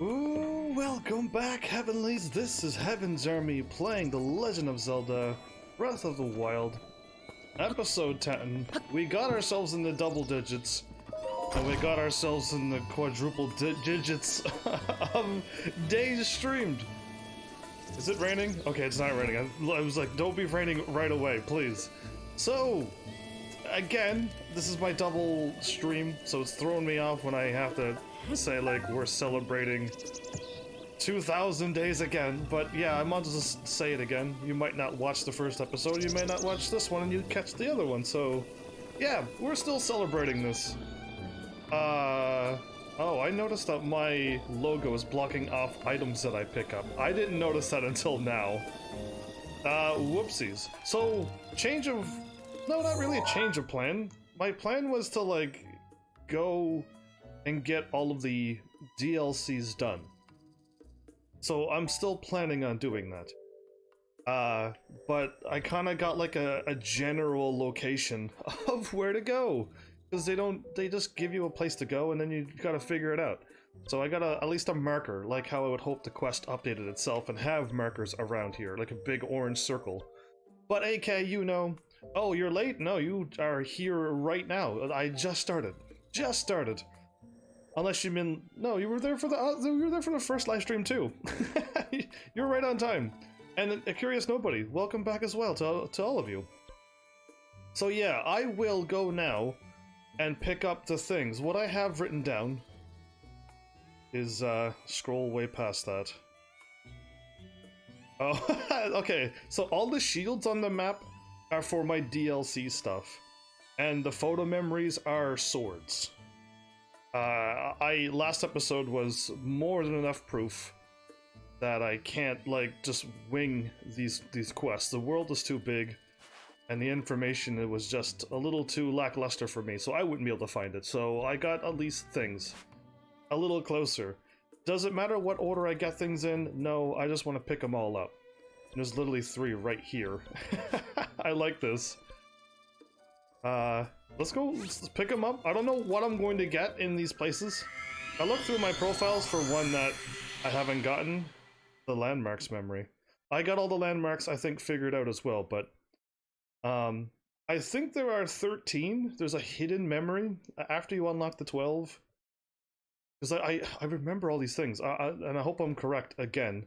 Ooh, welcome back, Heavenlies. This is Heaven's Army playing The Legend of Zelda Breath of the Wild, episode 10. We got ourselves in the double digits, and we got ourselves in the quadruple digits of days streamed. Is it raining? Okay, it's not raining. I was like, don't be raining right away, please. So, again, this is my double stream, so it's throwing me off when I have to say, like, we're celebrating 2,000 days again. But yeah, I might just say it again. You might not watch the first episode, you may not watch this one, and you catch the other one. So, yeah, we're still celebrating this. Oh, I noticed that my logo is blocking off items that I pick up. I didn't notice that until now. Whoopsies. So, no, not really a change of plan. My plan was to, like, go and get all of the DLCs done. So I'm still planning on doing that. But I kind of got like a general location of where to go. Because they just give you a place to go and then you gotta figure it out. So I got at least a marker, like how I would hope the quest updated itself and have markers around here, like a big orange circle. But AK, you know, oh, you're late? No, you are here right now. I just started. Just started. Unless you mean, no, you were there for the first live stream too. You're right on time. And a curious nobody, welcome back as well to all of you. So yeah, I will go now and pick up the things. What I have written down is scroll way past that. Oh, okay. So all the shields on the map are for my DLC stuff, and the photo memories are swords. Last episode was more than enough proof that I can't, like, just wing these quests. The world is too big, and the information, it was just a little too lackluster for me, so I wouldn't be able to find it. So I got at least things a little closer. Does it matter what order I get things in? No, I just want to pick them all up. There's literally 3 right here. I like this. Let's go, let's pick them up. I don't know what I'm going to get in these places. I looked through my profiles for one that I haven't gotten. The landmarks memory. I got all the landmarks, I think, figured out as well, but I think there are 13. There's a hidden memory after you unlock the 12. Because I remember all these things, and I hope I'm correct again.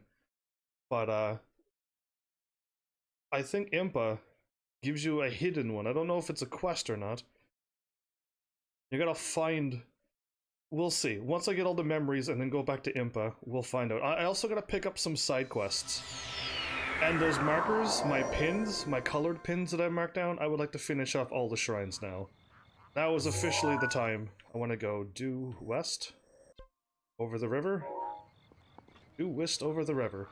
But I think Impa gives you a hidden one. I don't know if it's a quest or not. You gotta find... We'll see. Once I get all the memories and then go back to Impa, we'll find out. I also gotta pick up some side quests. And those markers, my pins, my colored pins that I marked down, I would like to finish off all the shrines now. Now is officially the time. I want to go due west. Over the river. Due west over the river.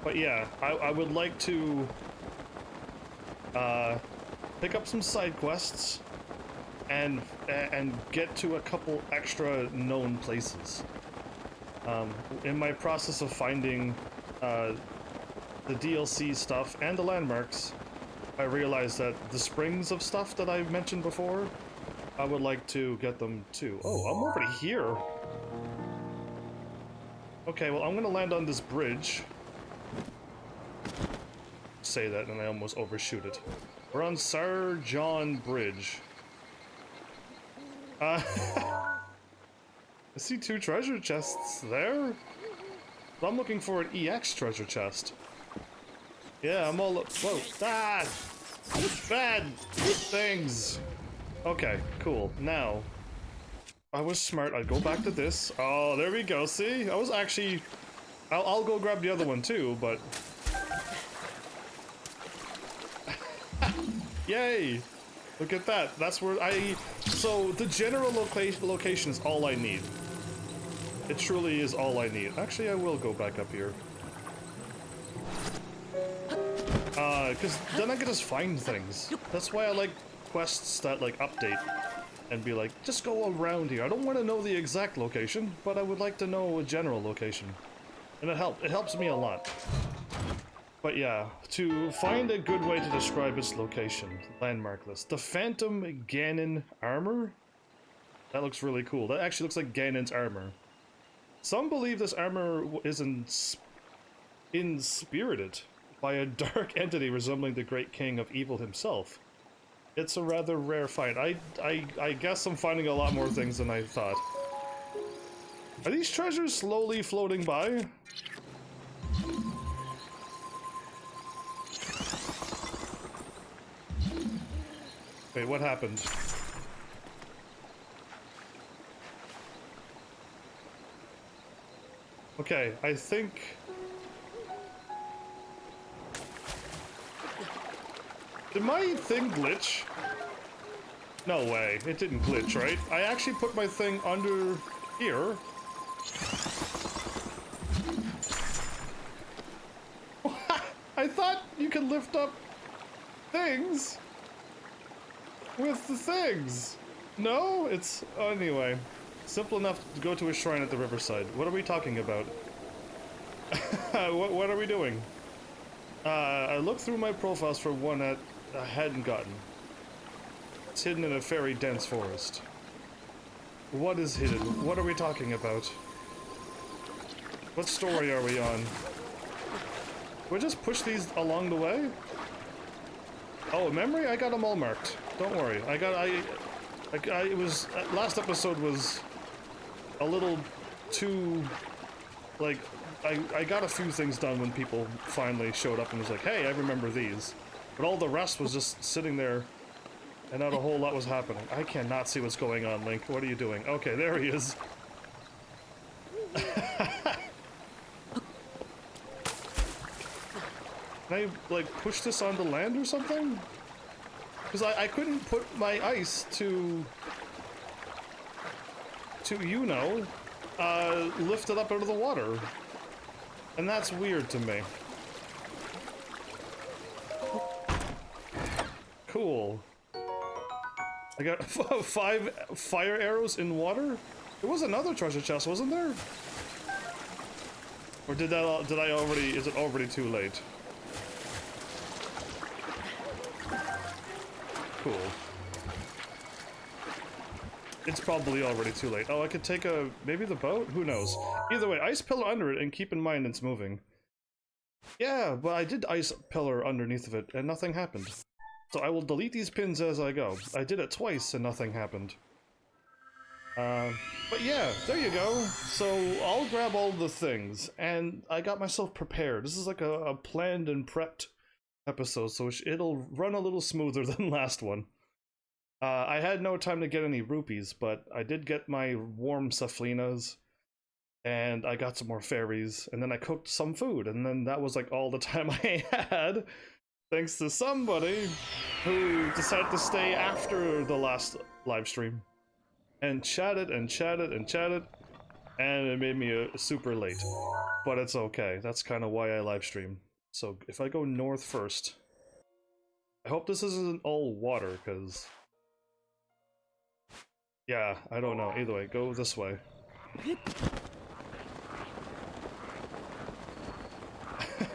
But yeah, I would like to pick up some side quests and get to a couple extra known places. In my process of finding the DLC stuff and the landmarks, I realized that the springs of stuff that I mentioned before, I would like to get them too. Oh, I'm already here. Okay, well, I'm gonna land on this bridge. Say that and I almost overshoot it. We're on Sir John Bridge. I see 2 treasure chests there. But I'm looking for an EX treasure chest. Yeah, I'm all whoa, bad things. Okay, cool. Now, I was smart. I'd go back to this. Oh, there we go. See, I was actually. I'll go grab the other one too, but. Yay! Look at that. That's where so the general location is all I need. It truly is all I need. Actually, I will go back up here. Because then I can just find things. That's why I like quests that, like, update and be like, just go around here. I don't want to know the exact location, but I would like to know a general location. And it helps me a lot. But yeah, to find a good way to describe its location, landmark list. The Phantom Ganon armor? That looks really cool. That actually looks like Ganon's armor. Some believe this armor is inspirited by a dark entity resembling the Great King of Evil himself. It's a rather rare find. I guess I'm finding a lot more things than I thought. Are these treasures slowly floating by? Wait, what happened? Okay, I think... Did my thing glitch? No way, it didn't glitch, right? I actually put my thing under here. I thought you could lift up things with the things. No, it's anyway. Simple enough to go to a shrine at the riverside. What are we talking about? what are we doing? I looked through my profiles for one that I hadn't gotten. It's hidden in a very dense forest. What is hidden? What are we talking about? What story are we on? We'll just push these along the way? Oh, memory? I got them all marked. Don't worry. It was... last episode was a little too... like, I got a few things done when people finally showed up and was like, hey, I remember these. But all the rest was just sitting there and not a whole lot was happening. I cannot see what's going on, Link. What are you doing? Okay, there he is. Can I, like, push this onto land or something? Because I couldn't put my ice to you know, lift it up out of the water. And that's weird to me. Cool. I got 5 fire arrows in water? There was another treasure chest, wasn't there? Or did I already, is it already too late? Cool. It's probably already too late. Oh, I could take maybe the boat? Who knows? Either way, ice pillar under it and keep in mind it's moving. Yeah, but I did ice pillar underneath of it and nothing happened. So I will delete these pins as I go. I did it twice and nothing happened. But yeah, there you go. So I'll grab all the things and I got myself prepared. This is like a planned and prepped episode, so it'll run a little smoother than last one. I had no time to get any rupees, but I did get my warm saflinas, and I got some more fairies, and then I cooked some food, and then that was like all the time I had, thanks to somebody who decided to stay after the last live stream, and chatted and chatted and chatted, and it made me super late, but it's okay. That's kind of why I live stream. So if I go north first, I hope this isn't all water, because... yeah, I don't know. Either way, go this way.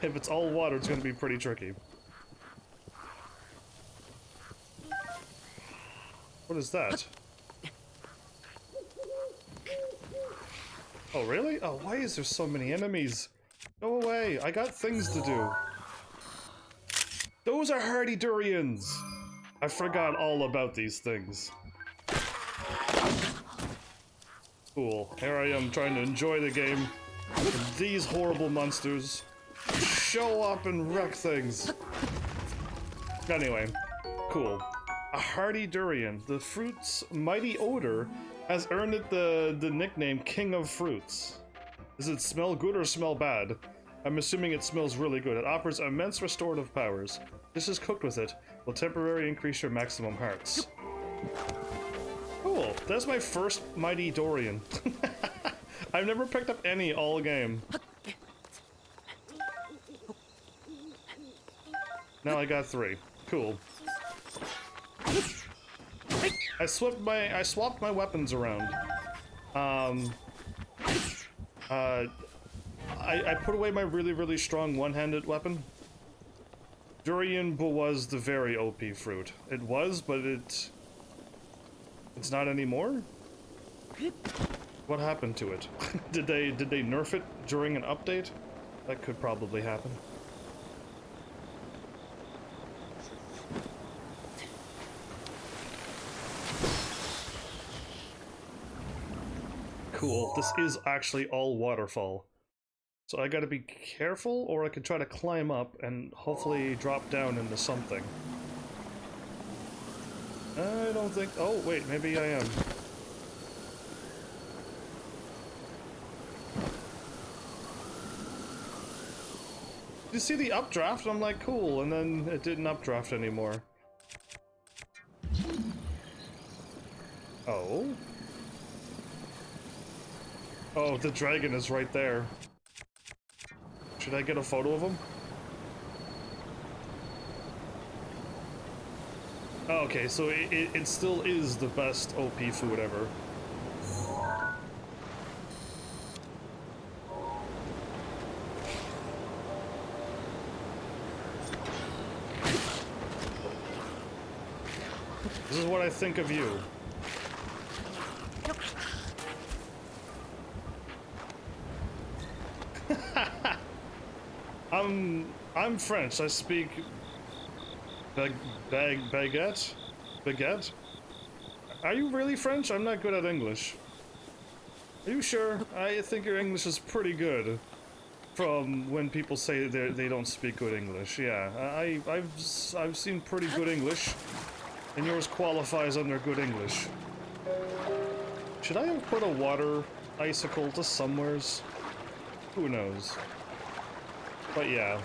If it's all water, it's gonna be pretty tricky. What is that? Oh, really? Oh, why is there so many enemies? Go away, I got things to do. Those are hardy durians! I forgot all about these things. Cool. Here I am trying to enjoy the game. And these horrible monsters show up and wreck things. Anyway, cool. A hardy durian. The fruit's mighty odor has earned it the nickname King of Fruits. Does it smell good or smell bad? I'm assuming it smells really good. It offers immense restorative powers. Dishes cooked with it will temporarily increase your maximum hearts. Cool. That's my first mighty durian. I've never picked up any all game. Now I got 3. Cool. I swapped my weapons around. I put away my really strong one-handed weapon Durian was the very OP fruit. It was, but it's not anymore? What happened to it? did they nerf it during an update? That could probably happen. Cool. This is actually all waterfall. So I gotta be careful, or I could try to climb up and hopefully drop down into something. I don't think... Oh, wait, maybe I am. You see the updraft? I'm like, cool, and then it didn't updraft anymore. Oh? Oh, the dragon is right there. Should I get a photo of him? Oh, okay, so it still is the best OP food ever. This is what I think of you. I'm French. I speak baguette? Baguette? Are you really French? I'm not good at English. Are you sure? I think your English is pretty good. From when people say they don't speak good English. Yeah, I've seen pretty good English, and yours qualifies under good English. Should I have put a water icicle to somewheres? Who knows? But yeah.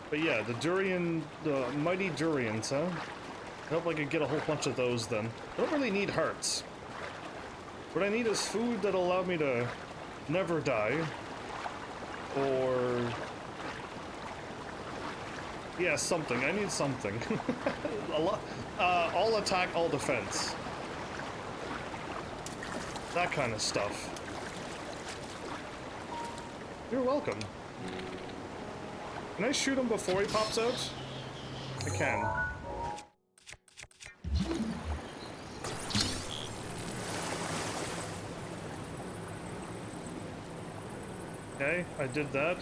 But yeah, the durian, the mighty durians, huh? I hope I could get a whole bunch of those then. I don't really need hearts. What I need is food that'll allow me to never die. Or... yeah, something. I need something. All attack, all defense. That kind of stuff. You're welcome. Can I shoot him before he pops out? I can. Okay, I did that.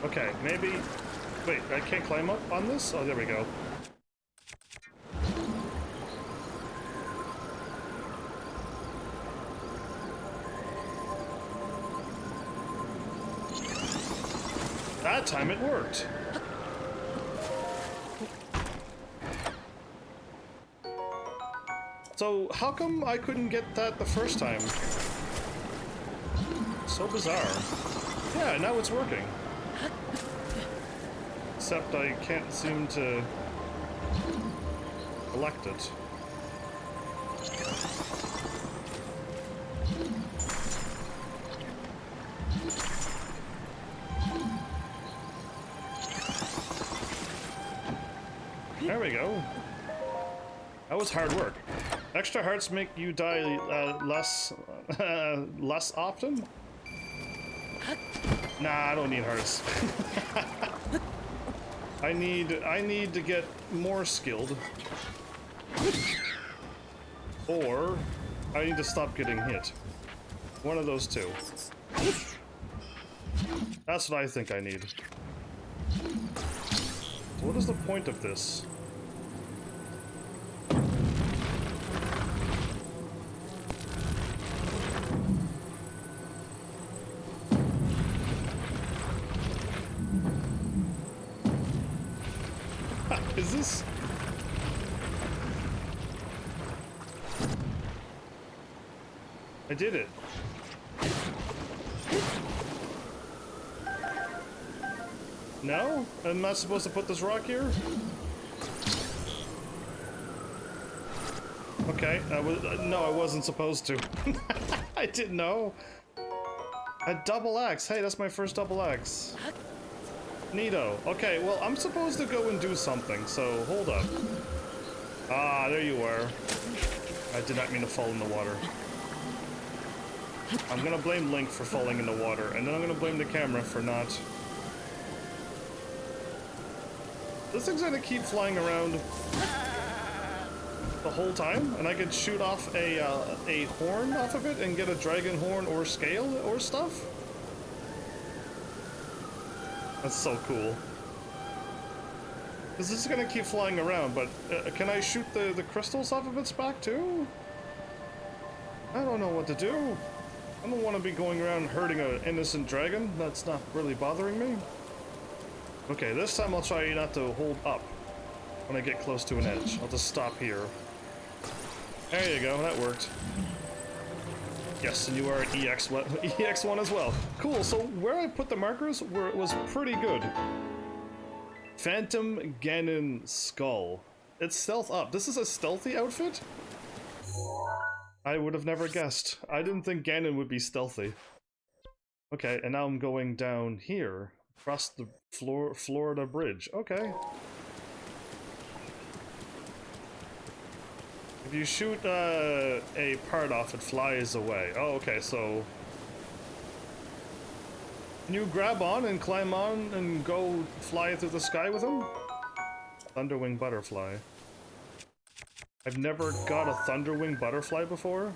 Okay, maybe... wait, I can't climb up on this? Oh, there we go. That time it worked. So, how come I couldn't get that the first time? So bizarre. Yeah, now it's working. Except I can't seem to collect it. There we go. That was hard work. Extra hearts make you die less often? Nah, I don't need hearts. I need to get more skilled. Or I need to stop getting hit. One of those two. That's what I think I need. So what is the point of this? Is this... I did it. No? I'm not supposed to put this rock here? Okay, no, I wasn't supposed to. I didn't know. A double axe. Hey, that's my first double axe. Neato. Okay, well, I'm supposed to go and do something, so hold up. Ah, there you are. I did not mean to fall in the water. I'm gonna blame Link for falling in the water, and then I'm gonna blame the camera for not. This thing's gonna keep flying around the whole time, and I could shoot off a horn off of it and get a dragon horn or scale or stuff. That's so cool. This is gonna keep flying around, but can I shoot the crystals off of its back too? I don't know what to do. I don't want to be going around hurting an innocent dragon. That's not really bothering me. Okay, this time I'll try not to hold up when I get close to an edge. I'll just stop here. There you go, that worked. Yes, and you are an EX1 as well. Cool, so where I put the markers was pretty good. Phantom Ganon Skull. It's stealth up. This is a stealthy outfit? I would have never guessed. I didn't think Ganon would be stealthy. Okay, and now I'm going down here. Across the Florida Bridge. Okay. If you shoot a part off, it flies away. Oh, okay, so... Can you grab on and climb on and go fly through the sky with him? Thunderwing butterfly. I've never got a Thunderwing butterfly before.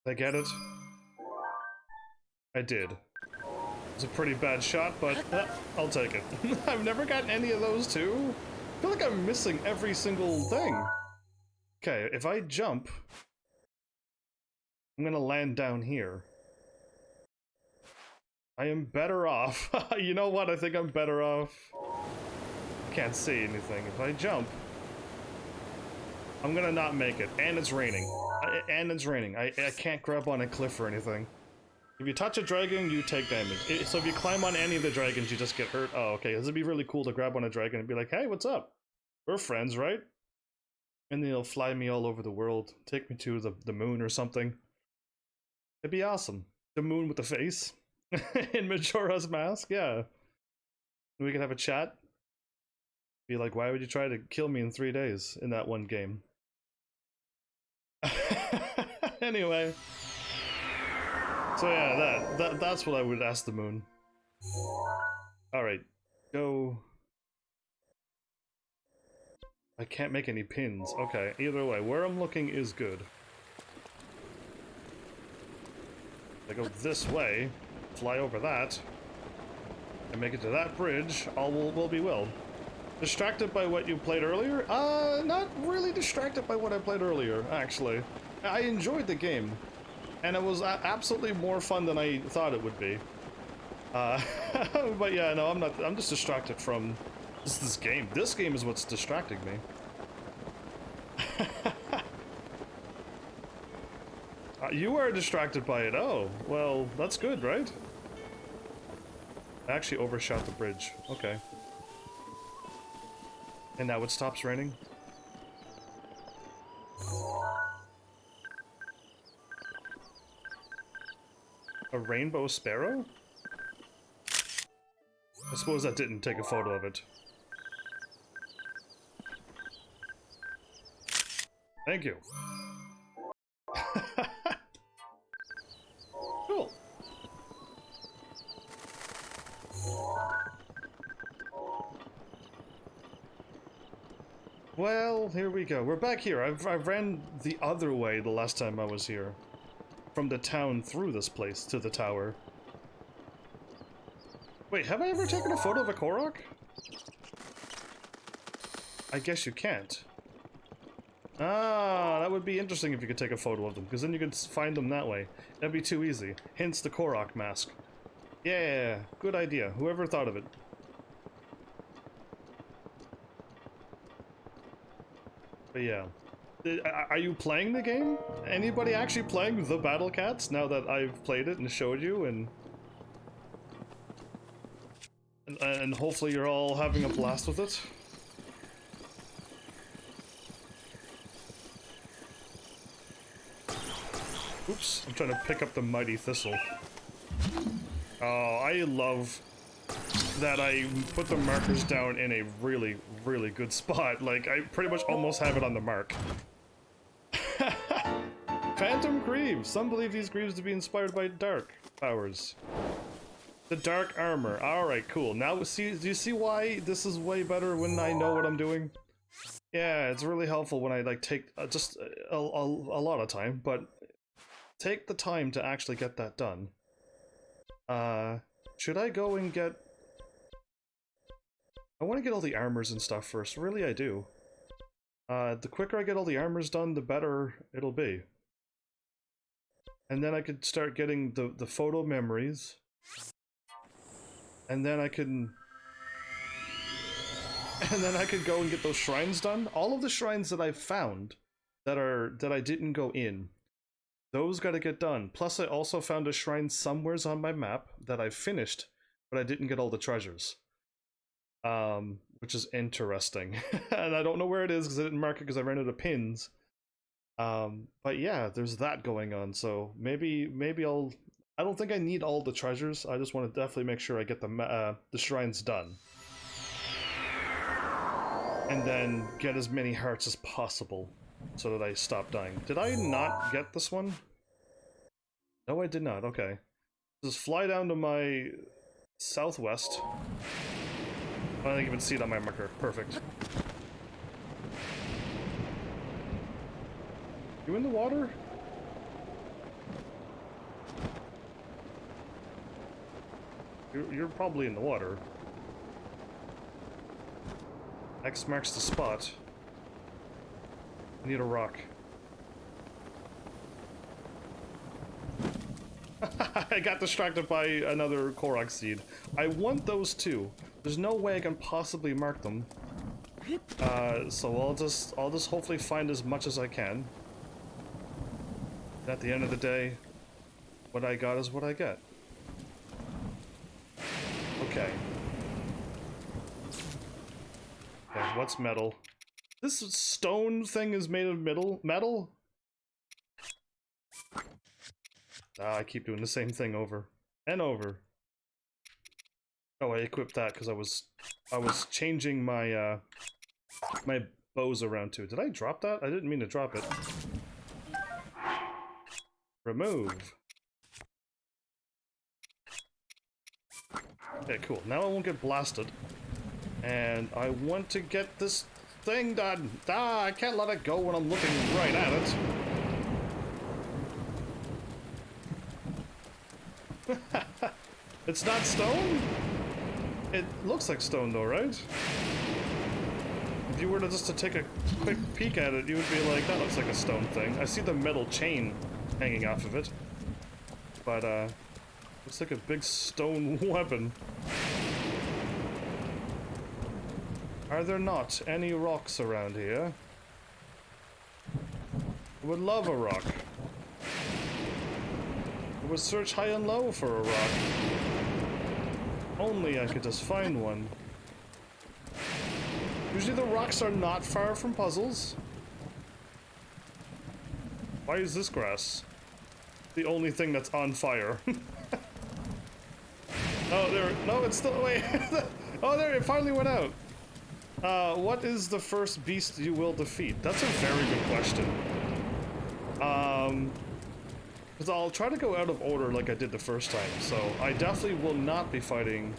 Did I get it? I did. It's a pretty bad shot, but I'll take it. I've never got any of those too. I feel like I'm missing every single thing. Okay, if I jump, I'm gonna land down here. I am better off. You know what? I think I'm better off. Can't see anything. If I jump, I'm gonna not make it. And it's raining. I can't grab on a cliff or anything. If you touch a dragon, you take damage. So if you climb on any of the dragons, you just get hurt. Oh, okay. This would be really cool to grab on a dragon and be like, hey, what's up? We're friends, right? And then he'll fly me all over the world. Take me to the moon or something. It'd be awesome. The moon with the face. In Majora's Mask, yeah. We could have a chat. Be like, why would you try to kill me in 3 days in that one game? Anyway. So yeah, that's what I would ask the moon. Alright, go... I can't make any pins. Okay, either way, where I'm looking is good. If I go this way, fly over that, and make it to that bridge, all will be well. Distracted by what you played earlier? Not really distracted by what I played earlier, actually. I enjoyed the game, and it was absolutely more fun than I thought it would be. But yeah, no, I'm just distracted from this game. This game is what's distracting me. You are distracted by it. Oh, well, that's good, right? I actually overshot the bridge. Okay. And now it stops raining. A rainbow sparrow? I suppose that didn't take a photo of it. Thank you. Cool. Well, here we go. We're back here. I ran the other way the last time I was here. From the town through this place to the tower. Wait, have I ever taken a photo of a Korok? I guess you can't. Ah, that would be interesting if you could take a photo of them, because then you could find them that way. That'd be too easy. Hence the Korok mask. Yeah, good idea. Whoever thought of it. But yeah. Are you playing the game? Anybody actually playing the Battle Cats now that I've played it and showed you and hopefully you're all having a blast with it? Oops, I'm trying to pick up the mighty thistle. Oh, I love that I put the markers down in a really, really good spot. Like, I pretty much almost have it on the mark. Phantom Greaves. Some believe these greaves to be inspired by dark powers. The dark armor. Alright, cool. Now, do you see why this is way better when I know what I'm doing? Yeah, it's really helpful when I, like, take just a lot of time, but take the time to actually get that done. Should I go and get... I want to get all the armors and stuff first. Really, I do. The quicker I get all the armors done, the better it'll be. And then I could start getting the photo memories. And then I can... And then I could go and get those shrines done. All of the shrines that I've found that I didn't go in, those gotta get done. Plus I also found a shrine somewheres on my map that I finished, but I didn't get all the treasures. Which is interesting. And I don't know where it is because I didn't mark it because I ran out of pins. But yeah, there's that going on, so maybe I'll... I don't think I need all the treasures, I just want to definitely make sure I get the shrines done. And then get as many hearts as possible, so that I stop dying. Did I not get this one? No, I did not, okay. Just fly down to my southwest. I don't even see it on my marker, perfect. You in the water? You're probably in the water. X marks the spot. I need a rock. I got distracted by another Korok seed. I want those too. There's no way I can possibly mark them. So I'll just hopefully find as much as I can. At the end of the day, what I got is what I get. Okay. Okay, what's metal? This stone thing is made of metal? Ah, I keep doing the same thing over and over. Oh, I equipped that because I was changing my my bows around too. Did I drop that? I didn't mean to drop it. Remove. Okay, cool. Now I won't get blasted. And I want to get this thing done. Ah, I can't let it go when I'm looking right at it. It's not stone? It looks like stone though, right? If you were to just to take a quick peek at it, you would be like, that looks like a stone thing. I see the metal chain hanging off of it. But, looks like a big stone weapon. Are there not any rocks around here? I would love a rock. I would search high and low for a rock. Only I could just find one. Usually the rocks are not far from puzzles. Why is this grass the only thing that's on fire? Oh, there. No, it's still. Wait. Oh, there. It finally went out. What is the first beast you will defeat? That's a very good question. Because I'll try to go out of order like I did the first time. So I definitely will not be fighting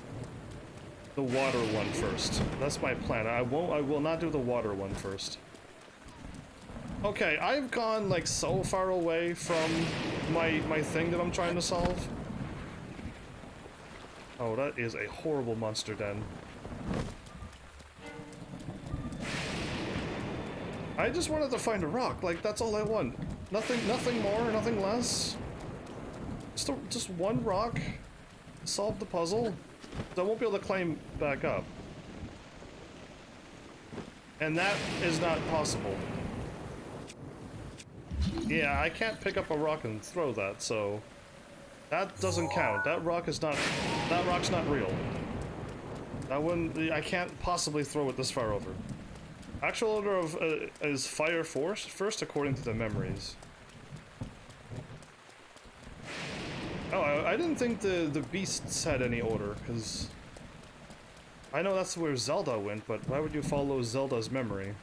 the water one first. That's my plan. I will not do the water one first. Okay, I've gone like so far away from my thing that I'm trying to solve. Oh, that is a horrible monster den. I just wanted to find a rock, like that's all I want. Nothing more, nothing less. Just one rock, solve the puzzle. I won't be able to climb back up. And that is not possible. Yeah, I can't pick up a rock and throw that, so that doesn't count. That rock's not real. I can't possibly throw it this far over. Actual order of is fire first according to the memories. Oh, I didn't think the beasts had any order, because I know that's where Zelda went, but why would you follow Zelda's memory?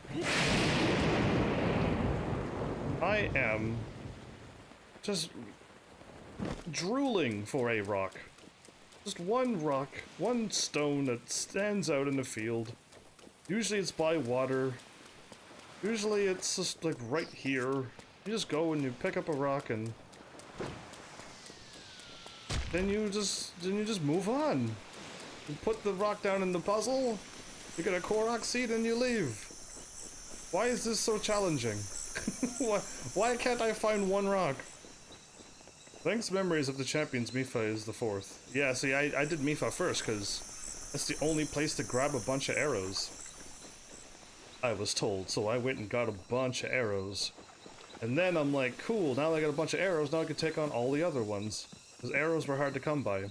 I am just drooling for a rock. Just one rock, one stone that stands out in the field. Usually it's by water. Usually it's just like right here. You just go and you pick up a rock and then you just move on. You put the rock down in the puzzle, you get a Korok seed and you leave. Why is this so challenging? Why can't I find one rock? Thanks memories of the champions, Mifa is the fourth. Yeah, see, I did Mifa first, because that's the only place to grab a bunch of arrows. I was told, so I went and got a bunch of arrows. And then I'm like, cool, now that I got a bunch of arrows, now I can take on all the other ones. Because arrows were hard to come by.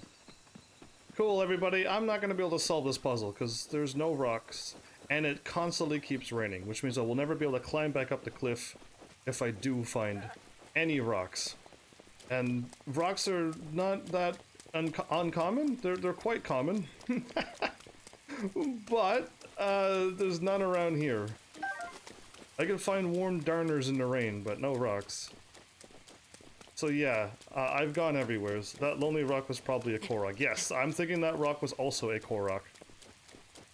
Cool, everybody, I'm not going to be able to solve this puzzle, because there's no rocks. And it constantly keeps raining, which means I will never be able to climb back up the cliff if I do find any rocks. And rocks are not that uncommon. They're quite common. But there's none around here. I can find warm darners in the rain, but no rocks. So yeah, I've gone everywhere. That lonely rock was probably a Korok. Yes, I'm thinking that rock was also a Korok.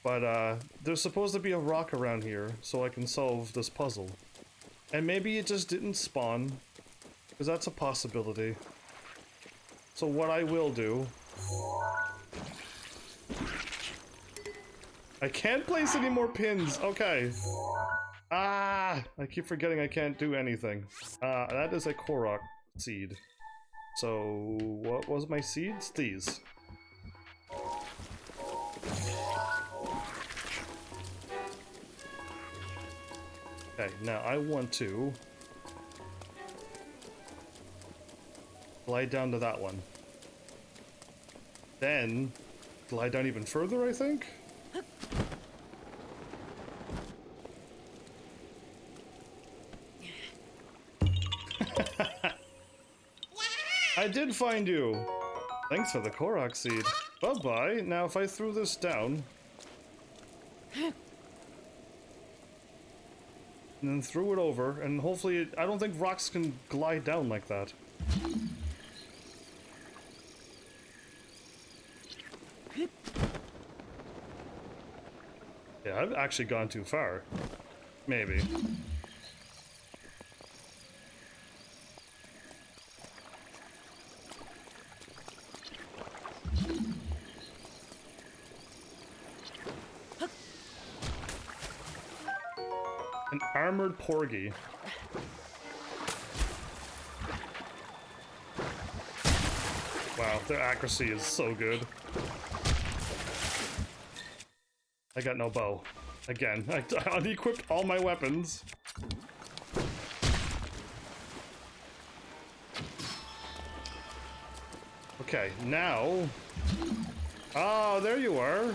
But there's supposed to be a rock around here, so I can solve this puzzle. And maybe it just didn't spawn. Because that's a possibility. So what I will do... I can't place any more pins! Okay. Ah! I keep forgetting I can't do anything. That is a Korok seed. So, what was my seeds? These. Okay, now I want to... glide down to that one. Then, glide down even further, I think? I did find you! Thanks for the Korok seed. Bye-bye. Now if I threw this down... and then threw it over, and hopefully I don't think rocks can glide down like that. Yeah, I've actually gone too far. Maybe. An armored porgy. Wow, their accuracy is so good. I got no bow. Again, I unequipped all my weapons. Okay, now... Oh, there you are.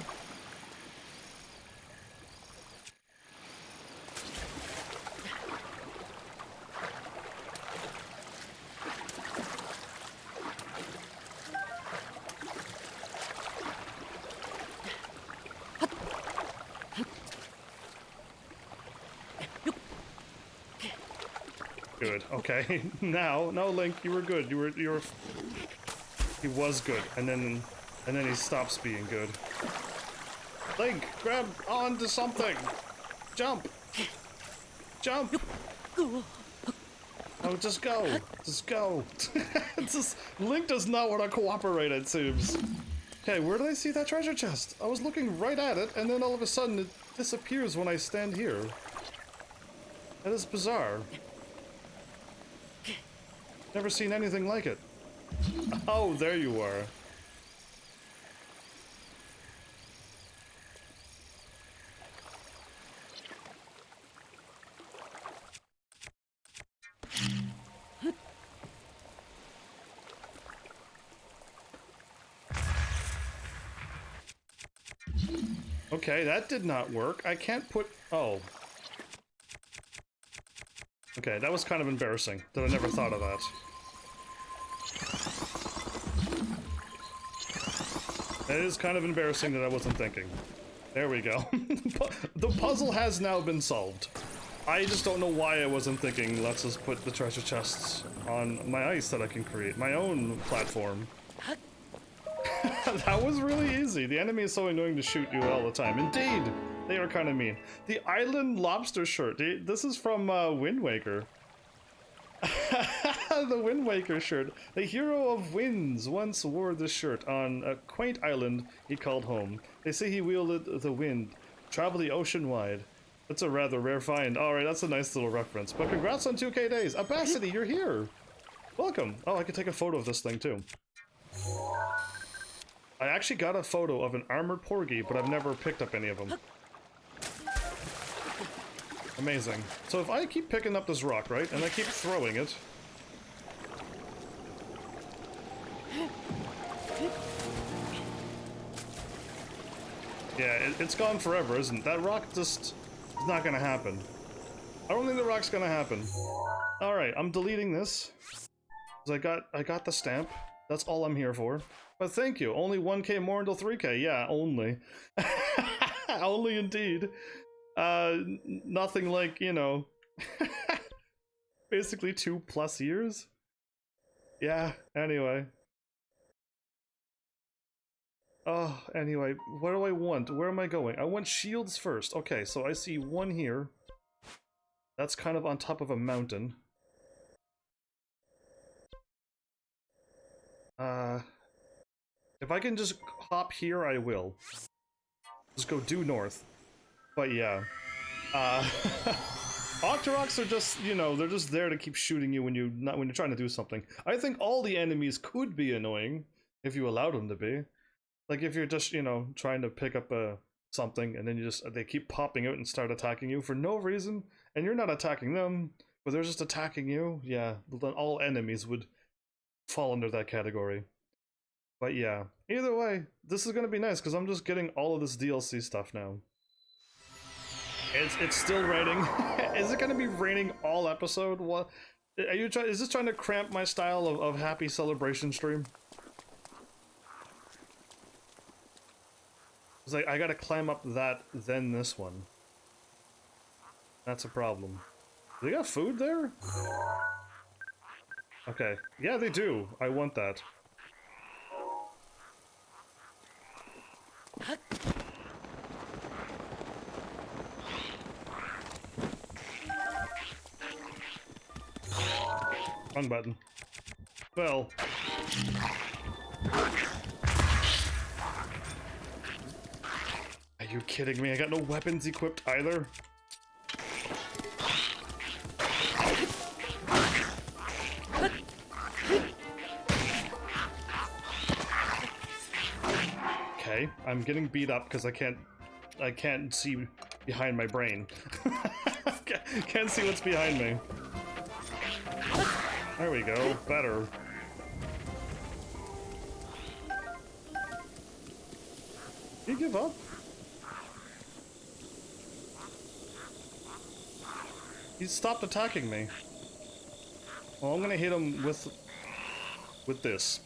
Good. Okay. Now, no, Link, you were good. You were. He was good, and then he stops being good. Link, grab onto something. Jump. Jump. Oh, just go. Just go. Link does not want to cooperate, it seems. Okay, where did I see that treasure chest? I was looking right at it, and then all of a sudden it disappears when I stand here. That is bizarre. Never seen anything like it. Oh, there you are. Okay, that did not work. I can't put... Oh. Okay, that was kind of embarrassing that I never thought of that. It is kind of embarrassing that I wasn't thinking. There we go. The puzzle has now been solved. I just don't know why I wasn't thinking, let's just put the treasure chests on my ice that I can create, my own platform. That was really easy. The enemy is so annoying to shoot you all the time. Indeed, they are kind of mean. The island lobster shirt. This is from Wind Waker. The Wind Waker shirt. The hero of winds once wore this shirt on a quaint island he called home. They say he wielded the wind, traveled the ocean wide. That's a rather rare find. Alright, that's a nice little reference. But congrats on 2K days. Abacity, you're here. Welcome. Oh, I can take a photo of this thing too. I actually got a photo of an armored porgy, but I've never picked up any of them. Amazing. So if I keep picking up this rock, right, and I keep throwing it... Yeah, it's gone forever, isn't it? That rock just is not gonna happen. I don't think the rock's gonna happen. Alright, I'm deleting this. 'Cause I got the stamp. That's all I'm here for. But thank you. Only 1K more until 3K. Yeah, only. Only indeed. Nothing like, you know, basically 2+ years. Yeah, anyway. Oh, anyway, what do I want? Where am I going? I want shields first. Okay, so I see one here. That's kind of on top of a mountain. If I can just hop here, I will. Just go due north. But yeah. Octoroks are just, you know, they're just there to keep shooting you when you're trying to do something. I think all the enemies could be annoying if you allowed them to be. Like if you're just, you know, trying to pick up something and then they keep popping out and start attacking you for no reason, and you're not attacking them, but they're just attacking you. Yeah, then all enemies would fall under that category. But yeah, either way, this is gonna be nice because I'm just getting all of this DLC stuff now. It's still raining. Is it gonna be raining all episode? What are you trying? Is this trying to cramp my style of happy celebration stream? It's like I gotta climb up that, then this one. That's a problem. Do they got food there? Okay. Yeah, they do. I want that. Wrong button. Well. Are you kidding me? I got no weapons equipped either. Okay, I'm getting beat up because I can't see behind my brain. Can't see what's behind me. There we go, better. Did he give up? He stopped attacking me. Well, I'm gonna hit him with this.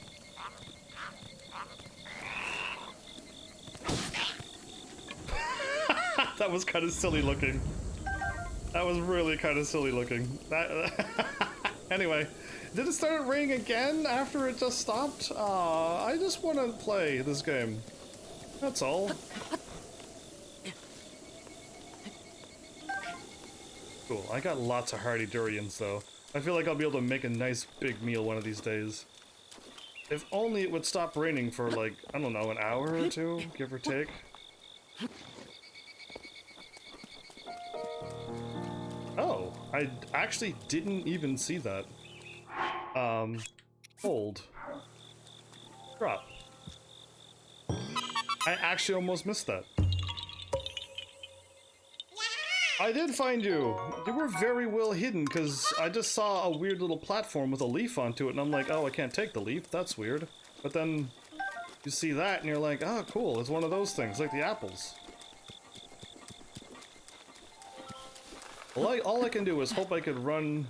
That was kind of silly looking. That was really kind of silly looking. Anyway, did it start raining again after it just stopped? I just want to play this game. That's all. Cool, I got lots of hardy durians though. I feel like I'll be able to make a nice big meal one of these days. If only it would stop raining for like, I don't know, an hour or two, give or take. Oh, I actually didn't even see that. Hold. Drop. I actually almost missed that. I did find you! You were very well hidden, because I just saw a weird little platform with a leaf onto it, and I'm like, oh, I can't take the leaf, that's weird. But then, you see that, and you're like, oh, cool, it's one of those things, like the apples. Well, all I can do is hope I could run...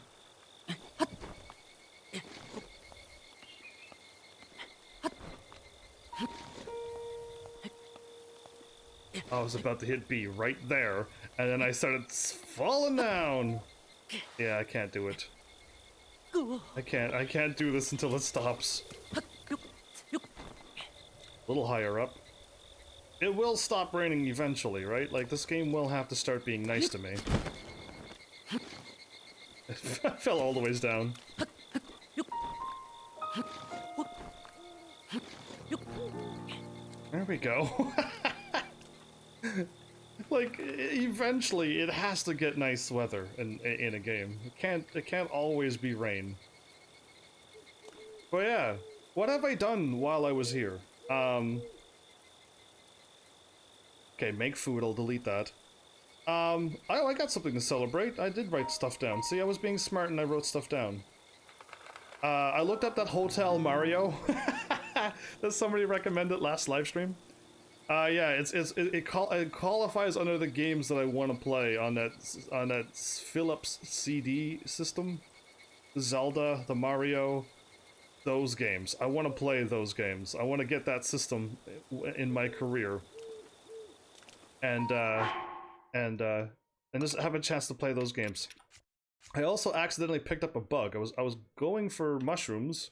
I was about to hit B right there, and then I started falling down. Yeah, I can't do it. I can't do this until it stops. A little higher up. It will stop raining eventually, right? Like, this game will have to start being nice to me. I fell all the ways down. There we go. Like, eventually it has to get nice weather in a game. It can't always be rain. But yeah, what have I done while I was here? Okay, make food, I'll delete that. I got something to celebrate. I did write stuff down. See, I was being smart and I wrote stuff down. I looked up that Hotel Mario that somebody recommended last live stream. Yeah, it qualifies under the games that I want to play on that Philips CD system. Zelda, the Mario, those games. I want to play those games. I want to get that system in my career. And just have a chance to play those games. I also accidentally picked up a bug. I was going for mushrooms,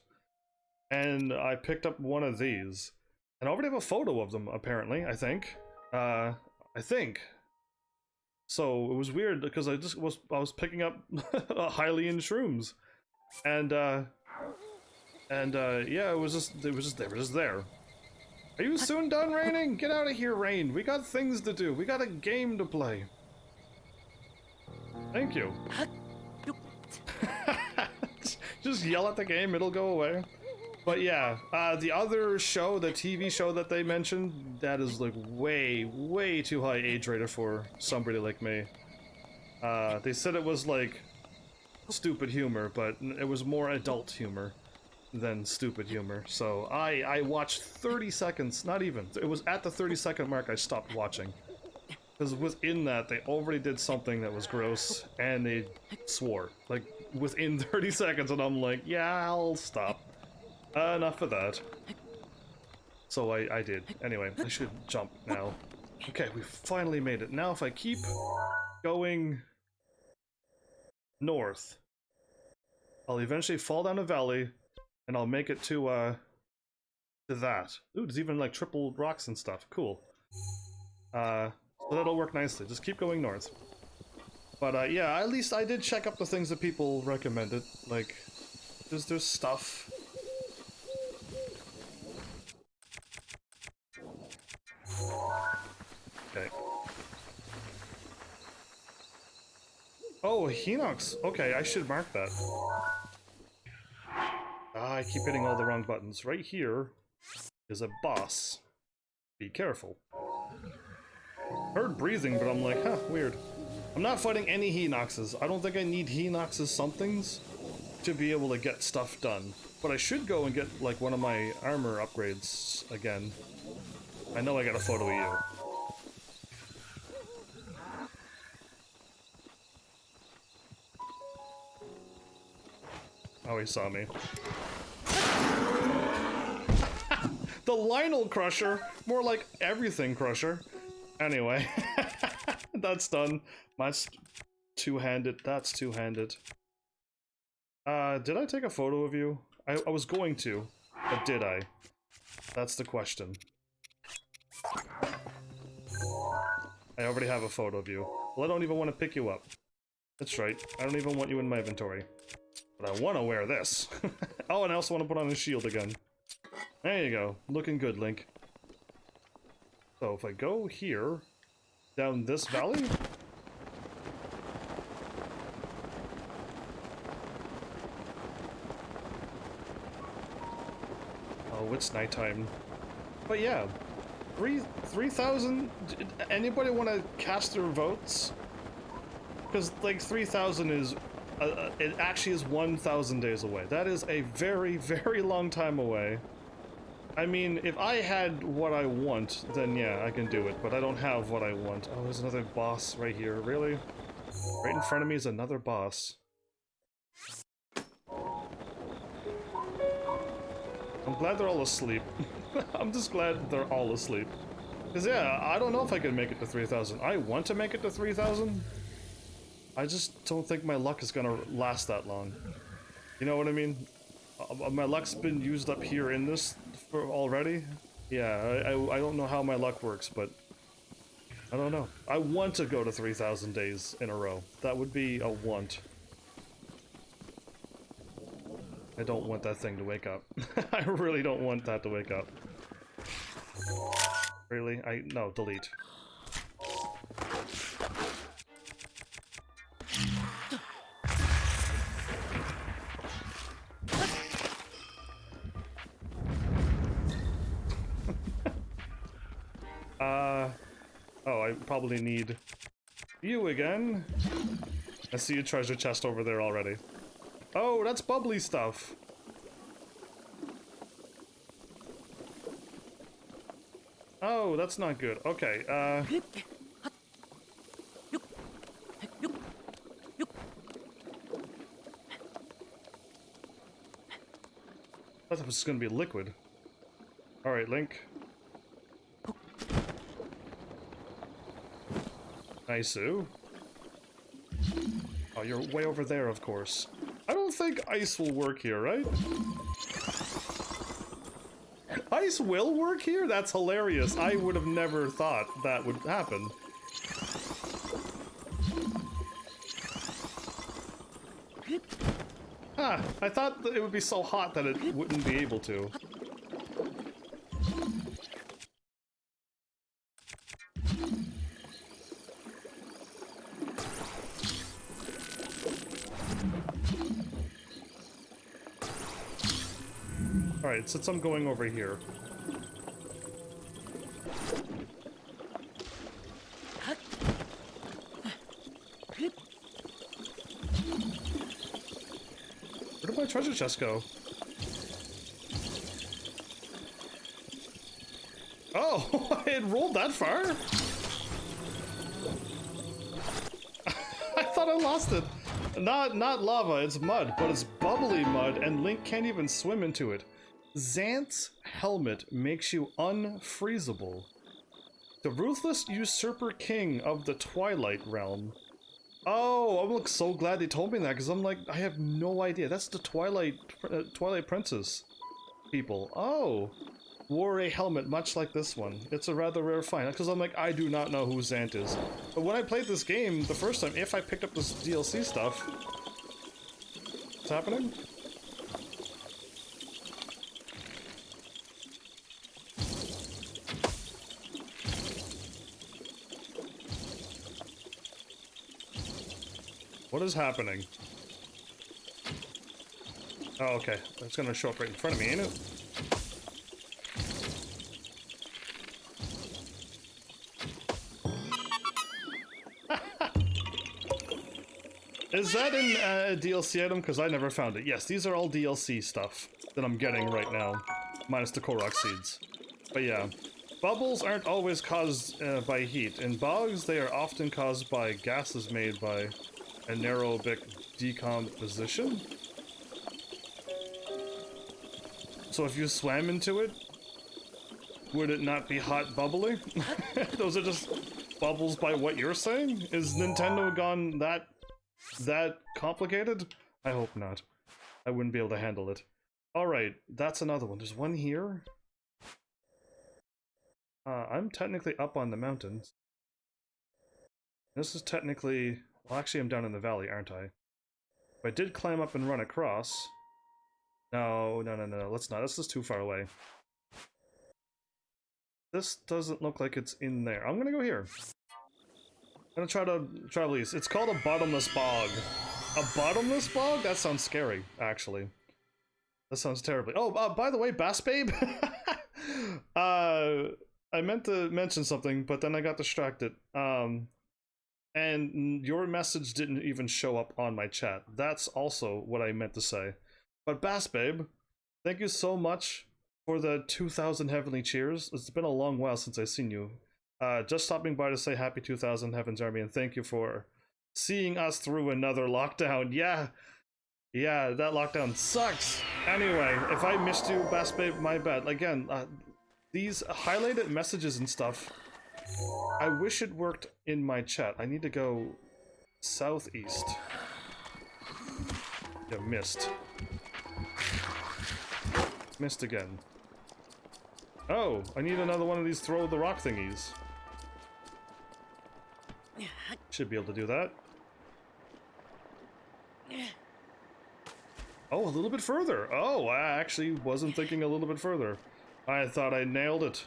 and I picked up one of these. And I already have a photo of them, apparently, I think. So it was weird because I was picking up Hylian shrooms. And yeah, they were just there. Are you soon done raining? Get out of here, rain. We got things to do. We got a game to play. Thank you. Just yell at the game, it'll go away. But yeah, the other show, the TV show that they mentioned, that is like way too high age rated for somebody like me. They said it was like stupid humor, but it was more adult humor than stupid humor. So I watched 30 seconds, not even. It was at the 30-second mark I stopped watching. Because within that, they already did something that was gross, and they swore. Like, within 30 seconds, and I'm like, yeah, I'll stop. Enough of that. So I did. Anyway, I should jump now. Okay, we finally made it. Now if I keep going north, I'll eventually fall down a valley, and I'll make it to that. Ooh, there's even like triple rocks and stuff. Cool. So that'll work nicely. Just keep going north. But yeah, at least I did check up the things that people recommended. Like, there's stuff. Okay. Oh, Hinox. Okay, I should mark that. I keep hitting all the wrong buttons. Right here is a boss. Be careful. Heard breathing, but I'm like, huh, weird. I'm not fighting any Hinoxes. I don't think I need Hinoxes somethings to be able to get stuff done. But I should go and get, like, one of my armor upgrades again. I know I got a photo of you. Oh, he saw me. The Lionel Crusher! More like everything Crusher. Anyway, that's done. That's two-handed. That's two-handed. Did I take a photo of you? I was going to, but did I? That's the question. I already have a photo of you. Well, I don't even want to pick you up. That's right. I don't even want you in my inventory. But I want to wear this. Oh, and I also want to put on a shield again. There you go. Looking good, Link. So if I go here, down this valley... Oh, it's nighttime. But yeah, 3,000... Anybody want to cast their votes? Because, like, 3,000 is... it actually is 1,000 days away. That is a very, very long time away. I mean, if I had what I want, then yeah, I can do it, but I don't have what I want. Oh, there's another boss right here. Really? Right in front of me is another boss. I'm glad they're all asleep. I'm just glad they're all asleep. Because, yeah, I don't know if I can make it to 3,000. I want to make it to 3,000. I just don't think my luck is going to last that long. You know what I mean? My luck's been used up here in this already. Yeah, I don't know how my luck works, but I don't know. I want to go to 3,000 days in a row. That would be a want. I don't want that thing to wake up. I really don't want that to wake up. Really? No, delete. Oh, I probably need you again. I see a treasure chest over there already. Oh, that's bubbly stuff. Oh, that's not good. Okay, I thought it was gonna be liquid. Alright, Link. Isu. Oh, you're way over there, of course. I don't think ice will work here, right? Ice will work here? That's hilarious. I would have never thought that would happen. Ah, I thought that it would be so hot that it wouldn't be able to. Alright, since I'm going over here. Where did my treasure chest go? Oh, it rolled that far? I thought I lost it. Not lava, it's mud, but it's bubbly mud, and Link can't even swim into it. Xant's helmet makes you unfreezable. The ruthless usurper king of the Twilight Realm. Oh, I'm so glad they told me that, because I'm like, I have no idea. That's the Twilight Princess people. Oh, wore a helmet much like this one. It's a rather rare find, because I'm like, I do not know who Xant is. But when I played this game the first time, if I picked up this DLC stuff... What's happening? What is happening? Oh, okay. It's gonna show up right in front of me, ain't it? Is that in a DLC item? Because I never found it. Yes, these are all DLC stuff that I'm getting right now. Minus the Korok seeds. But yeah. Bubbles aren't always caused by heat. In bogs, they are often caused by gases made by anaerobic decomposition. So if you swam into it, would it not be hot bubbly? Those are just bubbles by what you're saying? Is Nintendo gone that complicated? I hope not. I wouldn't be able to handle it. Alright, that's another one. There's one here. I'm technically up on the mountains. This is technically... Well, actually I'm down in the valley, aren't I? If I did climb up and run across... No, let's not. This is too far away. This doesn't look like it's in there. I'm gonna go here. I'm gonna try to travel east. It's called a bottomless bog. A bottomless bog? That sounds scary, actually. That sounds terribly. Oh, by the way, Bass Babe. I meant to mention something, but then I got distracted. And your message didn't even show up on my chat. That's also what I meant to say. But Bass Babe, thank you so much for the 2,000 heavenly cheers. It's been a long while since I've seen you. Just stopping by to say happy 2,000 Heaven's Army, and thank you for seeing us through another lockdown. Yeah, that lockdown sucks. Anyway, if I missed you, Bass Babe, my bad. Again, these highlighted messages and stuff, I wish it worked in my chat. I need to go southeast. Yeah, missed. Missed again. Oh, I need another one of these throw the rock thingies. Should be able to do that. Oh, a little bit further. Oh, I actually wasn't thinking a little bit further. I thought I nailed it.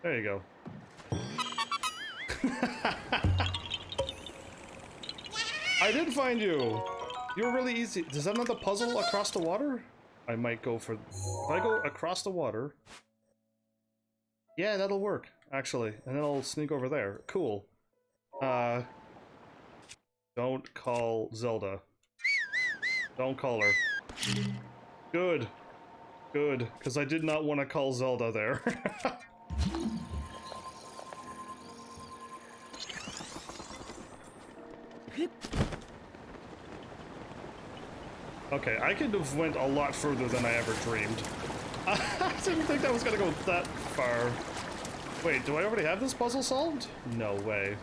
There you go. I did find you! You were really easy. Is that another puzzle across the water? I might go for... If I go across the water... Yeah, that'll work, actually. And then I'll sneak over there. Cool. Don't call Zelda. Don't call her. Good. Good, because I did not want to call Zelda there. Okay, I could have went a lot further than I ever dreamed. I didn't think that was gonna go that far. Wait, do I already have this puzzle solved? No way.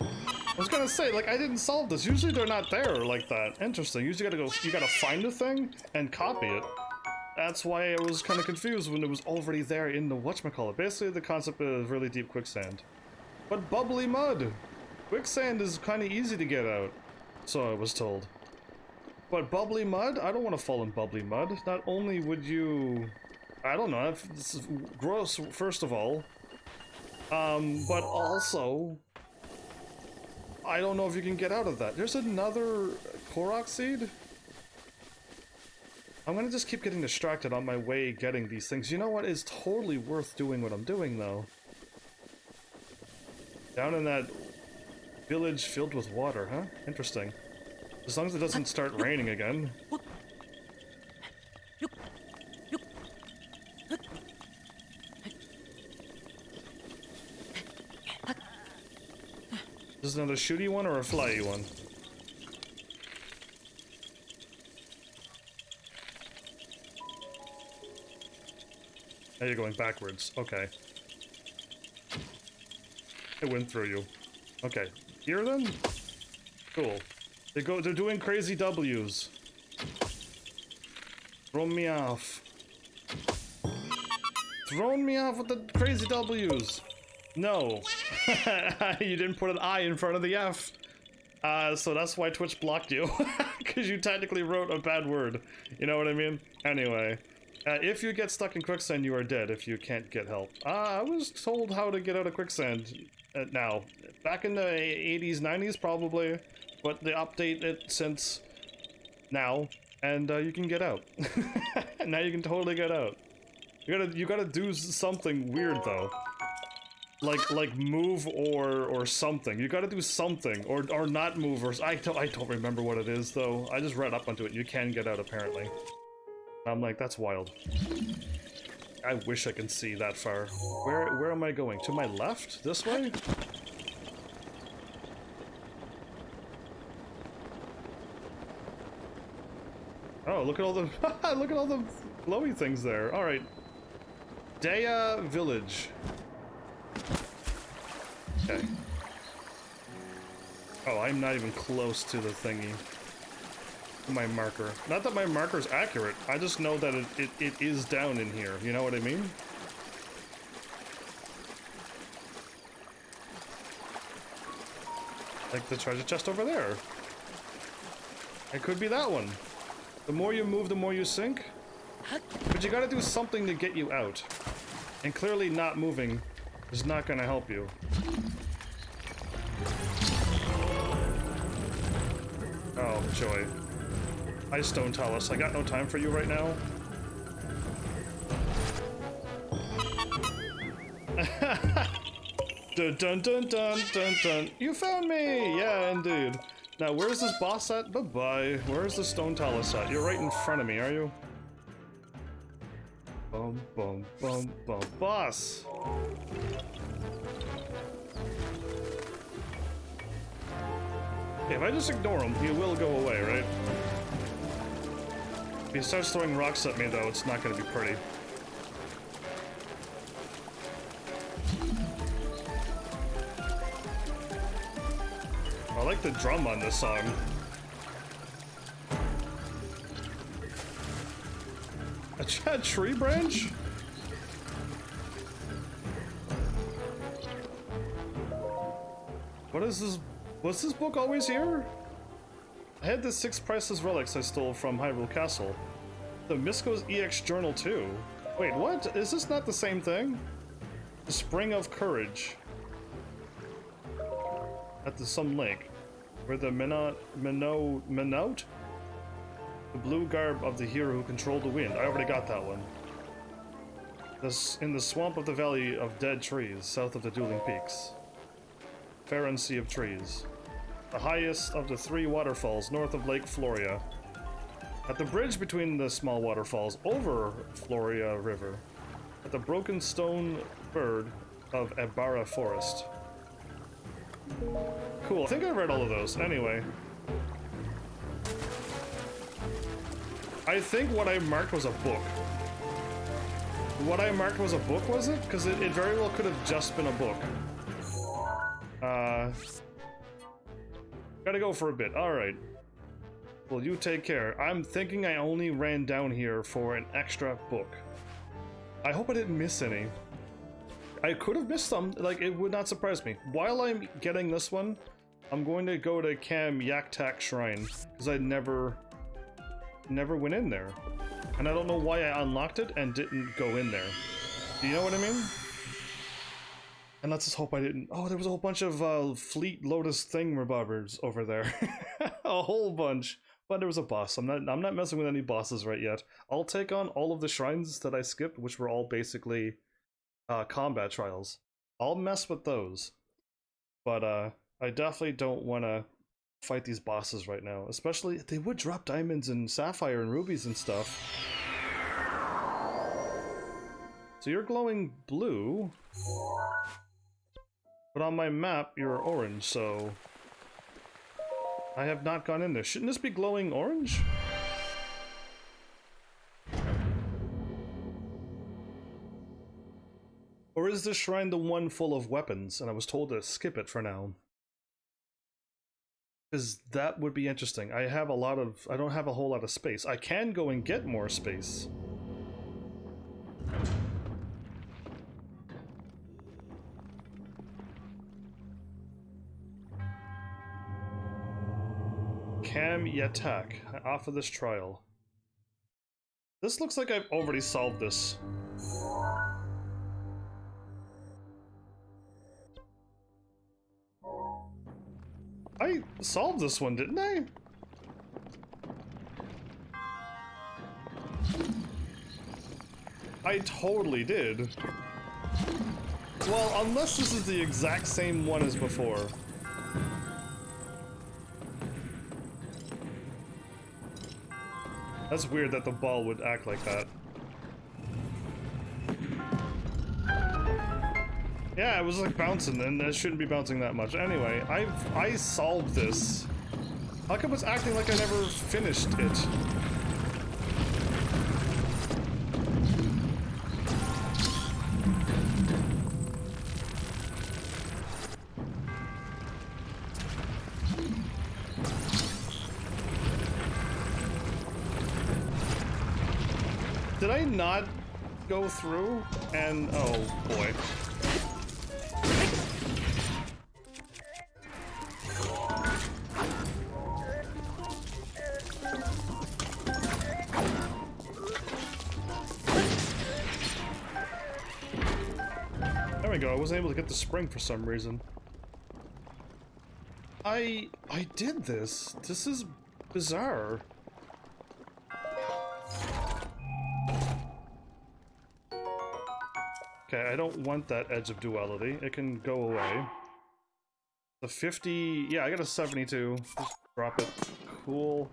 I was gonna say, like, I didn't solve this. Usually they're not there like that. Interesting. Usually you gotta find a thing and copy it. That's why I was kind of confused when it was already there in the whatchamacallit. Basically, the concept of really deep quicksand. But bubbly mud! Quicksand is kind of easy to get out. So I was told. But bubbly mud? I don't want to fall in bubbly mud. Not only would you... I don't know, this is gross, first of all. But also... I don't know if you can get out of that. There's another Korok seed? I'm gonna just keep getting distracted on my way getting these things. You know what? It's totally worth doing what I'm doing, though. Down in that village filled with water, huh? Interesting. As long as it doesn't start raining again. Is this another shooty one or a flyy one? Now you're going backwards. Okay. It went through you. Okay. Here then? Cool. They're doing crazy W's. Throw me off. Throwing me off with the crazy W's. No. You didn't put an I in front of the F. So that's why Twitch blocked you. Because you technically wrote a bad word. You know what I mean? Anyway. If you get stuck in quicksand, you are dead if you can't get help. I was told how to get out of quicksand now. Back in the 80s, 90s probably. But they update it since now. And you can get out. Now you can totally get out. You gotta do something weird though. Like move or something. You gotta do something or not move or I don't remember what it is though. I just read up onto it. You can get out apparently. I'm like, that's wild. I wish I can see that far. Where am I going? To my left? This way? Oh, look at all the look at all the glowy things there. All right. Daya Village. Okay. Oh, I'm not even close to the thingy. My marker. Not that my marker's accurate. I just know that it is down in here. You know what I mean? Like the treasure chest over there. It could be that one. The more you move, the more you sink. But you gotta do something to get you out. And clearly not moving is not gonna help you. Oh, joy. Hi, Stone Talus. I got no time for you right now. Dun dun dun dun dun dun. You found me! Yeah, indeed. Now, where's this boss at? Bye-bye. Where's the Stone Talus at? You're right in front of me, are you? Bum, bum, bum, bum. Boss! Okay, if I just ignore him, he will go away, right? If he starts throwing rocks at me, though, it's not going to be pretty. I like the drum on this song. A tree branch? What is this? Was this book always here? I had the 6 priceless relics I stole from Hyrule Castle. The Misko's EX journal too. Wait, what? Is this not the same thing? The Spring of Courage. At some lake. Where the Minout? The blue garb of the hero who controlled the wind. I already got that one. In the swamp of the Valley of Dead Trees, south of the Dueling Peaks. Fair Sea of Trees. The highest of the 3 waterfalls north of Lake Floria. At the bridge between the small waterfalls over Floria River. At the broken stone bird of Ebara Forest. Cool, I think I read all of those. Anyway. I think what I marked was a book. What I marked was a book, was it? Because it very well could have just been a book. Gotta go for a bit. Alright. Well, you take care. I'm thinking I only ran down here for an extra book. I hope I didn't miss any. I could have missed some. Like, it would not surprise me. While I'm getting this one, I'm going to go to Kam Yaktak Shrine. Because I never went in there. And I don't know why I unlocked it and didn't go in there. Do you know what I mean? And let's just hope I didn't. Oh, there was a whole bunch of Fleet Lotus thingamabobbers over there. A whole bunch. But there was a boss. I'm not messing with any bosses right yet. I'll take on all of the shrines that I skipped, which were all basically combat trials. I'll mess with those. But I definitely don't want to fight these bosses right now. Especially, they would drop diamonds and sapphire and rubies and stuff. So you're glowing blue. But on my map, you're orange, so I have not gone in there. Shouldn't this be glowing orange? Or is this shrine the one full of weapons, and I was told to skip it for now? Because that would be interesting. I don't have a whole lot of space. I can go and get more space. Kam Yatak. I offer this trial. This looks like I've already solved this. I solved this one, didn't I? I totally did. Well, unless this is the exact same one as before. That's weird that the ball would act like that. Yeah, it was like bouncing, and it shouldn't be bouncing that much. Anyway, I solved this. How come it's acting like I never finished it? Did I not go through? And oh boy. There we go. I wasn't able to get the spring for some reason. I did this. This is bizarre. Okay, I don't want that edge of duality. It can go away. The 50... Yeah, I got a 72. Just drop it. Cool.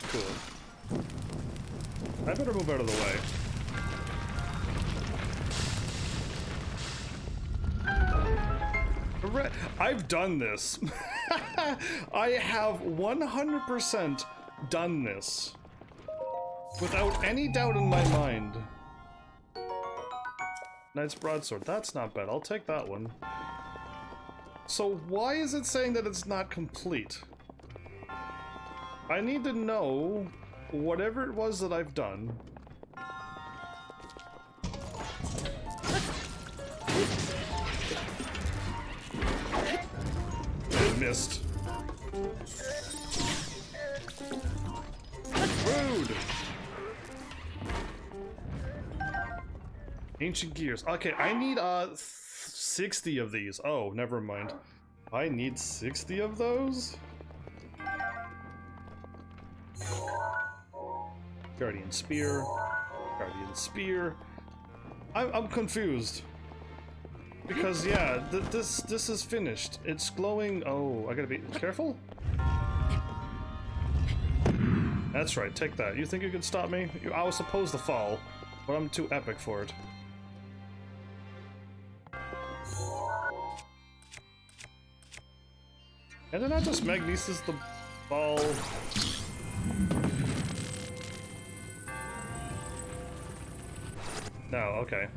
Cool. I better move out of the way. I've done this. I have 100% done this. Without any doubt in my mind. Knight's Broadsword. That's not bad. I'll take that one. So why is it saying that it's not complete? I need to know whatever it was that I've done. I missed. Rude! Ancient gears. Okay, I need 60 of these. Oh, never mind. I need 60 of those? Guardian Spear. Guardian Spear. I'm confused. Because yeah, this is finished. It's glowing. Oh, I gotta be careful. That's right, take that. You think you could stop me? I was supposed to fall, but I'm too epic for it. And then I just magnesis the ball. No, okay.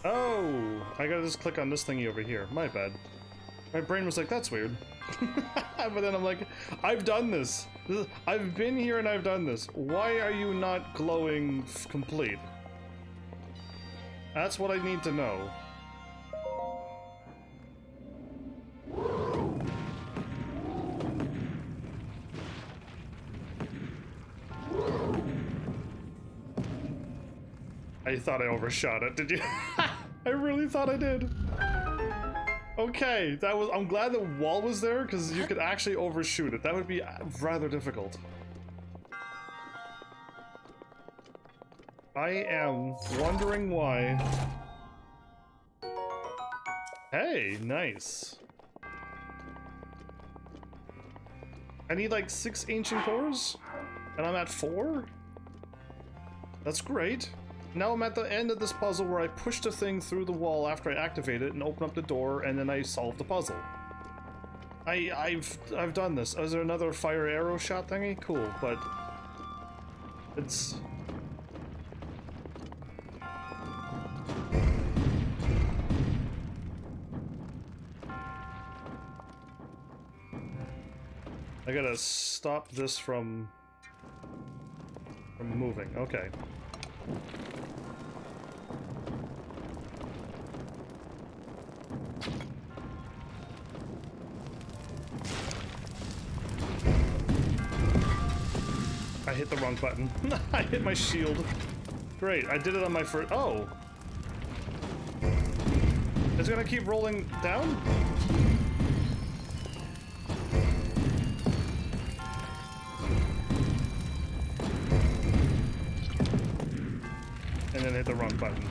Oh, I gotta just click on this thingy over here. My bad. My brain was like, that's weird. But then I'm like, I've done this. I've been here and I've done this. Why are you not glowing complete? That's what I need to know. I thought I overshot it, did you? I really thought I did. Okay, that was. I'm glad the wall was there because you could actually overshoot it. That would be rather difficult. I am wondering why. Hey, nice. I need like 6 ancient cores, and I'm at 4. That's great. Now I'm at the end of this puzzle where I push the thing through the wall after I activate it and open up the door, and then I solve the puzzle. I've done this. Is there another fire arrow shot thingy? Cool, but it's. I gotta stop this from moving. Okay. I hit the wrong button. I hit my shield. Great, I did it on my first. Oh! It's gonna keep rolling down? And then hit the wrong button.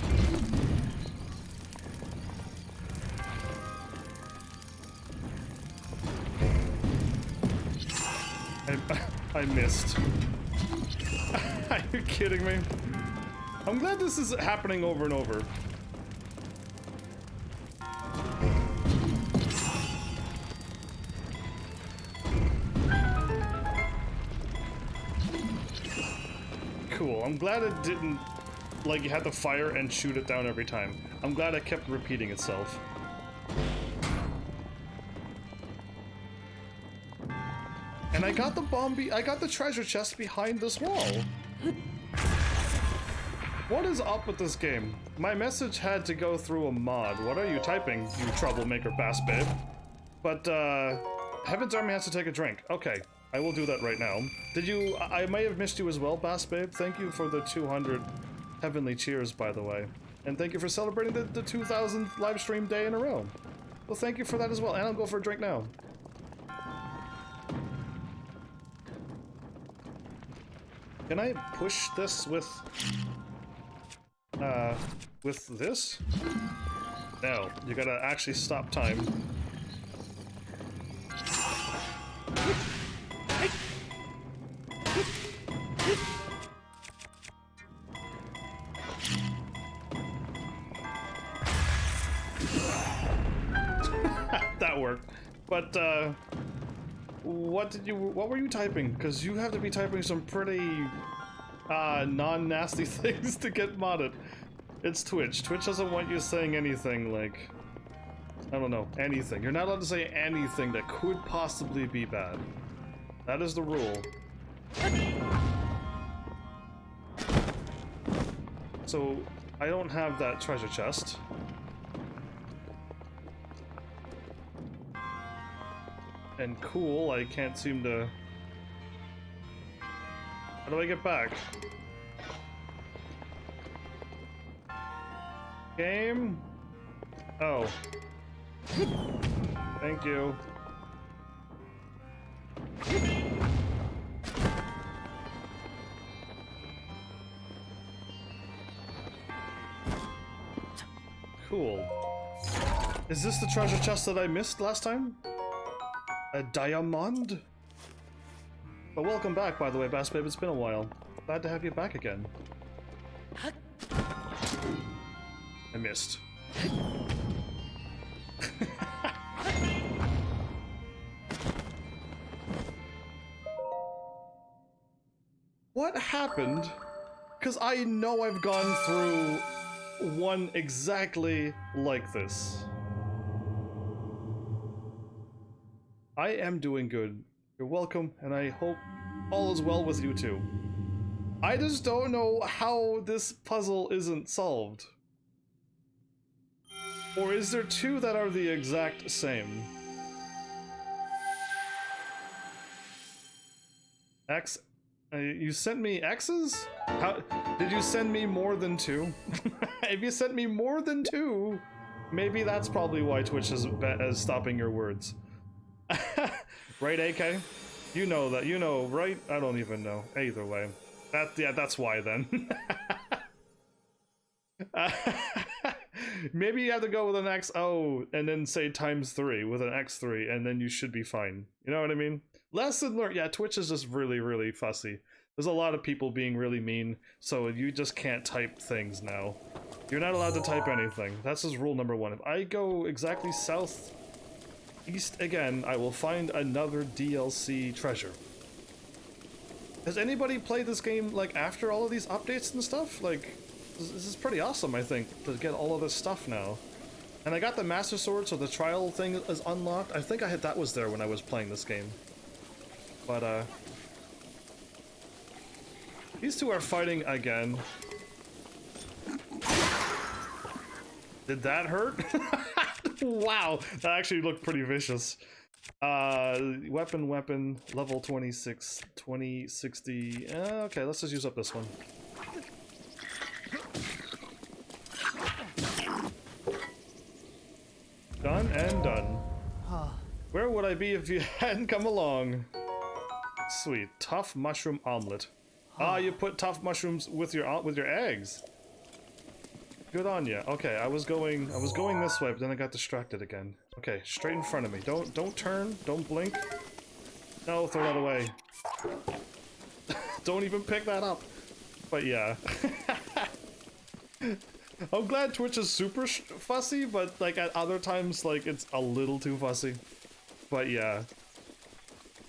I missed. Are you kidding me? I'm glad this is happening over and over. Cool, I'm glad it didn't, like, you had to fire and shoot it down every time. I'm glad it kept repeating itself. And I got the I got the treasure chest behind this wall. What is up with this game? My message had to go through a mod. What are you typing, you troublemaker bass babe? But, Heaven's Army has to take a drink. Okay, I will do that right now. Did you... I may have missed you as well, bass babe. Thank you for the 200 heavenly cheers, by the way. And thank you for celebrating the 2,000th live stream day in a row. Well, thank you for that as well. And I'll go for a drink now. Can I push this with this? No, you gotta actually stop time. that worked. But, what were you typing? Because you have to be typing some pretty, non-nasty things to get modded. It's Twitch. Twitch doesn't want you saying anything like, I don't know, anything. You're not allowed to say anything that could possibly be bad. That is the rule. So, I don't have that treasure chest. And cool, I can't seem to... How do I get back? Game? Oh. Thank you. Cool. Is this the treasure chest that I missed last time? A diamond? But welcome back, by the way, Bass Babe. It's been a while. Glad to have you back again. I missed. What happened? Because I know I've gone through one exactly like this. I am doing good. You're welcome, and I hope all is well with you too. I just don't know how this puzzle isn't solved. Or is there two that are the exact same? X? You sent me X's? How did you send me more than two? If you sent me more than two, maybe that's probably why Twitch is stopping your words. Right, AK? You know that, you know, right? I don't even know. Either way. Yeah, that's why then. Maybe you have to go with an XO and then say ×3 with an X3 and then you should be fine. You know what I mean? Lesson learned. Yeah, Twitch is just really, really fussy. There's a lot of people being really mean, so you just can't type things now. You're not allowed to type anything. That's just rule number one. If I go exactly south east again, I will find another DLC treasure. Has anybody played this game like after all of these updates and stuff? Like, this is pretty awesome, I think, to get all of this stuff now. And I got the Master Sword, so the trial thing is unlocked. I think that was there when I was playing this game. But, these two are fighting again. Did that hurt? Wow, that actually looked pretty vicious. Weapon, level 26, 2060. Okay, let's just use up this one. Done and done. Where would I be if you hadn't come along? Sweet, tough mushroom omelet. Ah, you put tough mushrooms with your eggs. Good on you. Okay, I was going this way, but then I got distracted again. Okay, straight in front of me. Don't turn. Don't blink. No, throw that away. Don't even pick that up. But yeah. I'm glad Twitch is super fussy, but like at other times, like it's a little too fussy. But yeah.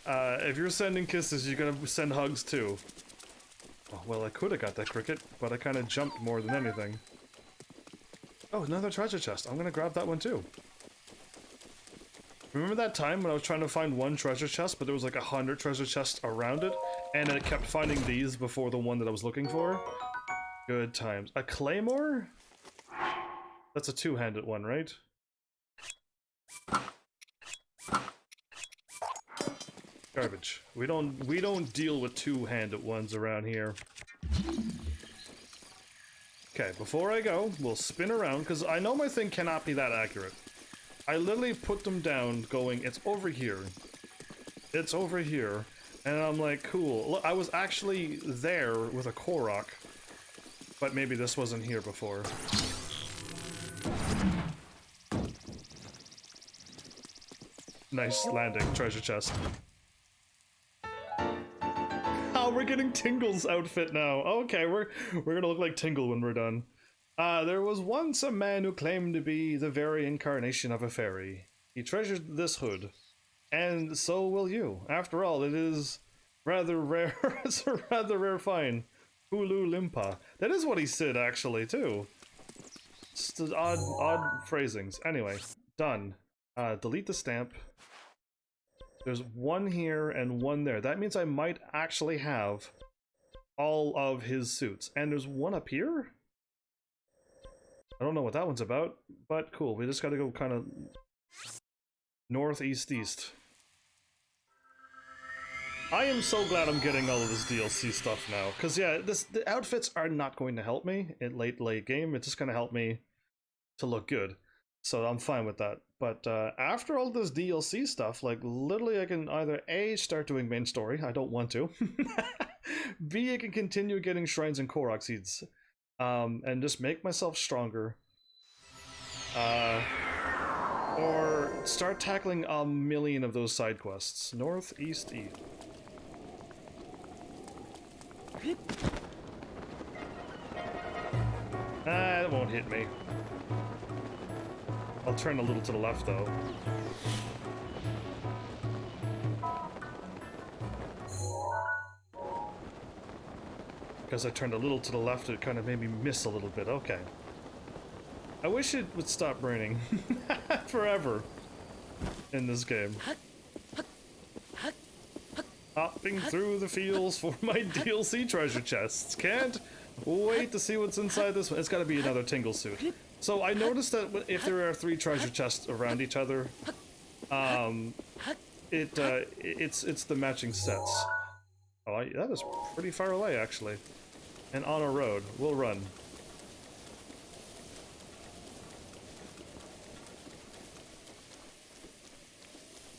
If you're sending kisses, you're gonna send hugs too. Oh, well, I could have got that cricket, but I kind of jumped more than anything. Oh, another treasure chest. I'm gonna grab that one too. Remember that time when I was trying to find one treasure chest, but there was like 100 treasure chests around it, and it kept finding these before the one that I was looking for? Good times. A claymore? That's a two-handed one, right? Garbage. We don't deal with two-handed ones around here. Okay, before I go, we'll spin around, because I know my thing cannot be that accurate. I literally put them down going, it's over here. It's over here. And I'm like, cool. Look, I was actually there with a Korok. But maybe this wasn't here before. Nice landing, treasure chest. Oh, we're getting Tingle's outfit now. Okay, we're gonna look like Tingle when we're done. There was once a man who claimed to be the very incarnation of a fairy. He treasured this hood. And so will you. After all, it is rather rare. It's a rather rare find. Hulu Limpa. That is what he said, actually, too. Just odd phrasings. Anyway, done. Delete the stamp. There's one here and one there. That means I might actually have all of his suits. And there's one up here? I don't know what that one's about, but cool. We just gotta go kind of north, east, east. I am so glad I'm getting all of this DLC stuff now, because yeah, the outfits are not going to help me in late game. It's just going to help me to look good, so I'm fine with that. But after all this DLC stuff, like literally I can either A, start doing main story, I don't want to, B, I can continue getting shrines and Korok seeds, and just make myself stronger, or start tackling a million of those side quests. North, east, east. That won't hit me. I'll turn a little to the left, though. Because I turned a little to the left, it kind of made me miss a little bit. Okay. I wish it would stop raining forever in this game. Hopping through the fields for my DLC treasure chests. Can't wait to see what's inside this one. It's got to be another Tingle suit. So I noticed that if there are 3 treasure chests around each other, it's the matching sets. Oh, that is pretty far away actually, and on a road. We'll run.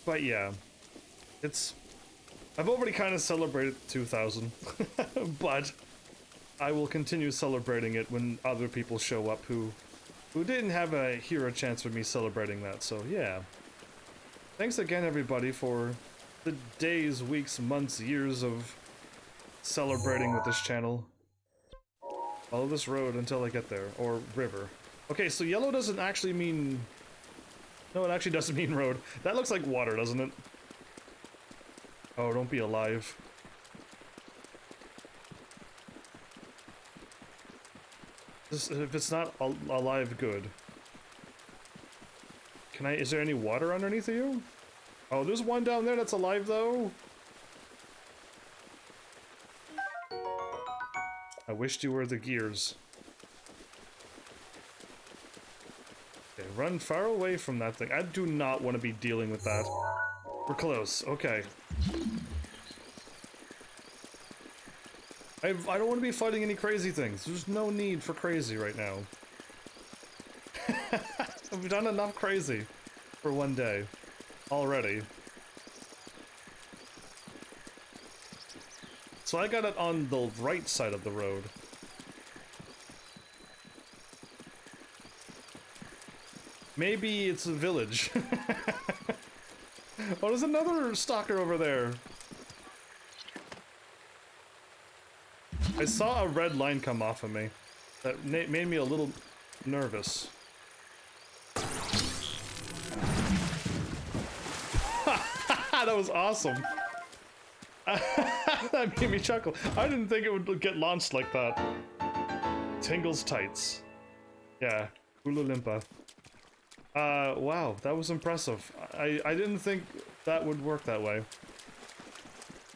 But yeah, I've already kind of celebrated 2000, but I will continue celebrating it when other people show up who didn't have a hero chance with me celebrating that, so yeah. Thanks again everybody for the days, weeks, months, years of celebrating with this channel. Follow this road until I get there, or river. Okay, so yellow doesn't actually mean... No, it actually doesn't mean road. That looks like water, doesn't it? Oh, don't be alive. If it's not alive, good. Is there any water underneath of you? Oh, there's one down there that's alive, though. I wished you were the gears. Okay, run far away from that thing. I do not want to be dealing with that. We're close. Okay. I don't want to be fighting any crazy things. There's no need for crazy right now. I've done enough crazy for one day already. So I got it on the right side of the road. Maybe it's a village. Oh, there's another stalker over there. I saw a red line come off of me. That made me a little nervous. That was awesome. That made me chuckle. I didn't think it would get launched like that. Tingle's tights. Yeah, Hulu Limpa. Wow, that was impressive. I didn't think that would work that way.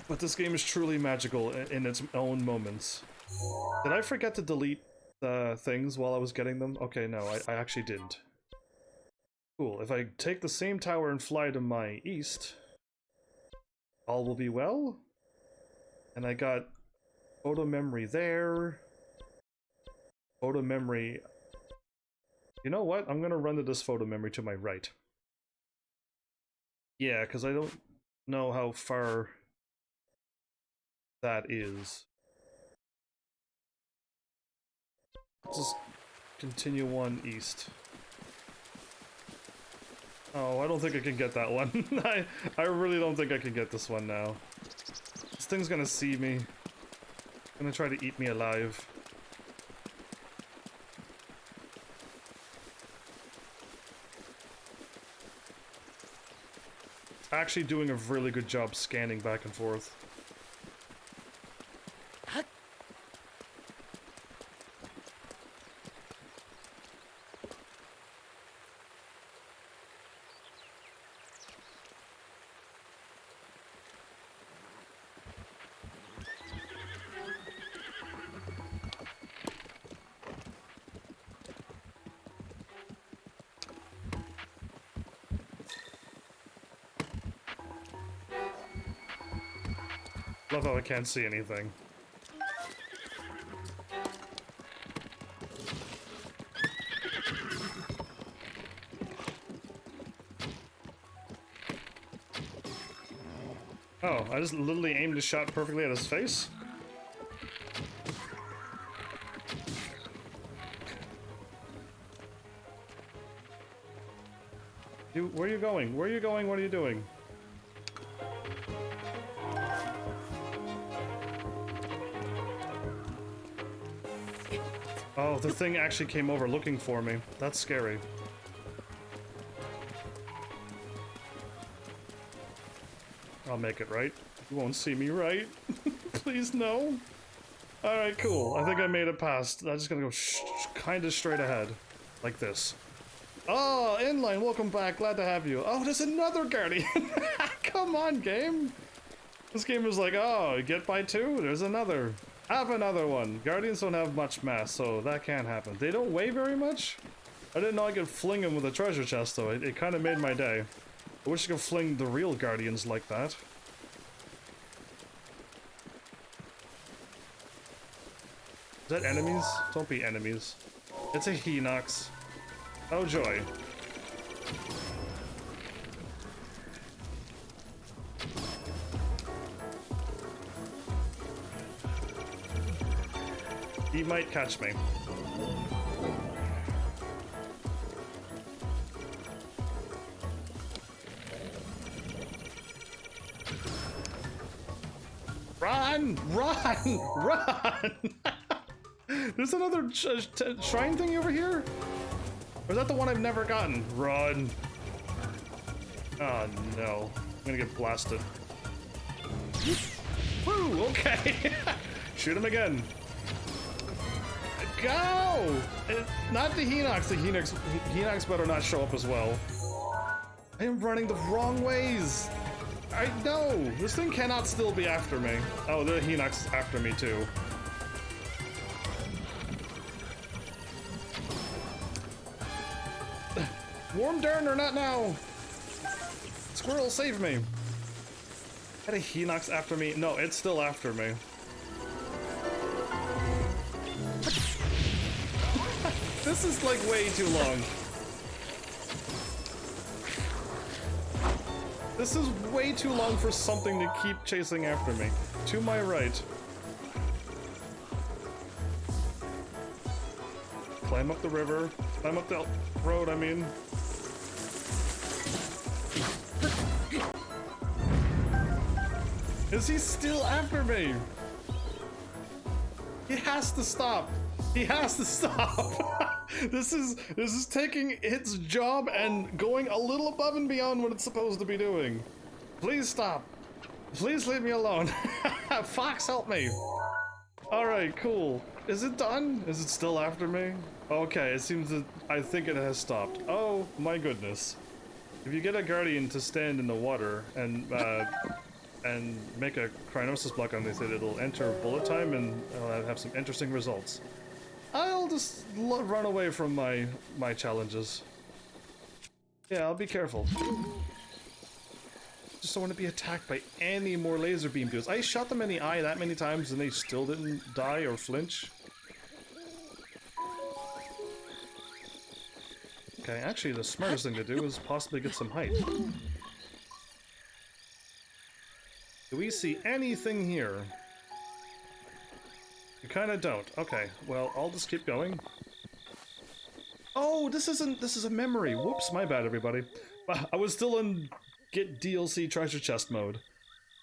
But this game is truly magical in its own moments. Did I forget to delete the things while I was getting them? Okay, no, I actually didn't. Cool, if I take the same tower and fly to my east, all will be well. And I got photo memory there. Photo memory... You know what? I'm gonna run to this photo memory to my right. Yeah, because I don't know how far that is. Let's just continue on east. Oh, I don't think I can get that one. I really don't think I can get this one now. This thing's gonna see me. Gonna try to eat me alive. actually doing a really good job scanning back and forth. Love how I can't see anything. Oh, I just literally aimed a shot perfectly at his face? Where are you going? Where are you going? What are you doing? Oh, the thing actually came over looking for me. That's scary. I'll make it, right? You won't see me, right? Please, no. Alright, cool. I think I made it past. I'm just gonna go kind of straight ahead. Like this. Oh, Inline, welcome back. Glad to have you. Oh, there's another Guardian. Come on, game. This game is like, oh, get by two? There's another. Have another one. Guardians don't have much mass, so that can't happen. They don't weigh very much? I didn't know I could fling them with a treasure chest, though. It kind of made my day. I wish I could fling the real Guardians like that. Is that enemies? Don't be enemies. It's a Hinox. Oh joy. He might catch me. Run! Run! Run! There's another shrine thing over here? Or is that the one I've never gotten? Run. Oh no. I'm gonna get blasted. Woo! Okay! Shoot him again. Go! Not the Hinox. The Hinox better not show up as well. I am running the wrong ways. I know. This thing cannot still be after me. Oh, the Hinox is after me too. Warm Dern or not now. Squirrel, save me. Had a Hinox after me? No, it's still after me. This is like way too long. This is way too long for something to keep chasing after me. To my right. Climb up the river. Climb up the road, I mean. Is he still after me? He has to stop. He has to stop. This is taking its job and going a little above and beyond what it's supposed to be doing. Please stop. Please leave me alone. Fox, help me. All right, cool. Is it done? Is it still after me? Okay, it seems that I think it has stopped. Oh my goodness. If you get a Guardian to stand in the water and make a Cryonosis block underneath it, it'll enter bullet time and I'll have some interesting results. I'll just run away from my challenges. Yeah, I'll be careful. Just don't want to be attacked by any more laser beam dudes. I shot them in the eye that many times and they still didn't die or flinch. Okay, actually the smartest thing to do is possibly get some height. Do we see anything here? We kind of don't. Okay, well, I'll just keep going. Oh, this is a memory. Whoops, my bad, everybody. I was still in get DLC treasure chest mode.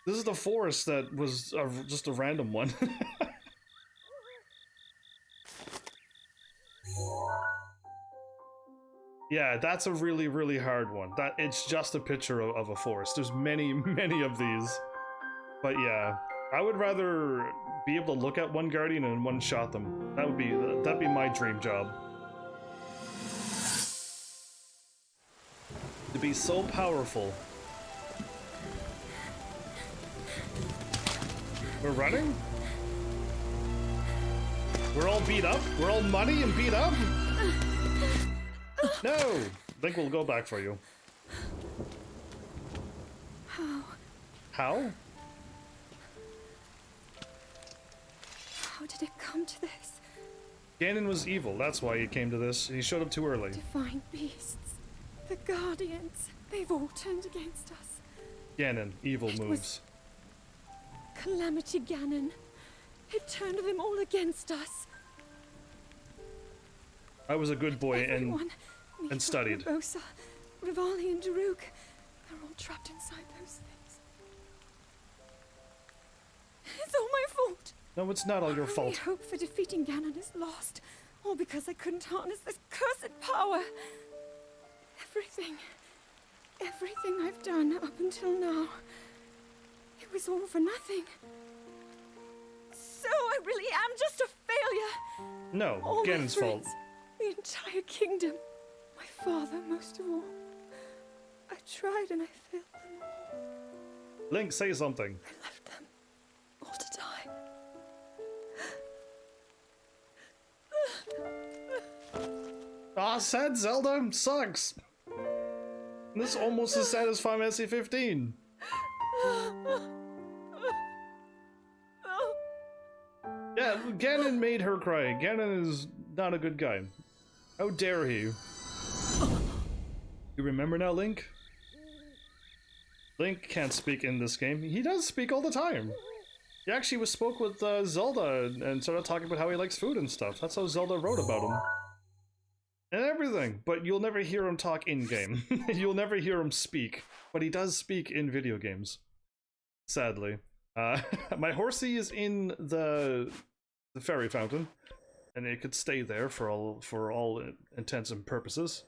This is the forest that was just a random one. Yeah, that's a really, really hard one. That it's just a picture of a forest. There's many, many of these. But yeah, I would rather be able to look at one guardian and one shot them. That'd be my dream job. To be so powerful. We're running? We're all beat up? We're all muddy and beat up? No! Link will go back for you. How? How? How did it come to this? Ganon was evil, that's why he came to this. He showed up too early. Divine beasts. The Guardians. They've all turned against us. Ganon, evil moves. Calamity Ganon. It turned them all against us. I was a good boy Everyone, and studied. Rosa, Rivali and Daruk. They're all trapped inside those things. It's all my fault. No, it's not all your fault. My hope for defeating Ganon is lost. All because I couldn't harness this cursed power. Everything I've done up until now, it was all for nothing. So I really am just a failure. No, All Ganon's my fault. friends, the entire kingdom, my father most of all. I tried and I failed them all. Link, say something. I left them all to die. Ah, sad Zelda sucks. This is almost as sad as Final Fantasy 15. Yeah, Ganon made her cry. Ganon is not a good guy. How dare he? You remember now, Link? Link can't speak in this game. He does speak all the time. He actually spoke with Zelda and started talking about how he likes food and stuff. That's how Zelda wrote about him. And everything, but you'll never hear him talk in-game. You'll never hear him speak, but he does speak in video games. Sadly. My horsey is in the fairy fountain, and it could stay there for all intents and purposes.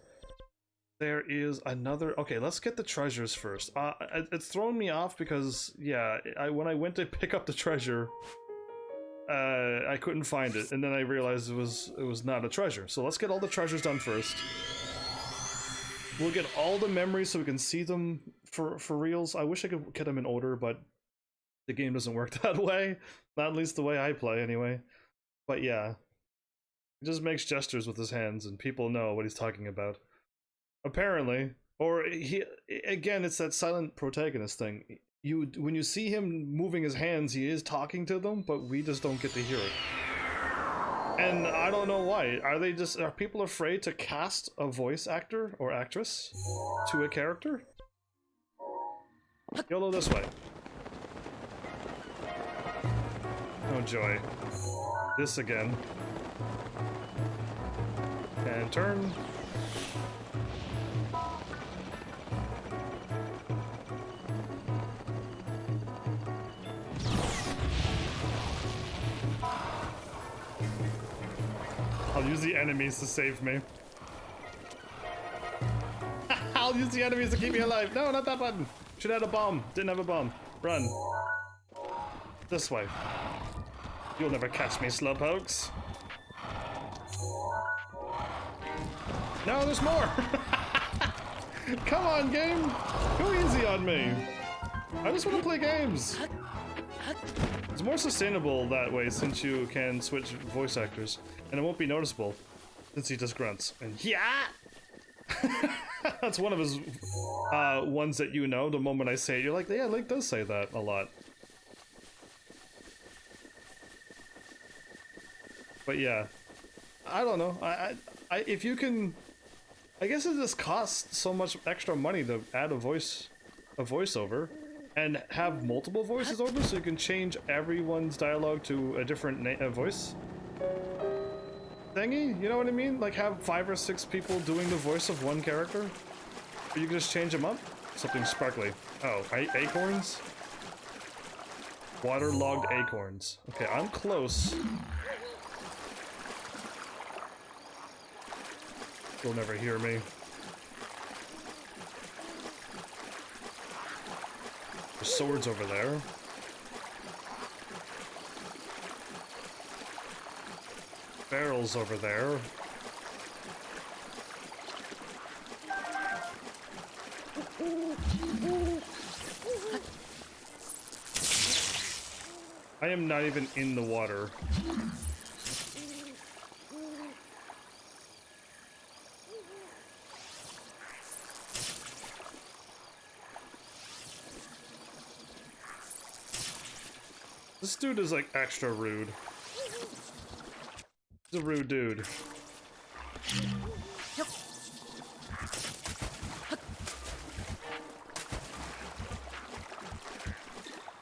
There is another... Okay, let's get the treasures first. It's thrown me off because, yeah, when I went to pick up the treasure, I couldn't find it, and then I realized it was not a treasure. So let's get all the treasures done first. We'll get all the memories so we can see them for reals. I wish I could get them in order, but the game doesn't work that way. Not at least the way I play, anyway. But yeah. He just makes gestures with his hands, and people know what he's talking about. Apparently. Or, again, it's that silent protagonist thing. When you see him moving his hands, he is talking to them, but we just don't get to hear it. And I don't know why. Are people afraid to cast a voice actor or actress to a character? YOLO this way. Oh joy. This again. And turn. I'll use the enemies to save me. I'll use the enemies to keep me alive. No, not that button. Should have had a bomb. Didn't have a bomb. Run. This way. You'll never catch me, slowpokes. No, there's more. Come on, game. Go easy on me. I just want to play games. It's more sustainable that way since you can switch voice actors, and it won't be noticeable since he just grunts. And yeah, that's one of his ones that you know. The moment I say it, you're like, yeah, Link does say that a lot. But yeah, I don't know. If you can, I guess it just costs so much extra money to add a voiceover. And have multiple voices over, so you can change everyone's dialogue to a different voice thingy. You know what I mean? Like have 5 or 6 people doing the voice of one character. Or you can just change them up. Something sparkly. Oh, acorns? Waterlogged acorns. Okay, I'm close. You'll never hear me. There's swords over there. Barrels over there. I am not even in the water. This dude is like extra rude. He's a rude dude.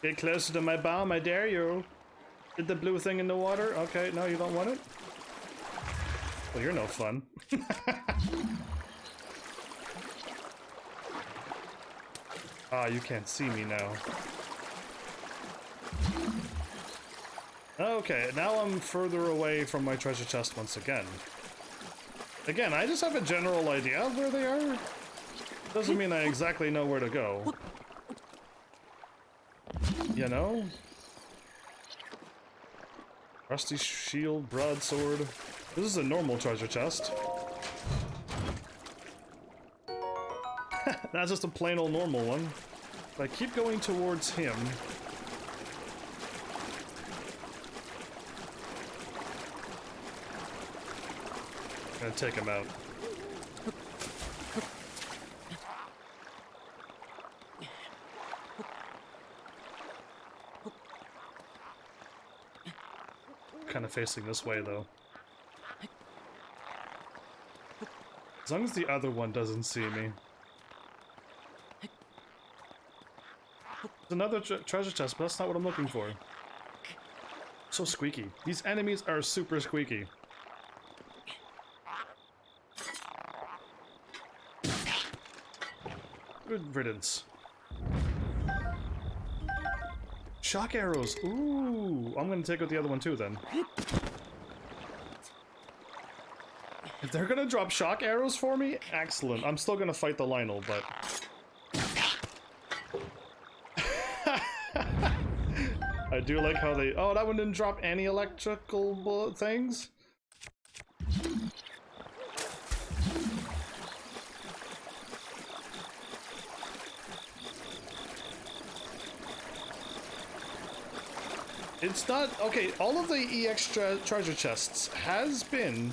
Get closer to my bomb, I dare you. Did the blue thing in the water? Okay, no, you don't want it? Well, you're no fun. Ah, you can't see me now. Okay, now I'm further away from my treasure chest once again. Again, I just have a general idea of where they are. Doesn't mean I exactly know where to go. You know? Rusty shield, broadsword. This is a normal treasure chest. That's just a plain old normal one. If I keep going towards him... I'm gonna take him out. Kind of facing this way though. As long as the other one doesn't see me. There's another treasure chest, but that's not what I'm looking for. So squeaky. These enemies are super squeaky. Good riddance. Shock arrows! Ooh! I'm gonna take out the other one too then. If they're gonna drop shock arrows for me, excellent. I'm still gonna fight the Lionel, but... I do like how they... Oh, that one didn't drop any electrical things? It's not... Okay, all of the EX treasure chests has been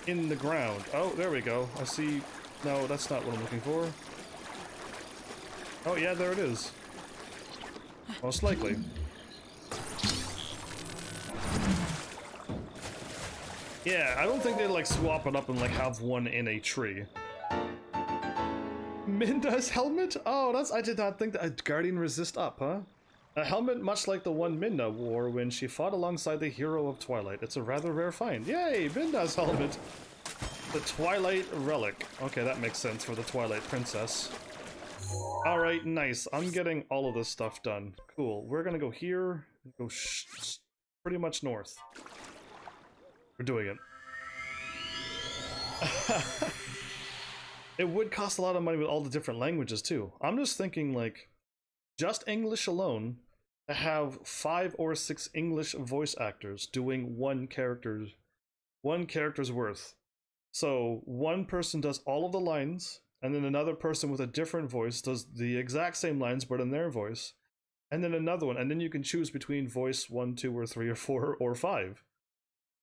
in the ground. Oh, there we go. I see... No, that's not what I'm looking for. Oh, yeah, there it is. Most likely. Yeah, I don't think they like swap it up and like have one in a tree. Minda's helmet? Oh, that's... I did not think that... Guardian resist up, huh? A helmet much like the one Minda wore when she fought alongside the hero of Twilight. It's a rather rare find. Yay, Minda's helmet! The Twilight relic. Okay, that makes sense for the Twilight princess. Alright, nice. I'm getting all of this stuff done. Cool. We're gonna go here, go pretty much north. We're doing it. It would cost a lot of money with all the different languages too. I'm just thinking like, just English alone, to have 5 or 6 English voice actors doing one character's worth. So one person does all of the lines, and then another person with a different voice does the exact same lines but in their voice, and then another one, and then you can choose between voice 1, 2, or 3, or 4, or 5.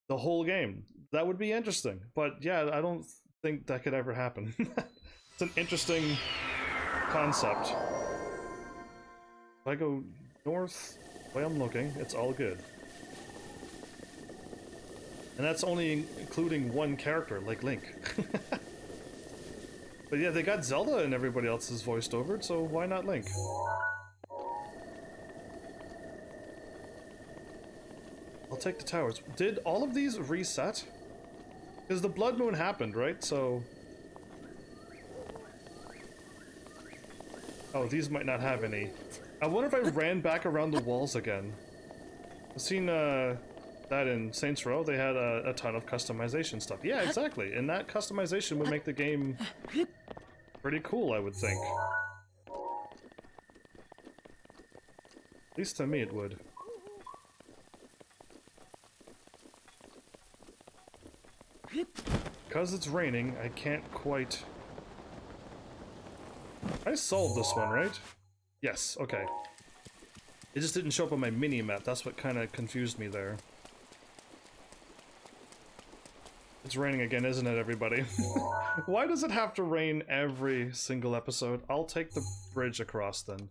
The whole game. That would be interesting, but yeah, I don't think that could ever happen. It's an interesting concept. If I go north, the way I'm looking, it's all good. And that's only including one character, like Link. But yeah, they got Zelda and everybody else is voiced over, so why not Link? I'll take the towers. Did all of these reset? Because the Blood Moon happened, right? So... Oh, these might not have any. I wonder if I ran back around the walls again. I've seen that in Saints Row, they had a ton of customization stuff. Yeah, exactly. And that customization would make the game pretty cool, I would think. At least to me it would. Because it's raining, I can't quite... I solved this one, right? Yes, okay. It just didn't show up on my mini-map, that's what kind of confused me there. It's raining again, isn't it, everybody? Why does it have to rain every single episode? I'll take the bridge across, then.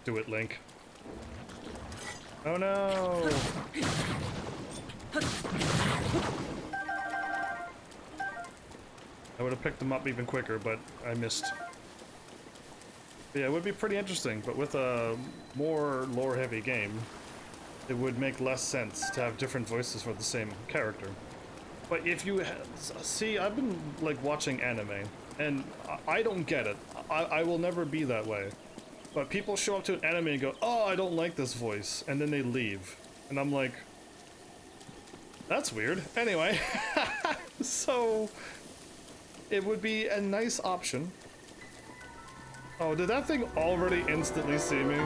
Do it, Link. Oh no! I would have picked them up even quicker, but I missed. But yeah, it would be pretty interesting, but with a more lore-heavy game, it would make less sense to have different voices for the same character. But if you see, I've been like watching anime, and I don't get it. I will never be that way. But people show up to an anime and go, "Oh, I don't like this voice," and then they leave, and I'm like, that's weird. Anyway, so it would be a nice option. Oh, did that thing already instantly see me?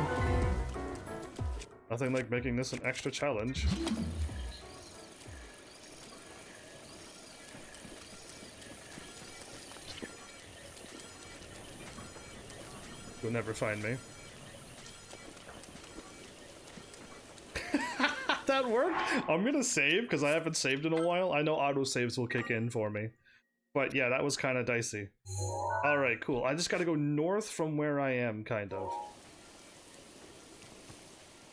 Nothing like making this an extra challenge. You'll never find me. That worked? I'm gonna save, because I haven't saved in a while. I know autosaves will kick in for me. But yeah, that was kind of dicey. Alright, cool. I just gotta go north from where I am, kind of.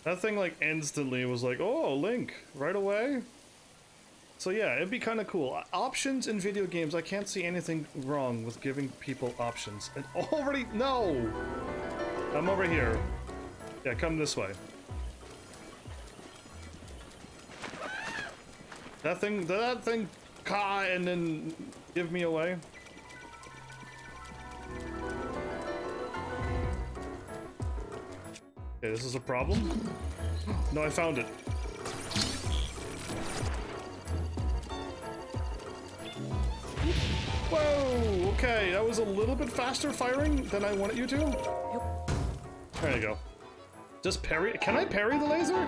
That thing, like, instantly was like, oh, Link, right away? So yeah, it'd be kind of cool. Options in video games, I can't see anything wrong with giving people options. And already, no! I'm over here. Yeah, come this way. That thing, and then give me away. Okay, this is a problem. No, I found it. Whoa, okay, that was a little bit faster firing than I wanted you to. There you go. Just parry, can I parry the laser?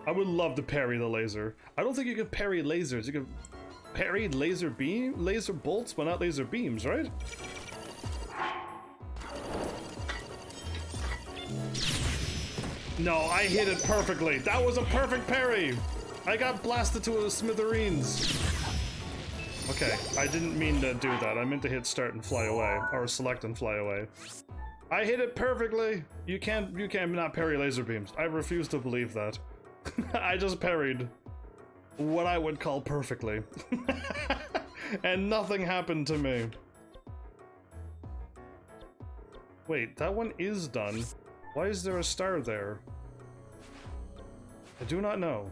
I would love to parry the laser. I don't think you can parry lasers. You can parry laser bolts, but not laser beams, right? No, I hit it perfectly. That was a perfect parry. I got blasted to a smithereens. Okay, I didn't mean to do that. I meant to hit start and fly away, or select and fly away. I hit it perfectly. You can't not parry laser beams. I refuse to believe that. I just parried what I would call perfectly. And nothing happened to me. Wait, that one is done. Why is there a star there? I do not know.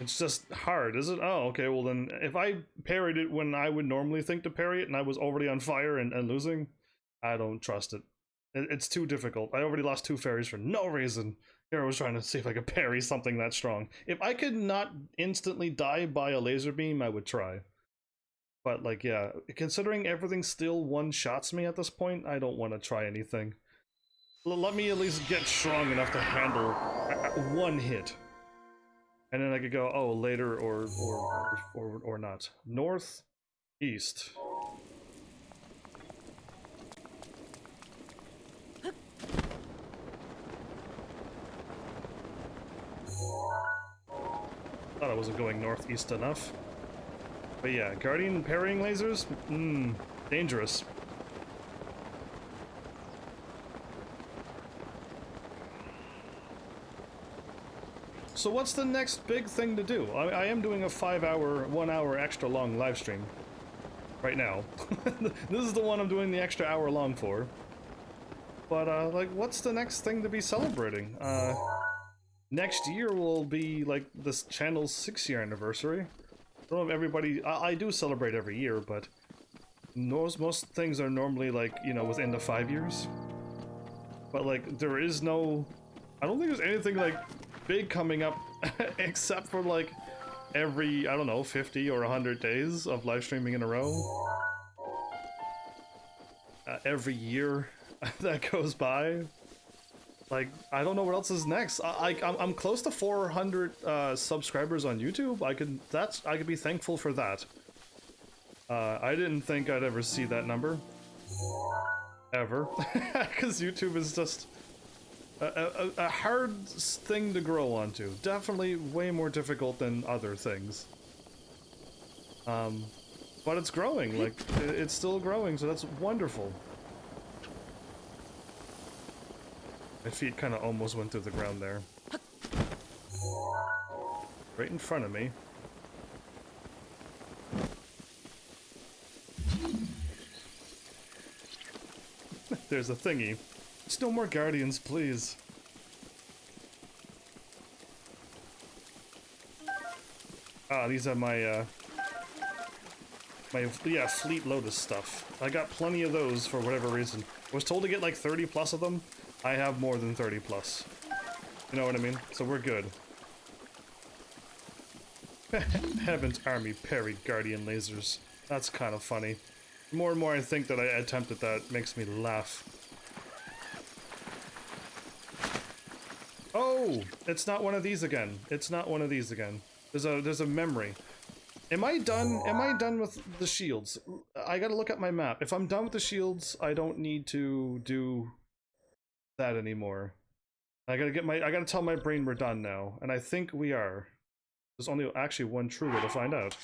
It's just hard, is it? Oh, okay, well then, if I parried it when I would normally think to parry it and I was already on fire and losing, I don't trust it. It's too difficult. I already lost 2 fairies for no reason. Here I was trying to see if I could parry something that strong. If I could not instantly die by a laser beam, I would try. But like, yeah, considering everything still one-shots me at this point, I don't want to try anything. Let me at least get strong enough to handle one hit. And then I could go, oh, later or not. North, east. Thought I wasn't going northeast enough. But yeah, Guardian parrying lasers? Dangerous. So what's the next big thing to do? I am doing a 1 hour extra long live stream right now. This is the one I'm doing the extra hour long for. But like, what's the next thing to be celebrating? Next year will be like this channel's 6-year anniversary. I don't know if everybody, I do celebrate every year, but most things are normally like, you know, within the 5 years. But like, there is no, I don't think there's anything like big coming up except for like every, I don't know, 50 or 100 days of live streaming in a row. Every year that goes by. Like, I don't know what else is next. I'm close to 400 subscribers on YouTube. I could be thankful for that. I didn't think I'd ever see that number. Ever. Because YouTube is just a hard thing to grow onto. Definitely way more difficult than other things. But it's growing, like, it's still growing, so that's wonderful. My feet kind of almost went through the ground there. Right in front of me. There's a thingy. Just no more guardians, please. Ah, these are my, yeah, Fleet Lotus stuff. I got plenty of those for whatever reason. I was told to get like 30 plus of them. I have more than 30 plus. You know what I mean? So we're good. Heaven's Army parry Guardian lasers. That's kind of funny. The more and more I think that I attempted that, makes me laugh. Oh! It's not one of these again. It's not one of these again. There's a memory. Am I done with the shields? I gotta look at my map. If I'm done with the shields, I don't need to do that anymore. I gotta tell my brain we're done now, and I think we are. There's only actually one true way to find out.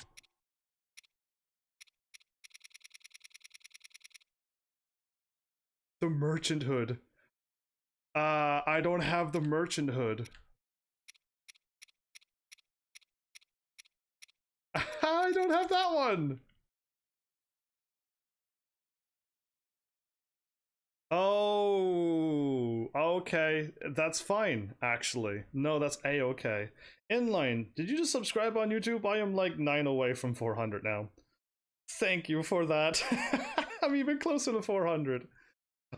The merchant hood. I don't have the merchant hood. I don't have that one! Oh, okay. That's fine, actually. No, that's a-okay. Inline, did you just subscribe on YouTube? I am like 9 away from 400 now. Thank you for that. I'm even closer to 400.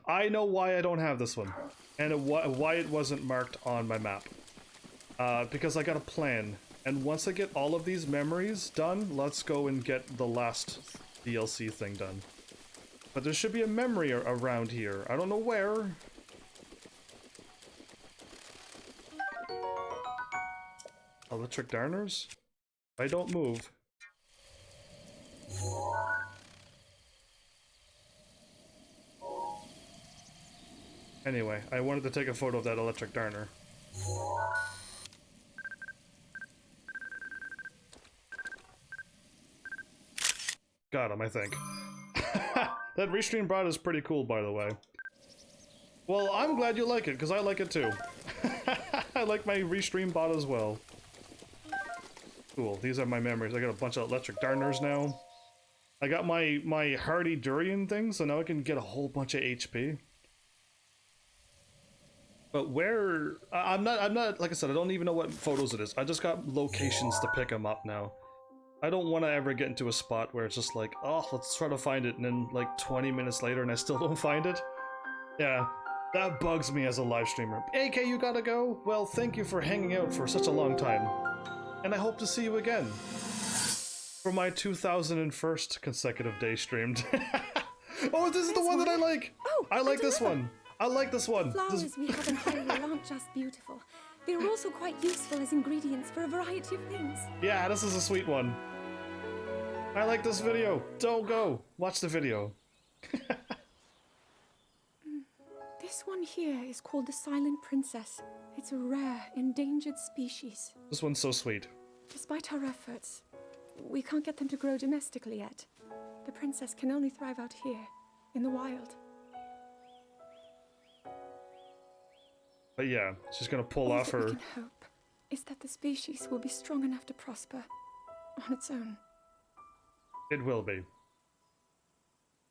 I know why I don't have this one, and why it wasn't marked on my map. Because I got a plan, and once I get all of these memories done, let's go and get the last DLC thing done. But there should be a memory around here. I don't know where. Electric darners? I don't move. Anyway, I wanted to take a photo of that electric darner. Got him, I think. That restream bot is pretty cool, by the way. Well, I'm glad you like it, because I like it too. I like my restream bot as well. Cool, these are my memories. I got a bunch of electric darners now. I got my hardy durian thing, so now I can get a whole bunch of HP. But where... I'm not, like I said, I don't even know what photos it is. I just got locations to pick them up now. I don't want to ever get into a spot where it's just like, oh, let's try to find it, and then like 20 minutes later and I still don't find it. Yeah, that bugs me as a live streamer. AK, you gotta go? Well, thank you for hanging out for such a long time. And I hope to see you again. For my 2001st consecutive day streamed. Oh, this is the one that I like! Oh, I like this one! I like this one! The flowers we have in Hyrule aren't just beautiful. They're also quite useful as ingredients for a variety of things. Yeah, this is a sweet one. I like this video. Don't go. Watch the video. This one here is called the Silent Princess. It's a rare, endangered species. This one's so sweet. Despite our efforts, we can't get them to grow domestically yet. The princess can only thrive out here, in the wild. But yeah, she's gonna pull off her... All that we can hope is that the species will be strong enough to prosper on its own. It will be.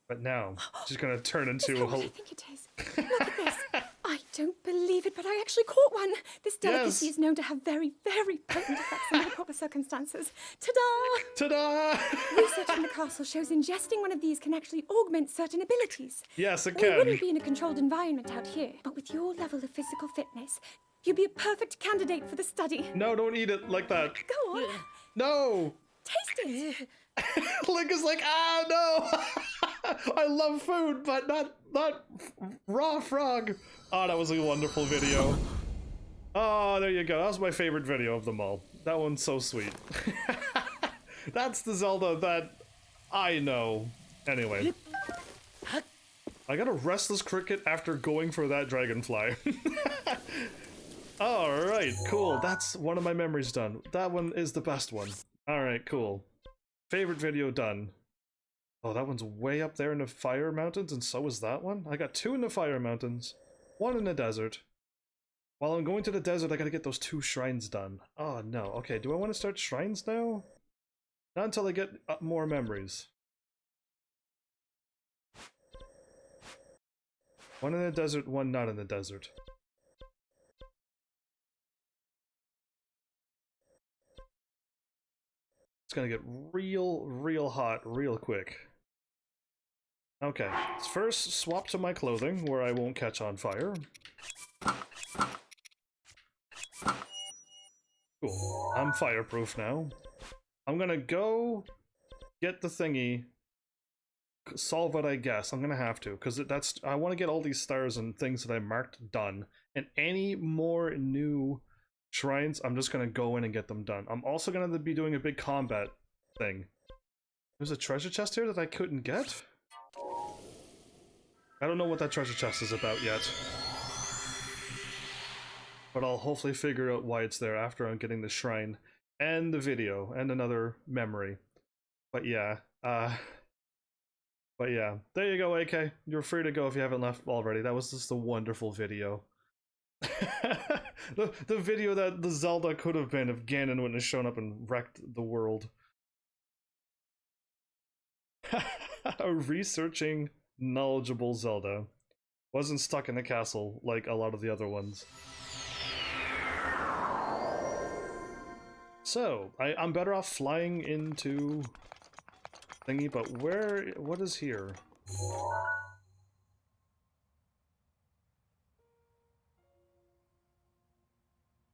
But now, she's gonna turn into Is a that whole... what I think it is? Look at this! I don't believe it, but I actually caught one. This delicacy Yes. is known to have very, very potent effects under the proper circumstances. Ta-da! Ta-da! Research in the castle shows ingesting one of these can actually augment certain abilities. Yes, it We can. wouldn't be in a controlled environment out here, but with your level of physical fitness, you'd be a perfect candidate for the study. No, don't eat it like that. Go on, No! taste it. Link is like, ah, no! I love food, but not raw frog. Oh, that was a wonderful video. Oh, there you go. That was my favorite video of them all. That one's so sweet. That's the Zelda that I know. Anyway. I got a restless cricket after going for that dragonfly. Alright, cool. That's one of my memories done. That one is the best one. Alright, cool. Favorite video done. Oh, that one's way up there in the Fire Mountains, and so is that one? I got 2 in the Fire Mountains, 1 in the desert. While I'm going to the desert, I gotta get those 2 shrines done. Oh no, okay, do I want to start shrines now? Not until I get more memories. 1 in the desert, 1 not in the desert. It's gonna get real hot real quick. Okay, let's first swap to my clothing where I won't catch on fire. Cool, I'm fireproof now. I'm gonna go get the thingy, solve it I guess. I'm gonna have to, because I want to get all these stars and things that I marked done. And any more new shrines, I'm just gonna go in and get them done. I'm also gonna be doing a big combat thing. There's a treasure chest here that I couldn't get? I don't know what that treasure chest is about yet. But I'll hopefully figure out why it's there after I'm getting the shrine and the video and another memory. But yeah, there you go, AK. You're free to go if you haven't left already. That was just a wonderful video. the video that the Zelda could have been if Ganon wouldn't have shown up and wrecked the world. Researching knowledgeable Zelda. Wasn't stuck in the castle like a lot of the other ones. So, I'm better off flying into thingy, but what is here?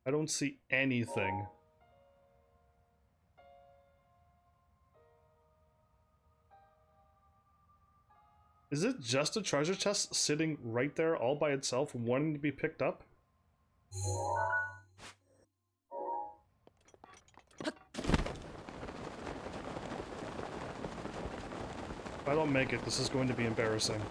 I don't see anything. Is it just a treasure chest sitting right there all by itself, wanting to be picked up? If I don't make it, this is going to be embarrassing.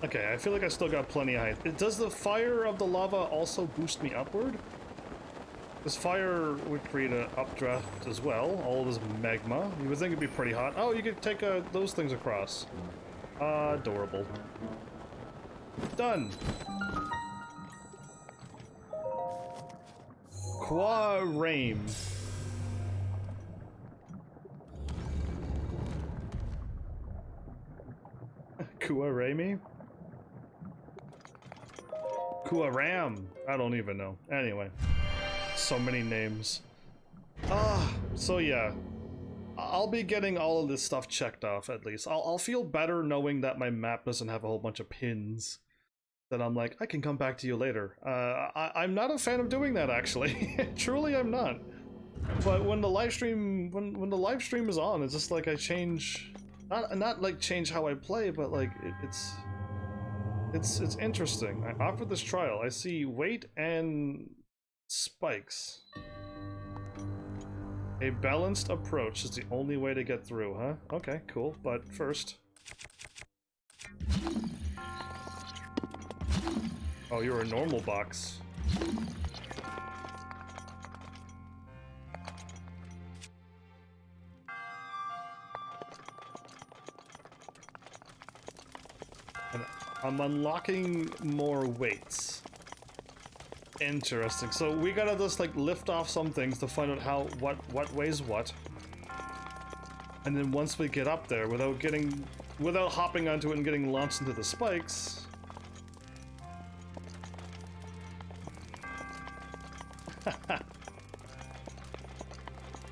Okay, I feel like I still got plenty of height. Does the fire of the lava also boost me upward? This fire would create an updraft as well, all of this magma. You would think it'd be pretty hot. Oh, you could take those things across. Adorable. Done! Quarame. Quarame? Kuaram. I don't even know. Anyway. So many names. So yeah. I'll be getting all of this stuff checked off at least. I'll feel better knowing that my map doesn't have a whole bunch of pins. That I'm like, I can come back to you later. I'm not a fan of doing that actually. Truly I'm not. But when the live stream when the live stream is on, it's just like I change not like change how I play, but like it's interesting. I offered this trial. I see weight and spikes. A balanced approach is the only way to get through, huh? Okay, cool. But first... Oh, you're a normal box. And I'm unlocking more weights. Interesting. So we gotta just like lift off some things to find out how what weighs what. And then once we get up there without hopping onto it and getting launched into the spikes.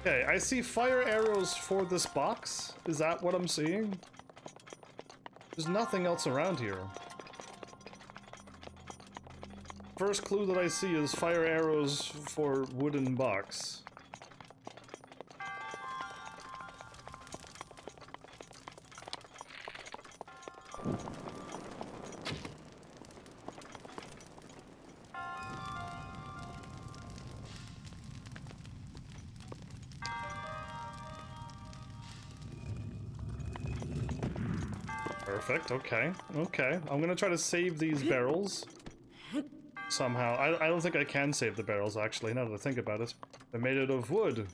Okay, I see fire arrows for this box. Is that what I'm seeing? There's nothing else around here. First clue that I see is fire arrows for wooden box. Perfect, okay, okay. I'm gonna try to save these barrels. Somehow. I don't think I can save the barrels, actually, now that I think about it. They're made out of wood.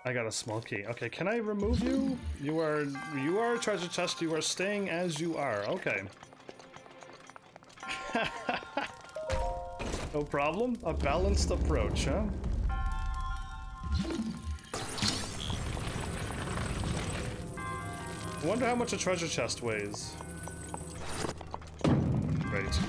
I got a small key. Okay, can I remove you? You are a treasure chest. You are staying as you are. Okay. No problem. A balanced approach, huh? I wonder how much a treasure chest weighs. Great.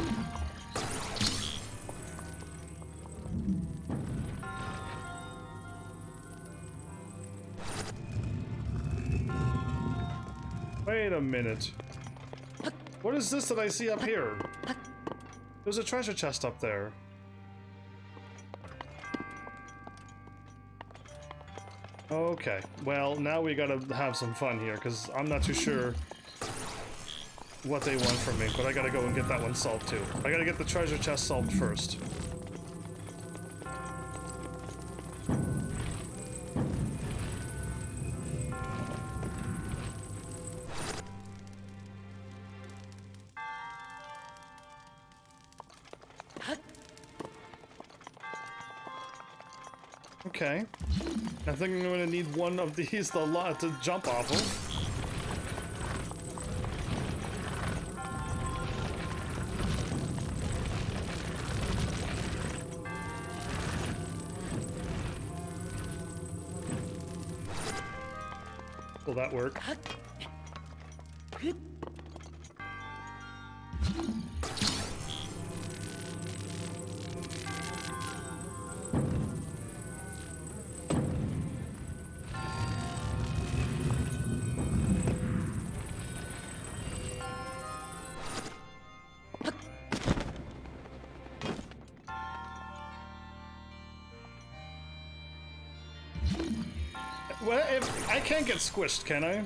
Wait a minute. What is this that I see up here? There's a treasure chest up there. Okay, well, now we gotta have some fun here, because I'm not too sure what they want from me, but I gotta go and get that one solved too. I gotta get the treasure chest solved first. Okay. I think I'm gonna need one of these to jump off of. Will that work? Well, if I can't get squished, can I?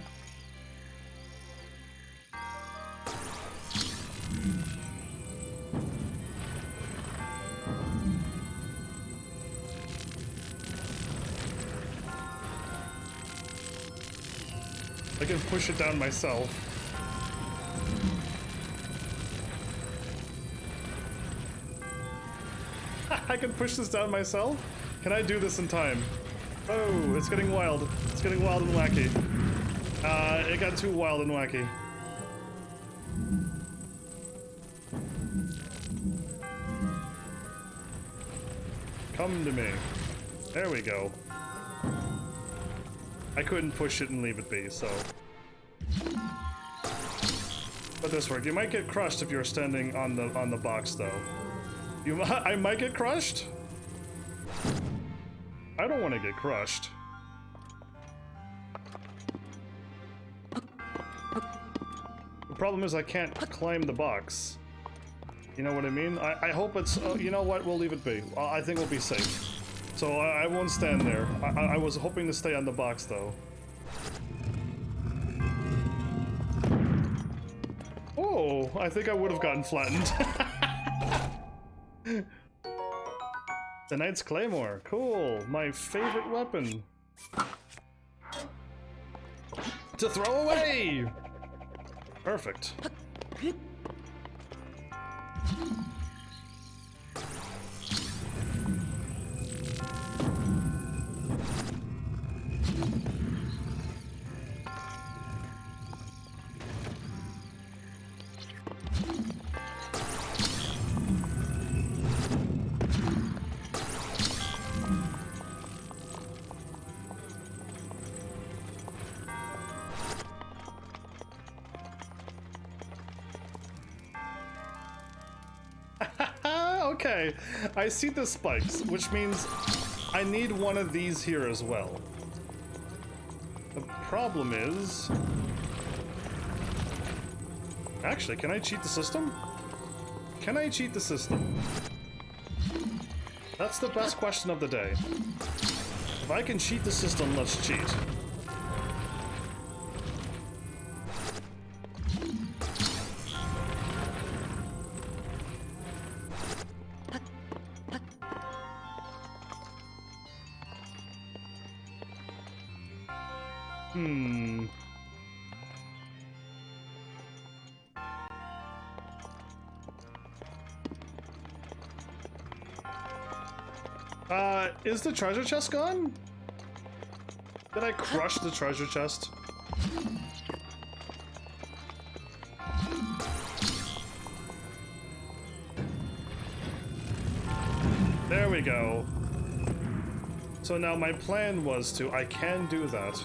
I can push it down myself. I can push this down myself? Can I do this in time? Oh, it's getting wild. It's getting wild and wacky. It got too wild and wacky. Come to me. There we go. I couldn't push it and leave it be, so. But this worked. You might get crushed if you're standing on the box, though. I might get crushed? I don't want to get crushed. The problem is I can't climb the box. You know what I mean? I hope it's... you know what? We'll leave it be. I think we'll be safe. So I won't stand there. I was hoping to stay on the box, though. Oh, I think I would have gotten flattened. The Knight's Claymore. Cool. My favorite weapon. To throw away! Perfect. Okay, I see the spikes, which means I need one of these here as well. The problem is... Actually, can I cheat the system? Can I cheat the system? That's the best question of the day. If I can cheat the system, let's cheat. Is the treasure chest gone? Did I crush the treasure chest? There we go. So now my plan was to... I can do that.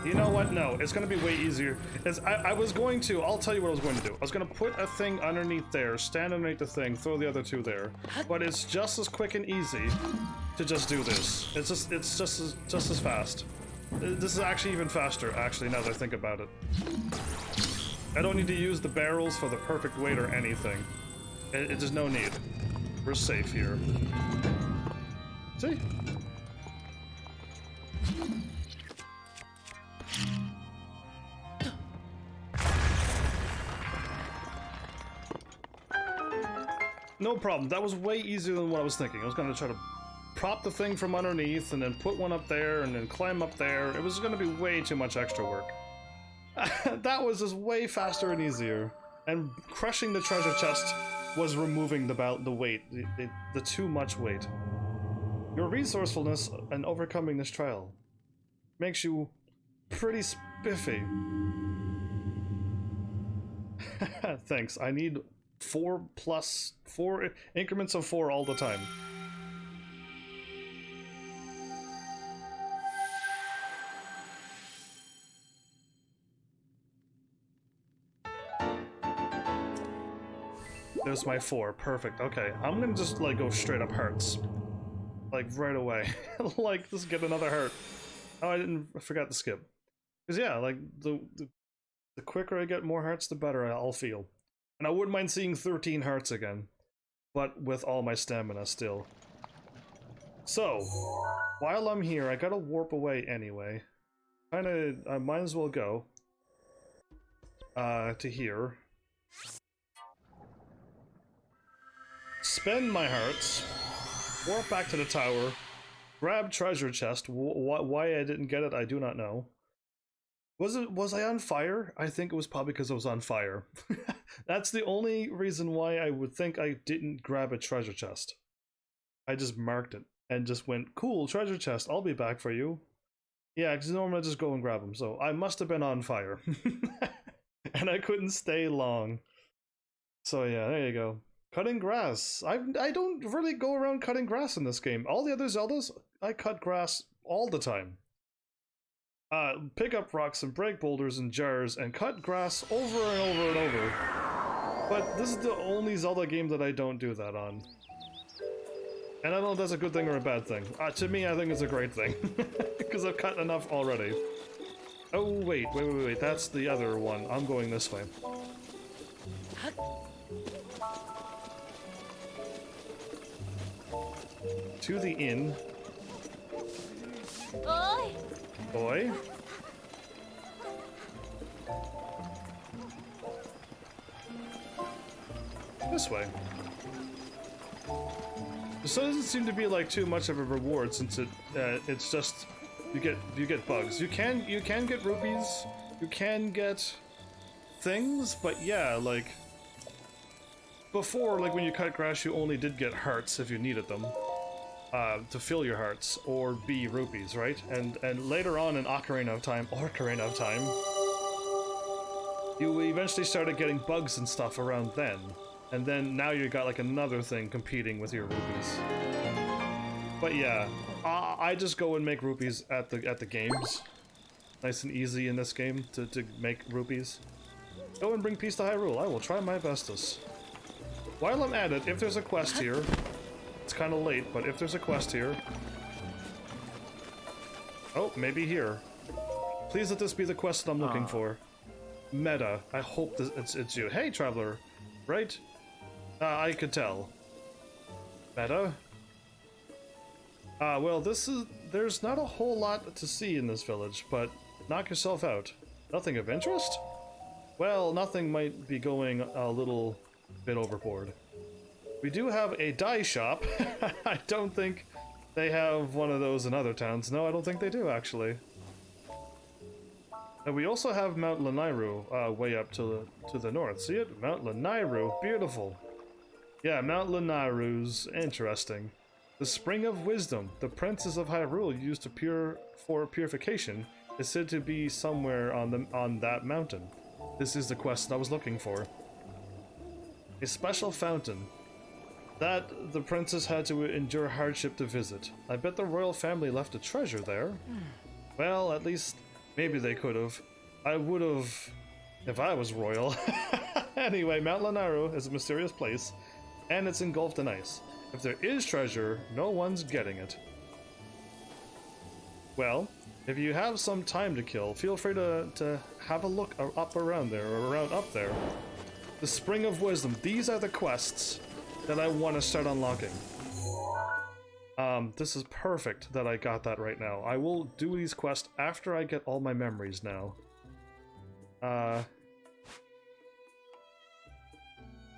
You know what? No, it's going to be way easier. I was going to... I'll tell you what I was going to do. I was going to put a thing underneath there, stand underneath the thing, throw the other two there. But it's just as quick and easy to just do this. It's just as fast. This is actually even faster, actually, now that I think about it. I don't need to use the barrels for the perfect weight or anything. There's no need. We're safe here. See? No problem. That was way easier than what I was thinking. I was going to try to prop the thing from underneath and then put one up there and then climb up there. It was going to be way too much extra work. That was just way faster and easier. And crushing the treasure chest was removing the weight, the too much weight. Your resourcefulness and overcoming this trial makes you pretty spiffy. Thanks. I need 4 increments of 4 all the time. There's my 4. Perfect. Okay, I'm gonna just like go straight up hearts, like right away. Like just get another heart. Oh, I forgot to skip. Cause yeah, like the quicker I get more hearts, the better I'll feel. And I wouldn't mind seeing 13 hearts again, but with all my stamina still. So, while I'm here, I gotta warp away anyway. Kinda, I might as well go to here. Spend my hearts, warp back to the tower, grab treasure chest. Why I didn't get it, I do not know. Was I on fire? I think it was probably because I was on fire. That's the only reason why I would think I didn't grab a treasure chest. I just marked it and just went, cool, treasure chest, I'll be back for you. Yeah, because normally I just go and grab them, so I must have been on fire. And I couldn't stay long. So yeah, there you go. Cutting grass. I don't really go around cutting grass in this game. All the other Zeldas, I cut grass all the time. Pick up rocks and break boulders in jars and cut grass over and over and over. But this is the only Zelda game that I don't do that on. And I don't know if that's a good thing or a bad thing. To me, I think it's a great thing. Because I've cut enough already. Oh, wait, that's the other one. I'm going this way. To the inn. Oi! Boy. This way. So it doesn't seem to be like too much of a reward since it's just you get bugs. You can get rupees, you can get things, but yeah, like before, like when you cut grass, you only did get hearts if you needed them. to fill your hearts, or B, rupees, right? And later on in Ocarina of Time, you eventually started getting bugs and stuff around then. And then now you got like another thing competing with your rupees. But yeah, I just go and make rupees at the games. Nice and easy in this game to make rupees. Go and bring peace to Hyrule. I will try my bestest. While I'm at it, if there's a quest here, it's kind of late, but if there's a quest here... Oh, maybe here. Please let this be the quest that I'm looking for. Meta. I hope this, it's you. Hey, traveler. Right? I could tell. Meta? Well, there's not a whole lot to see in this village, but knock yourself out. Nothing of interest? Well, nothing might be going a little bit overboard. We do have a dye shop. I don't think they have one of those in other towns. No, I don't think they do, actually. And we also have Mount Lanairu way up to the north. See it? Mount Lanairu. Beautiful. Yeah, Mount Lanairu's interesting. The Spring of Wisdom, the Princess of Hyrule used for purification, is said to be somewhere on that mountain. This is the quest I was looking for. A special fountain that the princess had to endure hardship to visit. I bet the royal family left a treasure there. Well, at least maybe they could have. I would have if I was royal. Anyway, Mount Lanairu is a mysterious place, and it's engulfed in ice. If there is treasure, no one's getting it. Well, if you have some time to kill, feel free to have a look up around there, or around up there. The Spring of Wisdom. These are the quests that I want to start unlocking. This is perfect that I got that right now. I will do these quests after I get all my memories now.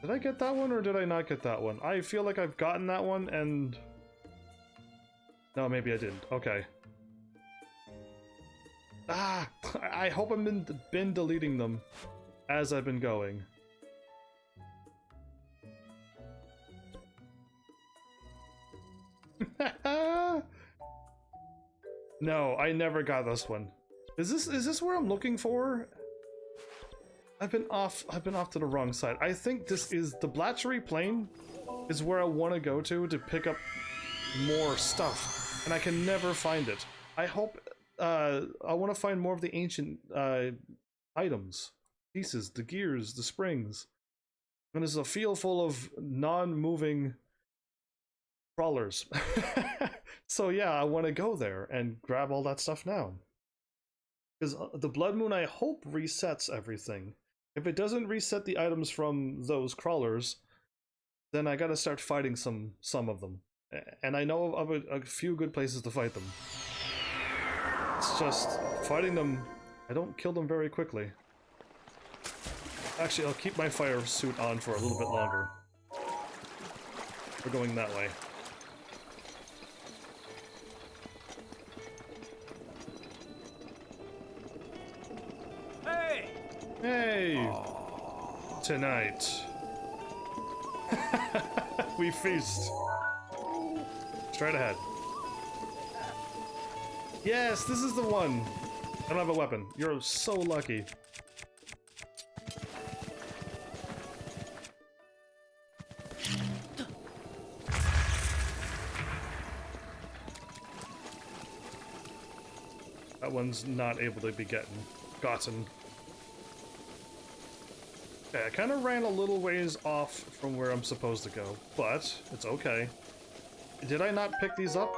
Did I get that one or did I not get that one? I feel like I've gotten that one and... No, maybe I didn't. Okay. Ah! I hope I've been deleting them as I've been going. No, I never got this one. Is this where I'm looking for? I've been off to the wrong side. I think this is the Blatchery Plain is where I want to go to pick up more stuff, and I can never find it. I hope I want to find more of the ancient items, pieces, the gears, the springs. And there's a field full of non-moving crawlers. So yeah, I want to go there and grab all that stuff now. Because the Blood Moon, I hope, resets everything. If it doesn't reset the items from those crawlers, then I gotta start fighting some of them. And I know of a few good places to fight them. It's just, fighting them, I don't kill them very quickly. Actually, I'll keep my fire suit on for a little bit longer. We're going that way. Hey! Tonight. We feast. Straight ahead. Yes, this is the one! I don't have a weapon. You're so lucky. That one's not able to be gotten. Okay, I kind of ran a little ways off from where I'm supposed to go, but it's okay. Did I not pick these up?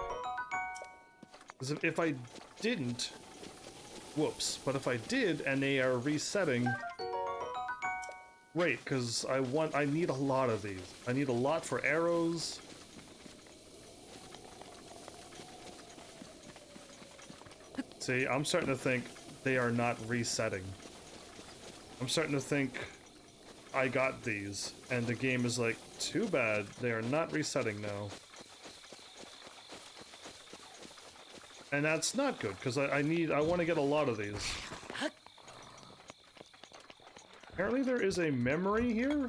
Because if I didn't... Whoops. But if I did, and they are resetting... Great, because I need a lot of these. I need a lot for arrows. See, I'm starting to think they are not resetting. I'm starting to think I got these, and the game is like, too bad, they are not resetting now. And that's not good, because I want to get a lot of these. Apparently there is a memory here?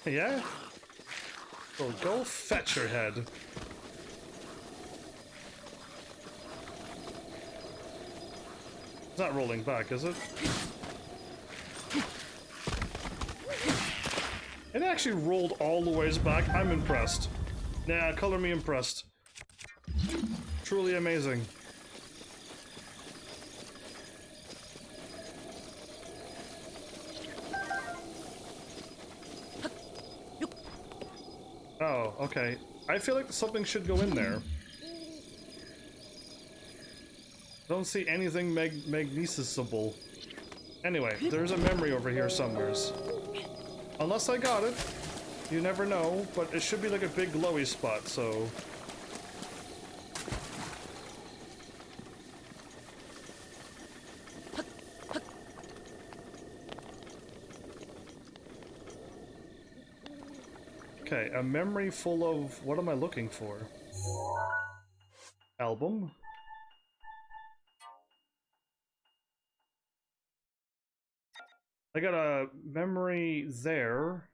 Yeah? Well, go fetch your head. It's not rolling back, is it? It actually rolled all the ways back. I'm impressed. Nah, color me impressed. Truly amazing. Oh, okay. I feel like something should go in there. Don't see anything magnesisable. Anyway, there's a memory over here somewheres. Unless I got it. You never know, but it should be like a big glowy spot, so... Okay, a memory full of... What am I looking for? Album? I got a memory there.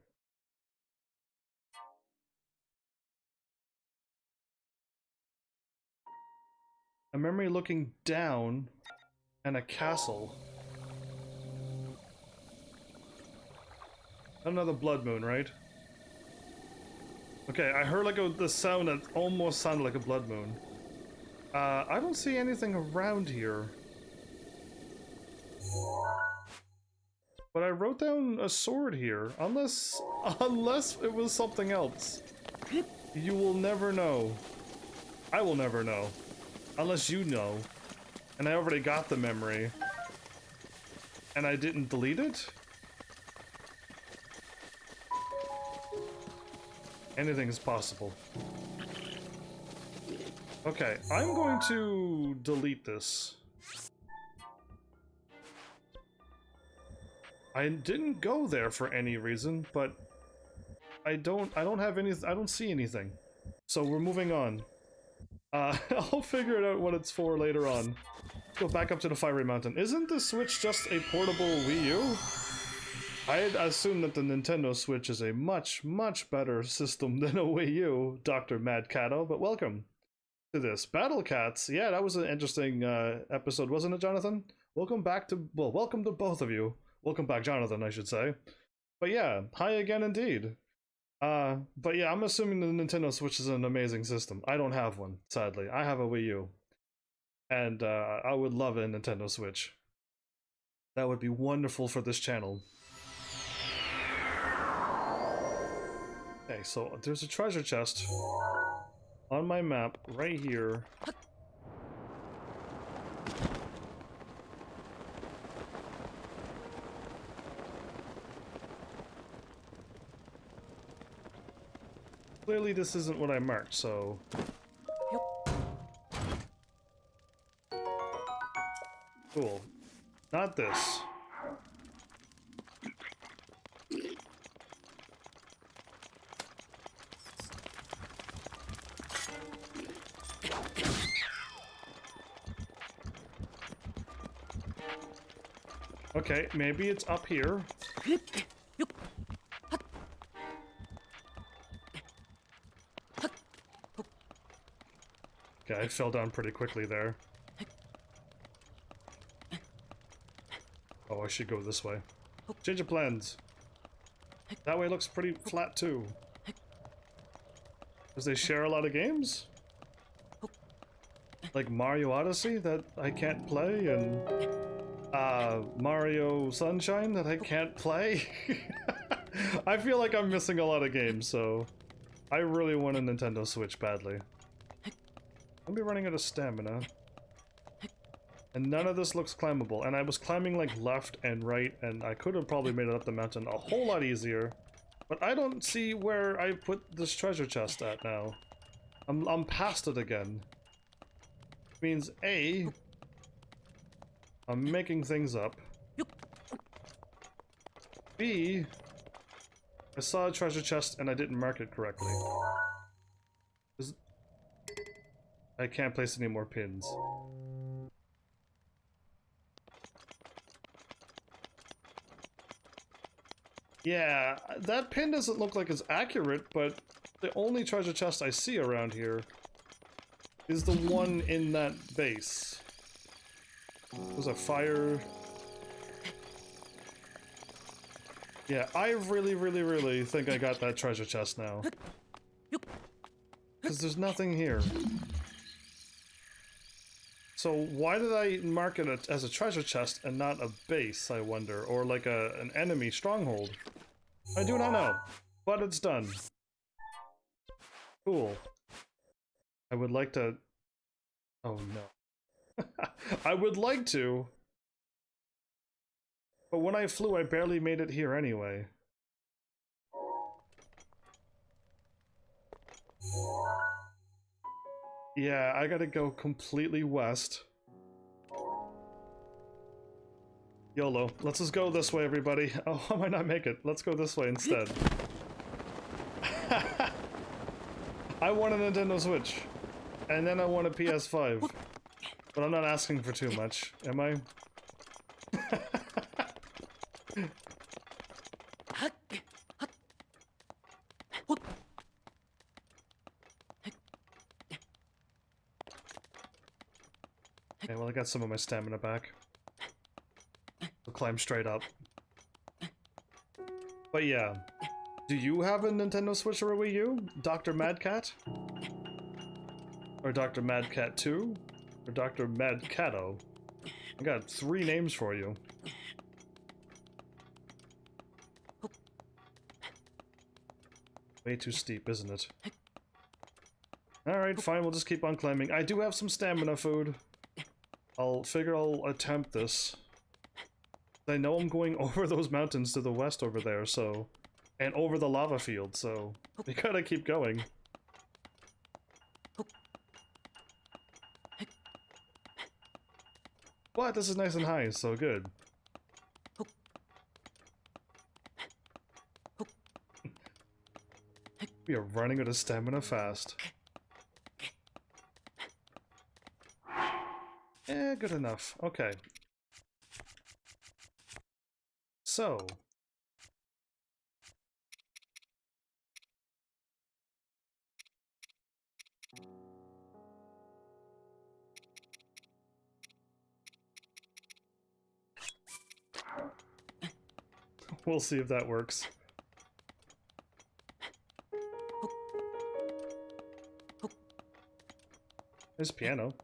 A memory looking down, and a castle. Another blood moon, right? Okay, I heard like the sound that almost sounded like a blood moon. I don't see anything around here. But I wrote down a sword here, unless it was something else. You will never know. I will never know. Unless you know. And I already got the memory. And I didn't delete it? Anything is possible. Okay, I'm going to delete this. I didn't go there for any reason, but I don't see anything. So we're moving on. I'll figure it out what it's for later on. Let's go back up to the Fiery Mountain. Isn't the Switch just a portable Wii U? I assume that the Nintendo Switch is a much, much better system than a Wii U, Dr. Mad Cato, but welcome to this. Battle Cats, yeah, that was an interesting episode, wasn't it, Jonathan? Welcome back to, well, welcome to both of you. Welcome back, Jonathan, I should say. But yeah, hi again indeed. But yeah, I'm assuming the Nintendo Switch is an amazing system. I don't have one, sadly. I have a Wii U. And I would love a Nintendo Switch. That would be wonderful for this channel. Okay, so there's a treasure chest on my map right here. Clearly this isn't what I marked, so... Cool. Not this. Okay, maybe it's up here. Okay, I fell down pretty quickly there. Oh, I should go this way. Change of plans. That way looks pretty flat too. Because they share a lot of games? Like Mario Odyssey that I can't play, and Mario Sunshine that I can't play? I feel like I'm missing a lot of games, so I really want a Nintendo Switch badly. I'll be running out of stamina. And none of this looks climbable, and I was climbing like left and right, and I could have probably made it up the mountain a whole lot easier. But I don't see where I put this treasure chest at now. I'm past it again. Means A, I'm making things up. B, I saw a treasure chest and I didn't mark it correctly. I can't place any more pins. Yeah, that pin doesn't look like it's accurate, but the only treasure chest I see around here is the one in that base. There's a fire. Yeah, I really think I got that treasure chest now. Because there's nothing here. So why did I mark it as a treasure chest and not a base, I wonder? Or like an enemy stronghold? I do not know, but it's done. Cool. I would like to... Oh no. I would like to, but when I flew I barely made it here anyway. Yeah, I gotta go completely west. YOLO. Let's just go this way, everybody. Oh, I might not make it. Let's go this way instead. I want a Nintendo Switch. And then I want a PS5. But I'm not asking for too much, am I? Okay, well I got some of my stamina back. I'll climb straight up. But yeah. Do you have a Nintendo Switch or a Wii U? Dr. Madcat? Or Dr. Madcat 2? Or Dr. Madcato? I got 3 names for you. Way too steep, isn't it? Alright, fine, we'll just keep on climbing. I do have some stamina food. I'll attempt this. I know I'm going over those mountains to the west over there, so... And over the lava field, so... We gotta keep going. But this is nice and high, so good. We are running out of stamina fast. Eh, good enough. Okay. So... We'll see if that works. There's piano.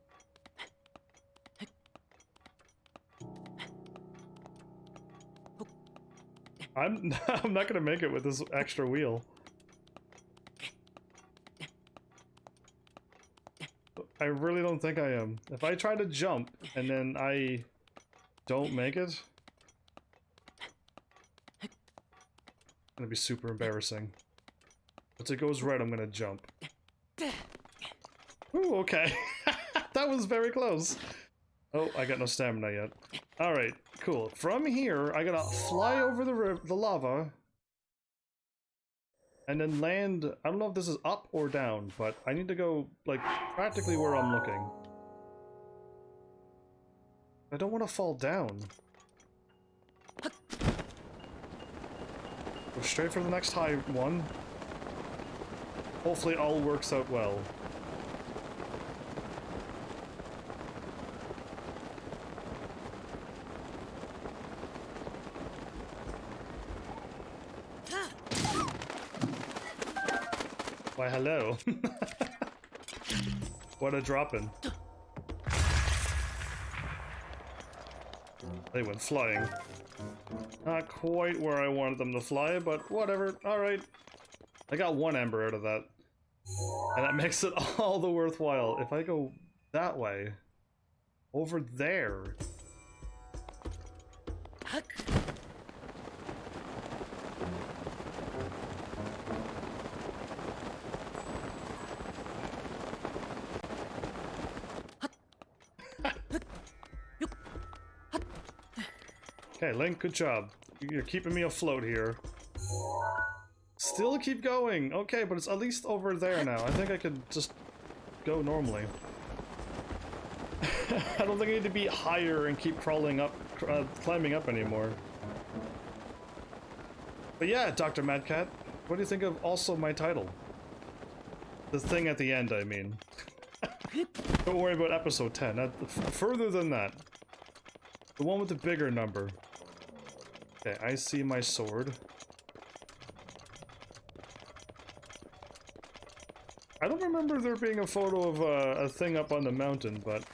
I'm not gonna make it with this extra wheel. I really don't think I am. If I try to jump and then I don't make it, it's gonna be super embarrassing. Once it goes red, I'm gonna jump. Ooh, okay. That was very close. Oh, I got no stamina yet. Alright, cool. From here, I gotta fly over the lava. And then land... I don't know if this is up or down, but I need to go, like, practically where I'm looking. I don't want to fall down. Go straight for the next high one. Hopefully it all works out well. Why, hello. What a drop-in. They went flying. Not quite where I wanted them to fly, but whatever. Alright. I got 1 ember out of that. And that makes it all the worthwhile. If I go that way, over there... Okay, Link, good job. You're keeping me afloat here. Still keep going! Okay, but it's at least over there now. I think I could just go normally. I don't think I need to be higher and keep crawling up, climbing up anymore. But yeah, Dr. Madcat, what do you think of also my title? The thing at the end, I mean. Don't worry about episode 10. Further than that. The one with the bigger number. Okay, I see my sword. I don't remember there being a photo of a thing up on the mountain, but...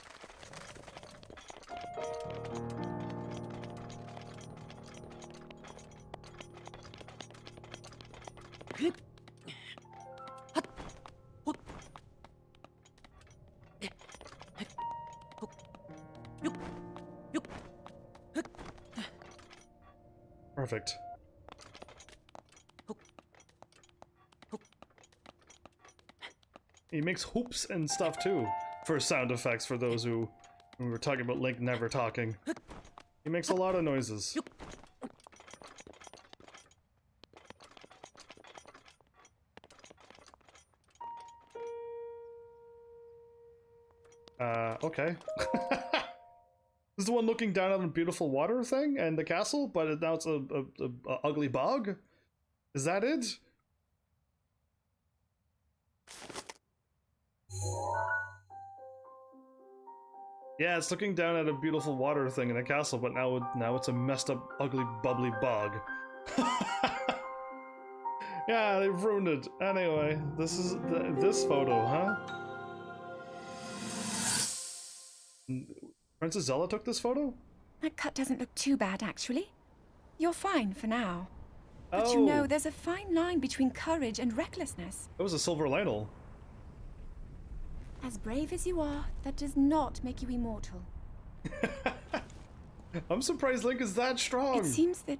Perfect. He makes hoops and stuff too, for sound effects for those who... When we were talking about Link never talking. He makes a lot of noises. Okay. This is the one looking down on a beautiful water thing and the castle, but now it's a ugly bog? Is that it? Yeah, it's looking down at a beautiful water thing in a castle, but now it's a messed up, ugly, bubbly bog. Yeah, they've ruined it. Anyway, this is this photo, huh? Princess Zelda took this photo? That cut doesn't look too bad, actually. You're fine for now. But Oh. you know, there's a fine line between courage and recklessness. It was a silver Lionel. As brave as you are, that does not make you immortal. I'm surprised Link is that strong. It seems that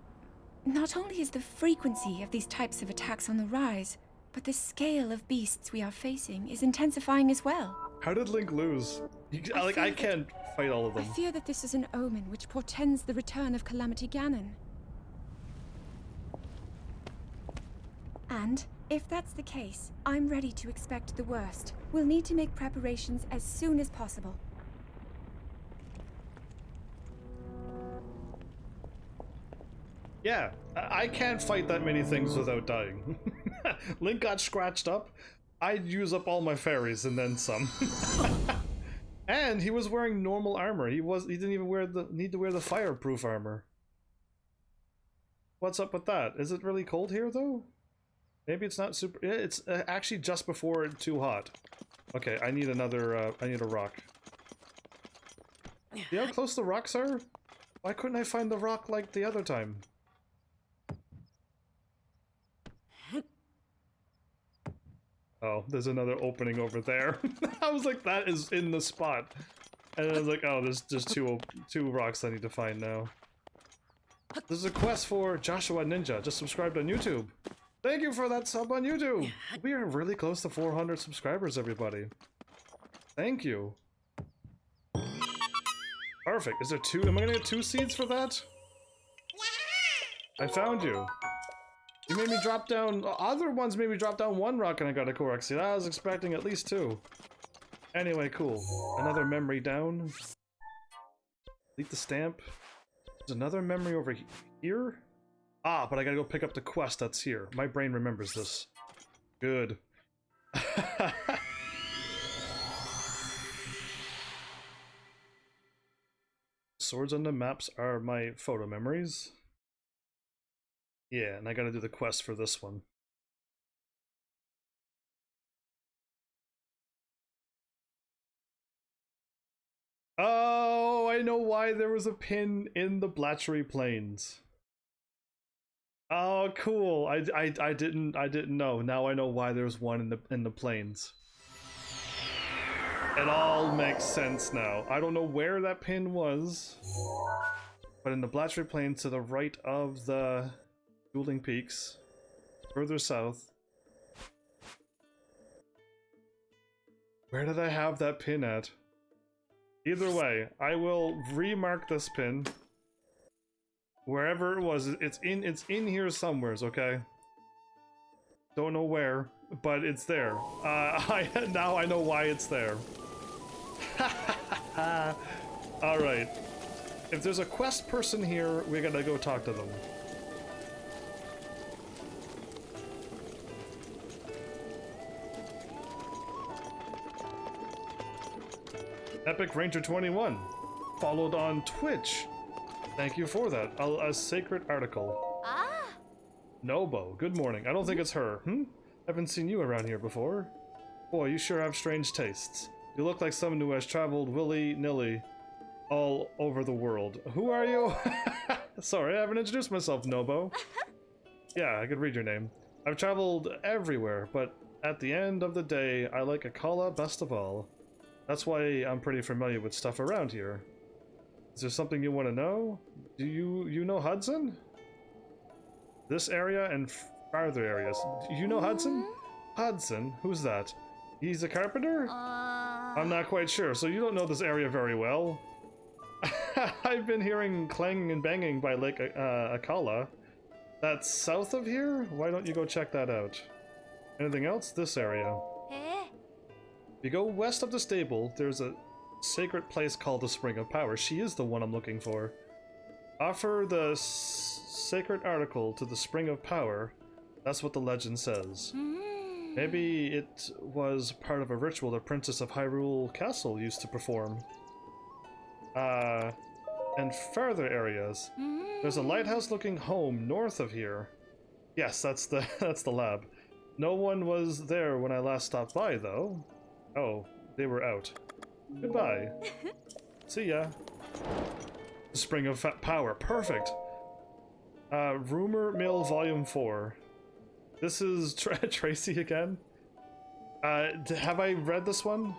not only is the frequency of these types of attacks on the rise, but the scale of beasts we are facing is intensifying as well. How did Link lose? I can't fight all of I them. fear that this is an omen which portends the return of Calamity Ganon. And, if that's the case, I'm ready to expect the worst. We'll need to make preparations as soon as possible. Yeah, I can't fight that many things without dying. Link got scratched up. I'd use up all my fairies and then some. And he was wearing normal armor. He didn't even need to wear the fireproof armor. What's up with that? Is it really cold here though? Maybe it's not super. Yeah, it's actually just before it's too hot. Okay, I need another. I need a rock. See how close the rocks are? Why couldn't I find the rock like the other time? Oh, there's another opening over there. I was like, that is in the spot. And I was like, oh, there's just two rocks I need to find now. There's a quest for Joshua Ninja. Just subscribed on YouTube. Thank you for that sub on YouTube. We are really close to 400 subscribers, everybody. Thank you. Perfect. Is there two? Am I gonna get 2 seeds for that? I found you. You made me drop down. Other ones made me drop down 1 rock and I got a correct seed. I was expecting at least 2. Anyway, cool. Another memory down. Delete the stamp. There's another memory over here. Ah, but I gotta go pick up the quest that's here. My brain remembers this. Good. Swords on the maps are my photo memories. Yeah, and I gotta do the quest for this one. Oh, I know why there was a pin in the Blatchery Plains. Oh, cool. I didn't know. Now I know why there's one in the plains. It all makes sense now. I don't know where that pin was, but in the Blatchery Plains to the right of the Dueling Peaks, further south. Where did I have that pin at? Either way, I will remark this pin. Wherever it was, it's in here somewheres, okay? Don't know where, but it's there. Now I know why it's there. Alright. If there's a quest person here, we gotta go talk to them. Epic Ranger 21, followed on Twitch. Thank you for that. A sacred article. Ah! Nobo, good morning. I don't think it's her. Haven't seen you around here before. Boy, you sure have strange tastes. You look like someone who has traveled willy-nilly all over the world. Who are you? Sorry, I haven't introduced myself, Nobo. Yeah, I could read your name. I've traveled everywhere, but at the end of the day, I like Akala best of all. That's why I'm pretty familiar with stuff around here. Is there something you want to know? Do you know Hudson? This area and farther areas. Do you know Hudson? Hudson? Who's that? He's a carpenter? I'm not quite sure, so you don't know this area very well. I've been hearing clanging and banging by Lake Akala. That's south of here? Why don't you go check that out? Anything else? This area. If you go west of the stable, there's a sacred place called the Spring of Power. She is the one I'm looking for. Offer the sacred article to the Spring of Power. That's what the legend says. Maybe it was part of a ritual the Princess of Hyrule Castle used to perform. And further areas. There's a lighthouse-looking home north of here. Yes, that's the lab. No one was there when I last stopped by, though. Oh, they were out. Goodbye. See ya. The Spring of Power. Perfect. Rumor Mill Volume 4. This is Tracy again. Have I read this one?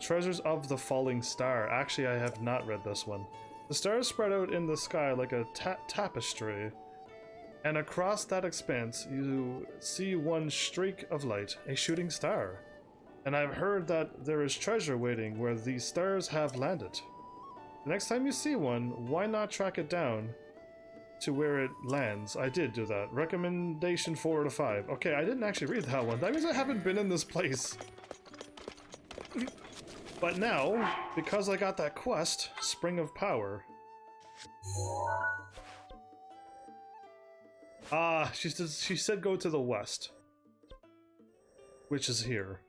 Treasures of the Falling Star. Actually, I have not read this one. The stars spread out in the sky like a tapestry. And across that expanse, you see one streak of light, a shooting star. And I've heard that there is treasure waiting where these stars have landed. The next time you see one, why not track it down to where it lands? I did do that. Recommendation 4 out of 5. Okay, I didn't actually read that one. That means I haven't been in this place. But now, because I got that quest, Spring of Power. She said go to the west. Which is here.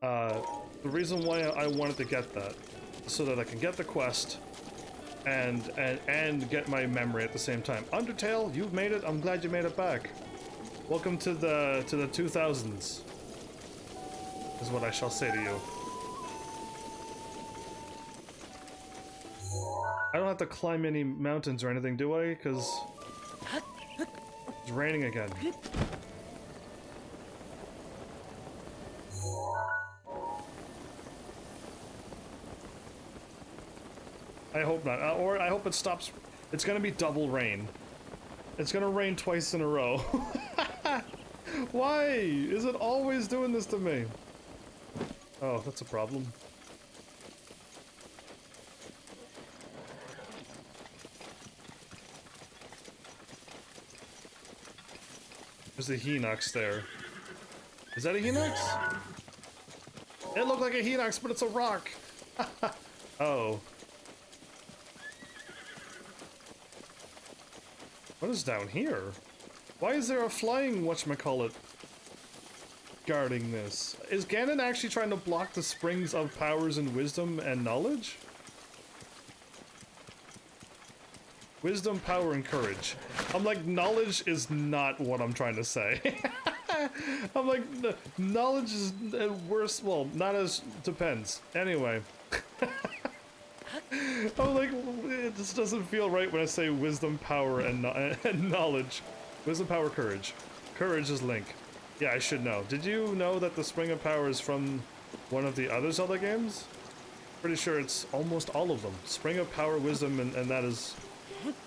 The reason why I wanted to get that, so that I can get the quest, and get my memory at the same time. Undertale, you've made it. I'm glad you made it back. Welcome to the 2000s. Is what I shall say to you. I don't have to climb any mountains or anything, do I? Because it's raining again. I hope not. Or I hope it stops. It's gonna be double rain. It's gonna rain twice in a row. Why is it always doing this to me? Oh, that's a problem. There's a Hinox there. Is that a Hinox? It looked like a Hinox, but it's a rock. Oh. What is down here? Why is there a flying whatchamacallit guarding this? Is Ganon actually trying to block the springs of powers and wisdom and knowledge? Wisdom, power, and courage. I'm like, knowledge is not what I'm trying to say. I'm like, knowledge is worse. Well, not as depends. Anyway. I'm like, it just doesn't feel right when I say wisdom, power, and knowledge. Wisdom, power, courage. Courage is Link. Yeah, I should know. Did you know that the Spring of Power is from one of the other Zelda games? Pretty sure it's almost all of them. Spring of Power, Wisdom, and that is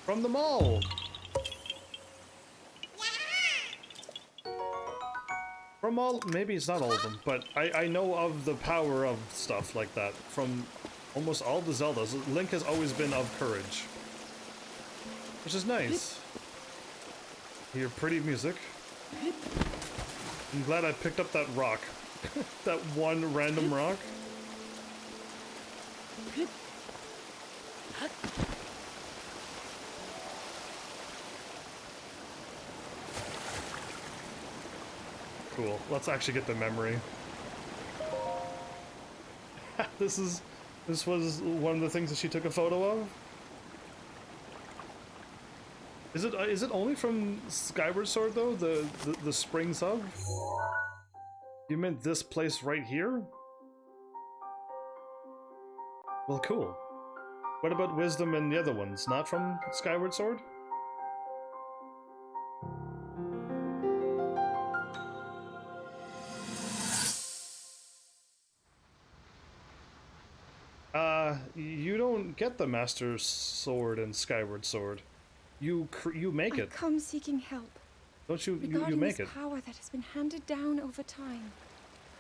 from them all. From all, maybe it's not all of them, but I know of the power of stuff like that from almost all the Zeldas. Link has always been of courage, which is nice. Hear pretty music. I'm glad I picked up that rock. That one random rock. Cool. Let's actually get the memory. This was one of the things that she took a photo of? Is it only from Skyward Sword though? The Springs of? You meant this place right here? Well, cool. What about Wisdom and the other ones? Not from Skyward Sword? You don't get the Master Sword and Skyward Sword. You make it. I come seeking help. Don't you? Regarding You make this it. power that has been handed down over time.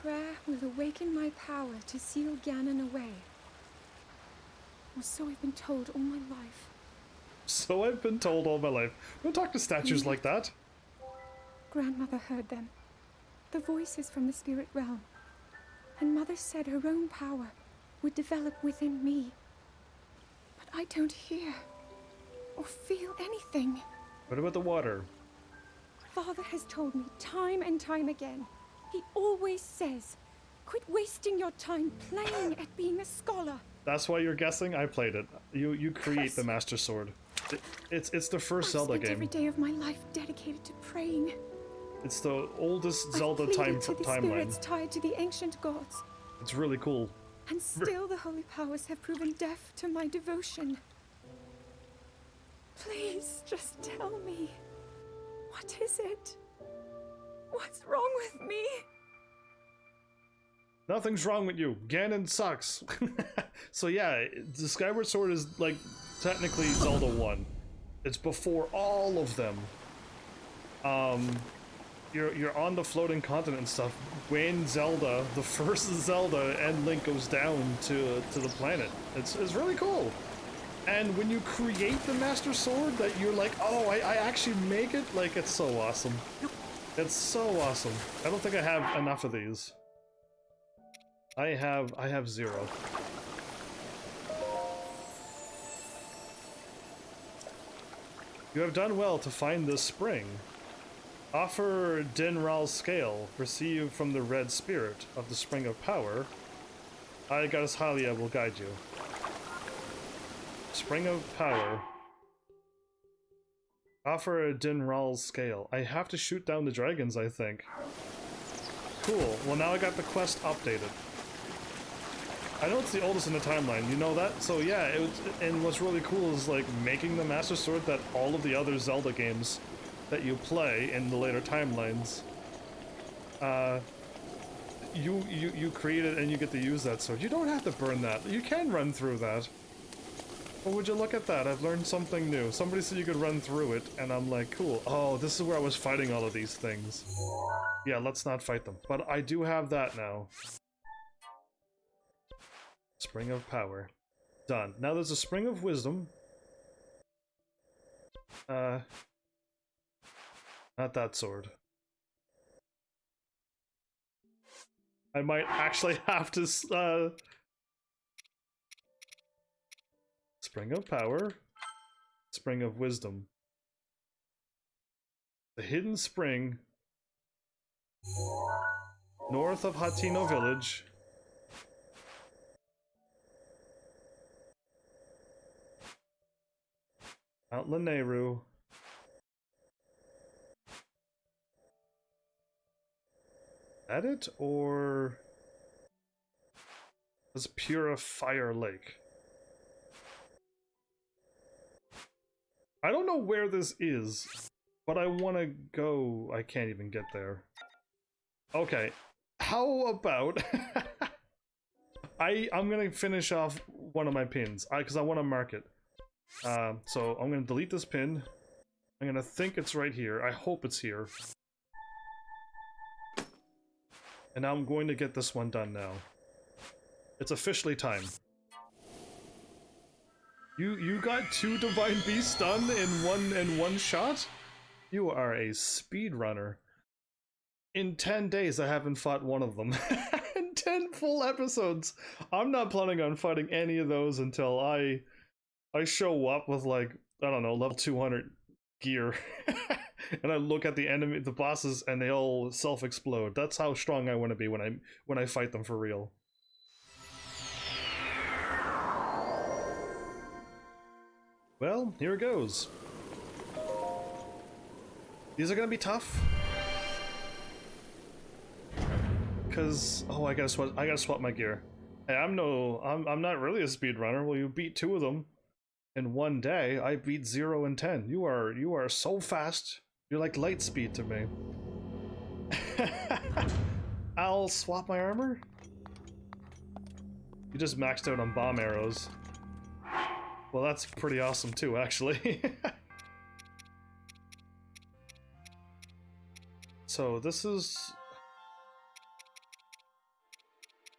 Prayer will awaken my power to seal Ganon away. Or so I've been told all my life. So I've been told all my life. Don't talk to statues like that. Grandmother heard them. The voices from the spirit realm. And Mother said her own power would develop within me. But I don't hear or feel anything. What about the water? Father has told me time and time again. He always says, quit wasting your time playing at being a scholar. That's why you're guessing? I played it. You create the Master Sword. It's the first Zelda I've spent game. every day of my life dedicated to praying. It's the oldest Zelda I've pleaded to the timeline. spirits tied to the ancient gods. It's really cool. And still the holy powers have proven deaf to my devotion. Please, just tell me. What is it? What's wrong with me? Nothing's wrong with you. Ganon sucks. So yeah, the Skyward Sword is like technically Zelda 1. It's before all of them. You're on the floating continent and stuff when Zelda, the first Zelda, and Link goes down to the planet. It's really cool. And when you create the Master Sword, that you're like, oh, I actually make it. Like, it's so awesome. It's so awesome. I don't think I have enough of these. I have 0. You have done well to find this spring. Offer Dinral's scale, received from the red spirit of the spring of power. I, Goddess Hylia, will guide you. Spring of power. Offer Dinral's scale. I have to shoot down the dragons, I think. Cool. Well, now I got the quest updated. I know it's the oldest in the timeline, you know that? So yeah, and what's really cool is like making the Master Sword that all of the other Zelda games that you play in the later timelines, you create it and you get to use that sword. You don't have to burn that. You can run through that. But would you look at that? I've learned something new. Somebody said you could run through it, and I'm like, cool. Oh, this is where I was fighting all of these things. Yeah, let's not fight them. But I do have that now. Spring of Power. Done. Now there's a Spring of Wisdom. Not that sword. I might actually have to, Spring of Power. Spring of Wisdom. The Hidden Spring. North of Hatino Village. Mount Lanayru. That it, or was Purifier Lake? I don't know where this is, but I want to go. I can't even get there. Okay, how about I'm gonna finish off one of my pins because I want to mark it. So I'm gonna delete this pin. I'm gonna think it's right here. I hope it's here. And now I'm going to get this one done now. It's officially time. You got 2 Divine Beasts done in one shot? You are a speedrunner. In 10 days I haven't fought one of them. In 10 full episodes! I'm not planning on fighting any of those until I show up with like, I don't know, level 200 gear. And I look at the enemy, the bosses, and they all self-explode. That's how strong I want to be when I fight them for real. Well, here it goes. These are gonna be tough. Cause I gotta swap my gear. Hey, I'm not really a speedrunner. Well, you beat 2 of them in one day. I beat 0 and 10. You are so fast. You're like light speed to me. I'll swap my armor. You just maxed out on bomb arrows. Well, that's pretty awesome too, actually. So this is...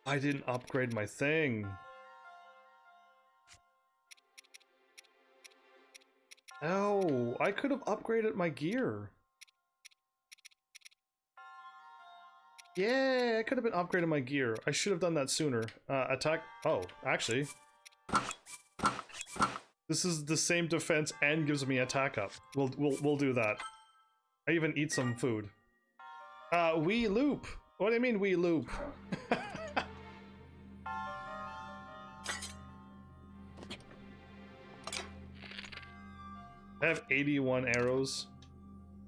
I didn't upgrade my thing. Oh, I could have upgraded my gear. Yeah, I could have been upgrading my gear. I should have done that sooner. Attack. Oh, actually. This is the same defense and gives me attack up. We'll do that. I even eat some food. We loop. What do you mean we loop? I have 81 arrows.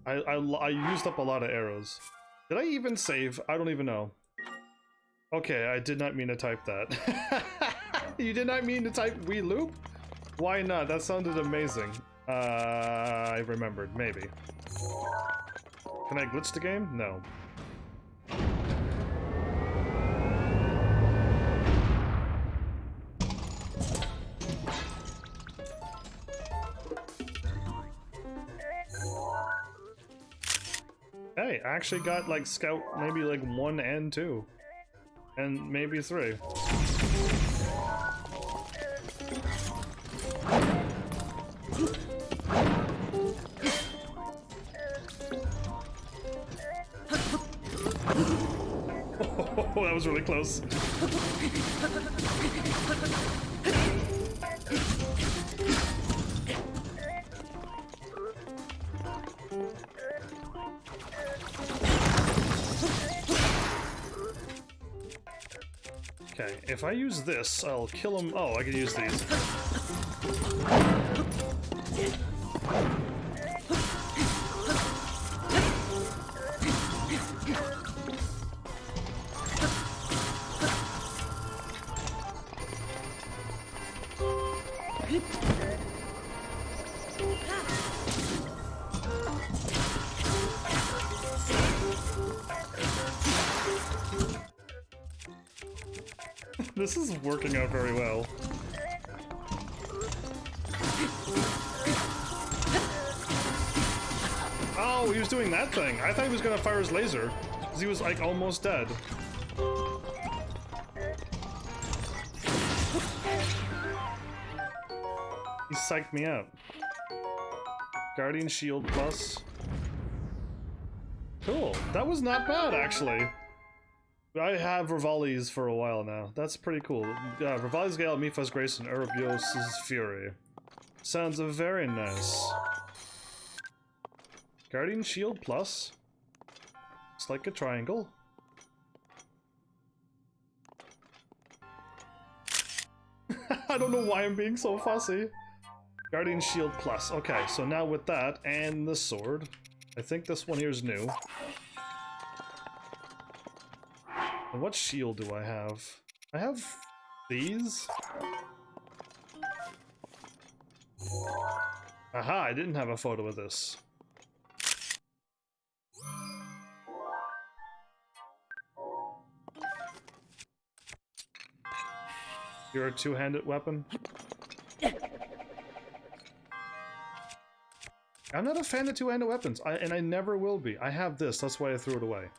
I used up a lot of arrows. Did I even save? I don't even know. Okay, I did not mean to type that. You did not mean to type we loop? Why not? That sounded amazing. I remembered, maybe. Can I glitch the game? No. Hey, I actually got like scout maybe like 1 and 2. And maybe 3. Oh, that was really close. Okay, if I use this, I'll kill him. Oh, I can use these. This is working out very well. Oh, he was doing that thing. I thought he was gonna fire his laser, because he was like almost dead. He psyched me out. Guardian Shield Plus. Cool. That was not bad, actually. I have Rivali's for a while now. That's pretty cool. Rivali's Gale, Mifa's Grace, and Urobios' Fury. Sounds very nice. Guardian Shield Plus. It's like a triangle. I don't know why I'm being so fussy. Guardian Shield Plus. Okay, so now with that and the sword, I think this one here is new. And what shield do I have? I have these. Aha, I didn't have a photo of this. You're a two-handed weapon? I'm not a fan of two-handed weapons, and I never will be. I have this, that's why I threw it away.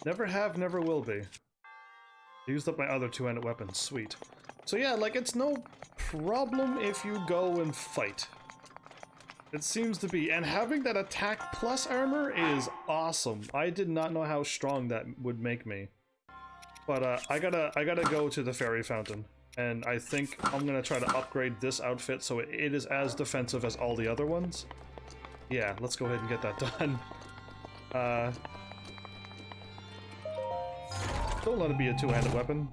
Never have, never will be. I used up my other two-handed weapons, sweet. So yeah, like, it's no problem if you go and fight. It seems to be, and having that attack plus armor is awesome. I did not know how strong that would make me. But I gotta go to the fairy fountain, and I think I'm gonna try to upgrade this outfit so it is as defensive as all the other ones. Yeah, let's go ahead and get that done. Don't let it be a two-handed weapon.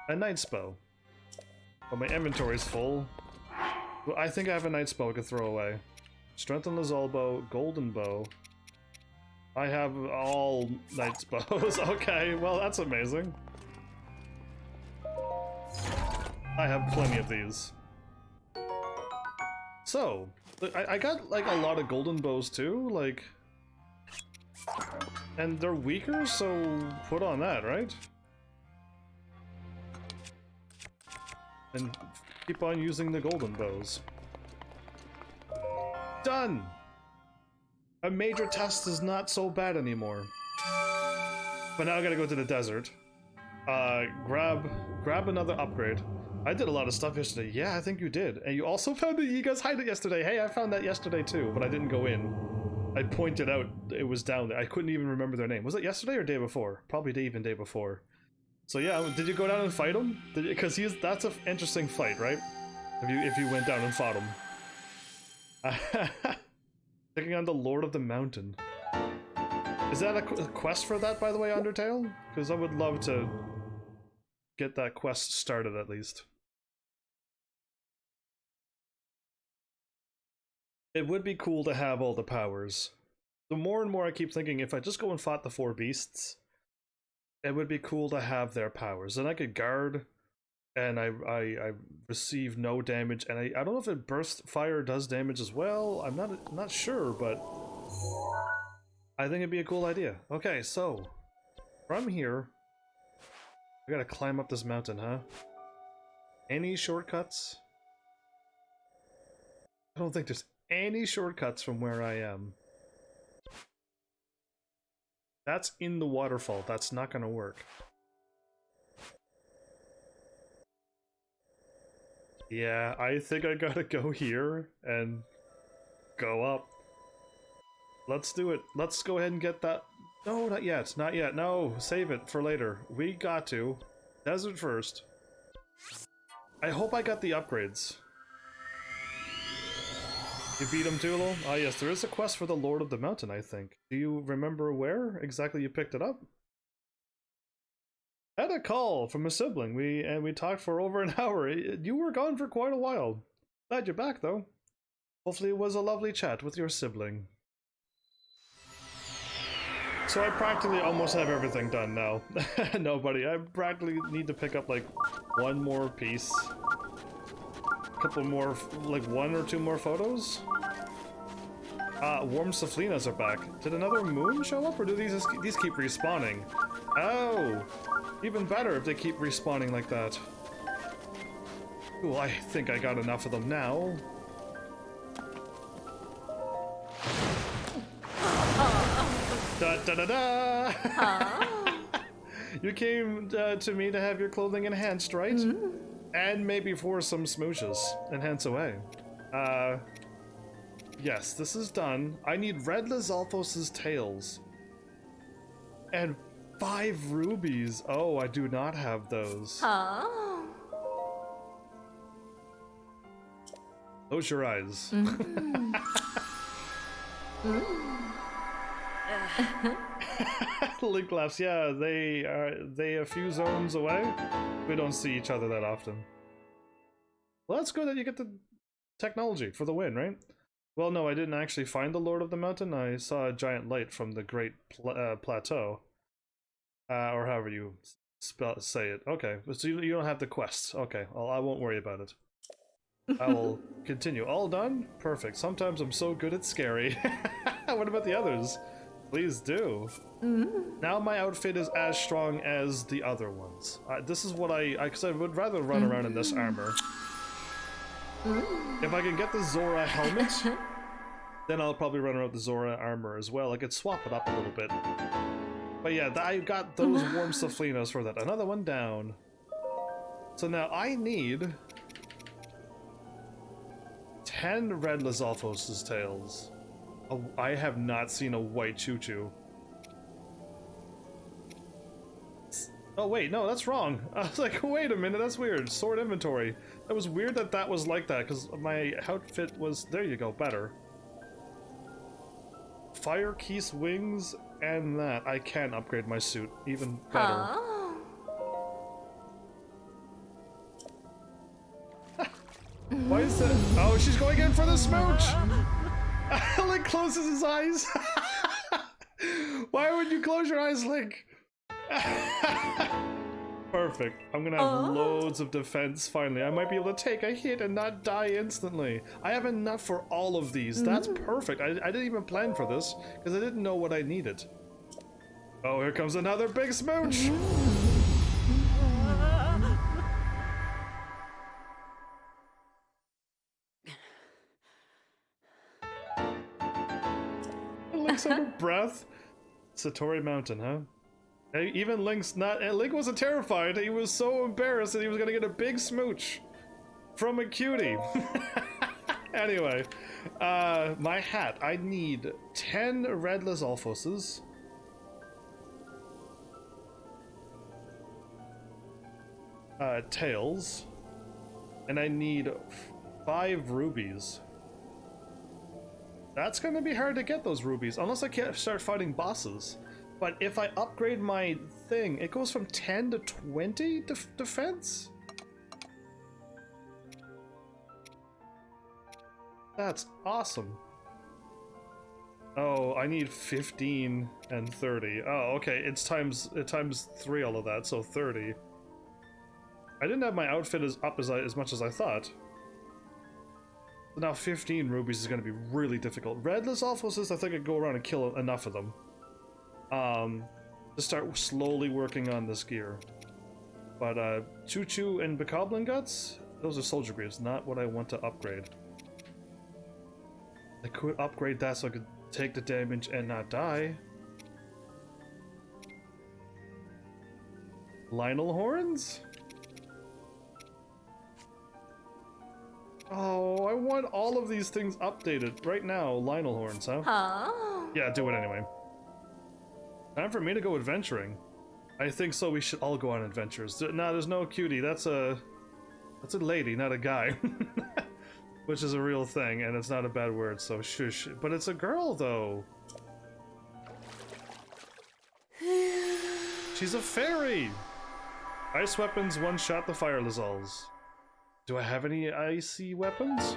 A knight's bow. But my inventory's full. Well, I think I have a Knight's Bow I could throw away. Strengthen the Zolbo, Golden Bow. I have all Knight's Bows. Okay, well that's amazing. I have plenty of these. So, I got like a lot of Golden Bows too, like... And they're weaker, so put on that, right? And keep on using the Golden Bows. Done! A major test is not so bad anymore. But now I gotta go to the desert. Grab another upgrade. I did a lot of stuff yesterday. Yeah, I think you did. And you also found the Yiga's Hideout yesterday. Hey, I found that yesterday too, but I didn't go in. I pointed out it was down there. I couldn't even remember their name. Was it yesterday or day before? Probably day before. So yeah, did you go down and fight him? Because that's an interesting fight, right? If you went down and fought him. Taking on the Lord of the Mountain. Is that a quest for that, by the way, Undertale? Because I would love to get that quest started at least. It would be cool to have all the powers. The more and more I keep thinking, if I just go and fought the 4 beasts, it would be cool to have their powers. And I could guard, and I receive no damage, and I don't know if it burst fire does damage as well. I'm not sure, but I think it'd be a cool idea. Okay, so from here, I gotta climb up this mountain, huh? Any shortcuts? I don't think there's any shortcuts from where I am. That's in the waterfall. That's not gonna work. Yeah, I think I gotta go here and go up. Let's do it. Let's go ahead and get that. No, not yet. Not yet. No, save it for later. We got to. Desert first. I hope I got the upgrades. You beat him, Tulo? Ah yes, there is a quest for the Lord of the Mountain, I think. Do you remember where exactly you picked it up? I had a call from a sibling. We talked for over an hour. You were gone for quite a while. Glad you're back, though. Hopefully it was a lovely chat with your sibling. So I practically almost have everything done now. No, buddy, I practically need to pick up like one more piece. Couple more, like 1 or 2 more photos. Warm Saflinas are back. Did another moon show up, or do these keep respawning? Oh, even better if they keep respawning like that. Ooh, I think I got enough of them now. Da da da da! You came to me to have your clothing enhanced, right? Mm-hmm. And maybe for some smooches, and hence away. Yes, this is done. I need Red Lizalfos' tails. And 5 rubies. Oh, I do not have those. Close your eyes. Mm. Link laughs. Yeah, they a few zones away. We don't see each other that often. Well, that's good that you get the technology for the win, right? Well, no, I didn't actually find the Lord of the Mountain. I saw a giant light from the Great Plateau. Or however you say it. Okay, so you don't have the quest. Okay, well, I won't worry about it. I will continue. All done? Perfect. Sometimes I'm so good at scary. What about the others? Please do. Mm-hmm. Now my outfit is as strong as the other ones. This is what because I would rather run around in this armor. If I can get the Zora helmet, then I'll probably run around with the Zora armor as well. I could swap it up a little bit. But yeah, I got those warm Saflinas for that. Another one down. So now I need 10 Red Lizalfos' tails. Oh, I have not seen a white choo-choo. Oh wait, no, that's wrong. I was like, wait a minute, that's weird. Sword inventory. That was weird that was like that, because my outfit was... There you go, better. Fire Keese wings and that. I can upgrade my suit. Even better. Oh, she's going in for the smooch! Link closes his eyes. Why would you close your eyes, Link? Perfect. I'm gonna have loads of defense finally. I might be able to take a hit and not die instantly. I have enough for all of these. That's perfect. I didn't even plan for this because I didn't know what I needed. Oh, here comes another big smooch. Link's out of breath. Satori Mountain, huh? Hey, even Link's not. Link wasn't terrified. He was so embarrassed that he was gonna get a big smooch from a cutie. Anyway, my hat. I need 10 red Lizalfoses. Tails. And I need 5 rubies. That's gonna be hard to get those rubies, unless I can't start fighting bosses. But if I upgrade my thing, it goes from 10 to 20 defense? That's awesome. Oh, I need 15 and 30. Oh, okay, it times 3 all of that, so 30. I didn't have my outfit as much as I thought. So now 15 rubies is going to be really difficult. Red Lizalfoses, I think I could go around and kill enough of them. To start slowly working on this gear. But Choo Choo and Bokoblin Guts, those are soldier greaves, not what I want to upgrade. I could upgrade that so I could take the damage and not die. Lionel horns? Oh, I want all of these things updated right now. Lionel horns, huh? Yeah, do it anyway. Time for me to go adventuring. I think so. We should all go on adventures. Nah, there's no cutie. That's a lady, not a guy. Which is a real thing, and it's not a bad word, so shush. But it's a girl, though. She's a fairy! Ice weapons one-shot the fire Lizals. Do I have any icy weapons?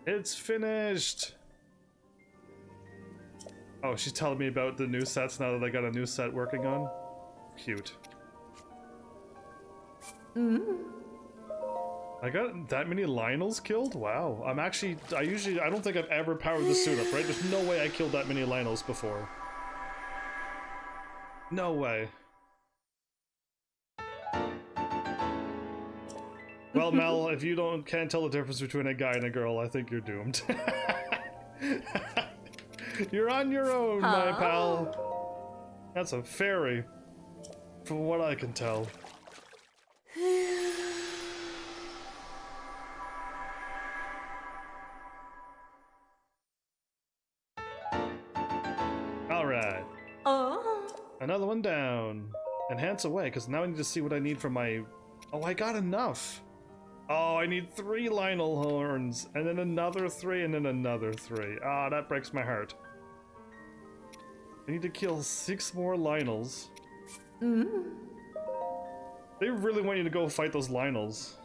It's finished! Oh, she's telling me about the new sets now that I got a new set working on. Cute. I got that many Lionels killed? Wow. I don't think I've ever powered the suit up, right? There's no way I killed that many Lionels before. No way. Well, Mel, if you can't tell the difference between a guy and a girl, I think you're doomed. You're on your own, my pal. That's a fairy, from what I can tell. Alright. Another one down. Enhance away, because now I need to see what I need for my... Oh, I got enough. Oh, I need 3 Lionel horns, and then another 3, and then another 3. Ah, that breaks my heart. I need to kill 6 more Lionels. They really want you to go fight those Lionels.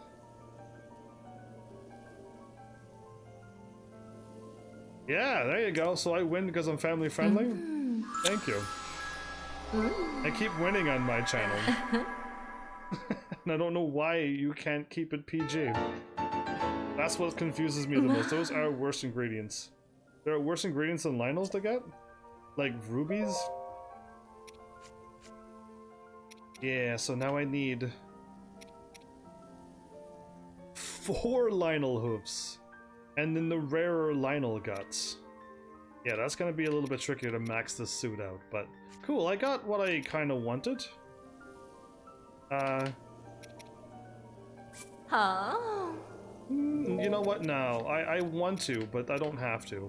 Yeah, there you go. So I win because I'm family friendly? Thank you. I keep winning on my channel. And I don't know why you can't keep it PG. That's what confuses me the most. Those are worse ingredients. There are worse ingredients than Lionels to get? Like rubies? Yeah, so now I need 4 Lionel hoofs. And then the rarer Lionel guts. Yeah, that's gonna be a little bit trickier to max this suit out, but cool, I got what I kinda wanted. You know what? No, I want to, but I don't have to.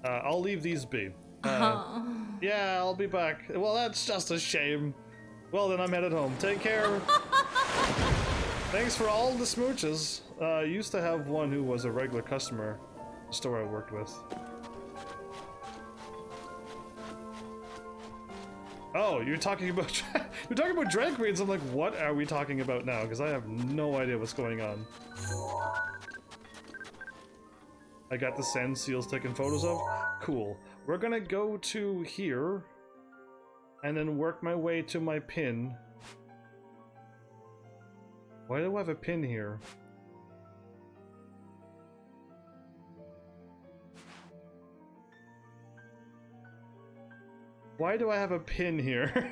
I'll leave these be. Yeah, I'll be back. Well, that's just a shame. Well, then I'm headed home. Take care. Thanks for all the smooches. I used to have one who was a regular customer, the store I worked with. Oh, you're talking about drag queens. I'm like, what are we talking about now? Because I have no idea what's going on. I got the sand seals taken photos of. Cool. We're gonna go to here and then work my way to my pin. Why do I have a pin here? Why do I have a pin here?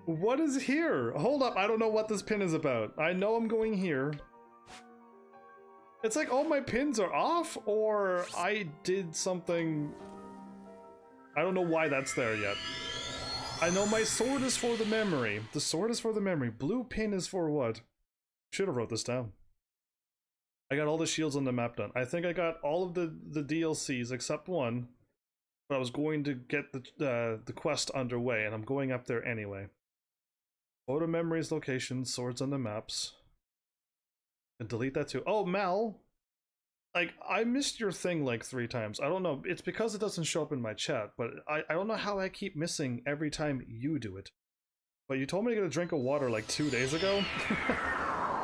What is here? Hold up, I don't know what this pin is about. I know I'm going here. It's like all my pins are off, or I did something... I don't know why that's there yet. I know my sword is for the memory. The sword is for the memory. Blue pin is for what? Should have wrote this down. I got all the shields on the map done. I think I got all of the DLCs except one. But I was going to get the quest underway, and I'm going up there anyway. Photo memories, locations, swords on the maps. And delete that too. Oh, Mal! Like, I missed your thing like 3 times. I don't know, it's because it doesn't show up in my chat, but I don't know how I keep missing every time you do it. But you told me to get a drink of water like 2 days ago.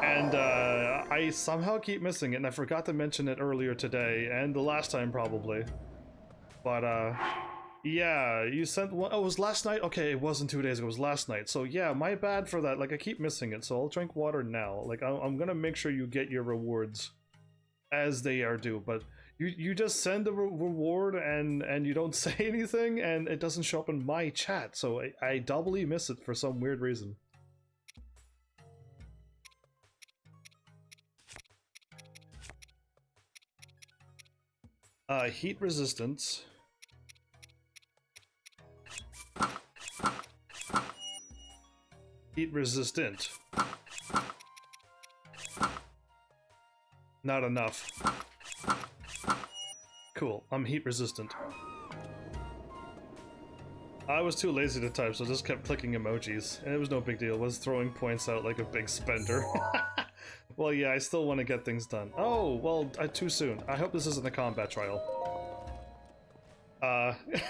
And I somehow keep missing it, and I forgot to mention it earlier today, and the last time probably. But yeah, you sent one. Oh, it was last night? Okay, it wasn't 2 days ago, it was last night. So yeah, my bad for that. Like, I keep missing it, so I'll drink water now. Like, I'm gonna make sure you get your rewards as they are due. But you just send the reward and you don't say anything, and it doesn't show up in my chat. So I doubly miss it for some weird reason. Heat resistance. Heat resistant. Not enough. Cool, I'm heat resistant. I was too lazy to type, so I just kept clicking emojis, and it was no big deal. I was throwing points out like a big spender. Well, yeah, I still want to get things done. Oh, well, too soon. I hope this isn't a combat trial.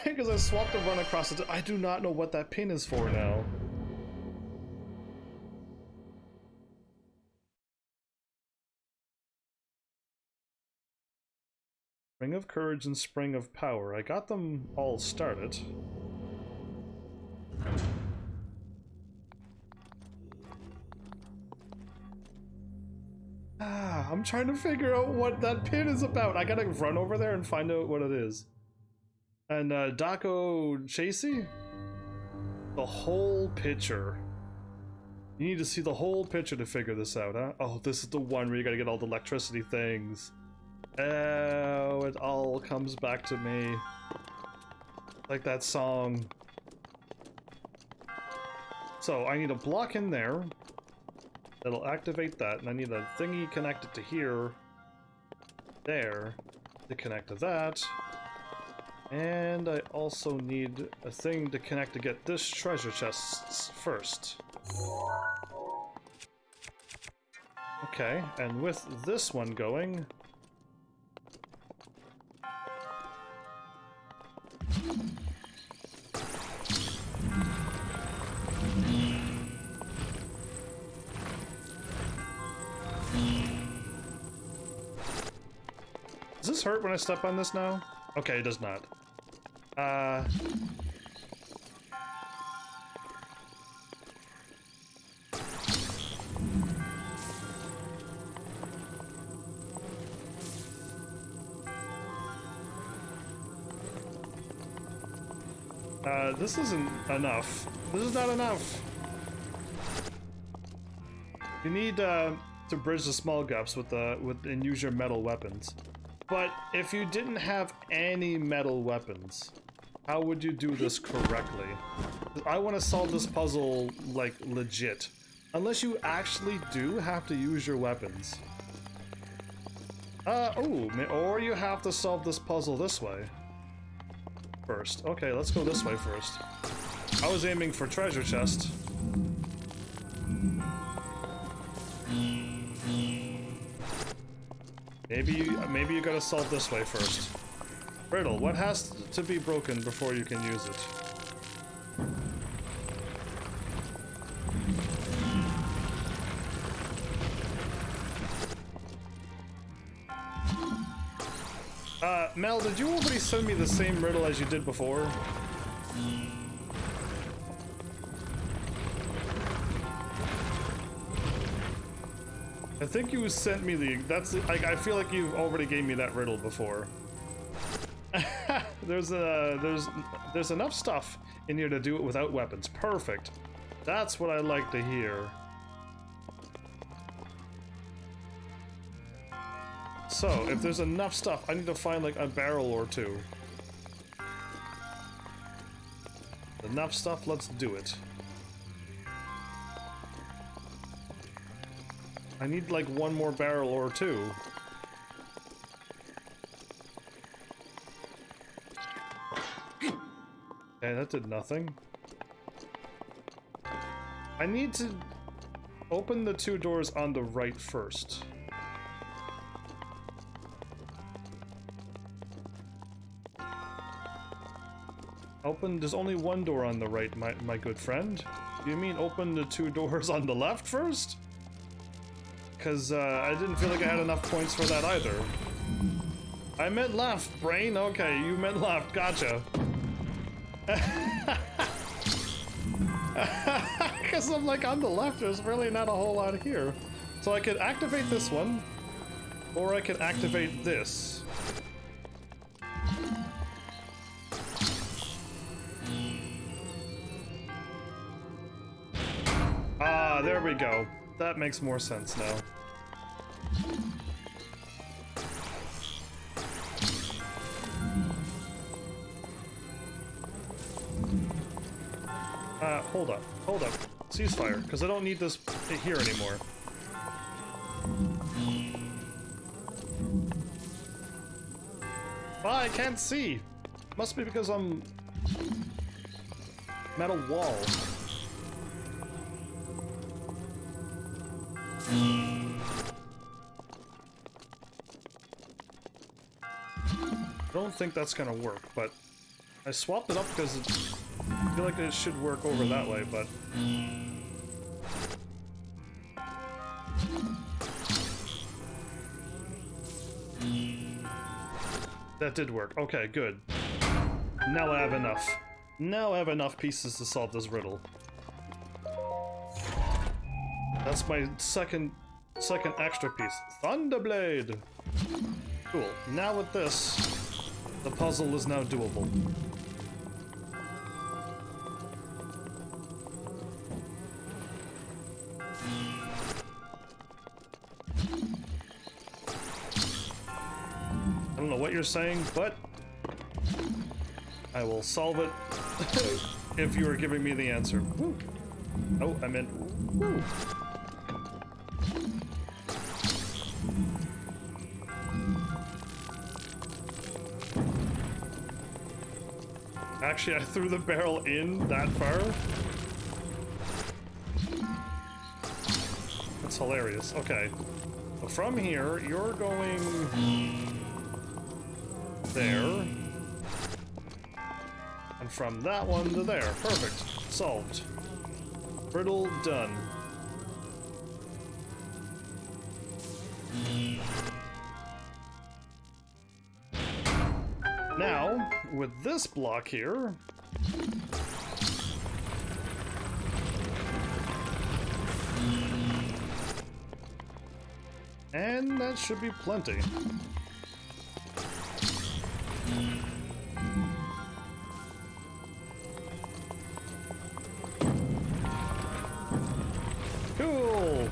Because I swapped a run across it. I do not know what that pin is for now. Spring of Courage and Spring of Power. I got them all started. I'm trying to figure out what that pin is about. I gotta run over there and find out what it is. And Dako Chasey? The whole picture. You need to see the whole picture to figure this out, huh? Oh, this is the one where you gotta get all the electricity things. Oh, it all comes back to me. Like that song. So, I need a block in there. That'll activate that, and I need a thingy connected to here. There. To connect to that. And I also need a thing to connect to get this treasure chest first. Okay, and with this one going... Does this hurt when I step on this now? Okay, it does not. This isn't enough. This is not enough. You need to bridge the small gaps and use your metal weapons. But if you didn't have any metal weapons, how would you do this correctly? I want to solve this puzzle, like, legit. Unless you actually do have to use your weapons. Or you have to solve this puzzle this way. First. Okay, let's go this way first. I was aiming for treasure chest. Maybe you gotta solve this way first. Riddle, what has to be broken before you can use it? Mel, did you already send me the same riddle as you did before? I think you sent me the, that's, like, I feel like you already gave me that riddle before. there's enough stuff in here to do it without weapons. Perfect. That's what I like to hear. So, if there's enough stuff, I need to find like a barrel or two. Enough stuff, let's do it. I need like one more barrel or two. Okay, that did nothing. I need to open the two doors on the right first. Open, there's only one door on the right, my good friend. Do you mean open the two doors on the left first? Because I didn't feel like I had enough points for that either. I meant left, brain. Okay, you meant left. Gotcha. Because I'm like, on the left, there's really not a whole lot here. So I could activate this one, or I could activate this. Ah, there we go. That makes more sense now. Hold up. Ceasefire, because I don't need this here anymore. Ah, I can't see. Must be because I'm metal wall. I don't think that's gonna work, but I swapped it up because I feel like it should work over that way, but that did work. Okay, good. Now I have enough. Now I have enough pieces to solve this riddle. That's my second extra piece. Thunderblade! Cool. Now with this, the puzzle is now doable. I don't know what you're saying, but I will solve it if you are giving me the answer. Woo. Oh, I meant woo. Actually, I threw the barrel in that far. That's hilarious. Okay. So from here, you're going there. And from that one to there. Perfect. Solved. Riddle done. Now, with this block here, and that should be plenty. Cool!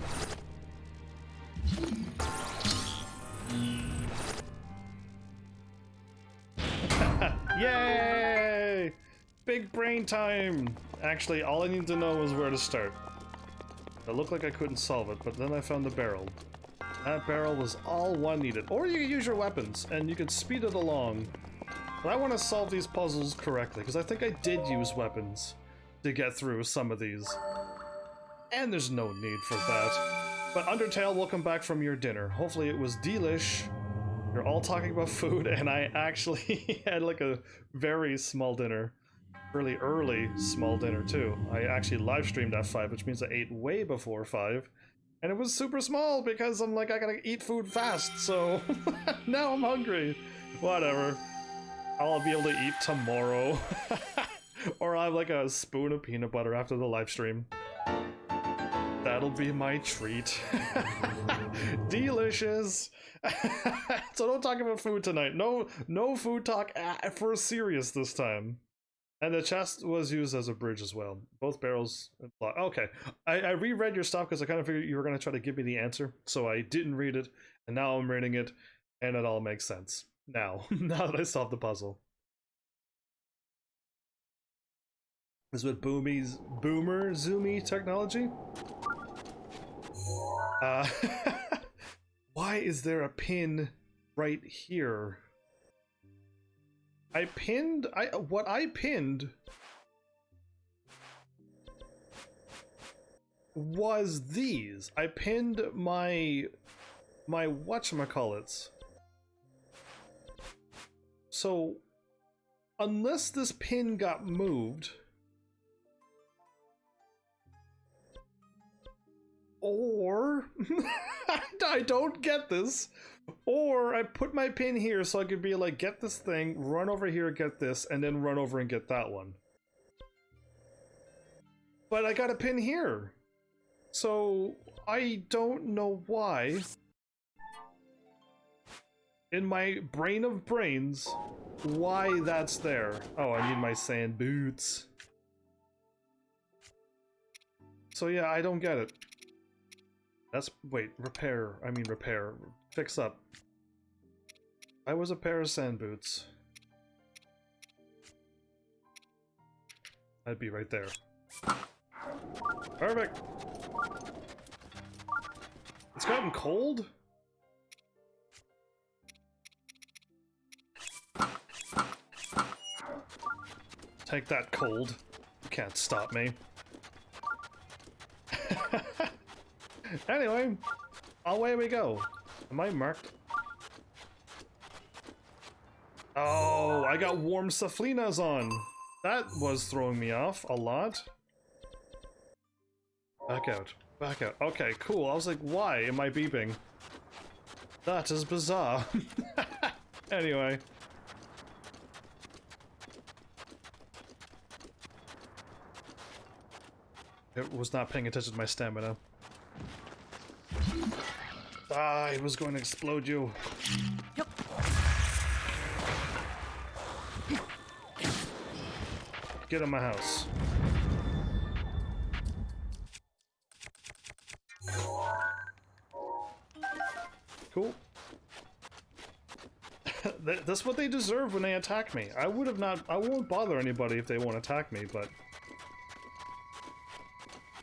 Yay! Big brain time! Actually, all I need to know is where to start. It looked like I couldn't solve it, but then I found the barrel. That barrel was all one needed. Or you could use your weapons, and you could speed it along. But I want to solve these puzzles correctly, because I think I did use weapons to get through some of these. And there's no need for that. But Undertale, welcome back from your dinner. Hopefully it was delish. You're all talking about food, and I actually had like a very small dinner. Really early small dinner too. I actually live streamed at 5, which means I ate way before 5. And it was super small because I'm like, I gotta eat food fast, so now I'm hungry. Whatever. I'll be able to eat tomorrow. Or I'll have like a spoon of peanut butter after the live stream. That'll be my treat. Delicious. So don't talk about food tonight. No food talk for serious this time. And the chest was used as a bridge as well. Both barrels. Okay, I reread your stuff because I kind of figured you were going to try to give me the answer. So I didn't read it, and now I'm reading it, and it all makes sense. Now that I solved the puzzle. This is what boomer zoomy technology? Why is there a pin right here? What I pinned was these. I pinned my whatchamacallits. So, unless this pin got moved, or I don't get this. Or I put my pin here so I could be like, get this thing, run over here, get this, and then run over and get that one. But I got a pin here. So I don't know why. In my brain of brains, why that's there. Oh, I need my sand boots. So yeah, I don't get it. Repair. Fix up. I was a pair of sand boots. I'd be right there. Perfect! It's gotten cold? Take that, cold. You can't stop me. Anyway, away we go. Am I marked? Oh, I got warm Saflinas on. That was throwing me off a lot. Back out. Back out. Okay, cool. I was like, why am I beeping? That is bizarre. Anyway. It was not paying attention to my stamina. Ah, it was going to explode you. Yep. Get in my house. Cool. That's what they deserve when they attack me. I won't bother anybody if they won't attack me, but...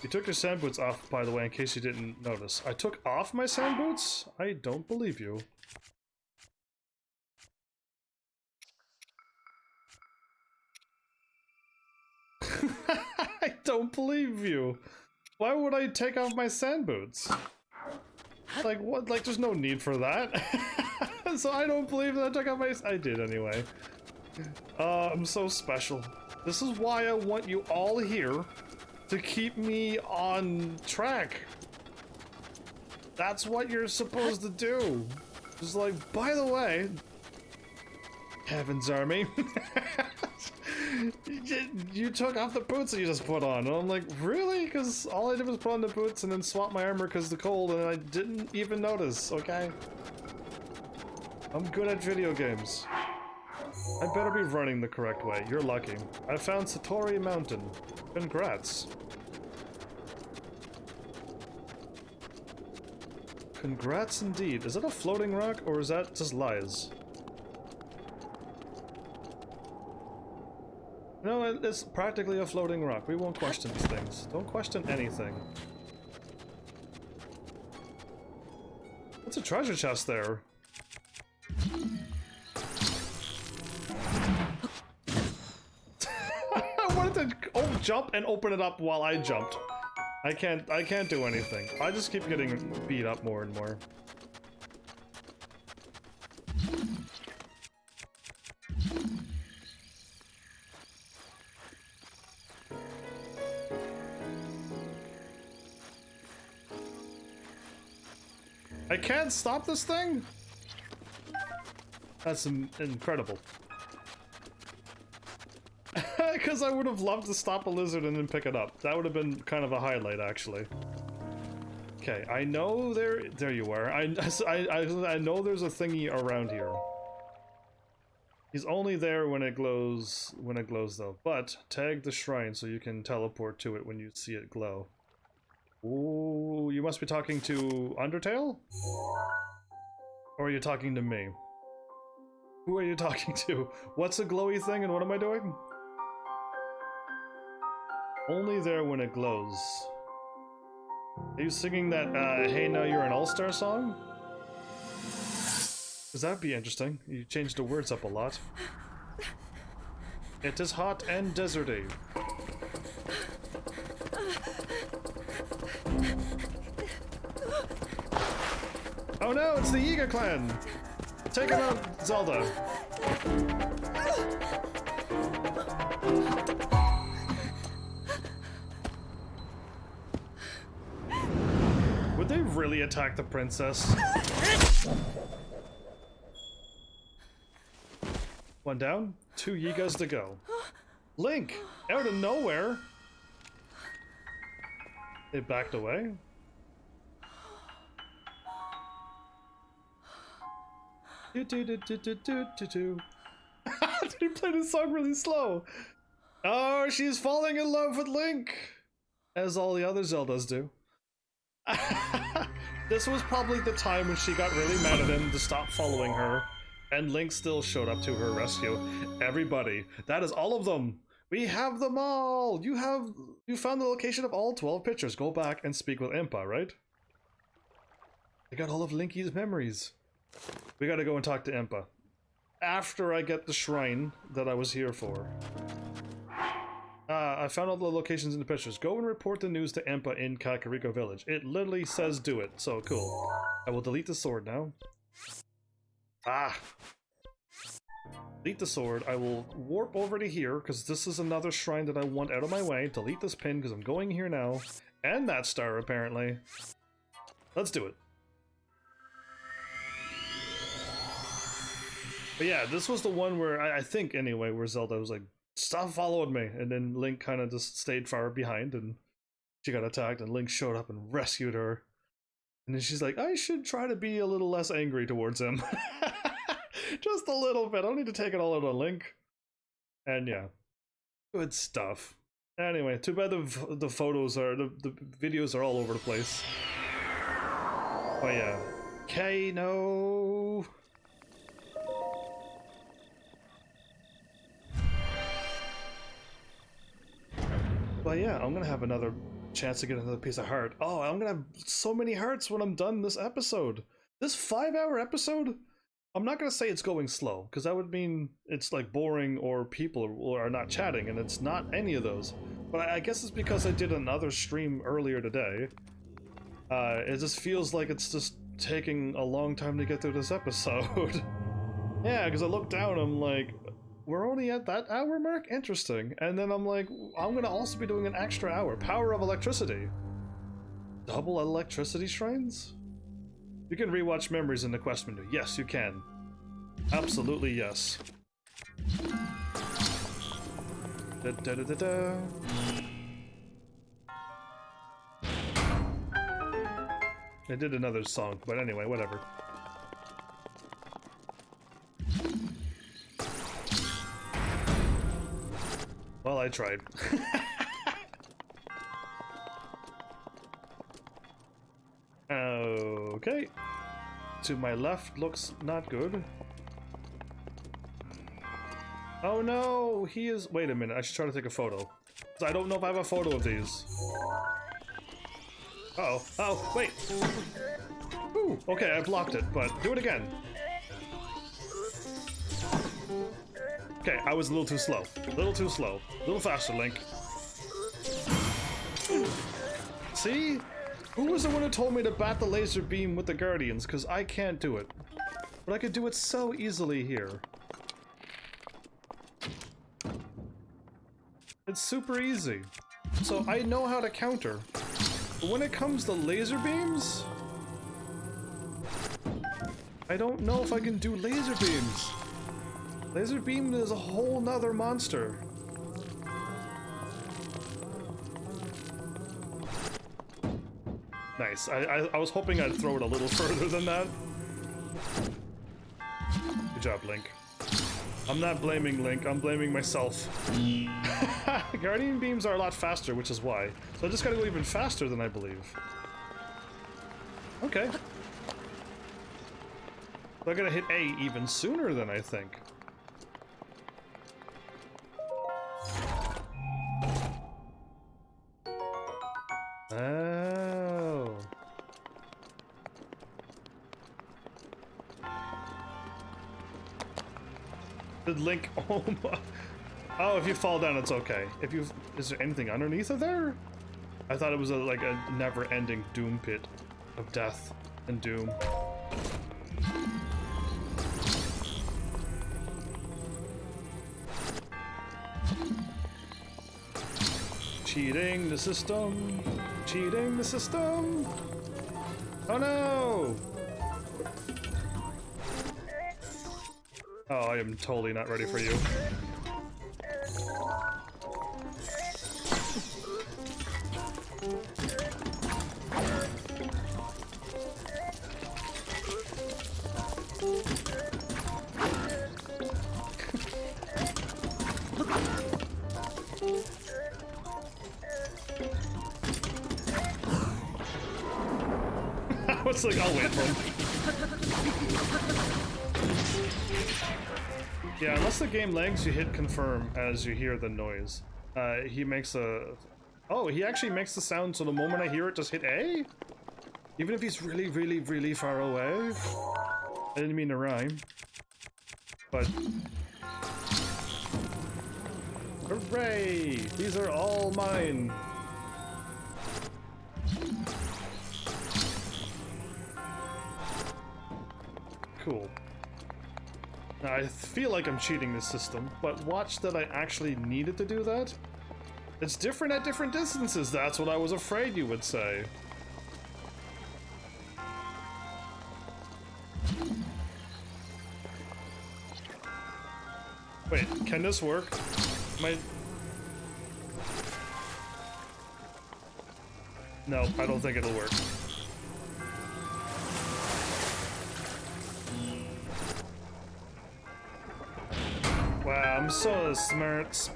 You took your sand boots off, by the way, in case you didn't notice. I took off my sand boots? I don't believe you. I don't believe you. Why would I take off my sand boots? Like, what? Like, there's no need for that. So I don't believe that I took off my... I did anyway. I'm so special. This is why I want you all here. To keep me on track. That's what you're supposed to do. Just like, by the way, Heaven's Army, you took off the boots that you just put on. And I'm like, really? Because all I did was put on the boots and then swap my armor because of the cold, and I didn't even notice, okay? I'm good at video games. I better be running the correct way. You're lucky. I found Satori Mountain. Congrats. Congrats indeed. Is that a floating rock or is that just lies? No, it's practically a floating rock. We won't question these things. Don't question anything. What's a treasure chest there? I wanted to jump and open it up while I jumped. I can't do anything. I just keep getting beat up more and more. I can't stop this thing? That's incredible. Because I would have loved to stop a lizard and then pick it up. That would have been kind of a highlight, actually. Okay, I know there you are. I know there's a thingy around here. He's only there when it glows though. But tag the shrine so you can teleport to it when you see it glow. Ooh, you must be talking to Undertale? Or are you talking to me? Who are you talking to? What's a glowy thing and what am I doing? Only there when it glows. Are you singing that, Hey Now You're an All-Star song? Because that'd be interesting. You changed the words up a lot. It is hot and deserty. Oh no, it's the Yiga clan! Take him out, Zelda! Would they really attack the princess? One down, 2 Yigas to go. Link! Out of nowhere! It backed away. Did he play this song really slow? Oh, she's falling in love with Link! As all the other Zeldas do. This was probably the time when she got really mad at him to stop following her, and Link still showed up to her rescue. Everybody, that is all of them! We have them all! You found the location of all 12 pictures. Go back and speak with Impa, right? I got all of Linky's memories. We gotta go and talk to Impa. After I get the shrine that I was here for. I found all the locations in the pictures. Go and report the news to Impa in Kakariko Village. It literally says do it, so cool. I will delete the sword now. Delete the sword. I will warp over to here, because this is another shrine that I want out of my way. Delete this pin, because I'm going here now. And that star, apparently. Let's do it. But yeah, this was the one where, I think anyway, where Zelda was like, stop following me, and then Link kind of just stayed far behind, and she got attacked, and Link showed up and rescued her. And then she's like, I should try to be a little less angry towards him. Just a little bit. I don't need to take it all out on Link. And yeah, good stuff. Anyway, too bad the photos are, the videos are all over the place. Oh yeah. Kano! But yeah, I'm gonna have another chance to get another piece of heart. Oh, I'm gonna have so many hearts when I'm done this episode. This 5-hour episode, I'm not gonna say it's going slow, because that would mean it's like boring or people are not chatting, and it's not any of those. But I guess it's because I did another stream earlier today. It just feels like it's just taking a long time to get through this episode. Yeah, because I looked down, I'm like, we're only at that hour mark? Interesting. And then I'm like, I'm gonna also be doing an extra hour. Power of electricity. Double electricity shrines? You can rewatch memories in the quest menu. Yes, you can. Absolutely yes. Da, da, da, da, da. I did another song, but anyway, whatever. Well, I tried. Okay. To my left looks not good. Oh no, he is... Wait a minute, I should try to take a photo. I don't know if I have a photo of these. Uh-oh. Oh, wait. Ooh, okay, I blocked it, but do it again. Okay, I was a little too slow. A little too slow. A little faster, Link. See? Who was the one who told me to bat the laser beam with the Guardians? Because I can't do it. But I could do it so easily here. It's super easy. So I know how to counter. But when it comes to laser beams... I don't know if I can do laser beams. Laser beam is a whole nother monster. Nice. I was hoping I'd throw it a little further than that. Good job, Link. I'm not blaming Link, I'm blaming myself. Guardian beams are a lot faster, which is why. So I just gotta go even faster than I believe. Okay. So I gotta hit A even sooner than I think. Oh. Did Link? Oh my! Oh, if you fall down, it's okay. If you, is there anything underneath of there? I thought it was like a never-ending doom pit of death and doom. Cheating the system. Cheating the system. Oh no! Oh, I am totally not ready for you. I was like, I'll wait for him. Yeah, unless the game lags, you hit confirm as you hear the noise. He makes a... Oh, he actually makes the sound so the moment I hear it, just hit A? Even if he's really, really, really far away? I didn't mean to rhyme. But... Hooray! These are all mine! Cool. Now, I feel like I'm cheating this system, but watch that I actually needed to do that. It's different at different distances, that's what I was afraid you would say. Wait, can this work? No, I don't think it'll work. Wow, I'm so smart.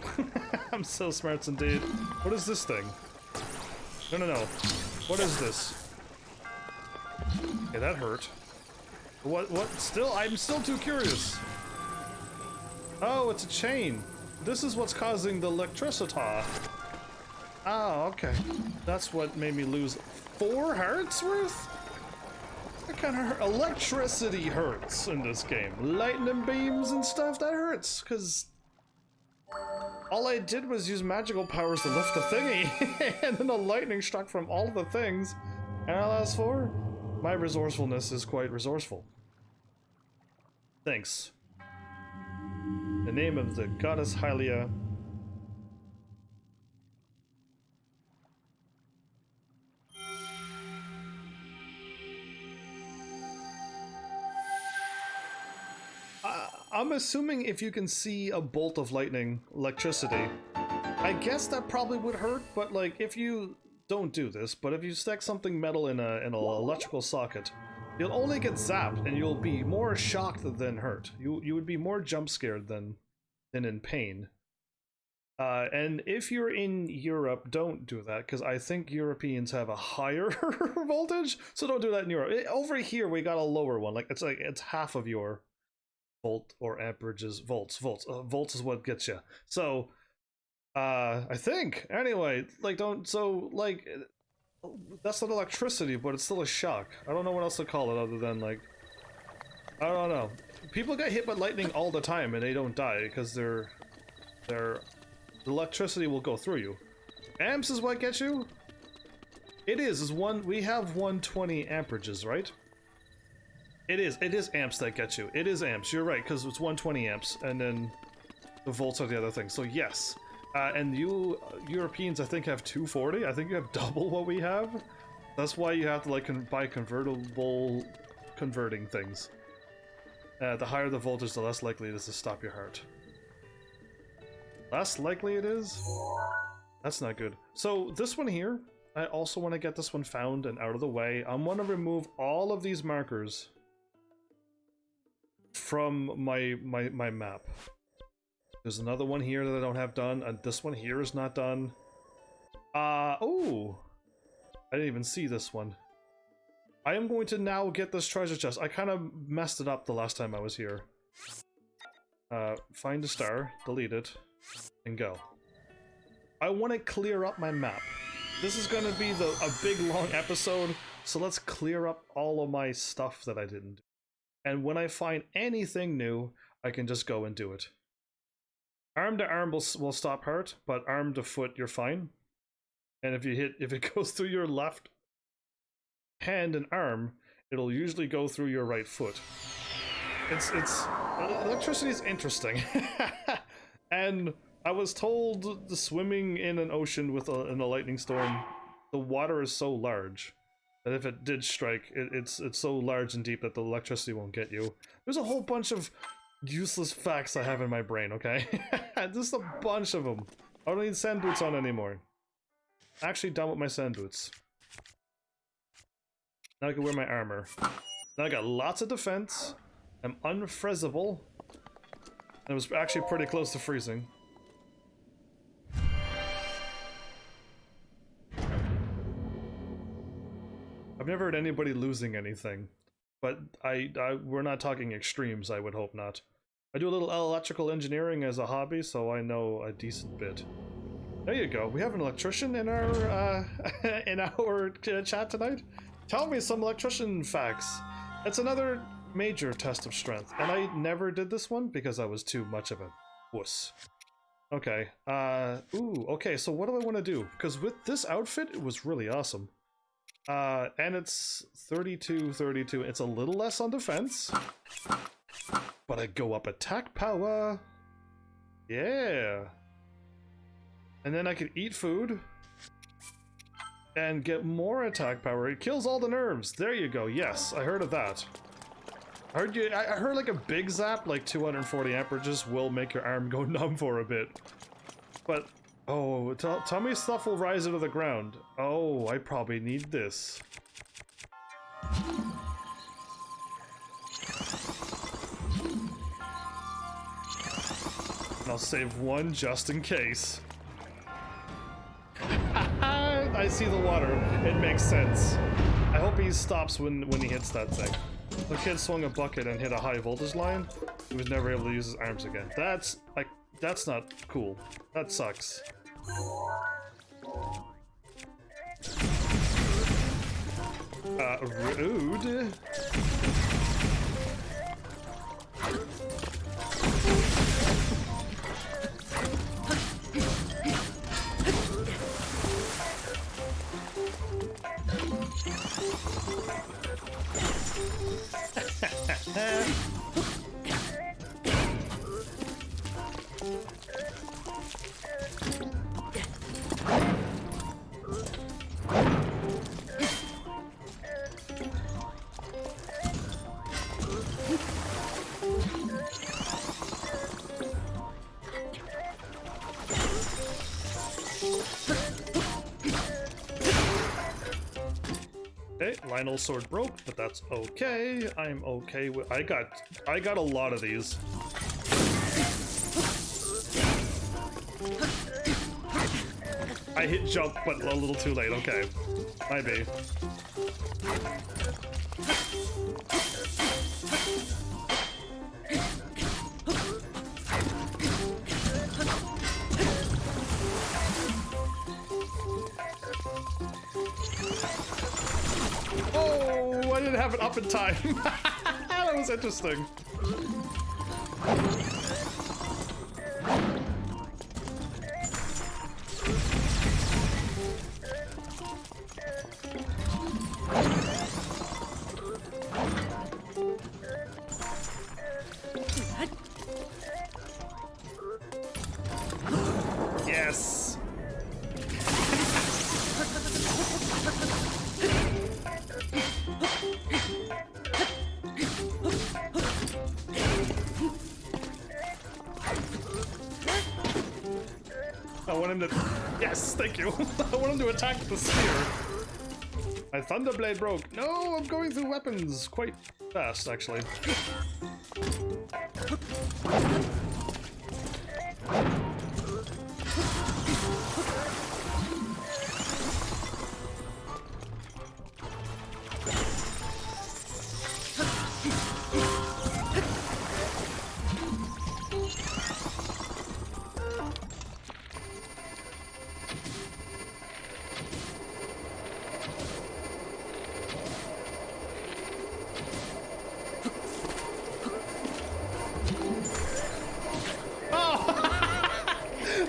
I'm so smart indeed. What is this thing? No, no, no. What is this? Okay, that hurt. What, still? I'm still too curious. Oh, it's a chain. This is what's causing the electricity. Oh, okay. That's what made me lose 4 hearts worth? That kind of electricity hurts in this game. Lightning beams and stuff, that hurts, because all I did was use magical powers to lift the thingy, and then the lightning struck from all of the things, and I lost 4. My resourcefulness is quite resourceful. Thanks. The name of the goddess Hylia. I'm assuming if you can see a bolt of lightning, electricity, I guess that probably would hurt, but like if you don't do this, but if you stick something metal in an electrical socket, you'll only get zapped and you'll be more shocked than hurt. You would be more jump scared than in pain. And if you're in Europe, don't do that, because I think Europeans have a higher voltage, so don't do that in Europe. Over here we got a lower one, like it's half of your volt or amperages. Volts is what gets you. So I think anyway, like that's not electricity, but it's still a shock. I don't know what else to call it other than like, I don't know. People get hit by lightning all the time and they don't die because the electricity will go through you. Amps is what gets you? It is we have 120 amperages, right? It is amps that get you. It is amps, you're right, because it's 120 amps, and then the volts are the other thing, so yes. And you Europeans, I think, have 240. I think you have double what we have. That's why you have to, like, buy convertible converting things. The higher the voltage, the less likely it is to stop your heart. Less likely it is? That's not good. So this one here, I also want to get this one found and out of the way. I want to remove all of these markers from my map. There's another one here that I don't have done, and this one here is not done. Oh! I didn't even see this one. I am going to now get this treasure chest. I kind of messed it up the last time I was here. Find a star, delete it, and go. I want to clear up my map. This is going to be a big long episode, so let's clear up all of my stuff that I didn't do. And when I find anything new, I can just go and do it. Arm to arm will stop hurt, but arm to foot, you're fine. And if it goes through your left hand and arm, it'll usually go through your right foot. Electricity is interesting. And I was told the swimming in an ocean with in a lightning storm, the water is so large that if it did strike, it's so large and deep that the electricity won't get you. There's a whole bunch of useless facts I have in my brain, okay? Just a bunch of them. I don't need sand boots on anymore. Actually done with my sand boots. Now I can wear my armor. Now I got lots of defense. I'm unfreezable. And it was actually pretty close to freezing. I've never heard anybody losing anything. But we're not talking extremes, I would hope not. I do a little electrical engineering as a hobby, so I know a decent bit. There you go. We have an electrician in our chat tonight. Tell me some electrician facts. It's another major test of strength, and I never did this one because I was too much of a wuss. Okay. Ooh. Okay. So what do I want to do? Because with this outfit, it was really awesome. And it's 32. It's a little less on defense, but I go up attack power. Yeah. And then I can eat food and get more attack power. It kills all the nerves. There you go. Yes, I heard of that. I heard like a big zap, like 240 amperages, will make your arm go numb for a bit. But oh, tell me stuff will rise out of the ground. Oh, I probably need this. And I'll save one just in case. I see the water. It makes sense. I hope he stops when he hits that thing. The kid swung a bucket and hit a high voltage line. He was never able to use his arms again. That's not cool. That sucks. Rude. Okay, Lionel's sword broke, but that's okay. I'm okay with. I got a lot of these. I hit jump, but a little too late. Okay, might be. Oh, I didn't have it up in time. That was interesting. Yes. I want him to... Yes, thank you. I want him to attack the spear. My Thunderblade broke. No, I'm going through weapons quite fast, actually.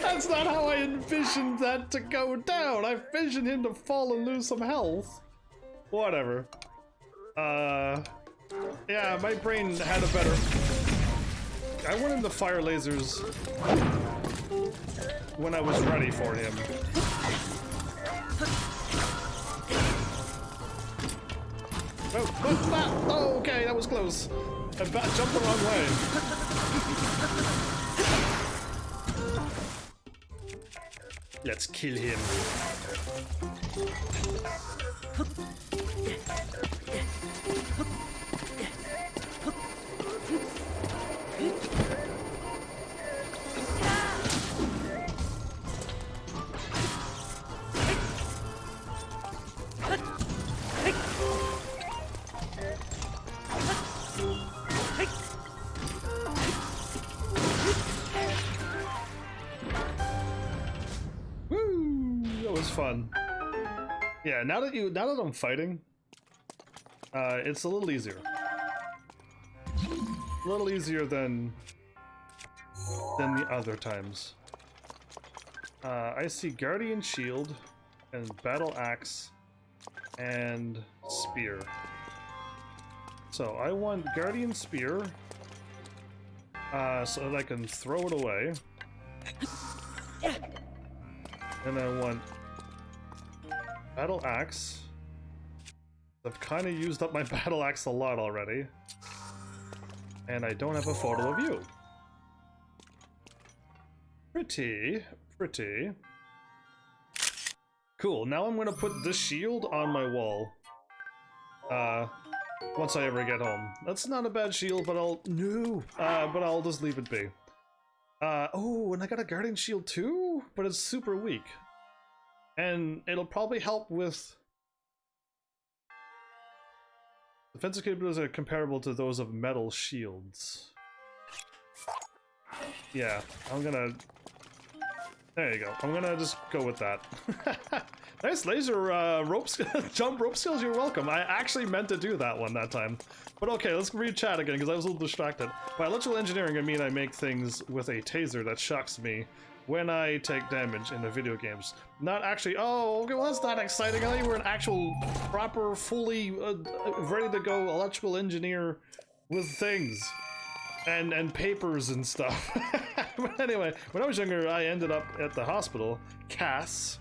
That's not how I envisioned that to go down. I envisioned him to fall and lose some health. Whatever. Yeah, my brain had a better... I wanted to fire lasers when I was ready for him. Oh, okay, that was close. I jumped the wrong way. Let's kill him. Fun. Yeah, now that I'm fighting, it's a little easier. A little easier than the other times. I see Guardian Shield and Battle Axe and Spear. So I want Guardian Spear so that I can throw it away. And I want Battle Axe. I've kind of used up my Battle Axe a lot already. And I don't have a photo of you. Pretty. Cool, now I'm gonna put this shield on my wall. Once I ever get home. That's not a bad shield, but I'll just leave it be. Oh, and I got a Guardian Shield too? But it's super weak. And it'll probably help with... Defensive capabilities are comparable to those of metal shields. Yeah, I'm gonna... There you go. I'm gonna just go with that. Nice laser jump rope skills, you're welcome. I actually meant to do that one that time. But okay, let's read chat again, because I was a little distracted. By electrical engineering, I mean I make things with a taser that shocks me when I take damage in the video games. Not actually, oh, okay, well that's not exciting. I thought you were an actual, proper, fully, ready to go electrical engineer with things. And papers and stuff. But anyway, when I was younger, I ended up at the hospital. Cass,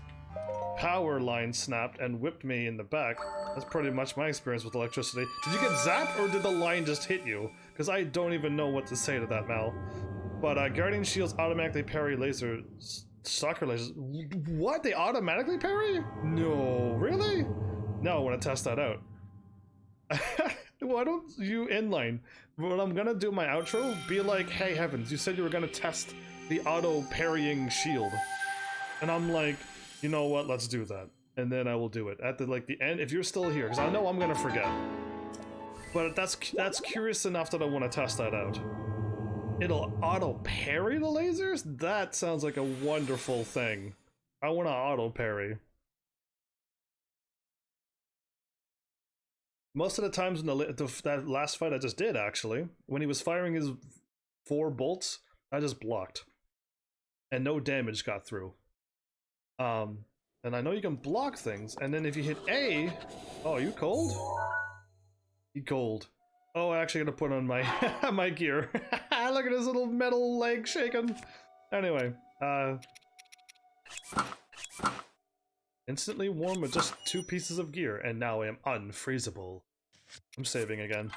power line snapped and whipped me in the back. That's pretty much my experience with electricity. Did you get zapped or did the line just hit you? Because I don't even know what to say to that, Mal. But Guardian Shields automatically parry laser soccer lasers. What? They automatically parry? No, really? No, I want to test that out. Why don't you inline? When I'm gonna do my outro, be like, hey Heavens, you said you were gonna test the auto parrying shield. And I'm like, you know what, let's do that. And then I will do it at the end, if you're still here, because I know I'm gonna forget. But that's curious enough that I want to test that out. It'll auto parry the lasers? That sounds like a wonderful thing. I want to auto parry. Most of the times in that last fight I just did, actually, when he was firing his 4 bolts, I just blocked. And no damage got through. And I know you can block things, and then if you hit A... Oh, are you cold? You cold. Oh, I actually gotta put on my my gear. Look at his little metal leg shaking. Anyway, instantly warm with just 2 pieces of gear, and now I am unfreezable. I'm saving again.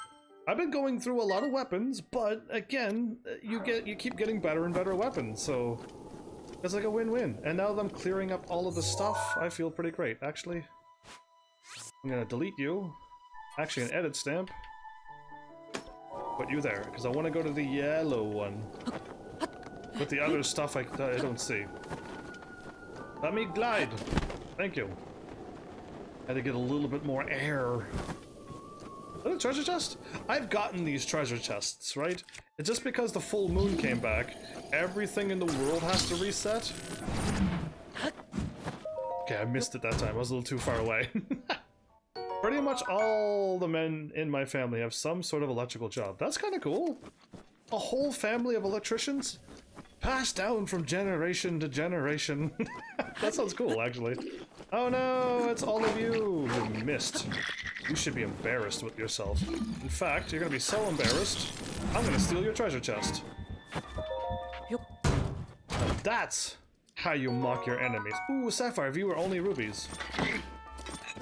I've been going through a lot of weapons, but again, you keep getting better and better weapons, so It's like a win-win. And now that I'm clearing up all of the stuff, I feel pretty great. Actually, I'm gonna delete you. Actually, an edit stamp. Put you there, because I want to go to the yellow one. With the other stuff I don't see. Let me glide. Thank you. Had to get a little bit more air. Is that a treasure chest? I've gotten these treasure chests, right? It's just because the full moon came back, everything in the world has to reset. Okay, I missed it that time. I was a little too far away. Pretty much all the men in my family have some sort of electrical job. That's kind of cool. A whole family of electricians? Passed down from generation to generation. That sounds cool, actually. Oh no, it's all of you. You missed. You should be embarrassed with yourself. In fact, you're gonna be so embarrassed, I'm gonna steal your treasure chest. Now that's how you mock your enemies. Ooh, Sapphire, if you were only rubies.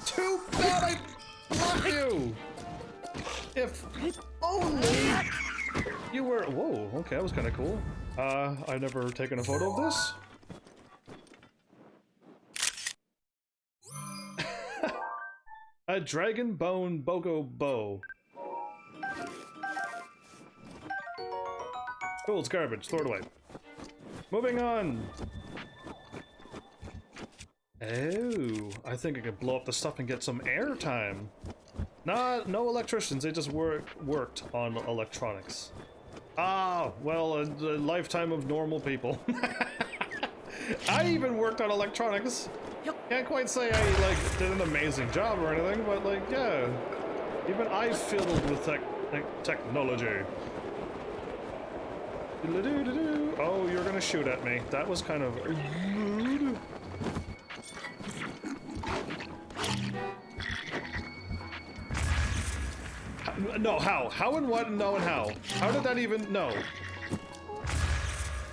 Too bad I blocked you! If only you were... Whoa, okay, that was kind of cool. I've never taken a photo of this. A dragon bone bogo bow. Cool, it's garbage. Throw it away. Moving on. Oh, I think I could blow up the stuff and get some airtime. Nah, no electricians. They just worked on electronics. Ah, well, a lifetime of normal people. I even worked on electronics. Can't quite say I, like, did an amazing job or anything, but, like, yeah. Even I fiddled with technology. Oh, you're gonna shoot at me. That was kind of rude. No, how? How and what? No and how? How did that even... No.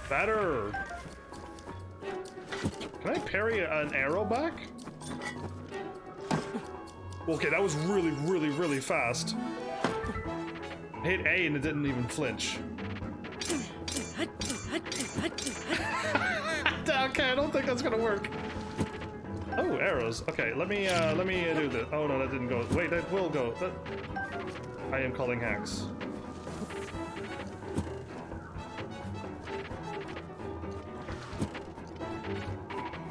Better. Can I parry an arrow back? Okay, that was really, really, really fast. I hit A and it didn't even flinch. Okay, I don't think that's gonna work. Oh, arrows. Okay, let me do this. Oh no, that didn't go. Wait, that will go. I am calling hacks.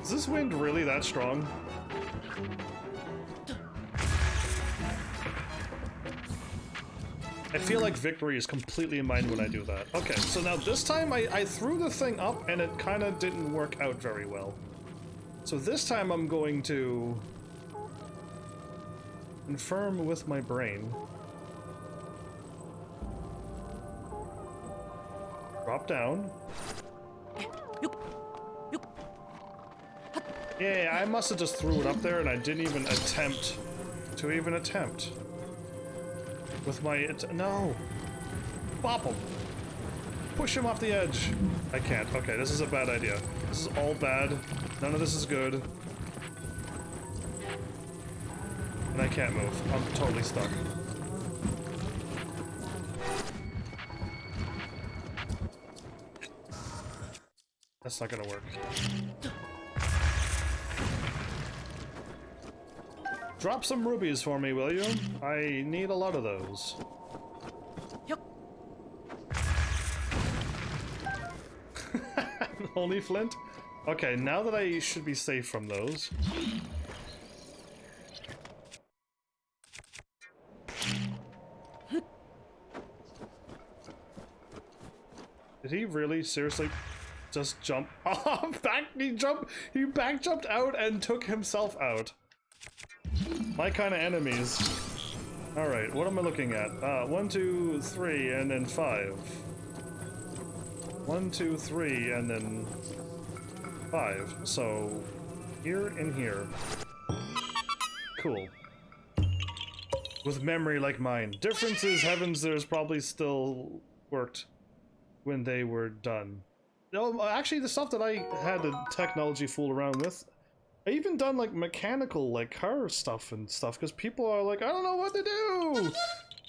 Is this wind really that strong? I feel like victory is completely in mind when I do that. Okay, so now this time I threw the thing up and it kind of didn't work out very well. So this time I'm going to confirm with my brain. Drop down. Yeah, I must have just threw it up there and I didn't even attempt to attempt. With my... No! Bop him! Push him off the edge! I can't. Okay, this is a bad idea. This is all bad. None of this is good. And I can't move. I'm totally stuck. That's not gonna work. Drop some rubies for me, will you? I need a lot of those. Only flint? Okay, now that I should be safe from those. Did he really seriously just jump? Oh, he back jumped out and took himself out. My kind of enemies. Alright, what am I looking at? 1, 2, 3, and then 5. 1, 2, 3, and then 5. So, here and here. Cool. With memory like mine. Difference is, heavens, there's probably still worked when they were done. No, actually, the stuff that I had the technology fool around with, I even done like mechanical, like car stuff and stuff, because people are like, I don't know what to do!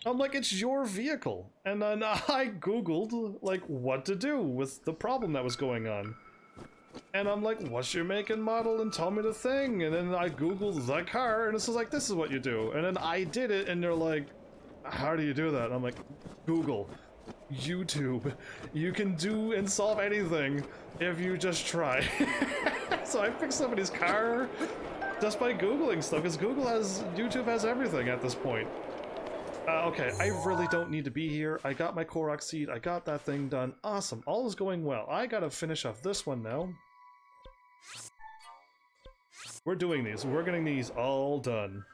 I'm like, it's your vehicle. And then I googled like what to do with the problem that was going on. And I'm like, what's your make and model? And tell me the thing. And then I Googled the car, and it's like, this is what you do. And then I did it, and they're like, how do you do that? And I'm like, Google, YouTube. You can do and solve anything if you just try. So I fixed somebody's car just by Googling stuff, because YouTube has everything at this point. Okay, I really don't need to be here. I got my Korok seed, I got that thing done. Awesome, all is going well. I gotta finish off this one now. We're doing these, we're getting these all done.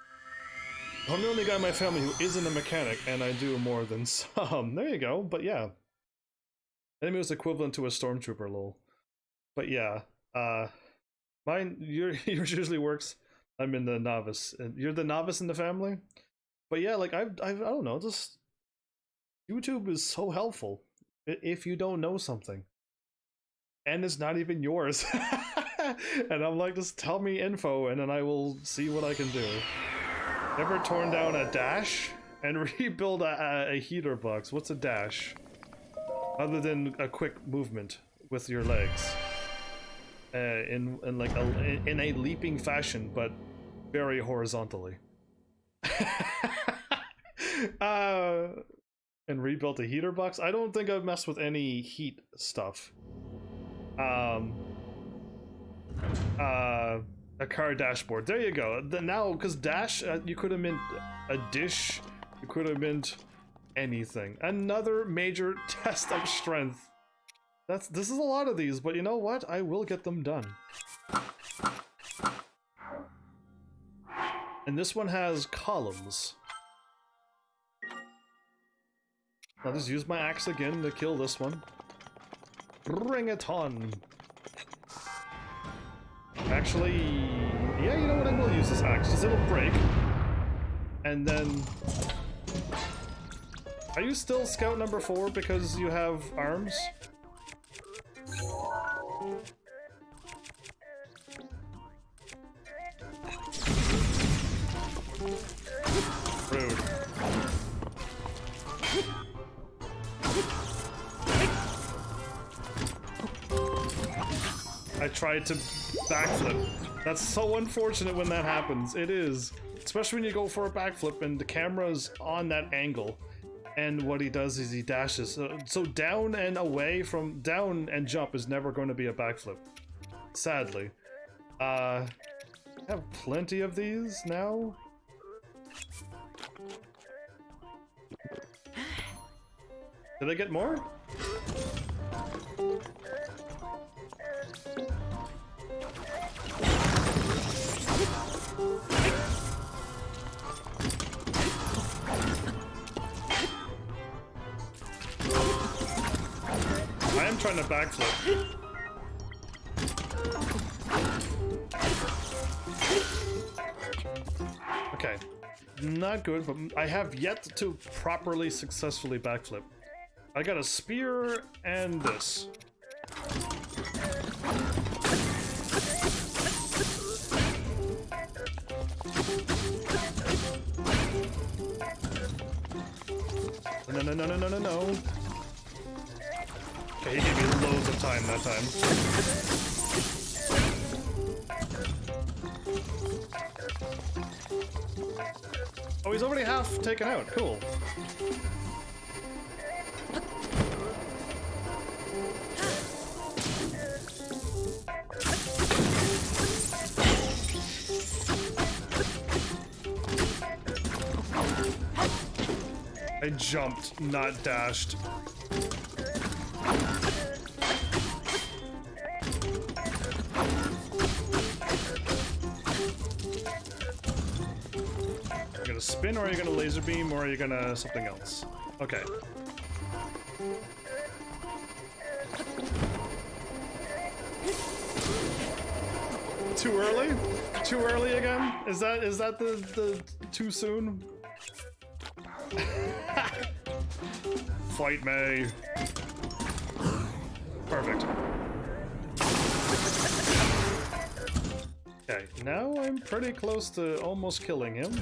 I'm the only guy in my family who isn't a mechanic, and I do more than some. There you go, but yeah. Enemy was equivalent to a stormtrooper, lol. But yeah, mine, yours usually works. I'm in the novice, and you're the novice in the family? But yeah, like, I don't know, just... YouTube is so helpful if you don't know something. And it's not even yours. And I'm like, just tell me info, and then I will see what I can do. Ever torn down a dash and rebuild a heater box? What's a dash? Other than a quick movement with your legs. In a leaping fashion, but very horizontally. And rebuilt a heater box? I don't think I've messed with any heat stuff. A car dashboard. There you go. Now, because dash, you could have meant a dish. You could have meant anything. Another major test of strength. This is a lot of these, but you know what? I will get them done. And this one has columns. I'll just use my axe again to kill this one. Bring it on. Actually, yeah, you know what? I will use this axe, because it'll break. And then... Are you still scout number 4 because you have arms? Rude. I tried to backflip. That's so unfortunate when that happens. It is. Especially when you go for a backflip and the camera's on that angle. And what he does is he dashes. So down and away from... Down and jump is never going to be a backflip. Sadly. I have plenty of these now. Did I get more? I am trying to backflip. Okay. Not good, but I have yet to properly successfully backflip. I got a spear and this. No. Okay, he gave me loads of time that time. Oh, he's already half taken out. Cool. I jumped, not dashed. Are you gonna spin, or are you gonna laser beam, or are you gonna something else? Okay. Too early? Too early again? Is that the too soon? Fight me. Perfect. Okay, now I'm pretty close to almost killing him.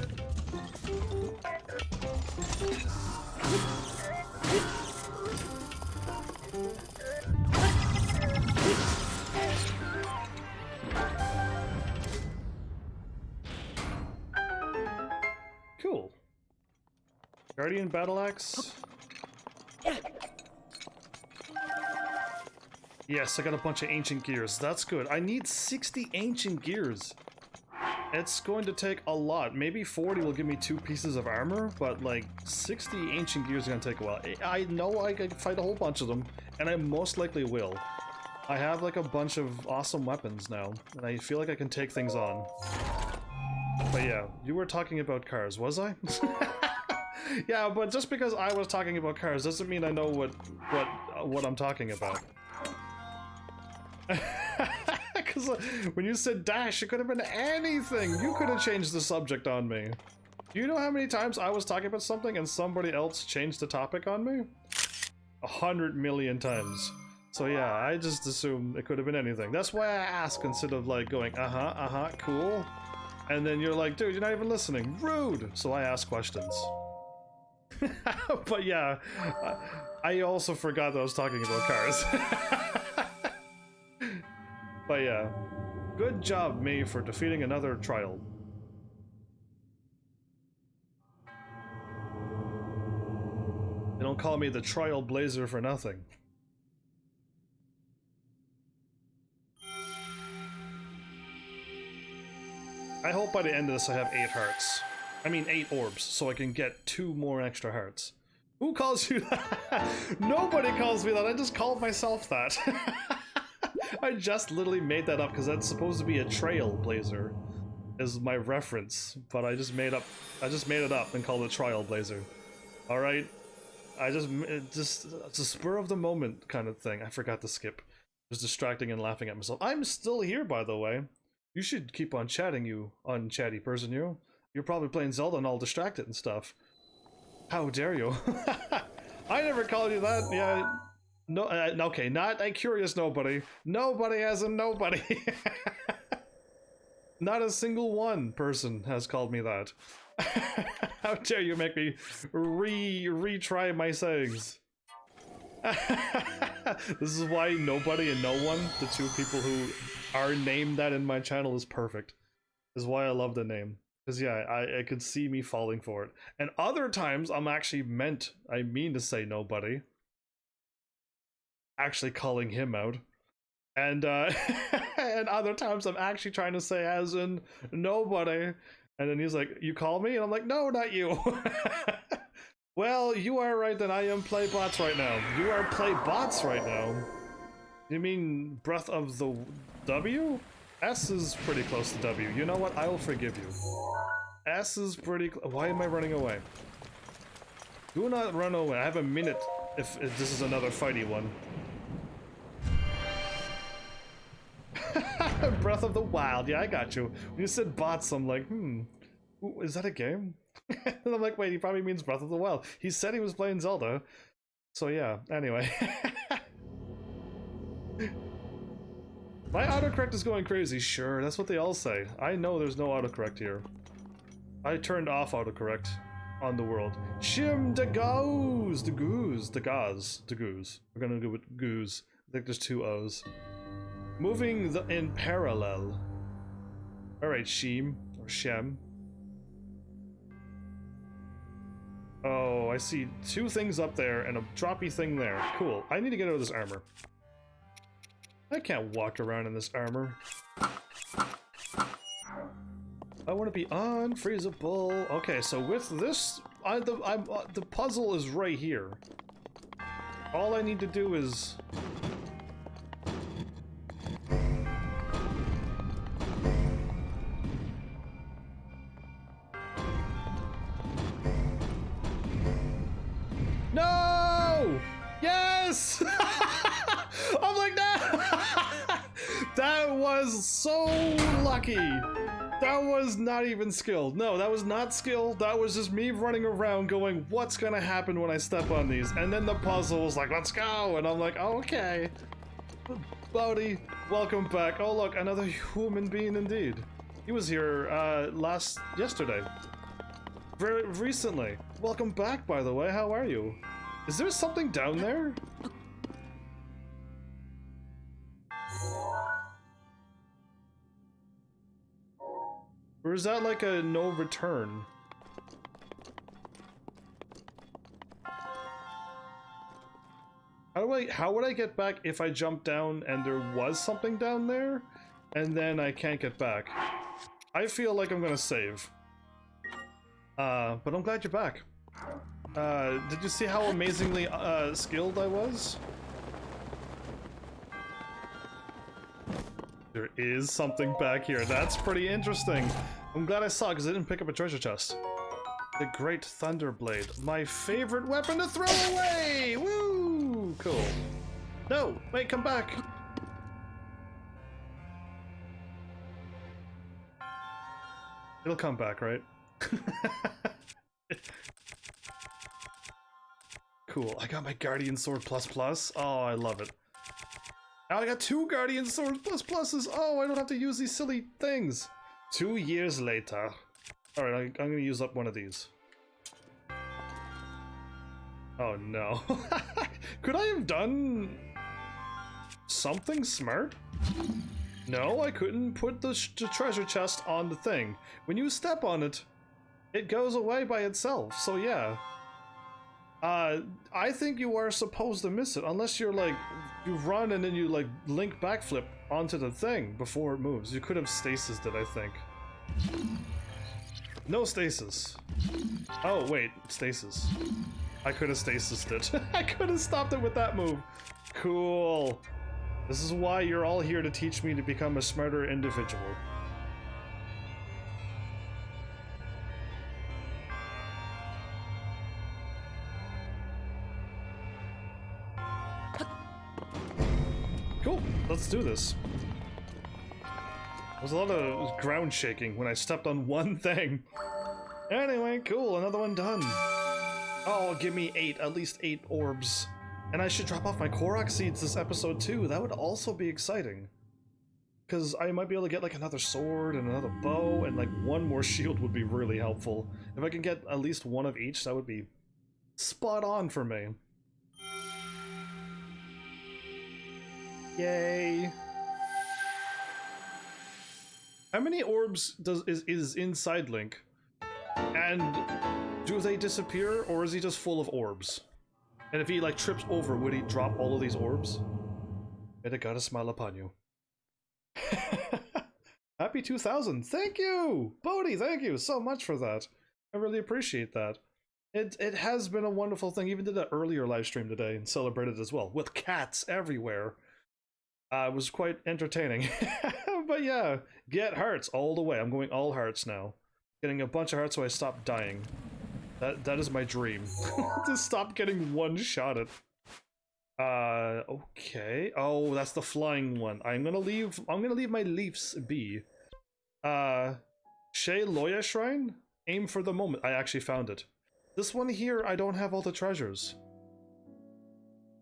Guardian Battle Axe. Yes, I got a bunch of ancient gears. That's good. I need 60 ancient gears. It's going to take a lot. Maybe 40 will give me 2 pieces of armor, but like 60 ancient gears are going to take a while. I know I could fight a whole bunch of them, and I most likely will. I have like a bunch of awesome weapons now, and I feel like I can take things on. But yeah, you were talking about cars, was I? Yeah, but just because I was talking about cars doesn't mean I know what I'm talking about. Because when you said dash, it could have been anything. You could have changed the subject on me. Do you know how many times I was talking about something and somebody else changed the topic on me? 100 million times. So yeah, I just assumed it could have been anything. That's why I ask instead of like going, cool. And then you're like, dude, you're not even listening. Rude! So I ask questions. But yeah, I also forgot that I was talking about cars. But yeah, good job, me, for defeating another trial. They don't call me the Trial Blazer for nothing. I hope by the end of this I have 8 hearts. I mean 8 orbs, so I can get 2 more extra hearts. Who calls you that? Nobody calls me that, I just called myself that. I just literally made that up because that's supposed to be a Trailblazer, is my reference, but I just made it up and called it Trailblazer. All right, it's a spur of the moment kind of thing. I forgot to skip. I was distracting and laughing at myself. I'm still here, by the way. You should keep on chatting, you unchatty person. You're probably playing Zelda and all distracted and stuff. How dare you? I never called you that. Yeah. No, okay, not a curious nobody. Nobody as in nobody. Not a single one person has called me that. How dare you make me retry my sayings. This is why nobody and no one, the 2 people who are named that in my channel, is perfect. This is why I love the name. Because yeah, I could see me falling for it. And other times I mean to say nobody. Actually calling him out, and and other times I'm actually trying to say as in nobody, and then he's like, you call me? And I'm like, no, not you. Well, you are right that I am play bots right now. You are play bots right now. You mean Breath of the W? S is pretty close to W. You know what? I will forgive you. S is pretty why am I running away? Do not run away. I have a minute if this is another fighty one. Breath of the Wild, yeah, I got you. When you said bots, I'm like, ooh, is that a game? And I'm like, wait, he probably means Breath of the Wild. He said he was playing Zelda. So yeah, anyway. My autocorrect is going crazy. Sure, that's what they all say. I know there's no autocorrect here. I turned off autocorrect on the world. Shim de goose, de goose, de gauze, de goose. We're gonna go with goose. I think there's 2 O's. Moving in parallel. Alright, Sheem, or Shem. Oh, I see 2 things up there and a droppy thing there. Cool. I need to get out of this armor. I can't walk around in this armor. I want to be unfreezable. Okay, so with this, the puzzle is right here. All I need to do is... No! Yes! I'm like, no! That was so lucky. That was not even skilled. No, that was not skilled. That was just me running around going, what's gonna happen when I step on these? And then the puzzle was like, let's go! And I'm like, oh, okay. Bodhi, welcome back. Oh look, another human being indeed. He was here yesterday. Very recently. Welcome back, by the way. How are you? Is there something down there? Or is that like a no return? How would I get back if I jumped down and there was something down there, and then I can't get back? I feel like I'm gonna save. But I'm glad you're back. Did you see how amazingly skilled I was? There is something back here. That's pretty interesting. I'm glad I saw it because I didn't pick up a treasure chest. The Great Thunderblade. My favorite weapon to throw away! Woo! Cool. No! Wait, come back! It'll come back, right? Cool. I got my Guardian Sword plus plus. Oh, I love it. Now I got 2 Guardian Sword plus pluses. Oh, I don't have to use these silly things. 2 years later. Alright, I'm gonna use up one of these. Oh no. Could I have done something smart? No, I couldn't put the treasure chest on the thing. When you step on it, it goes away by itself, so yeah. I think you are supposed to miss it, unless you're like, you run and then you like link backflip onto the thing before it moves. You could have stasised it, I think. No stasis. Oh wait, stasis. I could have stasised it. I could have stopped it with that move. Cool. This is why you're all here, to teach me to become a smarter individual. Cool, let's do this. There was a lot of ground shaking when I stepped on one thing. Anyway, cool, another one done. Oh, give me 8, at least 8 orbs. And I should drop off my Korok seeds this episode too. That would also be exciting. Because I might be able to get like another sword and another bow, and like one more shield would be really helpful. If I can get at least one of each, that would be spot on for me. Yay. How many orbs is inside Link? And do they disappear, or is he just full of orbs? And if he like trips over, would he drop all of these orbs? May the goddess smile upon you. Happy 2000! Thank you! Bodhi, thank you so much for that. I really appreciate that. It has been a wonderful thing. Even did an earlier live stream today and celebrated as well, with cats everywhere. It was quite entertaining. But yeah, get hearts all the way. I'm going all hearts now. Getting a bunch of hearts so I stop dying. That is my dream. To stop getting one-shotted. Okay. Oh, that's the flying one. I'm gonna leave my leaves be. Shay Loya Shrine? Aim for the moment. I actually found it. This one here, I don't have all the treasures.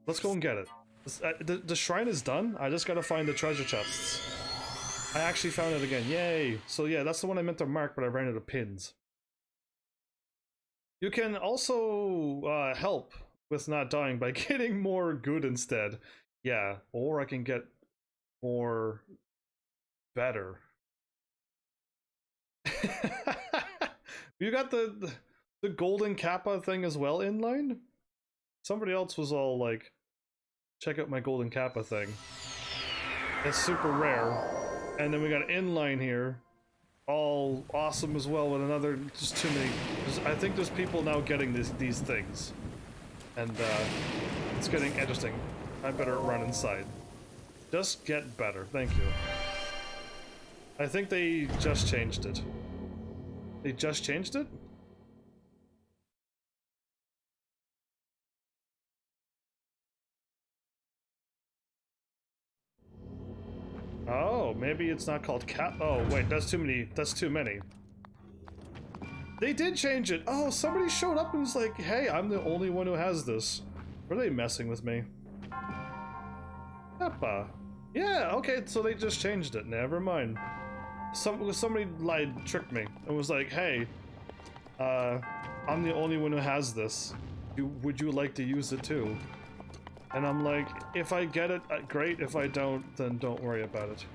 Let's go and get it. The shrine is done. I just gotta find the treasure chests. I actually found it again. Yay! So yeah, that's the one I meant to mark, but I ran out of pins. You can also help with not dying by getting more good instead. Yeah, or I can get more better. You got the golden kappa thing as well inline? Somebody else was all like, check out my golden kappa thing. It's super rare. And then we got inline here. All awesome as well with another, just too many. I think there's people now getting these things. And it's getting interesting. I better run inside. Just get better, thank you. I think they just changed it. They just changed it? Oh, maybe it's not called cat. Oh, wait, that's too many. That's too many. They did change it. Oh, somebody showed up and was like, hey, I'm the only one who has this. Were they messing with me? Kappa. Yeah, okay, so they just changed it. Never mind. Somebody lied, tricked me, and was like, hey, I'm the only one who has this. Would you like to use it too? And I'm like, if I get it, great. If I don't, then don't worry about it.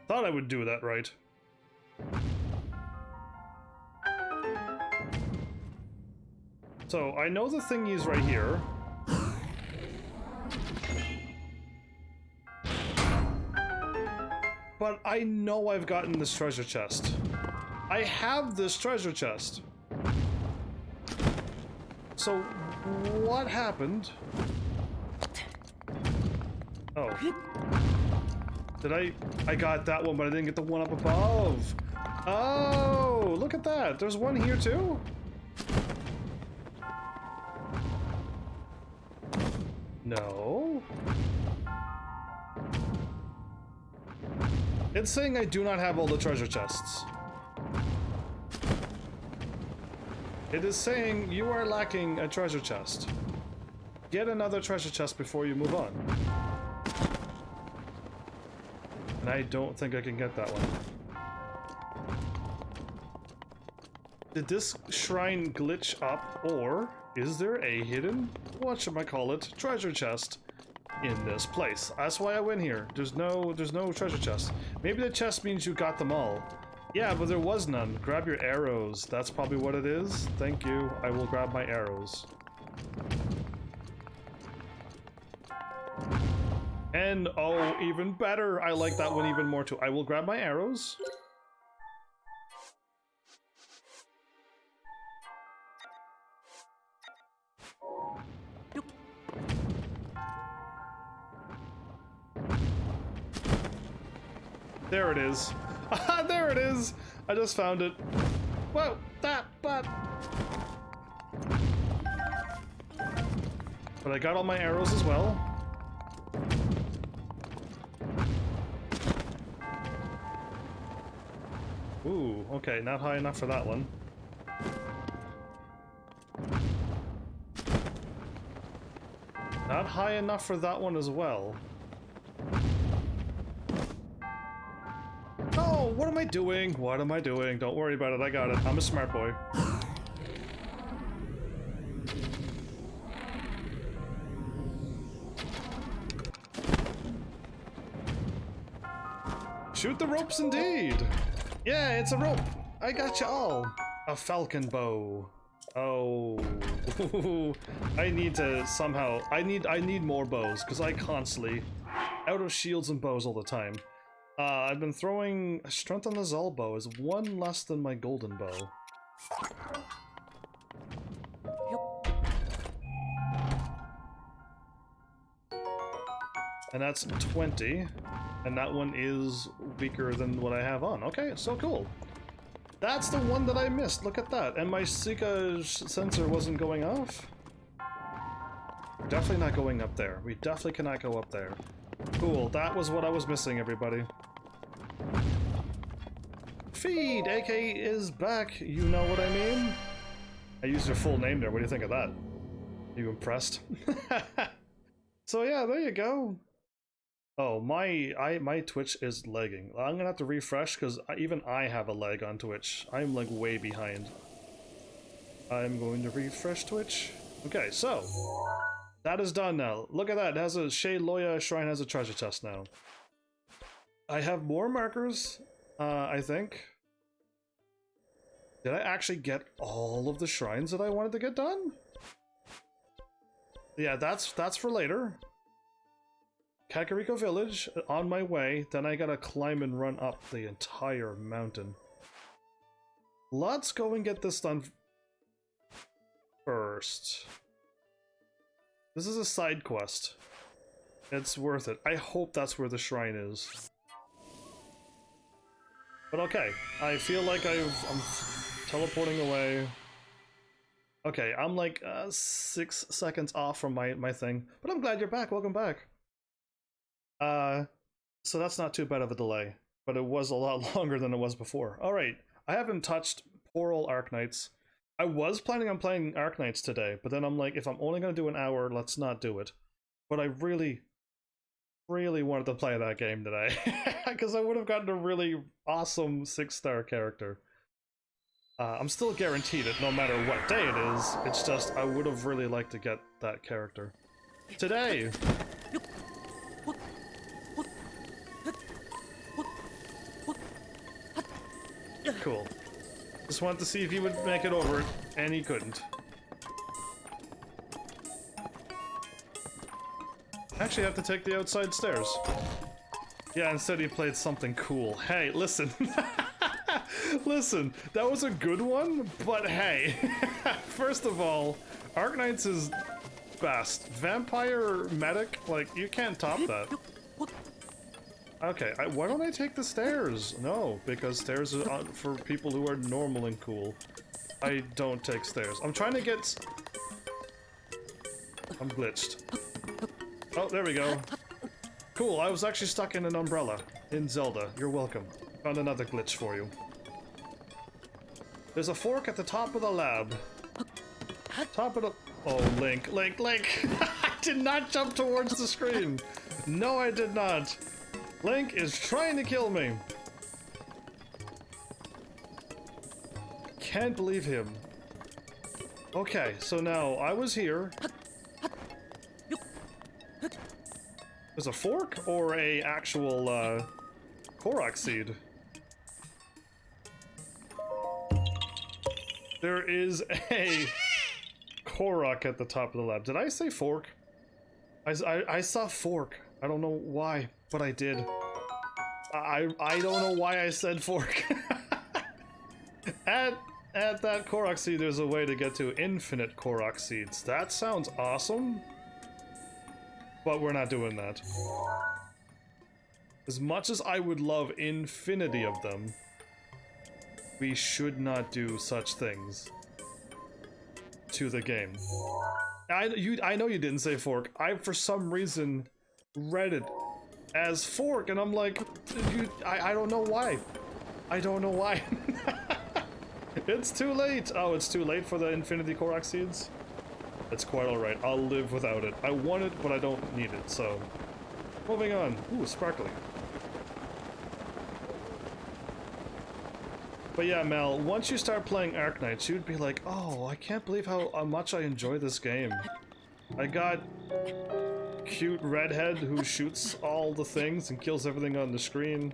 Thought I would do that right. So, I know the thingy's right here. But I know I've gotten this treasure chest. I have this treasure chest. So, what happened? Oh. Did I got that one, but I didn't get the one up above. Oh, look at that. There's one here too? No. It's saying I do not have all the treasure chests. It is saying you are lacking a treasure chest. Get another treasure chest before you move on. And I don't think I can get that one. Did this shrine glitch up, or is there a hidden, whatchamacallit, treasure chest in this place? That's why I went here. There's no treasure chest. Maybe the chest means you got them all. Yeah, but there was none. Grab your arrows. That's probably what it is. Thank you. I will grab my arrows. And, oh, even better. I like that one even more too. I will grab my arrows. There it is. Ah, there it is! I just found it. Whoa, that, but I got all my arrows as well. Ooh, okay, not high enough for that one. Not high enough for that one as well. Oh, what am I doing? What am I doing? Don't worry about it, I got it. I'm a smart boy. Shoot the ropes indeed! Yeah, it's a rope! I got you all! A falcon bow. Oh, I need to somehow, I need more bows, because I constantly out of shields and bows all the time. I've been throwing strength on the Zelda bow is one less than my golden bow. And that's 20, and that one is weaker than what I have on. Okay, so cool. That's the one that I missed, look at that. And my Sika sensor wasn't going off? We're definitely not going up there. We definitely cannot go up there. Cool, that was what I was missing, everybody. Feed, AK is back, you know what I mean? I used your full name there, what do you think of that? Are you impressed? So yeah, there you go. Oh, my Twitch is lagging. I'm gonna have to refresh because even I have a lag on Twitch. I'm like way behind. I'm going to refresh Twitch. Okay, so that is done now. Look at that. It has a Shea Loya Shrine has a treasure chest now. I have more markers, I think. Did I actually get all of the shrines that I wanted to get done? Yeah, that's for later. Kakariko Village, on my way, then I gotta climb and run up the entire mountain. Let's go and get this done first. This is a side quest. It's worth it. I hope that's where the shrine is. But okay, I feel like I'm teleporting away. Okay, I'm like 6 seconds off from my thing, but I'm glad you're back. Welcome back. So that's not too bad of a delay, but it was a lot longer than it was before. Alright, I haven't touched poor old Arknights. I was planning on playing Arknights today, but then I'm like, if I'm only going to do an hour, let's not do it. But I really wanted to play that game today, because I would have gotten a really awesome 6-star character. I'm still guaranteed it no matter what day it is, it's just I would have really liked to get that character. Today! Cool. Just wanted to see if he would make it over, and he couldn't. Actually, I have to take the outside stairs. Yeah, instead he played something cool. Hey, listen. Listen, that was a good one, but hey. First of all, Arknights is best. Vampire Medic, like, you can't top that. Okay, why don't I take the stairs? No, because stairs are for people who are normal and cool. I don't take stairs. I'm trying to get... I'm glitched. Oh, there we go. Cool, I was actually stuck in an umbrella in Zelda. You're welcome. Found another glitch for you. There's a fork at the top of the lab. Top of the... Oh, Link. I did not jump towards the screen. No, I did not. Link is trying to kill me. Can't believe him. Okay, so now I was here. There's a fork or a actual Korok seed? There is a Korok at the top of the lab. Did I say fork? I saw fork. I don't know why, but I did. I don't know why I said fork. At that Korok seed, there's a way to get to infinite Korok seeds. That sounds awesome. But we're not doing that. As much as I would love infinity of them, we should not do such things to the game. I know you didn't say fork. I, for some reason, read it as fork, and I'm like, I don't know why. I don't know why. It's too late. Oh, it's too late for the infinity Korok seeds? It's quite alright. I'll live without it. I want it, but I don't need it, so... Moving on. Ooh, sparkly. But yeah, Mel, once you start playing Arknights, you'd be like, oh, I can't believe how much I enjoy this game. I got cute redhead who shoots all the things and kills everything on the screen.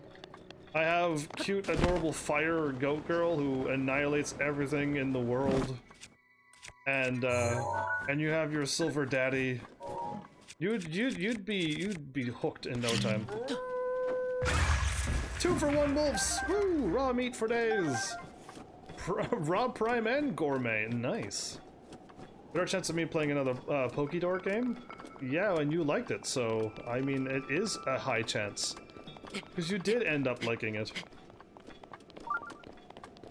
I have cute, adorable fire goat girl who annihilates everything in the world. And you have your silver daddy. You'd be hooked in no time. 2 for 1 wolves! Woo! Raw meat for days! Raw prime and gourmet. Nice. Better chance of me playing another Pokédor game? Yeah, and you liked it, so I mean it is a high chance. Because you did end up liking it.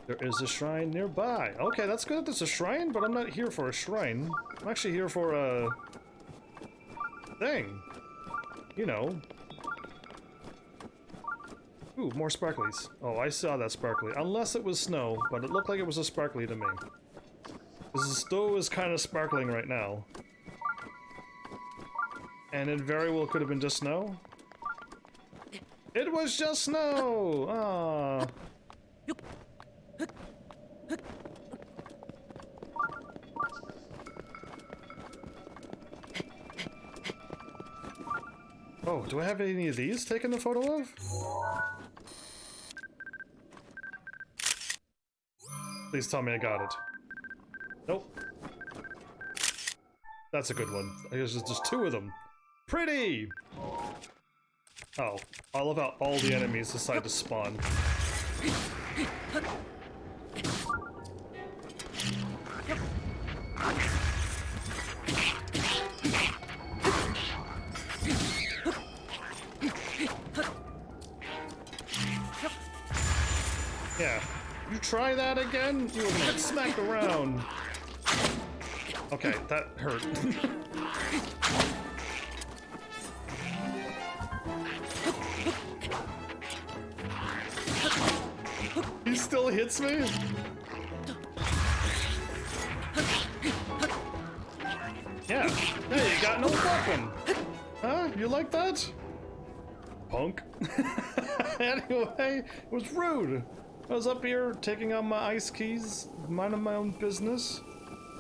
There is a shrine nearby. Okay, that's good that there's a shrine, but I'm not here for a shrine. I'm actually here for a... thing. You know. Ooh, more sparklies. Oh, I saw that sparkly. Unless it was snow, but it looked like it was a sparkly to me. The stove is kind of sparkling right now. And it very well could have been just snow. It was just snow! Ah. Oh, do I have any of these taken a photo of? Please tell me I got it. Nope. That's a good one. I guess there's just 2 of them. Pretty! Oh, I love how all the enemies decide to spawn. Yeah, you try that again, you will get smacked around. Okay, that hurt. He still hits me? Yeah, hey, you got no weapon. Huh? You like that? Punk. Anyway, it was rude. I was up here taking out my ice keys, minding my own business,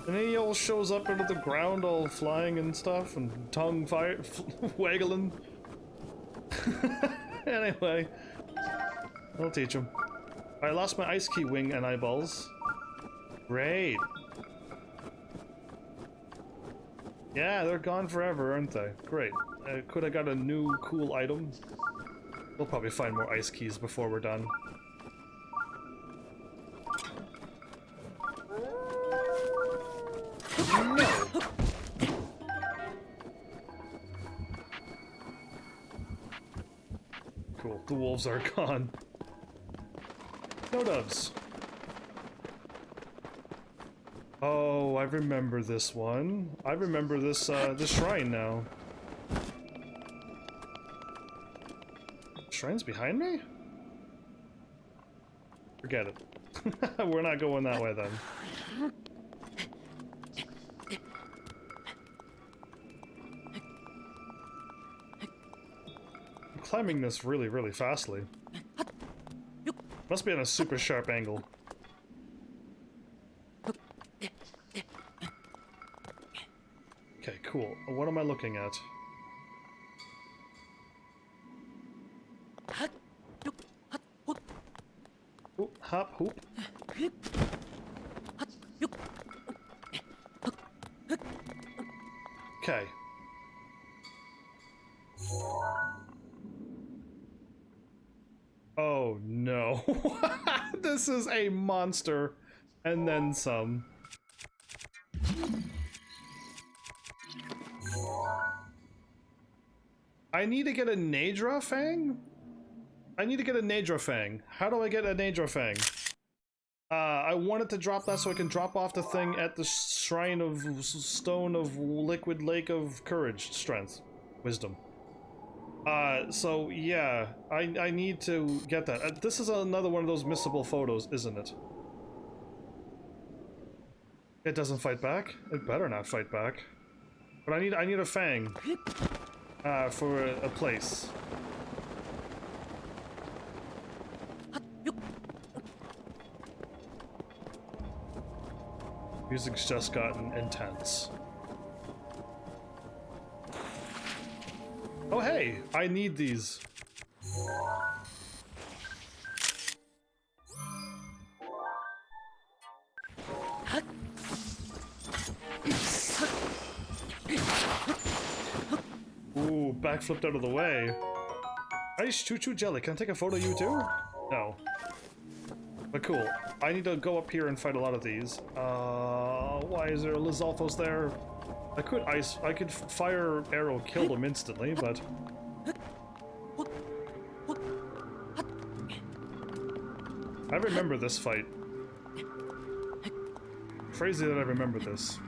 and he all shows up into the ground all flying and stuff, and tongue fire waggling. Anyway, I'll teach him. I lost my ice key wing and eyeballs. Great. Yeah, they're gone forever, aren't they? Great. Could I got a new cool item? We'll probably find more ice keys before we're done. No! Cool, the wolves are gone. No doves. Oh, I remember this one. I remember this, this shrine now. Shrine's behind me? Forget it. We're not going that way then. I'm climbing this really, really fastly. Must be on a super sharp angle. Okay, cool. What am I looking at? Oop, hop, hoop. Okay. Oh no. This is a monster. And then some. I need to get a Nadra Fang? I need to get a Nadra Fang. How do I get a Nadra Fang? I wanted to drop that so I can drop off the thing at the Shrine of Stone of Liquid Lake of Courage, Strength, Wisdom. So yeah, I need to get that. This is another one of those missable photos, isn't it? It doesn't fight back? It better not fight back. But I need a Fang. For a place. Music's just gotten intense. Oh hey, I need these. Ooh, backflipped out of the way. Ice choo-choo jelly, can I take a photo of you too? No. But cool. I need to go up here and fight a lot of these. Why is there a Lizalfos there? I could fire arrow kill them instantly, but... I remember this fight. Crazy that I remember this.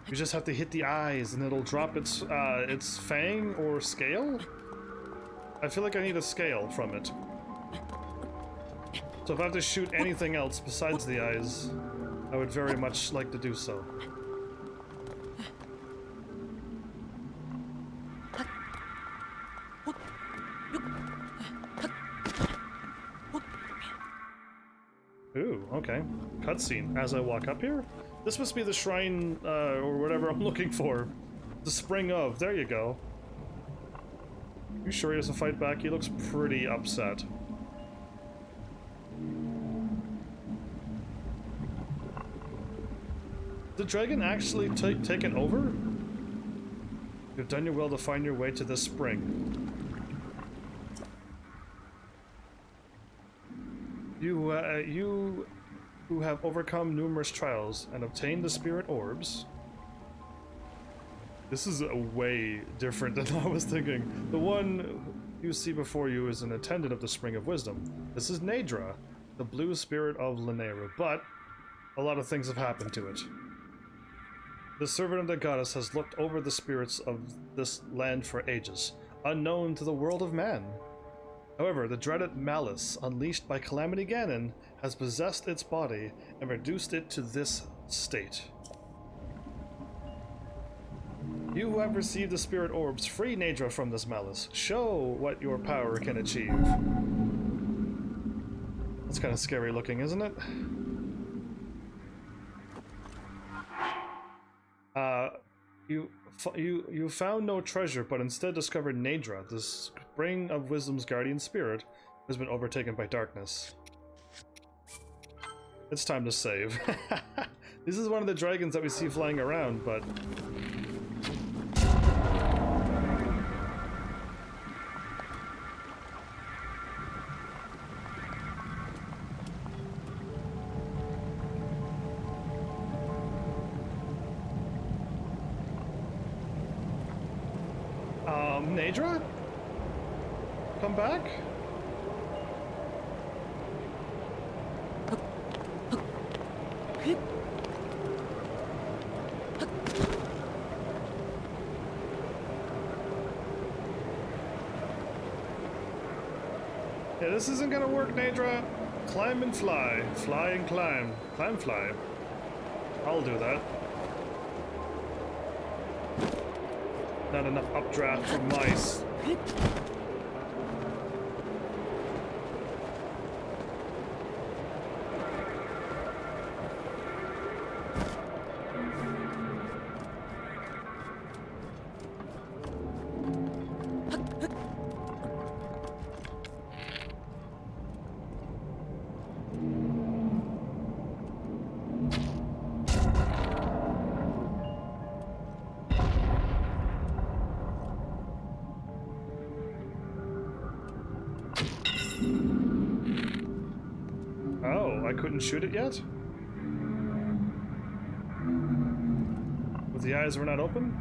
You just have to hit the eyes and it'll drop its fang or scale? I feel like I need a scale from it. So if I have to shoot anything else besides the eyes, I would very much like to do so. Ooh, okay. Cutscene as I walk up here? This must be the shrine, or whatever I'm looking for. The Spring of. There you go. You sure he doesn't fight back? He looks pretty upset. Did the dragon actually take it over? You've done your well to find your way to this spring. You who have overcome numerous trials and obtained the spirit orbs. This is way different than I was thinking. The one you see before you is an attendant of the Spring of Wisdom. This is Nadra, the blue spirit of Lanera, but a lot of things have happened to it. The servant of the goddess has looked over the spirits of this land for ages, unknown to the world of man. However, the dreaded malice unleashed by Calamity Ganon has possessed its body and reduced it to this state. You who have received the spirit orbs, free Nadra from this malice. Show what your power can achieve. That's kind of scary looking, isn't it? You found no treasure, but instead discovered Nadra, the Spring of Wisdom's guardian spirit, has been overtaken by darkness. It's time to save. This is one of the dragons that we see flying around, but... Nadra? Come back? Yeah, this isn't gonna work, Nadra. Climb and fly. Fly and climb. Climb, fly. I'll do that. Not enough updraft for mice. Oh, I couldn't shoot it yet? With the eyes were not open?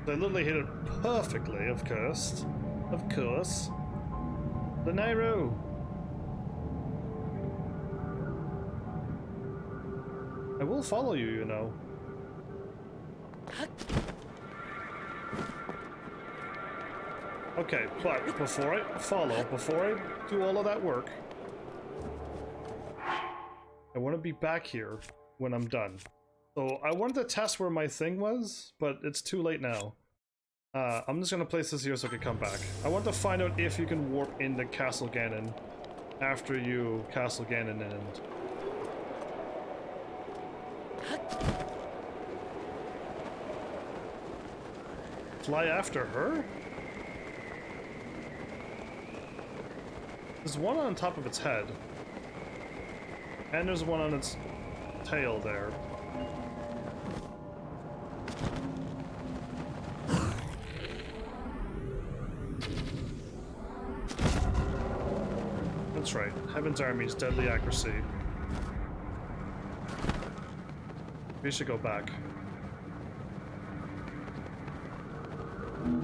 I literally hit it perfectly, of course. Of course. The Nairo! I will follow you, you know. Okay, but before I do all of that work, I want to be back here when I'm done. So I wanted to test where my thing was, but it's too late now. I'm just going to place this here so I can come back. I want to find out if you can warp into Castle Ganon after you Castle Ganon and... Fly after her? There's one on top of its head. And there's one on its tail there. That's right. Heaven's Army's deadly accuracy. We should go back.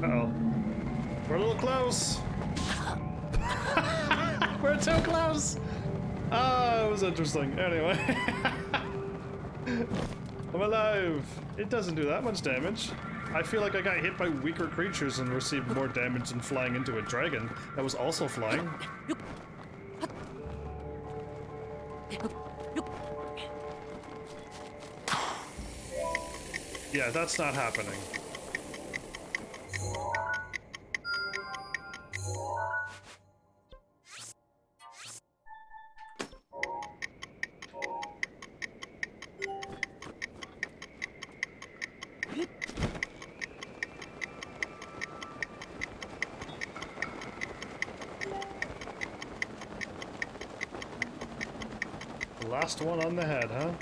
Uh-oh. We're a little close! We're too close! Ah, it was interesting. Anyway. I'm alive! It doesn't do that much damage. I feel like I got hit by weaker creatures and received more damage than flying into a dragon that was also flying. Yeah, that's not happening. Last one on the head, huh?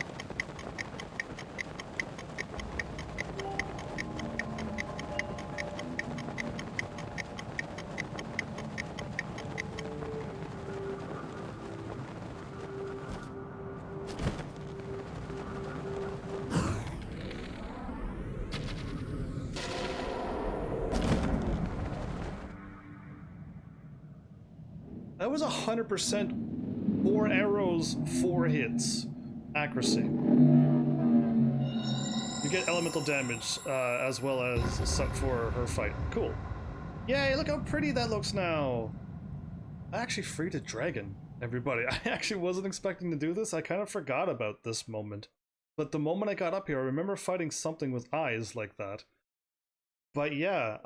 That was 100%. 4 arrows, 4 hits. Accuracy. You get elemental damage, as well as some for her fight. Cool. Yay, look how pretty that looks now! I actually freed a dragon, everybody. I actually wasn't expecting to do this. I kind of forgot about this moment. But the moment I got up here, I remember fighting something with eyes like that. But yeah,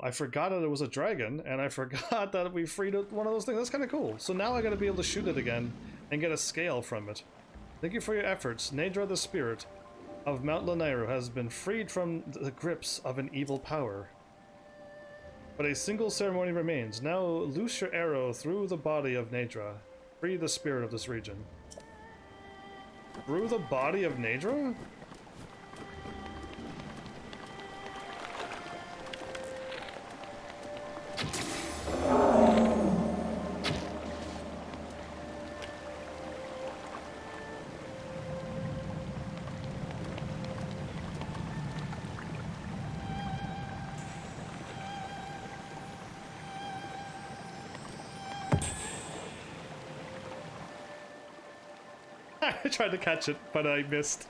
I forgot that it was a dragon, and I forgot that we freed one of those things. That's kind of cool. So now I gotta be able to shoot it again and get a scale from it. Thank you for your efforts. Nadra the spirit of Mount Lanairu has been freed from the grips of an evil power. But a single ceremony remains. Now loose your arrow through the body of Nadra. Free the spirit of this region. Through the body of Nadra? I tried to catch it, but I missed.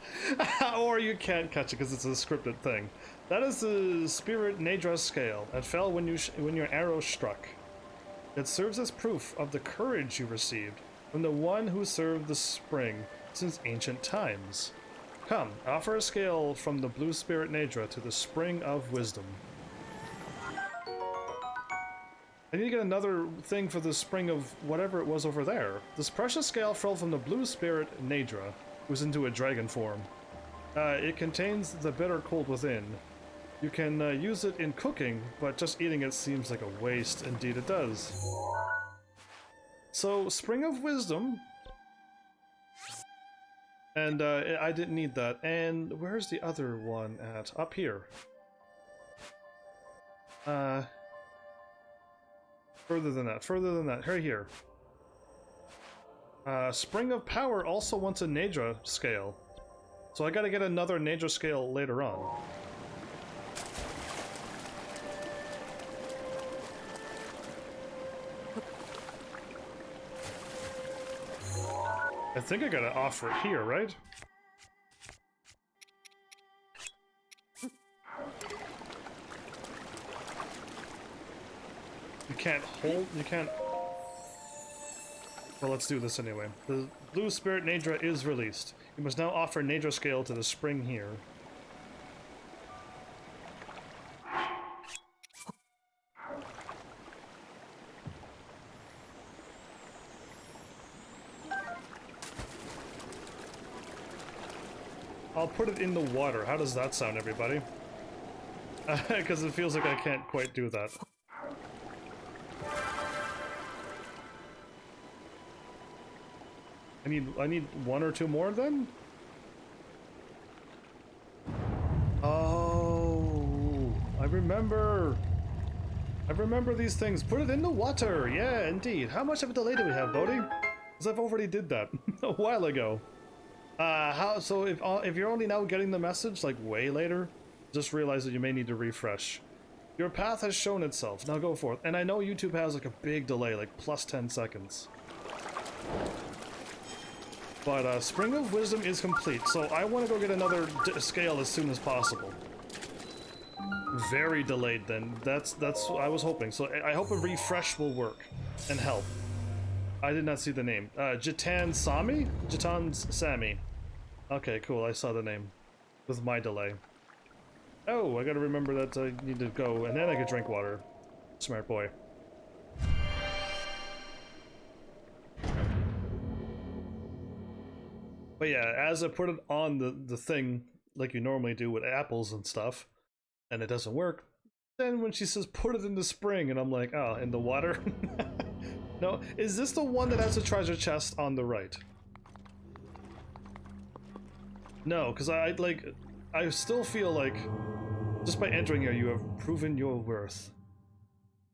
Or you can't catch it because it's a scripted thing. That is the Spirit Nadra scale. It fell when your arrow struck. It serves as proof of the courage you received from the one who served the spring since ancient times. Come, offer a scale from the Blue Spirit Nadra to the Spring of Wisdom. I need to get another thing for the spring of whatever it was over there. This precious scale fell from the Blue Spirit Nadra, who's into a dragon form. It contains the bitter cold within. You can use it in cooking, but just eating it seems like a waste. Indeed it does. So, Spring of Wisdom. And I didn't need that. And where's the other one at? Up here. Further than that, right here. Spring of Power also wants a Nadra scale. So I gotta get another Nadra scale later on. I think I gotta offer it here, right? You can't... Well, let's do this anyway. The Blue Spirit Nadra is released. You must now offer Nadra scale to the spring here. I'll put it in the water. How does that sound, everybody? Because it feels like I can't quite do that. I need one or two more then? Oh, I remember these things. Put it in the water. Yeah, indeed. How much of a delay do we have, Bodhi? Because I've already did that a while ago. So if you're only now getting the message, like way later, just realize that you may need to refresh. Your path has shown itself. Now go forth. And I know YouTube has like a big delay, like plus 10 seconds. But Spring of Wisdom is complete, so I want to go get another scale as soon as possible. Very delayed then. That's what I was hoping. So I hope a refresh will work and help. I did not see the name. HEAVENSARMY? HEAVENSARMY. Okay, cool. I saw the name with my delay. Oh, I gotta remember that I need to go, and then I can drink water. Smart boy. But yeah, as I put it on the thing, like you normally do with apples and stuff, and it doesn't work, then when she says put it in the spring, and I'm like, oh, in the water? No, is this the one that has a treasure chest on the right? No, because I still feel like, just by entering here, you have proven your worth.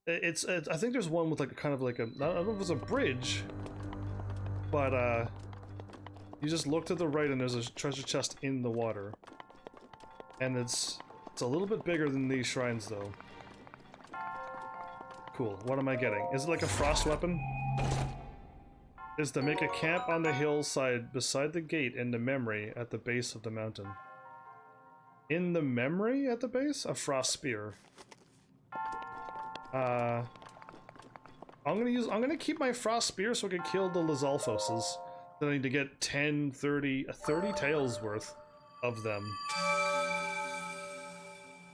I think there's one with like kind of like a, I don't know if it's a bridge, but you just look to the right and there's a treasure chest in the water. And it's a little bit bigger than these shrines though. Cool, what am I getting? Is it like a frost weapon? Is to make a camp on the hillside beside the gate in the memory at the base of the mountain. In the memory at the base? A frost spear. I'm gonna keep my frost spear so I can kill the Lizalfoses. Then I need to get 10, 30 tails worth of them.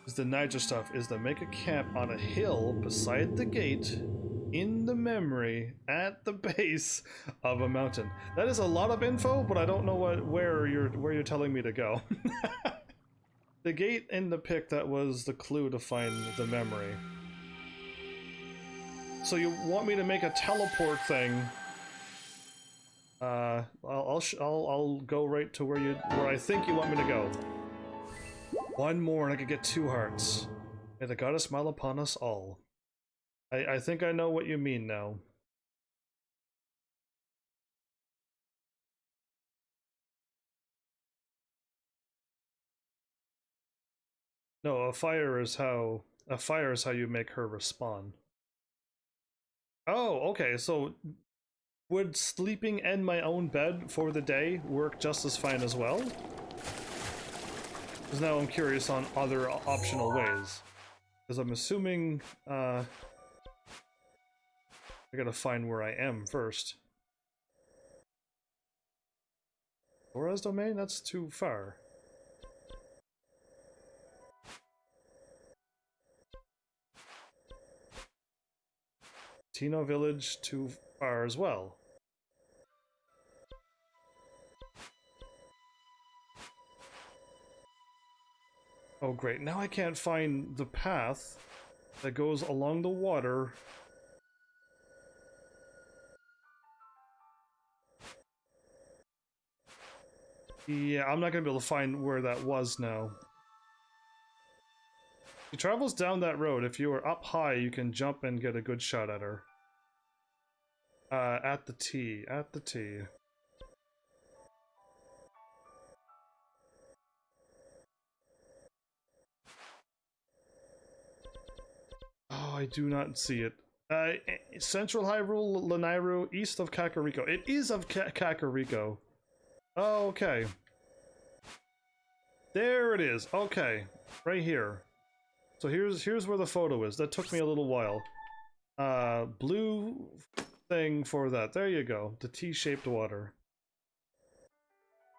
Is the Niger stuff is to make a camp on a hill beside the gate in the memory at the base of a mountain. That is a lot of info, but I don't know where you're telling me to go. The gate in the pic, that was the clue to find the memory. So you want me to make a teleport thing I'll go right to where I think you want me to go. One more and I could get 2 hearts. May the goddess smile upon us all. I think I know what you mean now. No, a fire is how you make her respond. Oh, okay, so would sleeping in my own bed for the day work just as fine as well? Because now I'm curious on other optional ways. Because I'm assuming, I gotta find where I am first. Laura's domain? That's too far. Tino Village, too far as well. Oh great, now I can't find the path that goes along the water. Yeah, I'm not gonna be able to find where that was now. She travels down that road. If you are up high, you can jump and get a good shot at her. At the T. Oh, I do not see it. Central Hyrule, Lanairu, east of Kakariko. It is of Kakariko. Oh, okay. There it is. Okay, right here. So here's where the photo is. That took me a little while. Blue thing for that. There you go. The T-shaped water.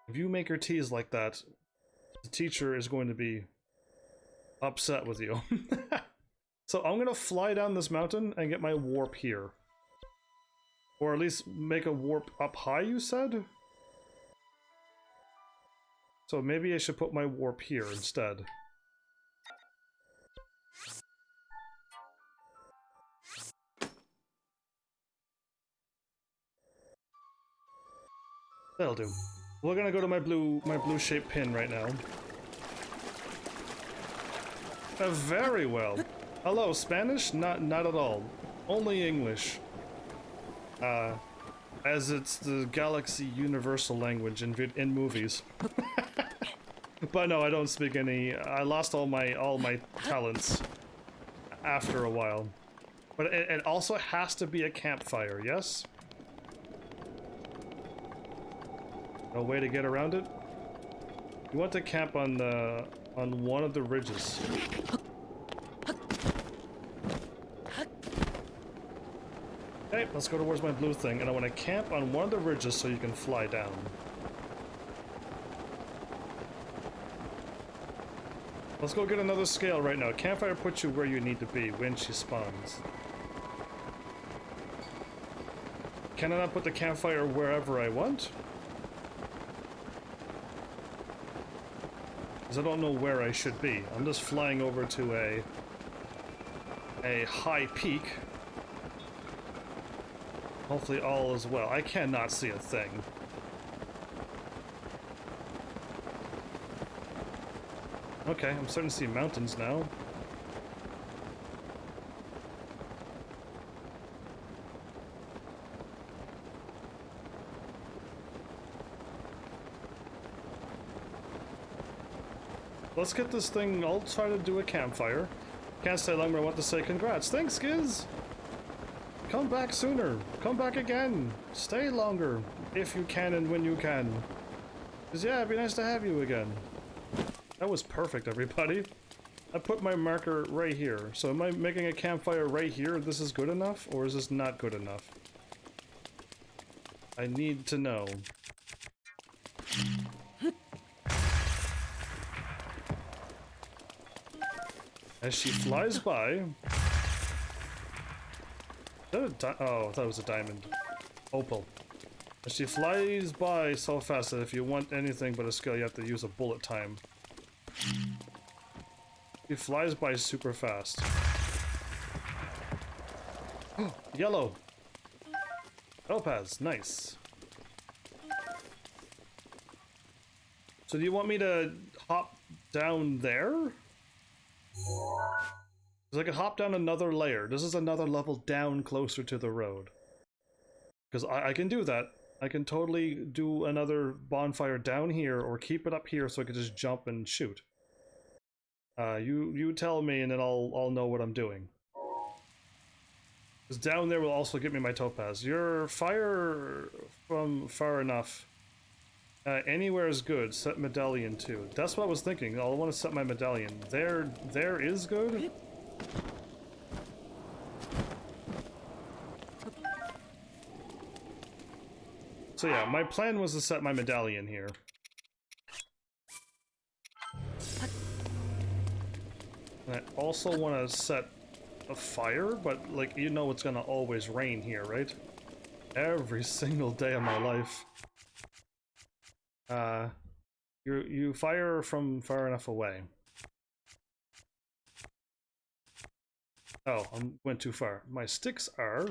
If you make your teas like that, the teacher is going to be upset with you. So I'm gonna fly down this mountain and get my warp here. Or at least make a warp up high, you said? So maybe I should put my warp here instead. That'll do. We're gonna go to my blue shaped pin right now. Very well. Hello, Spanish? Not at all. Only English. As it's the Galaxy universal language in movies. But no, I don't speak any. I lost all my talents after a while. But it also has to be a campfire, yes? No way to get around it? You want to camp on one of the ridges. Okay, let's go towards my blue thing, and I want to camp on one of the ridges so you can fly down. Let's go get another scale right now. Campfire puts you where you need to be when she spawns. Can I not put the campfire wherever I want? Because I don't know where I should be. I'm just flying over to a high peak. Hopefully all is well. I cannot see a thing. Okay, I'm starting to see mountains now. Let's get this thing. I'll try to do a campfire. Can't stay long, but I want to say congrats. Thanks, Giz! Come back sooner. Come back again. Stay longer, if you can and when you can. Because yeah, it'd be nice to have you again. That was perfect, everybody. I put my marker right here. So am I making a campfire right here? This is good enough? Or is this not good enough? I need to know. As she flies by... Oh, I thought it was a diamond. Opal. As she flies by so fast that if you want anything but a skill, you have to use a bullet time. She flies by super fast. Yellow! Topaz, nice. So do you want me to hop down there? Because I could hop down another layer. This is another level down closer to the road. Because I can do that. I can totally do another bonfire down here or keep it up here so I can just jump and shoot. You tell me and then I'll know what I'm doing. Because down there will also get me my topaz. Your fire from far enough. Anywhere is good. Set medallion too. That's what I was thinking. I'll want to set my medallion. There is good. So yeah, my plan was to set my medallion here. And I also want to set a fire, but like, you know it's gonna always rain here, right? Every single day of my life. You fire from far enough away. Oh, I went too far. My sticks are...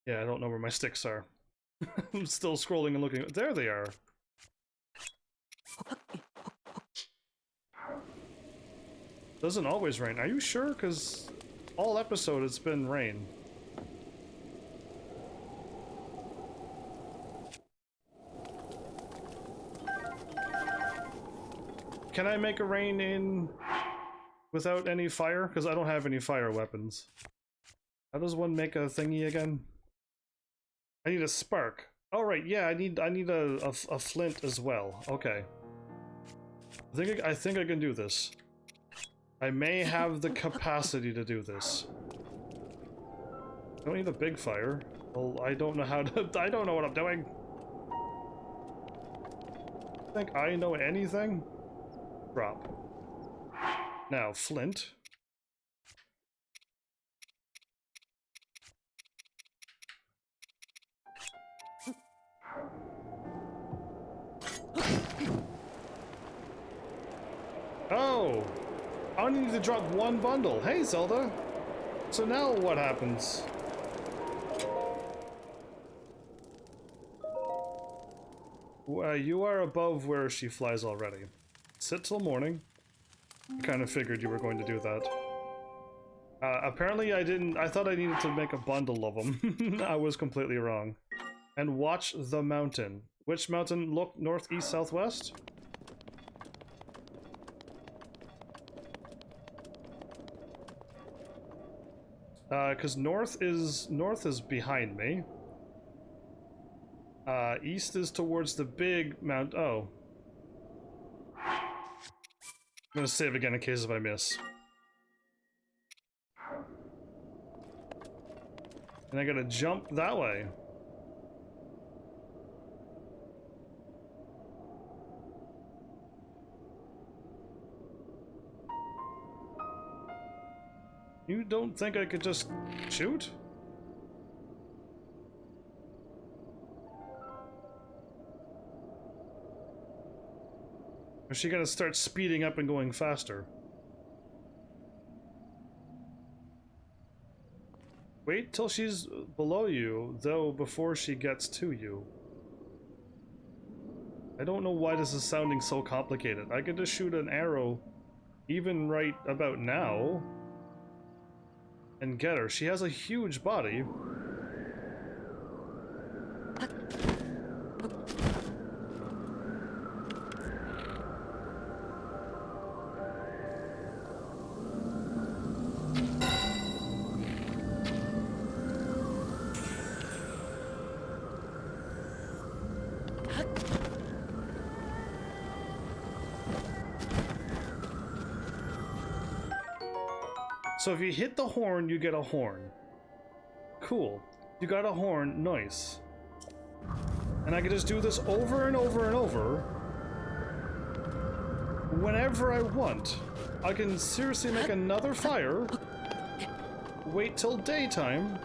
Yeah, I don't know where my sticks are. I'm still scrolling and looking. There they are. Doesn't always rain. Are you sure? Because all episode it's been rain. Can I make a rain in without any fire? Because I don't have any fire weapons. How does one make a thingy again? I need a spark. All right, yeah, I need a flint as well. Okay. I think I can do this. I may have the capacity to do this. I don't need a big fire. Well, I don't know how to. I don't know what I'm doing. Think I know anything? Drop. Now, flint. Oh! I only need to drop one bundle. Hey, Zelda! So now what happens? You are above where she flies already. Sit till morning. I kind of figured you were going to do that. Apparently I didn't. I thought I needed to make a bundle of them. I was completely wrong. And watch the mountain. Which mountain? Look north, east, southwest? Because north is behind me. East is towards the big mount. Oh. I'm gonna save again in case if I miss. And I gotta jump that way. You don't think I could just shoot? Or is she gonna start speeding up and going faster? Wait till she's below you, though, before she gets to you. I don't know why this is sounding so complicated. I could just shoot an arrow, even right about now, and get her. She has a huge body. So if you hit the horn, you get a horn. Cool. You got a horn, nice. And I can just do this over and over and over. Whenever I want. I can seriously make another fire. Wait till daytime.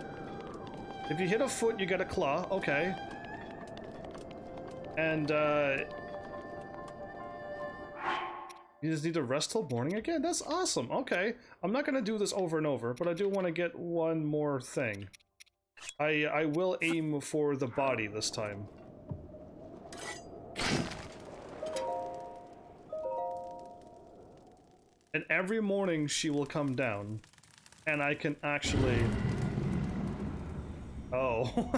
If you hit a foot, you get a claw. Okay. And, you just need to rest till morning again? That's awesome. Okay. I'm not going to do this over and over, but I do want to get one more thing. I will aim for the body this time. And every morning she will come down, and I can actually... Oh.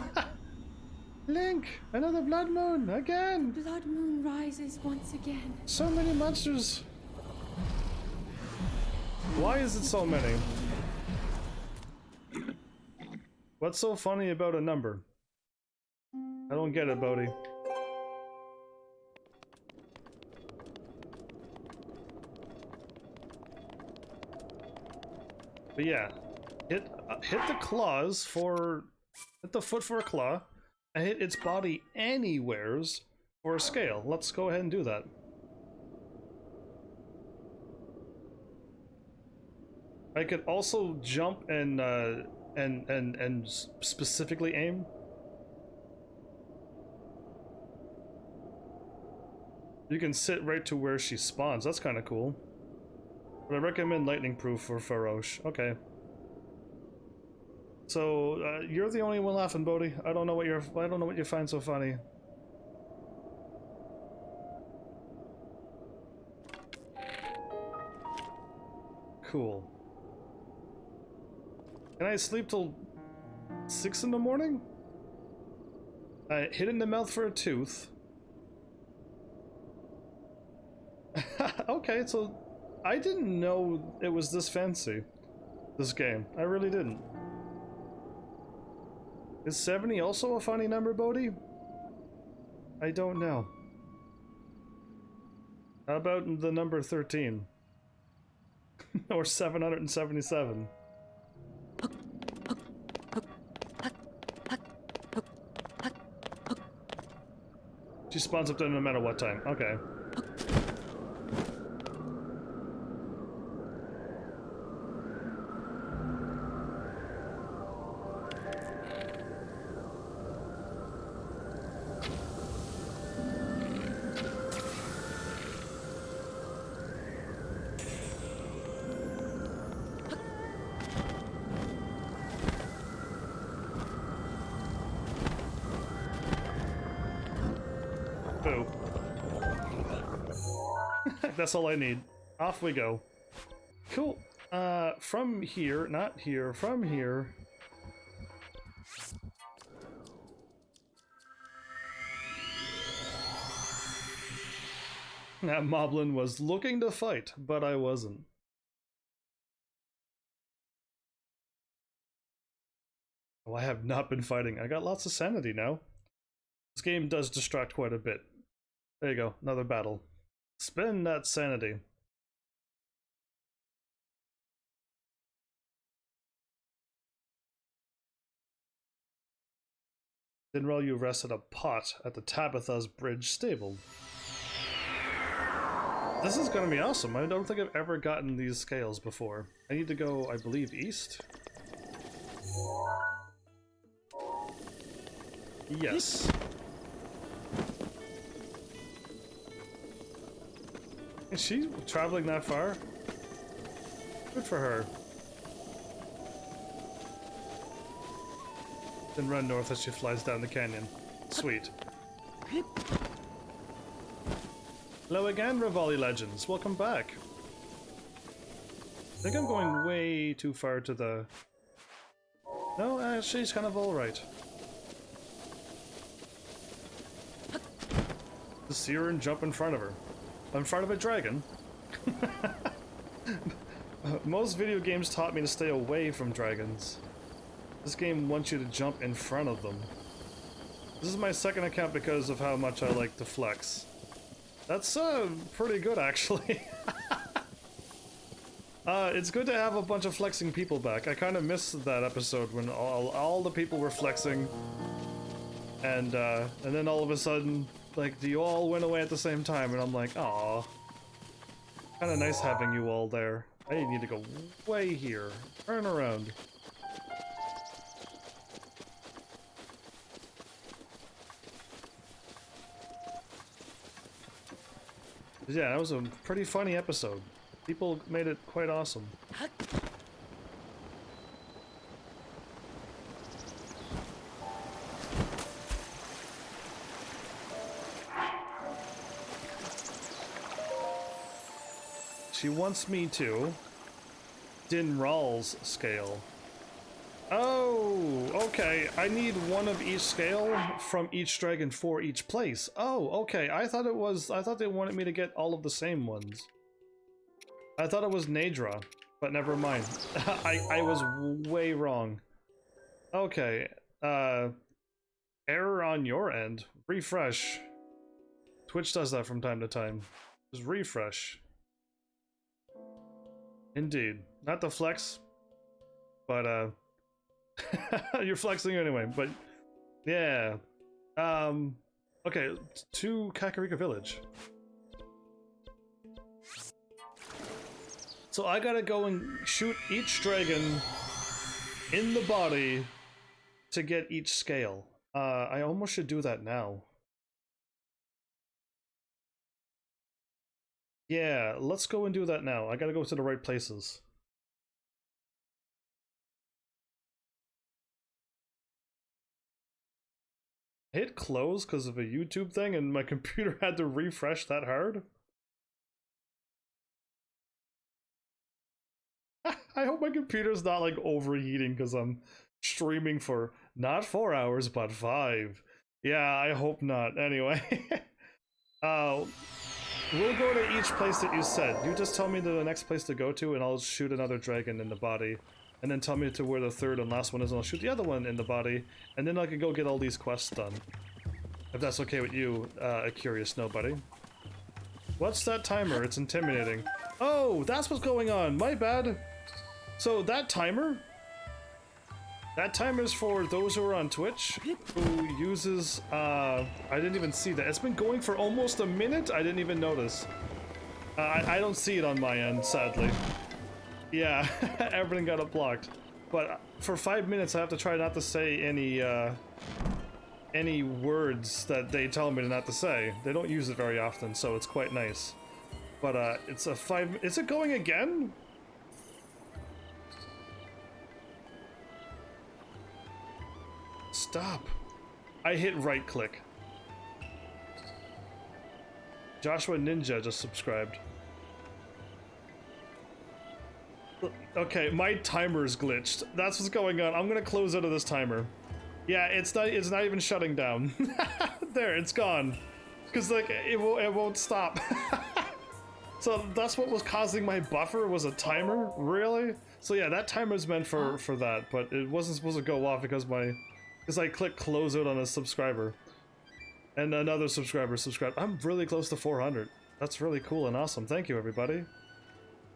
Link! Another blood moon! Again! Blood moon rises once again. So many monsters! Why is it so many? What's so funny about a number? I don't get it, Bodhi. But yeah, hit the claws for... Hit the foot for a claw, and hit its body anywheres for a scale. Let's go ahead and do that. I could also jump and specifically aim. You can sit right to where she spawns. That's kind of cool. But I recommend lightning proof for Faroche. Okay. So you're the only one laughing, Bodhi. I don't know what you find so funny. Cool. Can I sleep till 6 in the morning? I hit in the mouth for a tooth. Okay, so I didn't know it was this fancy, this game. I really didn't. Is 70 also a funny number, Bodhi? I don't know. How about the number 13? Or 777? She spawns up there no matter what time. Okay. That's all I need. Off we go. Cool. From here, not here, from here. That moblin was looking to fight, but I wasn't. Oh, I have not been fighting. I got lots of sanity now. This game does distract quite a bit. There you go, another battle. Spend that sanity. Dinrell, you rested a pot at the Tabitha's Bridge stable. This is gonna be awesome. I don't think I've ever gotten these scales before. I need to go, I believe, east? Yes. Is she traveling that far? Good for her. Then run north as she flies down the canyon. Sweet. Hello again, Rivali Legends. Welcome back. I think I'm going way too far to the... No, she's kind of alright. Just see her and jump in front of her. In front of a dragon? Most video games taught me to stay away from dragons. This game wants you to jump in front of them. This is my second account because of how much I like to flex. That's pretty good, actually. It's good to have a bunch of flexing people back. I kind of missed that episode when all the people were flexing, and then all of a sudden, like, you all went away at the same time, and I'm like, aw. Kind of nice having you all there. I need to go way here. Turn around. Yeah, that was a pretty funny episode. People made it quite awesome. She wants me to Dinral's scale. Oh, okay. I need one of each scale from each dragon for each place. Oh, okay. I thought they wanted me to get all of the same ones. I thought it was Nadra, but never mind. I was way wrong. Okay. Error on your end. Refresh. Twitch does that from time to time. Just refresh. Indeed. Not the flex, but you're flexing anyway, but yeah. Okay, to Kakarika Village. So I gotta go and shoot each dragon in the body to get each scale. I almost should do that now. Yeah, let's go and do that now. I gotta go to the right places. I hit close because of a YouTube thing and my computer had to refresh that hard. I hope my computer's not like overheating because I'm streaming for not 4 hours but 5. Yeah, I hope not. Anyway. We'll go to each place that you said. You just tell me the next place to go to and I'll shoot another dragon in the body. And then tell me to where the third and last one is and I'll shoot the other one in the body. And then I can go get all these quests done. If that's okay with you, a curious nobody. What's that timer? It's intimidating. Oh, that's what's going on. My bad. So that timer is for those who are on Twitch who uses, I didn't even see that. It's been going for almost a minute. I didn't even notice. I don't see it on my end, sadly. Yeah, everything got it blocked. But for 5 minutes, I have to try not to say any words that they tell me not to say. They don't use it very often, so it's quite nice. But it's a 5. Is it going again? Stop. I hit right click. Joshua Ninja just subscribed. Okay, my timer's glitched. That's what's going on. I'm gonna close out of this timer. Yeah, it's not even shutting down. There, it's gone. Cause like it won't stop. So that's what was causing my buffer, was a timer? Really? So yeah, that timer's meant for that, but it wasn't supposed to go off because I clicked close out on a subscriber. And another subscriber subscribed. I'm really close to 400. That's really cool and awesome. Thank you, everybody,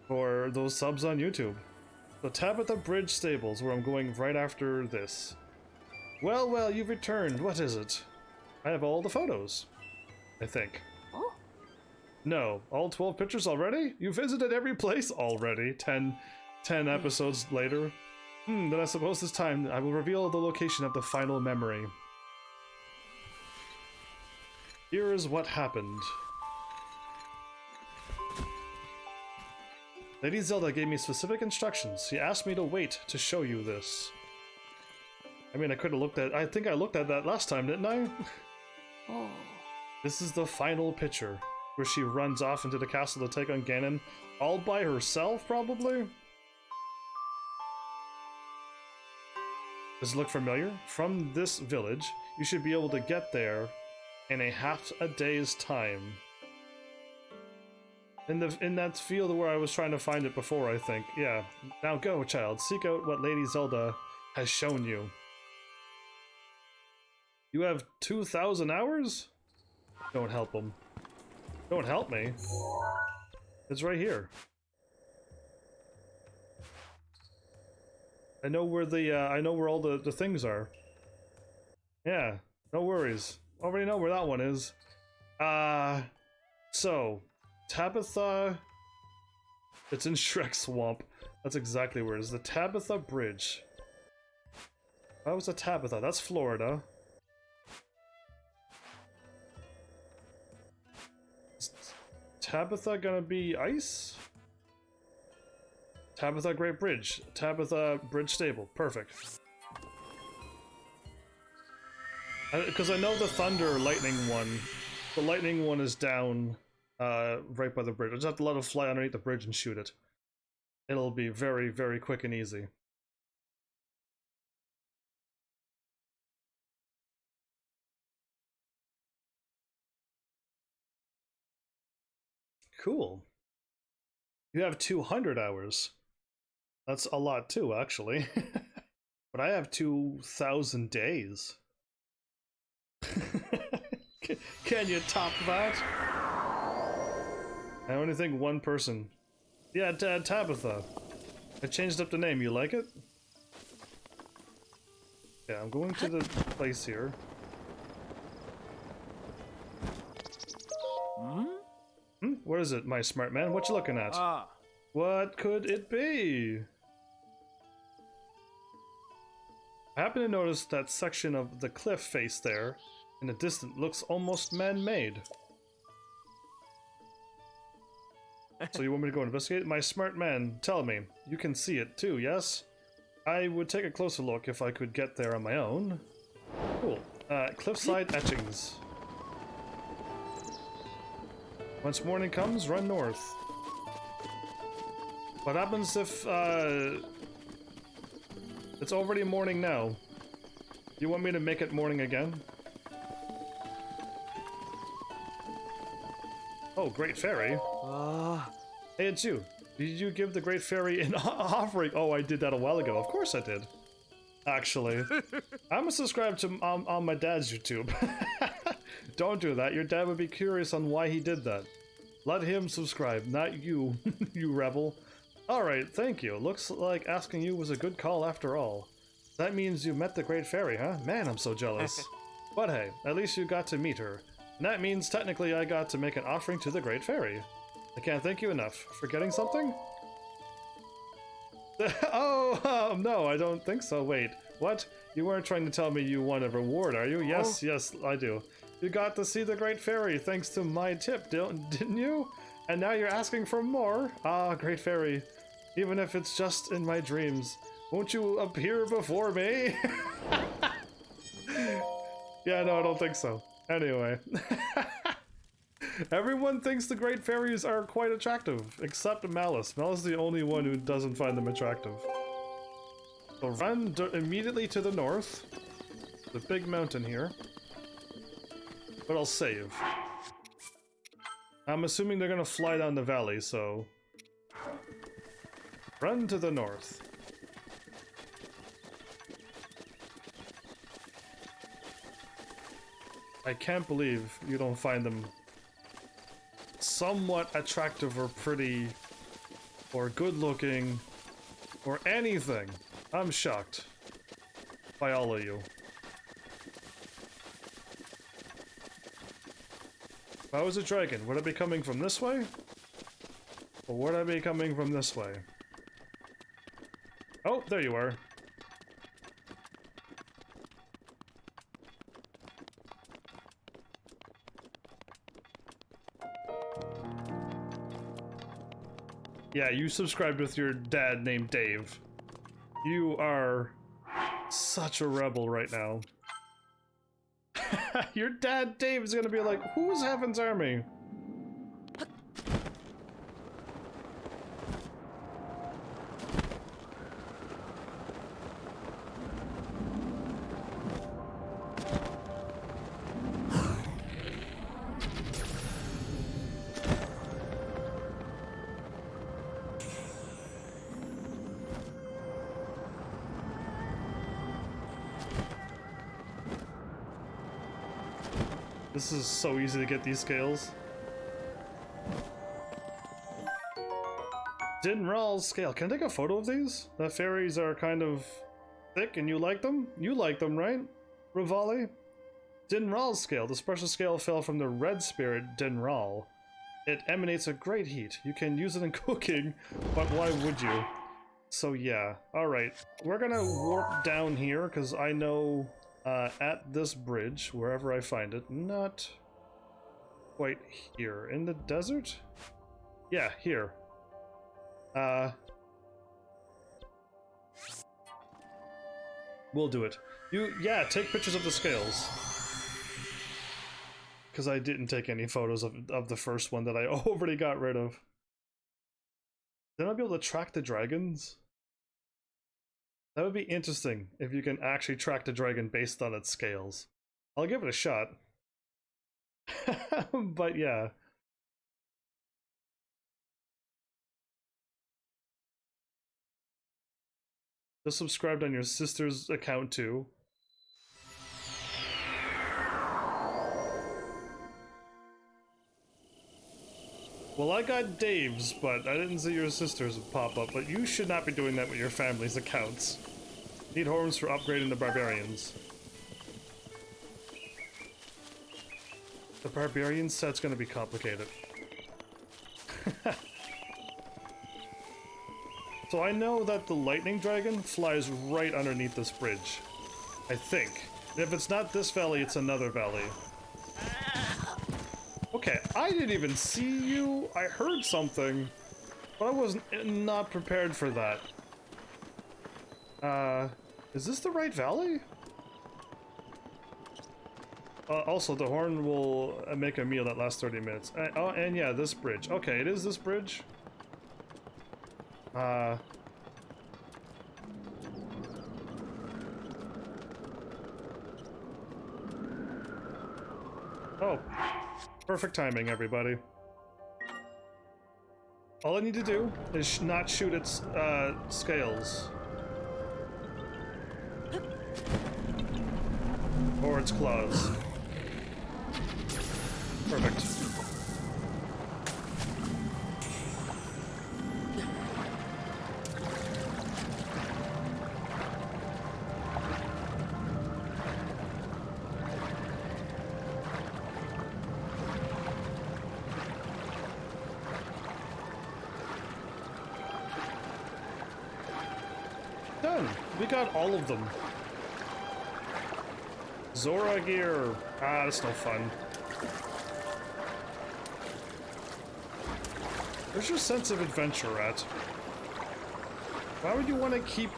for those subs on YouTube. The Tabitha Bridge Stables, where I'm going right after this. Well, you've returned. What is it? I have all the photos, I think. Oh. No, all 12 pictures already? You visited every place already. 10 episodes later. Then I suppose this time I will reveal the location of the final memory. Here is what happened. Lady Zelda gave me specific instructions. She asked me to wait to show you this. I mean, I could have looked at... I think I looked at that last time, didn't I? Oh. This is the final picture, where she runs off into the castle to take on Ganon, all by herself, probably? Does it look familiar? From this village, you should be able to get there in a half a day's time. In that field where I was trying to find it before, I think. Yeah. Now go, child. Seek out what Lady Zelda has shown you. You have 2,000 hours? Don't help him. Don't help me. It's right here. I know where all the things are. Yeah, no worries. Already know where that one is. So Tabitha, it's in Shrek Swamp. That's exactly where it is. The Tabitha Bridge. That was a Tabitha. That's Florida. Is Tabitha gonna be ice? Tabitha Great Bridge. Tabitha Bridge Stable. Perfect. Because I know the Thunder Lightning one. The Lightning one is down right by the bridge. I just have to let it fly underneath the bridge and shoot it. It'll be very, very quick and easy. Cool. You have 200 hours. That's a lot too, actually. But I have 2,000 days. Can you top that? I only think one person. Yeah, Tabitha. I changed up the name. You like it? Yeah, I'm going to the place here. What is it, my smart man? What you looking at? What could it be? I happen to notice that section of the cliff face there in the distance looks almost man-made. So you want me to go investigate? My smart man, tell me. You can see it too, yes? I would take a closer look if I could get there on my own. Cool. Cliffside etchings. Once morning comes, run north. What happens if, it's already morning now? You want me to make it morning again? Oh, Great Fairy. Hey, it's you. Did you give the Great Fairy an offering? Oh, I did that a while ago. Of course I did. Actually. I'm subscribed to on my dad's YouTube. Don't do that. Your dad would be curious on why he did that. Let him subscribe, not you, you rebel. Alright, thank you. Looks like asking you was a good call after all. That means you met the Great Fairy, huh? Man, I'm so jealous. But hey, at least you got to meet her. And that means technically I got to make an offering to the Great Fairy. I can't thank you enough. Forgetting something? Oh, no, I don't think so. Wait, what? You weren't trying to tell me you won a reward, are you? Yes, yes, I do. You got to see the Great Fairy thanks to my tip, didn't you? And now you're asking for more? Ah, Great Fairy. Even if it's just in my dreams. Won't you appear before me? Yeah, no, I don't think so. Anyway. Everyone thinks the Great Fairies are quite attractive, except Malice. Malice is the only one who doesn't find them attractive. So run immediately to the north. The big mountain here. But I'll save. I'm assuming they're gonna fly down the valley, so... Run to the north. I can't believe you don't find them somewhat attractive or pretty or good looking or anything. I'm shocked by all of you. If I was a dragon, would I be coming from this way? Or would I be coming from this way? Oh, there you are. Yeah, you subscribed with your dad named Dave. You are such a rebel right now. Your dad Dave is gonna be like, who's Heaven's Army? This is so easy to get these scales. Dinral's scale. Can I take a photo of these? The fairies are kind of thick and you like them? You like them, right? Rivali? Dinral's scale. The special scale fell from the red spirit Dinral. It emanates a great heat. You can use it in cooking, but why would you? So yeah. Alright. We're gonna warp down here because I know at this bridge, wherever I find it, not quite here. In the desert? Yeah, here. We'll do it. Yeah, take pictures of the scales. because I didn't take any photos of the first one that I already got rid of. Then I'll be able to track the dragons. That would be interesting if you can actually track the dragon based on its scales. I'll give it a shot. But yeah. Just subscribed on your sister's account too. Well, I got Dave's, but I didn't see your sister's pop up, but you should not be doing that with your family's accounts. Need horns for upgrading the barbarians. The barbarian set's gonna be complicated. So I know that the lightning dragon flies right underneath this bridge. I think. If it's not this valley, it's another valley. Okay, I didn't even see you. I heard something, but I wasn't not prepared for that. Is this the right valley? Also, the horn will make a meal that lasts 30 minutes. Oh, and yeah, this bridge. Okay, it is this bridge. Oh, perfect timing, everybody. All I need to do is not shoot its scales. Or its claws. Perfect. Done. We got all of them. Zora gear. Ah, that's no fun. Where's your sense of adventure at? Why would you want to keep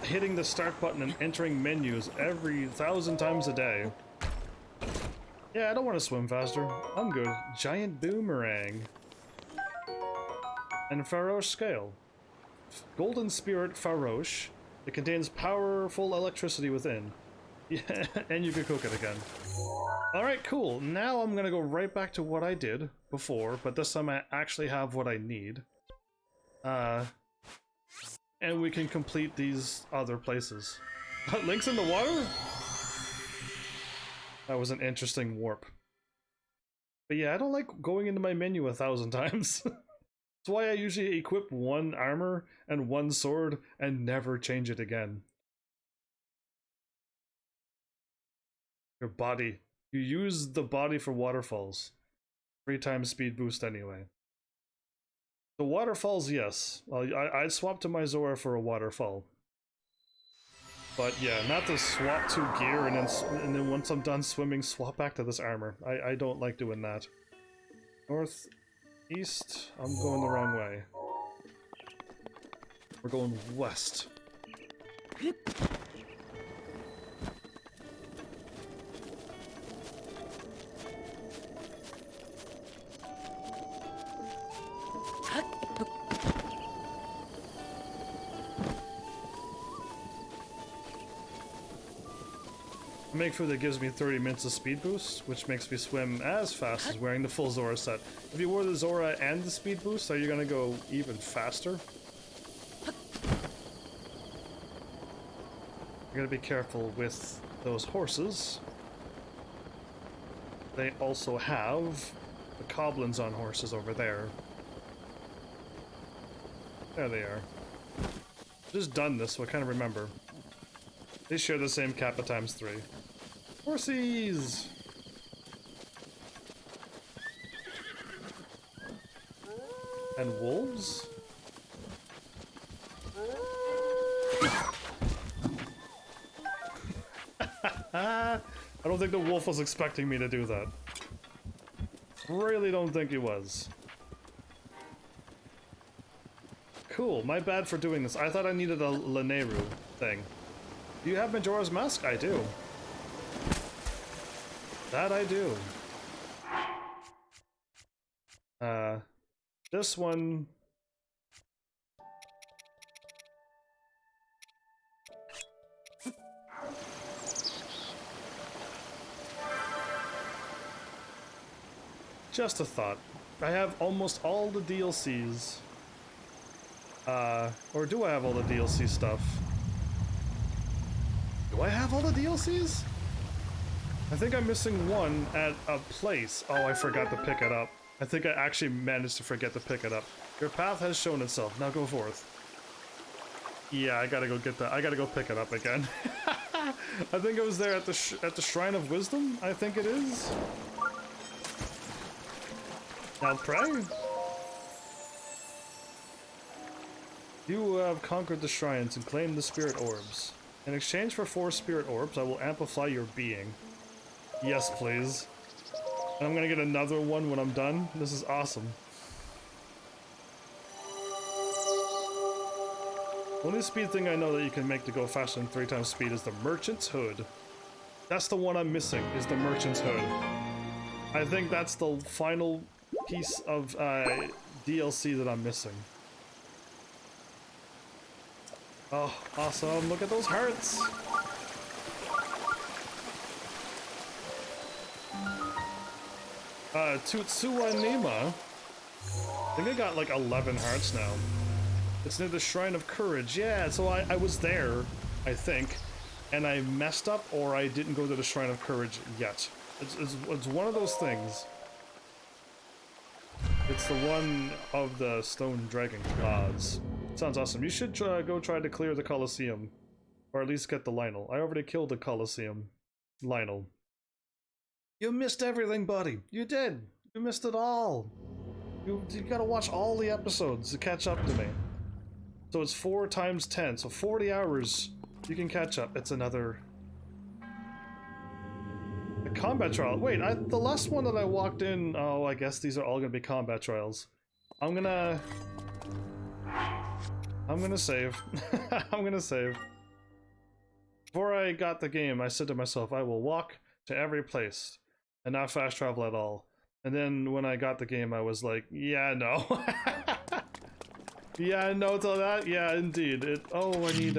hitting the start button and entering menus every 1,000 times a day? Yeah, I don't want to swim faster. I'm good. Giant boomerang. And Faroche scale. Golden spirit Faroche. It contains powerful electricity within. Yeah, and you can cook it again. Alright, cool. Now I'm gonna go right back to what I did before, but this time I actually have what I need. And we can complete these other places. Link's in the water? That was an interesting warp. But yeah, I don't like going into my menu 1,000 times. That's why I usually equip one armor and one sword and never change it again. Your body. You use the body for waterfalls. 3 times speed boost anyway. The waterfalls, yes. I'd swap to my Zora for a waterfall. But yeah, not to swap to gear and then once I'm done swimming, swap back to this armor. I don't like doing that. North, east, I'm going the wrong way. We're going west. Make food that gives me 30 minutes of speed boost, which makes me swim as fast as wearing the full Zora set. If you wore the Zora and the speed boost, are you gonna go even faster? You gotta be careful with those horses. They also have the goblins on horses over there. There they are. Just done this, so I kind of remember. They share the same kappa times 3. Horsies! And wolves? I don't think the wolf was expecting me to do that. Really don't think he was. Cool, my bad for doing this. I thought I needed a Laneru thing. Do you have Majora's Mask? I do. That I do. this one... Just a thought. I have almost all the DLCs. Or do I have all the DLC stuff? Do I have all the DLCs? I think I'm missing one at a place. Oh, I forgot to pick it up. I think I actually managed to forget to pick it up. Your path has shown itself. Now go forth. Yeah, I gotta go get that. I gotta go pick it up again. I think it was there at the Shrine of Wisdom. I think it is. Now pray. You have conquered the shrines and claimed the spirit orbs. In exchange for 4 spirit orbs, I will amplify your being. Yes, please. And I'm gonna get another one when I'm done. This is awesome. Only speed thing I know that you can make to go faster than 3 times speed is the Merchant's Hood. That's the one I'm missing, is the Merchant's Hood. I think that's the final piece of DLC that I'm missing. Oh, awesome. Look at those hearts. Tutsuwa Nima. I think I got like 11 hearts now. It's near the Shrine of Courage. Yeah, so I was there, I think, and I messed up or I didn't go to the Shrine of Courage yet. It's one of those things. It's the one of the stone dragon gods. Sounds awesome. You should go try to clear the Colosseum. Or at least get the Lionel. I already killed the Colosseum. Lionel. You missed everything, buddy. You did. You missed it all. You gotta watch all the episodes to catch up to me. So it's 4 times 10. So 40 hours you can catch up. It's another... A combat trial. Wait, the last one that I walked in... Oh, I guess these are all gonna be combat trials. I'm gonna save. I'm gonna save. Before I got the game, I said to myself, I will walk to every place and not fast travel at all. And then when I got the game, I was like, yeah, no. Yeah, no to that? Yeah, indeed. Oh, I need,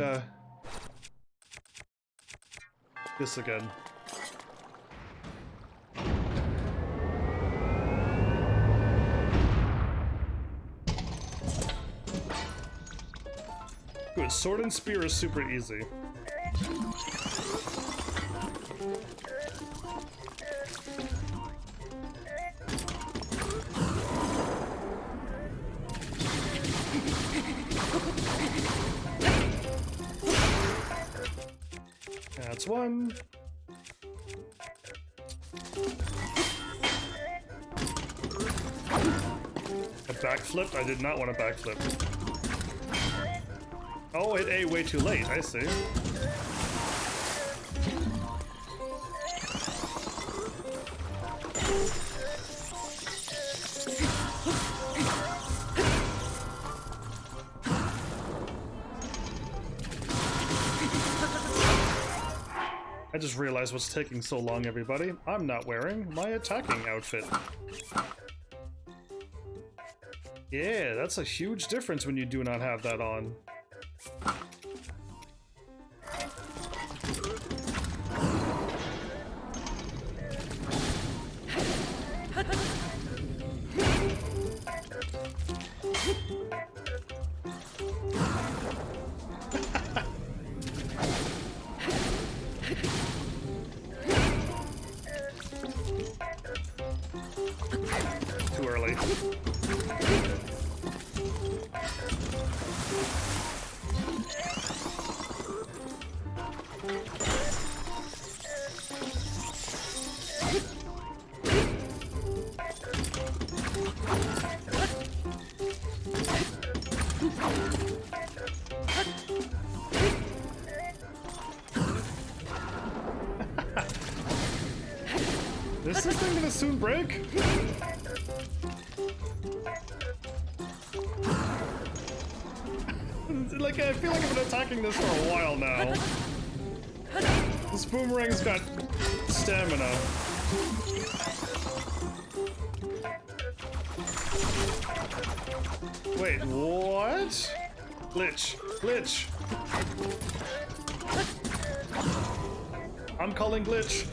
this again. Good, sword and spear is super easy. That's one. A backflip? I did not want a backflip. Oh, it ate way too late, I see. I just realized what's taking so long, everybody. I'm not wearing my attacking outfit. Yeah, that's a huge difference when you do not have that on. Too early. Is this thing gonna soon break? Like, I feel like I've been attacking this for a while now. This boomerang's got stamina. Wait, what? Glitch. Glitch. I'm calling glitch.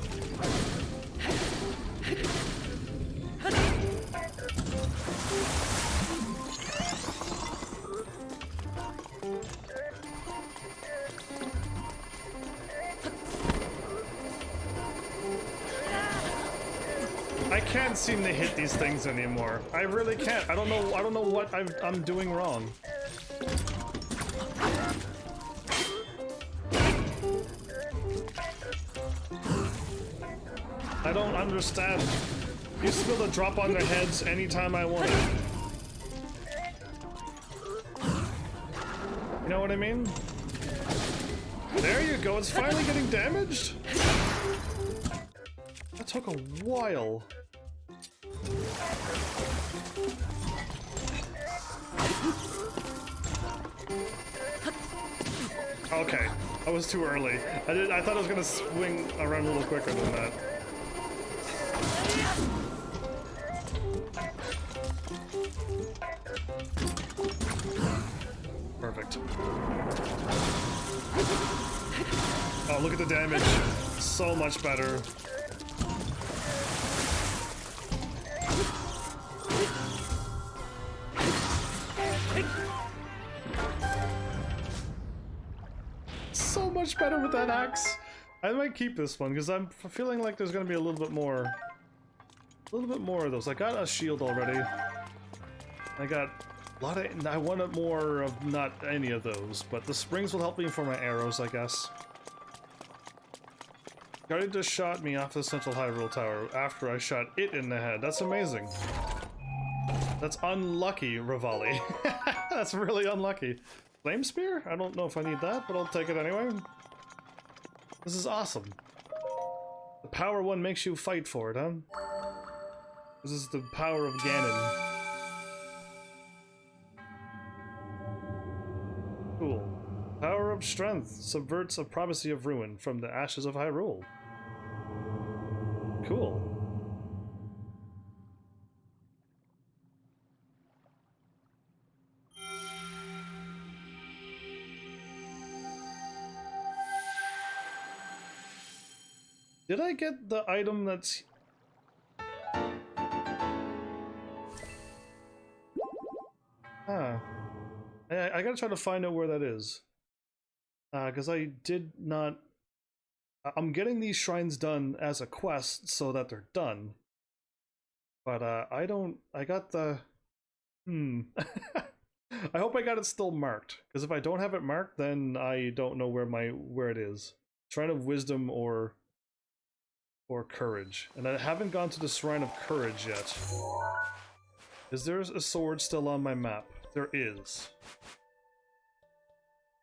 I can't seem to hit these things anymore. I really can't. I don't know what I'm doing wrong. I don't understand. Used to be able to drop on their heads anytime I wanted. You know what I mean? There you go, it's finally getting damaged? That took a while. Okay, I was too early. I thought I was gonna swing around a little quicker than that. Perfect. Oh, look at the damage. So much better. So much better with that axe. I might keep this one because I'm feeling like there's gonna be a little bit more of those. I got a shield already. I got a lot of. I wanted more of not any of those, but the springs will help me for my arrows, I guess. Guardian just shot me off the central Hyrule Tower after I shot it in the head. That's amazing. That's unlucky, Rivali. That's really unlucky. Flame Spear? I don't know if I need that, but I'll take it anyway. This is awesome. The power one makes you fight for it, huh? This is the power of Ganon. Cool. Power of Strength subverts a prophecy of ruin from the ashes of Hyrule. Cool. Did I get the item that's... Ah. I gotta try to find out where that is. Because I did not... I'm getting these shrines done as a quest so that they're done. But I don't... I got the... I hope I got it still marked. Because if I don't have it marked, then I don't know where it is. Shrine of Wisdom or Courage. And I haven't gone to the Shrine of Courage yet. Is there a sword still on my map? There is.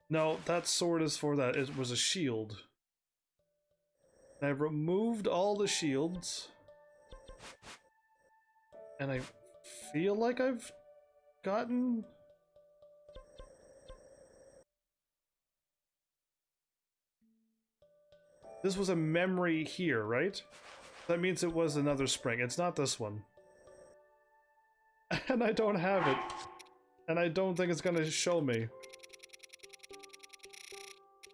No, that sword is for that. It was a shield. And I removed all the shields. And I feel like I've gotten... This was a memory here, right? That means it was another spring. It's not this one. And I don't have it. And I don't think it's gonna show me.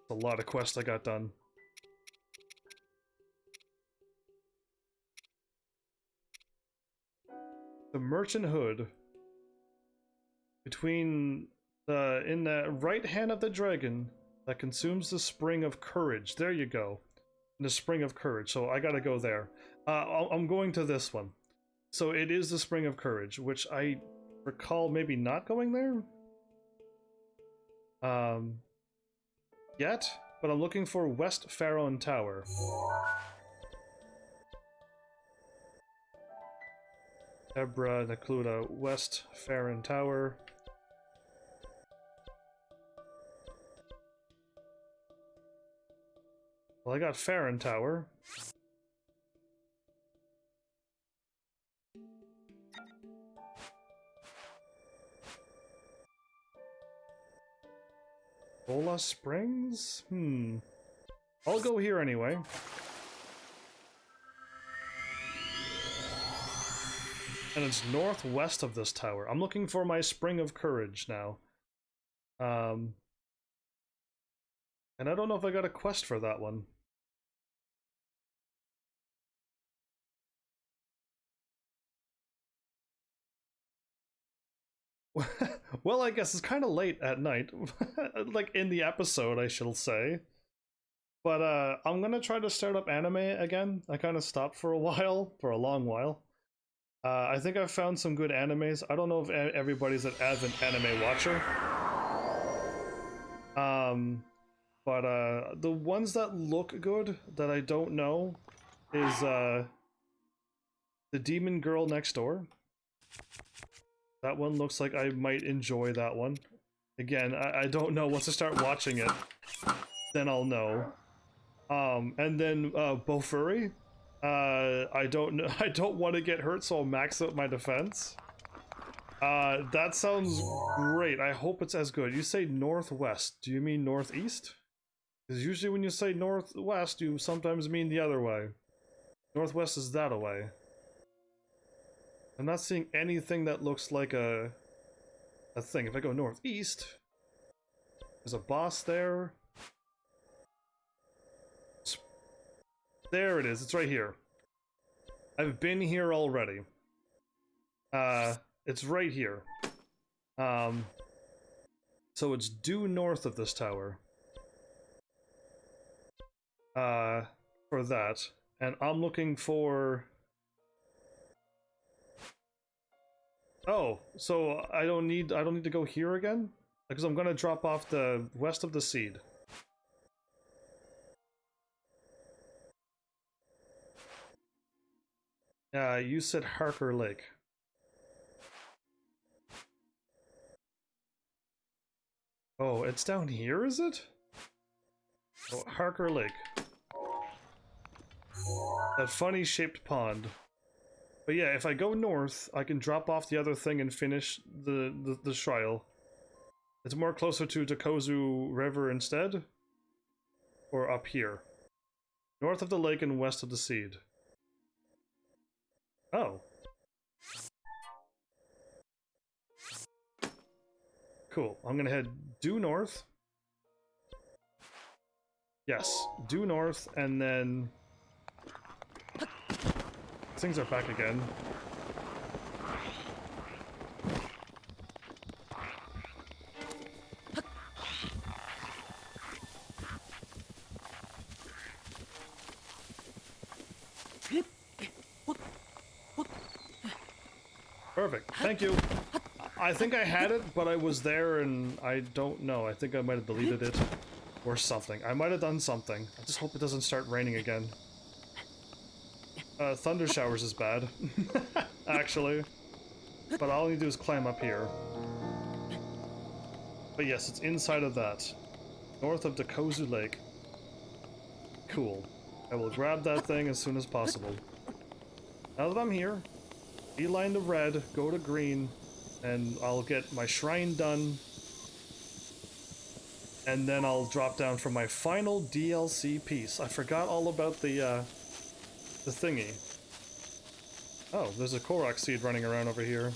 A lot of quests I got done. The Merchant Hood. In the right hand of the dragon that consumes the Spring of Courage. There you go. The Spring of Courage. So I gotta go there. I'm going to this one. So it is the Spring of Courage, which I recall maybe not going there. Yet, but I'm looking for West Pharaon Tower. Ebra, Nakluda, West Pharaon Tower. Well, I got Pharaon Tower. Bola Springs? I'll go here anyway. And it's northwest of this tower. I'm looking for my Spring of Courage now. And I don't know if I got a quest for that one. Well, I guess it's kind of late at night. Like, in the episode, I shall say. But, I'm gonna try to start up anime again. I kind of stopped for a while, for a long while. I think I've found some good animes. I don't know if everybody's an avid anime watcher. But the ones that look good that I don't know is The Demon Girl Next Door. That one looks like I might enjoy that one. Again, I don't know. Once I start watching it, then I'll know. And then Bofuri. I don't know. I don't want to get hurt, so I'll max out my defense. That sounds great. I hope it's as good. You say northwest. Do you mean northeast? Because usually when you say northwest, you sometimes mean the other way. Northwest is that away. I'm not seeing anything that looks like a thing. If I go northeast, there's a boss there. There it is. It's right here. I've been here already. It's right here. So it's due north of this tower. For that. And I'm looking for... Oh, so I don't need to go here again? Because I'm gonna drop off the west of the seed. You said Harker Lake. Oh, it's down here, is it? Oh, Harker Lake. That funny shaped pond. But yeah, if I go north, I can drop off the other thing and finish the trial. It's more closer to Tokozu River instead? Or up here? North of the lake and west of the seed. Oh. Cool. I'm gonna head due north. Yes, due north, and then... Things are back again. Perfect. Thank you. I think I had it, but I was there and I don't know. I think I might have deleted it or something. I might have done something. I just hope it doesn't start raining again. Thunder showers is bad, actually. But all I need to do is climb up here. But yes, it's inside of that. North of Tokozu Lake. Cool. I will grab that thing as soon as possible. Now that I'm here, beeline to red, go to green, and I'll get my shrine done. And then I'll drop down for my final DLC piece. I forgot all about the thingy. Oh, there's a Korok seed running around over here.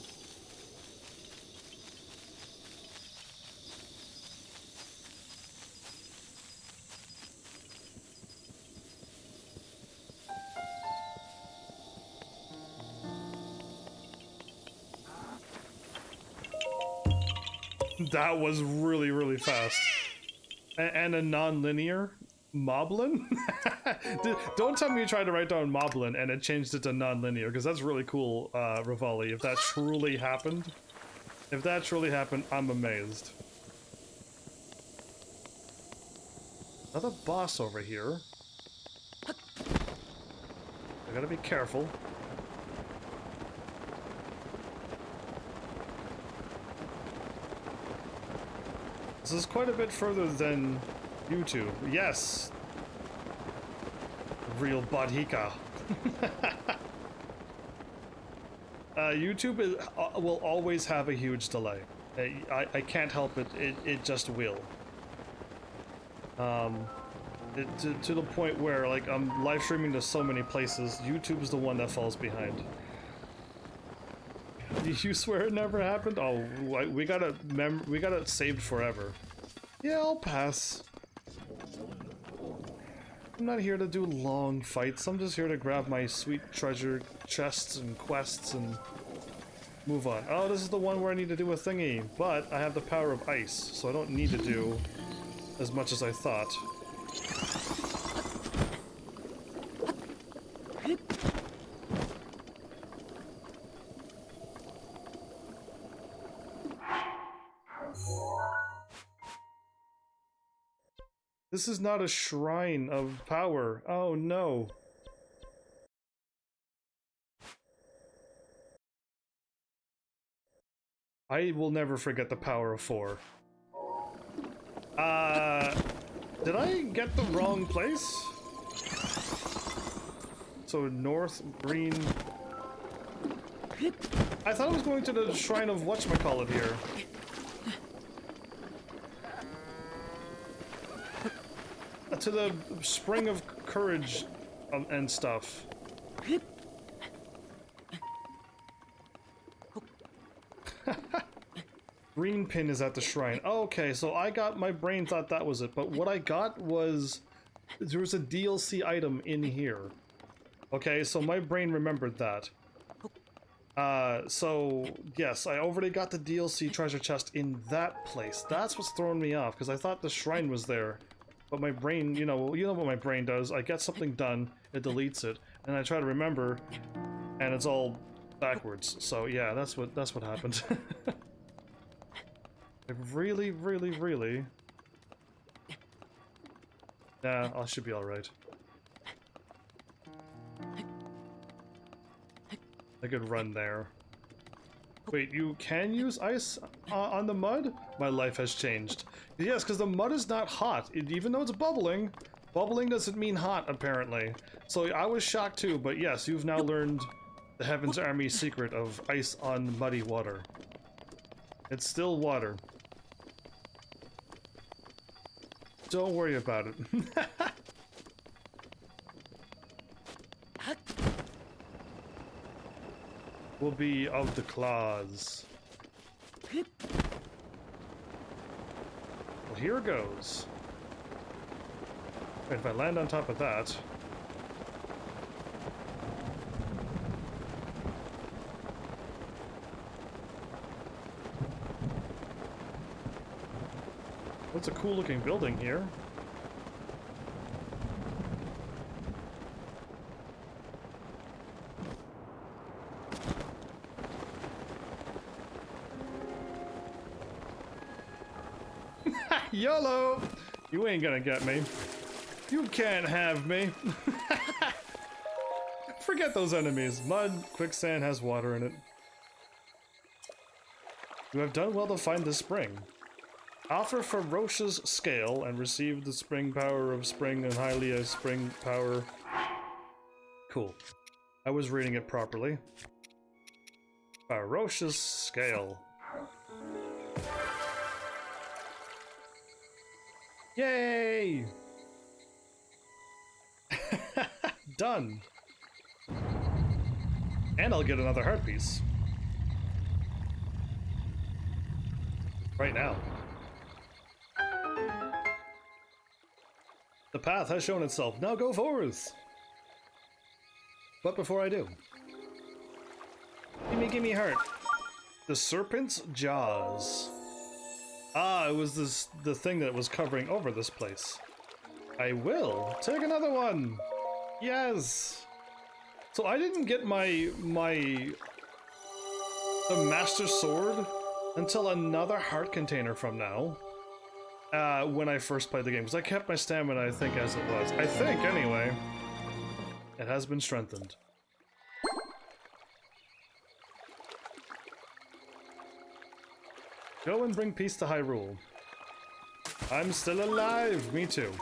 That was really, really fast. And a non-linear Moblin? Don't tell me you tried to write down Moblin and it changed it to non-linear, because that's really cool, Rivali, if that truly happened. If that truly happened, I'm amazed. Another boss over here. I gotta be careful. This is quite a bit further than YouTube. Yes! Real Badhika. YouTube will always have a huge delay. I can't help it. It just will. To the point where, like, I'm live streaming to so many places, YouTube's the one that falls behind. You swear it never happened? Oh, we got it saved forever. Yeah, I'll pass. I'm not here to do long fights. I'm just here to grab my sweet treasure chests and quests and move on. Oh, this is the one where I need to do a thingy, but I have the power of ice, so I don't need to do as much as I thought. This is not a shrine of power. Oh no. I will never forget the power of 4. Did I get the wrong place? So north, green... I thought I was going to the shrine of whatchamacallit here. To the spring of courage and stuff. Green pin is at the shrine. Oh, okay, so my brain thought that was it, but what I got was there was a DLC item in here. Okay, so my brain remembered that. So yes, I already got the DLC treasure chest in that place. That's what's throwing me off, because I thought the shrine was there. But my brain, you know what my brain does. I get something done, it deletes it, and I try to remember, and it's all backwards. So yeah, that's what happened. I really. Nah, I should be all right. I could run there. Wait, you can use ice on the mud? My life has changed. Yes, because the mud is not hot. Even though it's bubbling, bubbling doesn't mean hot, apparently. So I was shocked too, but yes, you've now learned the Heaven's Army secret of ice on muddy water. It's still water. Don't worry about it. Will be of the claws. Well, here goes. If I land on top of that... What's a cool looking building here? YOLO! You ain't gonna get me. You can't have me. Forget those enemies. Mud, quicksand has water in it. You have done well to find the spring. Offer ferocious scale and receive the spring power of spring and Hylia spring power. Cool. I was reading it properly. Ferocious scale. Yay! Done. And I'll get another heart piece. Right now. The path has shown itself. Now go forth! But before I do... Gimme heart. The serpent's jaws. Ah, it was the thing that was covering over this place. I will take another one. Yes. So I didn't get the master sword until another heart container from now. When I first played the game, because I kept my stamina, I think, as it was. I think, anyway. It has been strengthened. Go and bring peace to Hyrule. I'm still alive! Me too.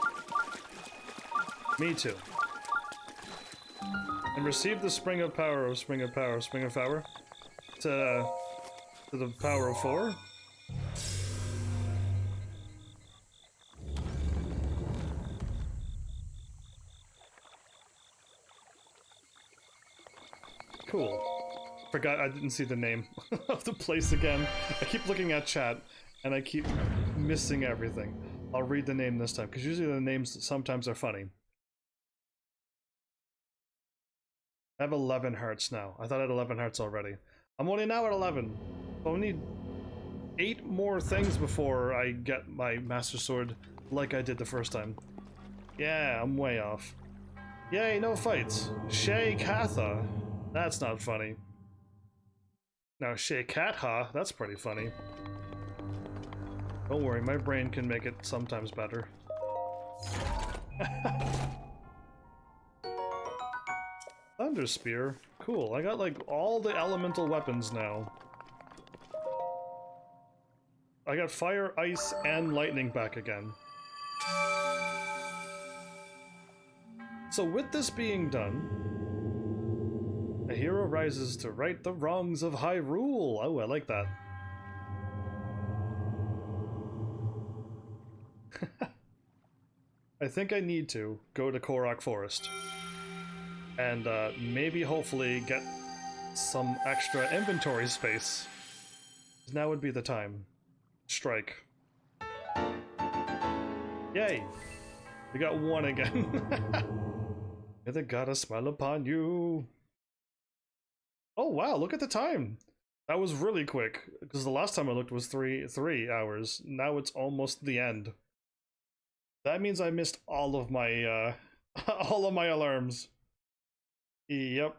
Me too. And receive the spring of power, spring of power, spring of power. To the power of 4. Cool. Forgot I didn't see the name of the place again. I keep looking at chat and I keep missing everything. I'll read the name this time because usually the names sometimes are funny. I have 11 hearts now. I thought I had 11 hearts already. I'm only now at 11. So I need 8 more things before I get my Master Sword like I did the first time. Yeah, I'm way off. Yay, no fights. Shay Katha. That's not funny. Now Shay Katha, that's pretty funny. Don't worry, my brain can make it sometimes better. Thunder Spear. Cool, I got like all the elemental weapons now. I got fire, ice, and lightning back again. So with this being done, a hero rises to right the wrongs of Hyrule. Oh, I like that. I think I need to go to Korok Forest. And maybe hopefully get some extra inventory space. Now would be the time. Strike. Yay! We got one again. May the goddess smile upon you. Oh wow, look at the time. That was really quick, because the last time I looked was 3 hours. Now it's almost the end. That means I missed all of my all of my alarms. Yep.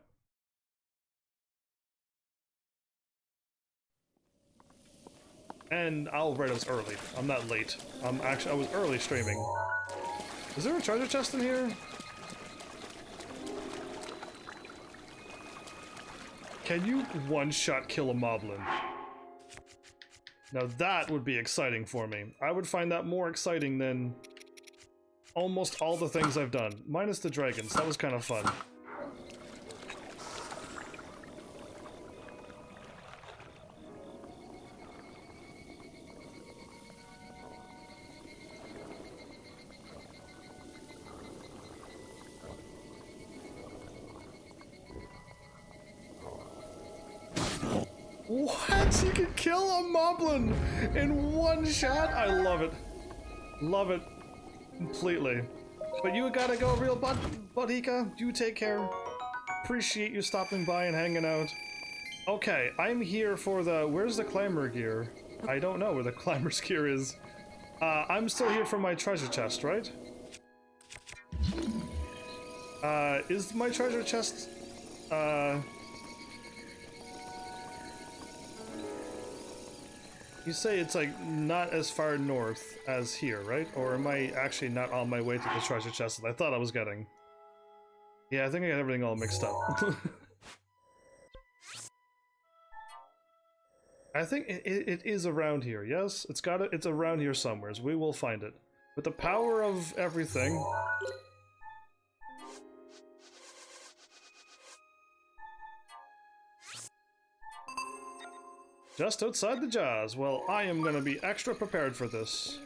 And I was early. I'm not late. I was early streaming. Is there a treasure chest in here? Can you one-shot kill a moblin? Now that would be exciting for me. I would find that more exciting than almost all the things I've done. Minus the dragons. That was kind of fun. What? You can kill a moblin in one shot? I love it. Love it. Completely. But you gotta go, real Budika. You take care. Appreciate you stopping by and hanging out. Okay, I'm here for the... Where's the climber gear? I don't know where the climber's gear is. I'm still here for my treasure chest, right? Is my treasure chest... You say it's like not as far north as here, right? Or am I actually not on my way to the treasure chest that I thought I was getting? Yeah, I think I got everything all mixed up. I think it is around here, yes? It's around here somewhere, we will find it. With the power of everything... Just outside the jaws. Well, I am gonna be extra prepared for this.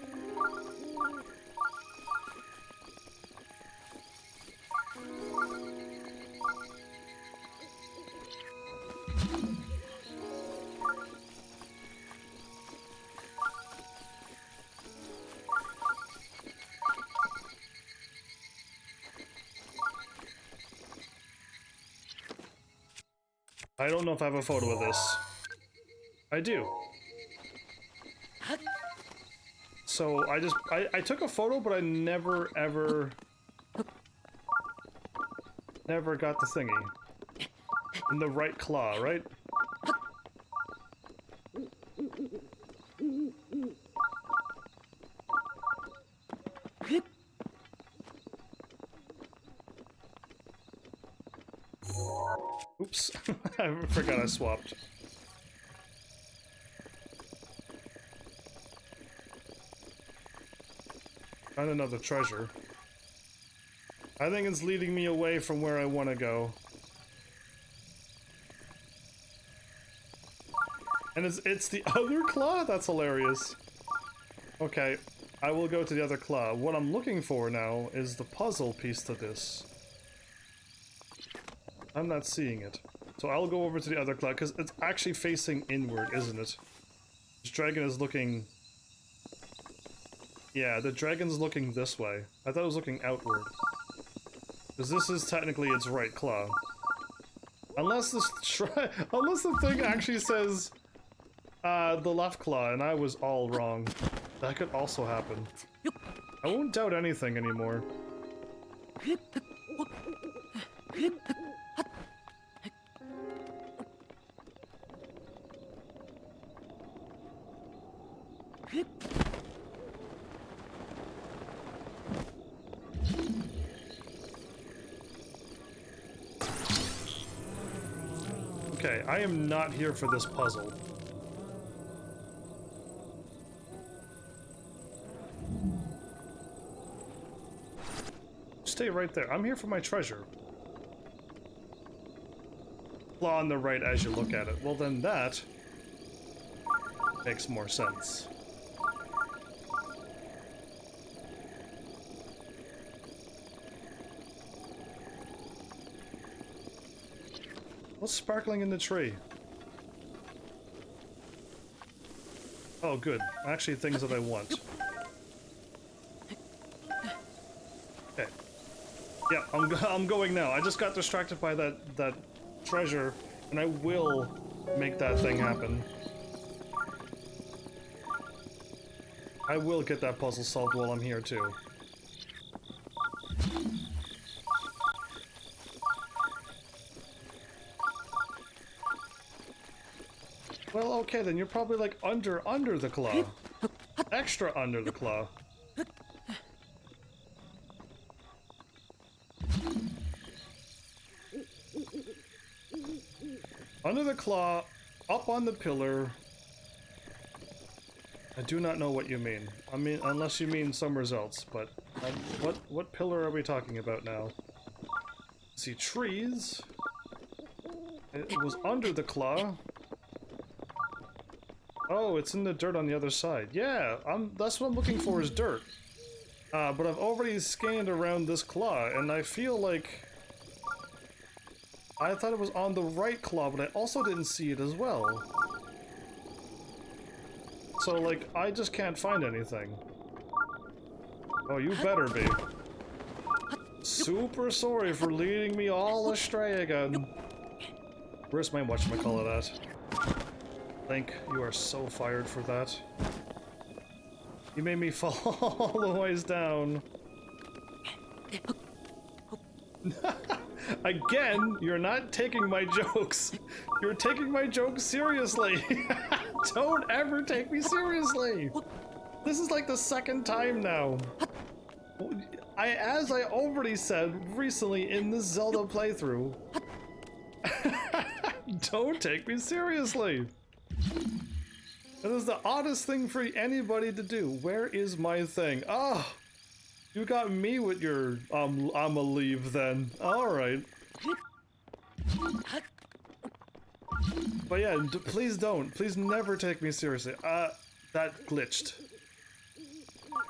I don't know if I have a photo of this. I do. So I took a photo, but I never got the thingy. In the right claw, right? Oops, I forgot I swapped. Found another treasure. I think it's leading me away from where I want to go. And it's the other claw? That's hilarious. Okay, I will go to the other claw. What I'm looking for now is the puzzle piece to this. I'm not seeing it. So I'll go over to the other cloud, because it's actually facing inward, isn't it? This dragon is looking... Yeah, the dragon's looking this way. I thought it was looking outward. Because this is technically its right claw. Unless this unless the thing actually says the left claw, and I was all wrong. That could also happen. I won't doubt anything anymore. Okay, I am not here for this puzzle. Stay right there. I'm here for my treasure. Claw on the right as you look at it. Well, then that makes more sense. What's sparkling in the tree? Oh, good. Actually, things that I want. Okay. Yeah, I'm going now. I just got distracted by that treasure, and I will make that thing happen. I will get that puzzle solved while I'm here, too. Well, okay, then you're probably like under the claw. Extra under the claw. Under the claw, up on the pillar. I do not know what you mean. I mean, unless you mean somewhere else, but what pillar are we talking about now? See, trees. It was under the claw. Oh, it's in the dirt on the other side. Yeah, that's what I'm looking for is dirt. But I've already scanned around this claw, and I feel like... I thought it was on the right claw, but I also didn't see it as well. So, like, I just can't find anything. Oh, you better be. Super sorry for leading me all astray again. Where's my whatchamacallit at? Link, you are so fired for that. You made me fall all the ways down. Again, you're not taking my jokes. You're taking my jokes seriously. Don't ever take me seriously. This is like the second time now. As I already said recently in this Zelda playthrough, don't take me seriously. That is the oddest thing for anybody to do. Where is my thing? Oh, you got me with your I'ma leave then. Alright. But yeah, please don't. Please never take me seriously. That glitched.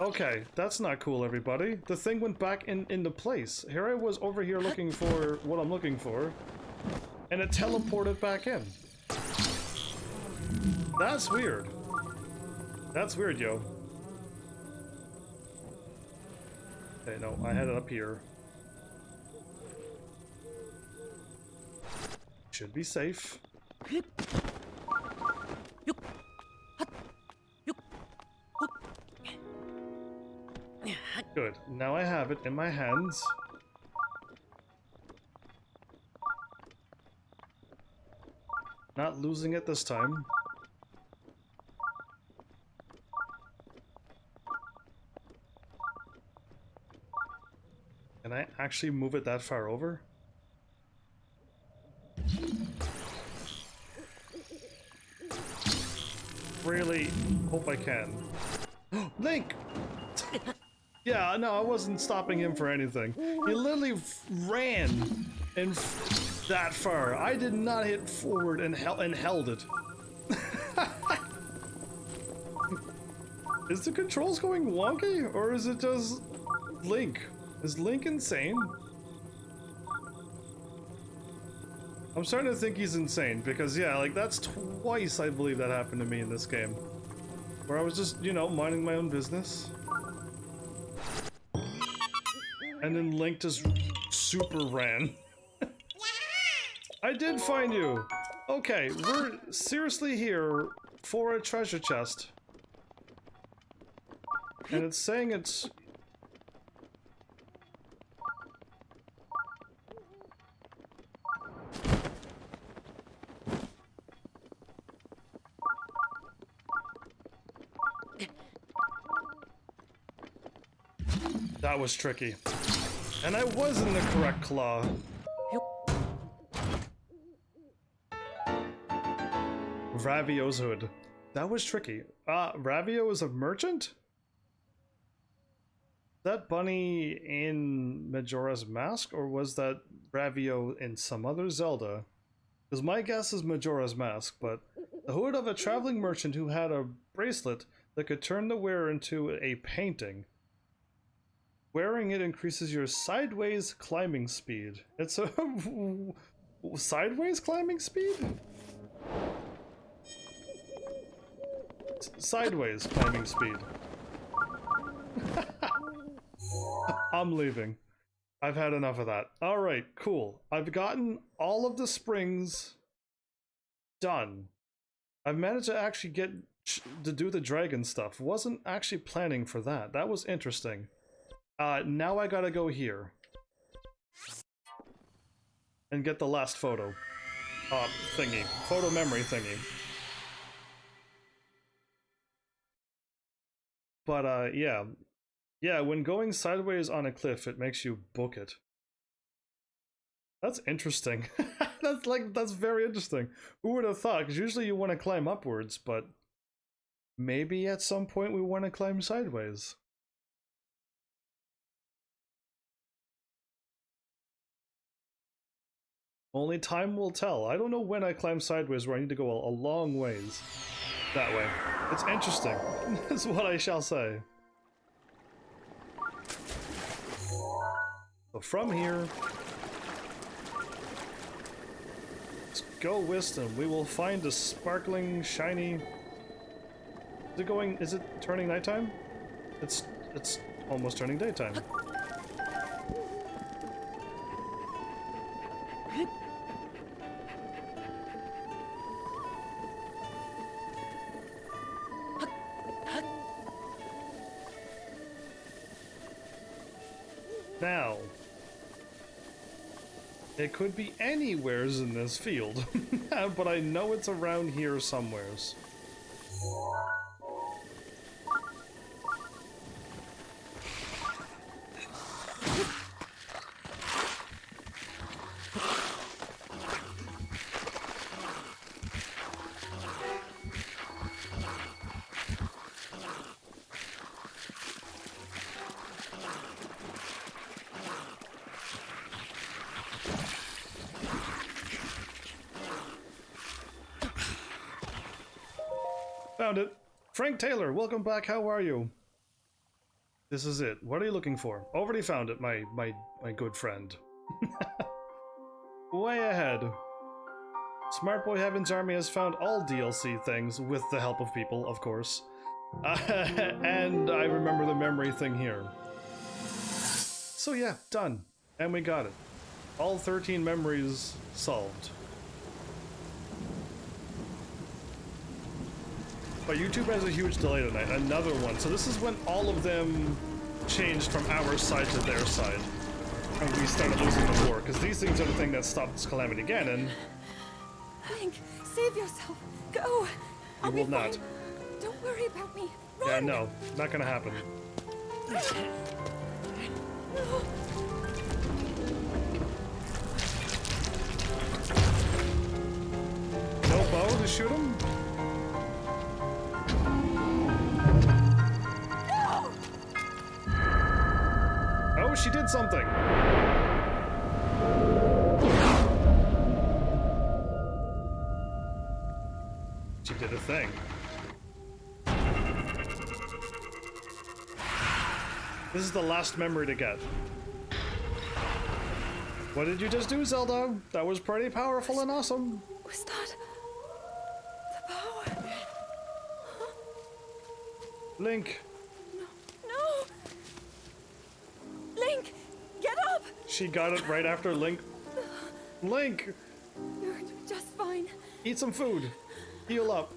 Okay, that's not cool, everybody. The thing went back into place. Here I was over here looking for what I'm looking for, and it teleported back in. That's weird. That's weird, yo. Okay, no, I had it up here. Should be safe. Good. Now I have it in my hands. Not losing it this time. Can I actually move it that far over? Really hope I can. Link! Yeah, no, I wasn't stopping him for anything. He literally ran and that far. I did not hit forward and held it. Is the controls going wonky, or is it just Link? Is Link insane? I'm starting to think he's insane because, yeah, like that's twice I believe that happened to me in this game. Where I was just, you know, minding my own business. And then Link just super ran. I did find you! Okay, we're seriously here for a treasure chest. And it's saying it's... That was tricky. And I was in the correct claw. Ravio's hood. That was tricky. Ravio is a merchant? That Bunny in Majora's Mask, or was that Ravio in some other Zelda? Because my guess is Majora's Mask, but the hood of a traveling merchant who had a bracelet that could turn the wearer into a painting. Wearing it increases your sideways climbing speed. It's a sideways climbing speed? Sideways climbing speed. I'm leaving. I've had enough of that. Alright, cool. I've gotten all of the springs done. I've managed to actually get to do the dragon stuff. Wasn't actually planning for that. That was interesting. Now I gotta go here. And get the last photo. Thingy. Photo memory thingy. But, yeah. Yeah, when going sideways on a cliff, it makes you book it. That's interesting. That's very interesting. Who would have thought? Because usually you want to climb upwards, but maybe at some point we want to climb sideways. Only time will tell. I don't know when I climb sideways where I need to go a long ways. That way. It's interesting. Is what I shall say. So from here, let's go wisdom. We will find a sparkling, shiny... Is it turning nighttime? It's almost turning daytime. Now, it could be anywheres in this field, but I know it's around here somewheres. Found it. Frank Taylor, welcome back. How are you? This is it. What are you looking for? Already found it, my good friend. Way ahead. Smart Boy Heaven's Army has found all DLC things with the help of people, of course. And I remember the memory thing here. So yeah, done. And we got it. All 13 memories solved. But YouTube has a huge delay tonight, another one. So this is when all of them changed from our side to their side. And we started losing the war, because these things are the thing that stopped this calamity again, and... Link, save yourself. Go. I'll You will not. Don't worry about me. Run. Yeah, no. Not gonna happen. No bow to shoot him? Oh, she did something! She did a thing. This is the last memory to get. What did you just do, Zelda? That was pretty powerful and awesome. Was that the power? Link. No! Link, get up! She got it right after Link. Link, You're just fine. eat some food. Heal up.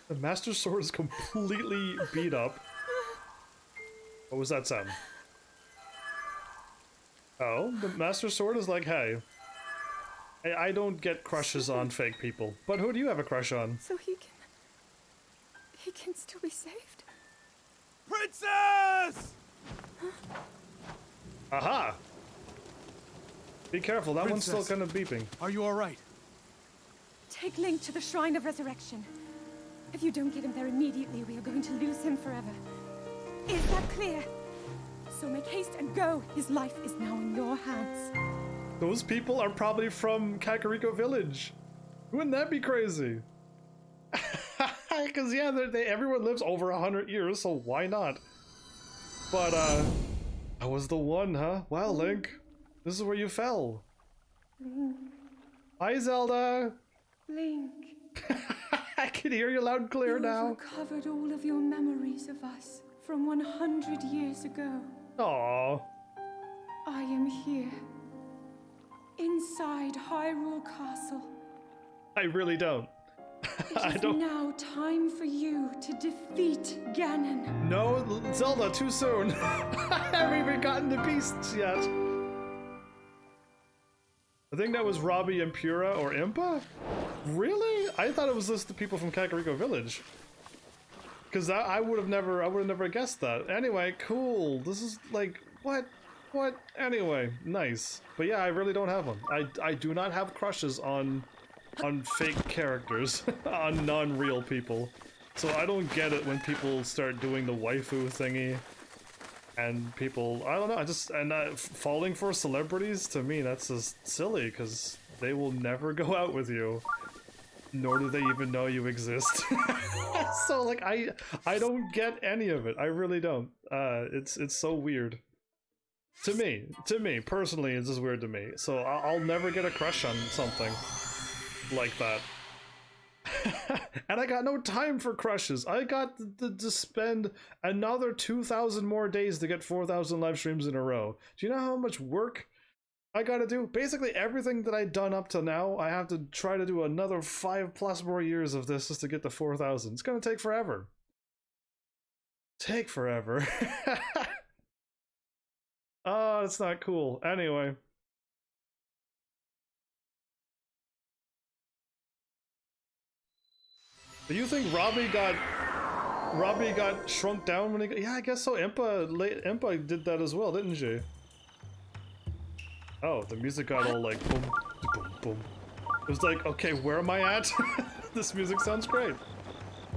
The Master Sword is completely beat up. What was that sound? Oh, the Master Sword is like, hey, I don't get crushes on fake people. But who do you have a crush on? So he can still be saved? Princess! Aha! Be careful, that one's Princess. still kind of beeping. Are you alright? Take Link to the Shrine of Resurrection. If you don't get him there immediately, we are going to lose him forever. Is that clear? So make haste and go. His life is now in your hands. Those people are probably from Kakariko Village. Wouldn't that be crazy? Because, yeah, everyone lives over 100 years, so why not? But, that was the one, huh? Wow, Link. This is where you fell. Hi, Zelda. Link, I can hear you loud and clear you've now. recovered all of your memories of us from 100 years ago. Aww. I am here, inside Hyrule Castle. I really don't. I It is don't. now time for you to defeat Ganon. No, Zelda, too soon. I haven't even gotten the beasts yet. I think that was Robbie and Pura or Impa? Really? I thought it was just the people from Kakariko Village. Because I would have never guessed that. Anyway, cool. This is like, what? Anyway, nice. But yeah, I really don't have one. I do not have crushes on fake characters, on non-real people. So I don't get it when people start doing the waifu thingy. And people, I don't know, falling for celebrities, to me, that's just silly, because they will never go out with you. Nor do they even know you exist. So, like, I don't get any of it. I really don't. It's so weird. To me, personally, it's just weird to me. So I'll never get a crush on something like that. And I got no time for crushes. I got to spend another 2,000 more days to get 4,000 live streams in a row. Do you know how much work I gotta do? Basically everything that I've done up to now, I have to try to do another 5+ more years of this just to get to 4,000. It's gonna take forever. Take forever. Oh, it's not cool. Anyway. Do you think Robbie got shrunk down when he got, yeah, I guess so. Impa did that as well, didn't she? Oh, the music got all like boom, boom, boom. It was like, okay, where am I at? This music sounds great.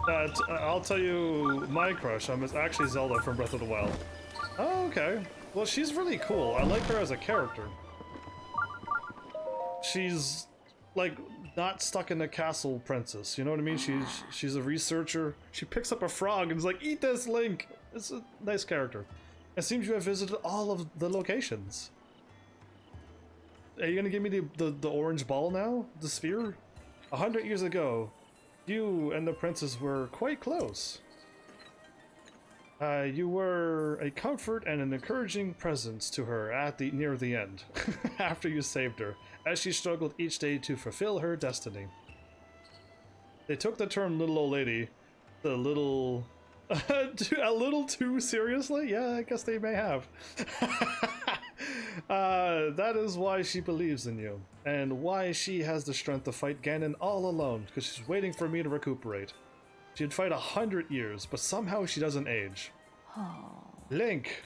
I'll tell you my crush. It's actually Zelda from Breath of the Wild. Oh, okay. Well, she's really cool. I like her as a character. She's like not stuck in a castle princess, you know what I mean? She's a researcher. She picks up a frog and is like, eat this, Link. It's a nice character. It seems you have visited all of the locations. Are you gonna give me the orange ball now? The sphere? 100 years ago, you and the princess were quite close. You were a comfort and an encouraging presence to her near the end, after you saved her, as she struggled each day to fulfill her destiny. They took the term little old lady, a little too seriously? Yeah, I guess they may have. That is why she believes in you, and why she has the strength to fight Ganon all alone, because she's waiting for me to recuperate. She'd fight 100 years, but somehow she doesn't age. Link!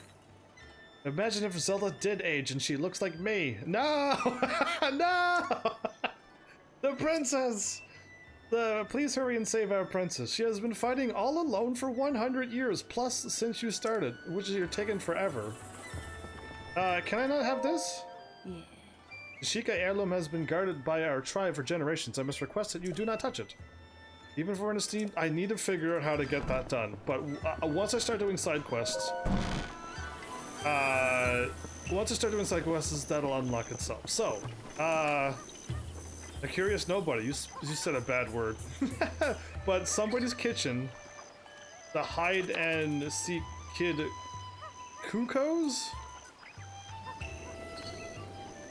Imagine if Zelda did age and she looks like me. No! No! The princess! Please hurry and save our princess. She has been fighting all alone for 100 years, plus since you started, which is you're taking forever. Can I not have this? Yeah. Sheikah heirloom has been guarded by our tribe for generations. I must request that you do not touch it. Even for an esteemed, I need to figure out how to get that done. But once I start doing side quests, that'll unlock itself. So, a curious nobody. You said a bad word, but somebody's kitchen. The hide and seek kid Kuko's,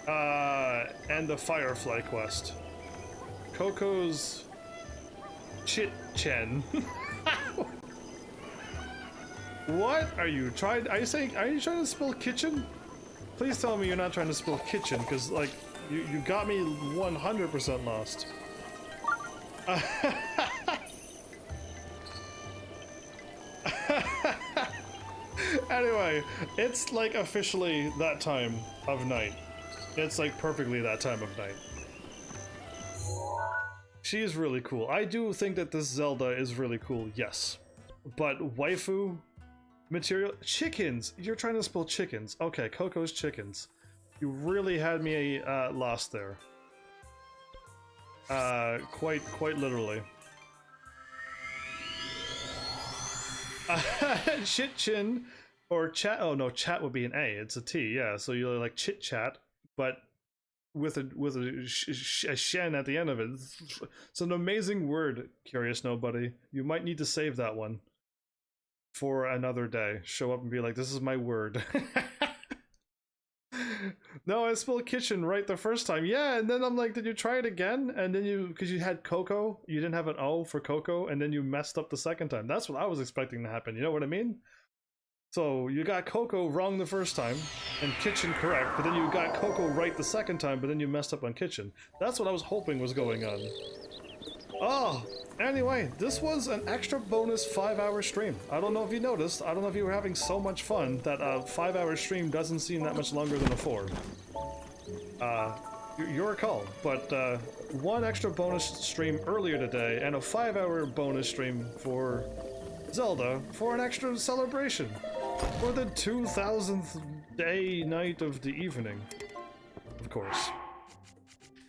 and the Firefly quest. Coco's Chit-Chen. What are you trying? Are you trying to spell kitchen? Please tell me you're not trying to spell kitchen, because like you got me 100% lost. Anyway, it's like officially that time of night. It's like perfectly that time of night. She is really cool. I do think that this Zelda is really cool, yes. But waifu material, chickens. You're trying to spell chickens. Okay, Coco's chickens. You really had me lost there. Quite literally. Chit-chin or chat. Oh no, chat would be an A. It's a T. Yeah, so you're like chit chat, but with a shen at the end of it. It's an amazing word, curious nobody. You might need to save that one for another day. Show up and be like, this is my word. No, I spelled kitchen right the first time. Yeah, and then I'm like, did you try it again? And then because you had Coco, you didn't have an O for Coco, and then you messed up the second time. That's what I was expecting to happen. You know what I mean? So you got Coco wrong the first time, and kitchen correct, but then you got Coco right the second time, but then you messed up on kitchen. That's what I was hoping was going on. Oh, anyway, this was an extra bonus 5-hour stream. I don't know if you noticed, I don't know if you were having so much fun that a 5-hour stream doesn't seem that much longer than a 4. Your call, but one extra bonus stream earlier today, and a 5-hour bonus stream for Zelda for an extra celebration. For the 2000th day, night of the evening. Of course.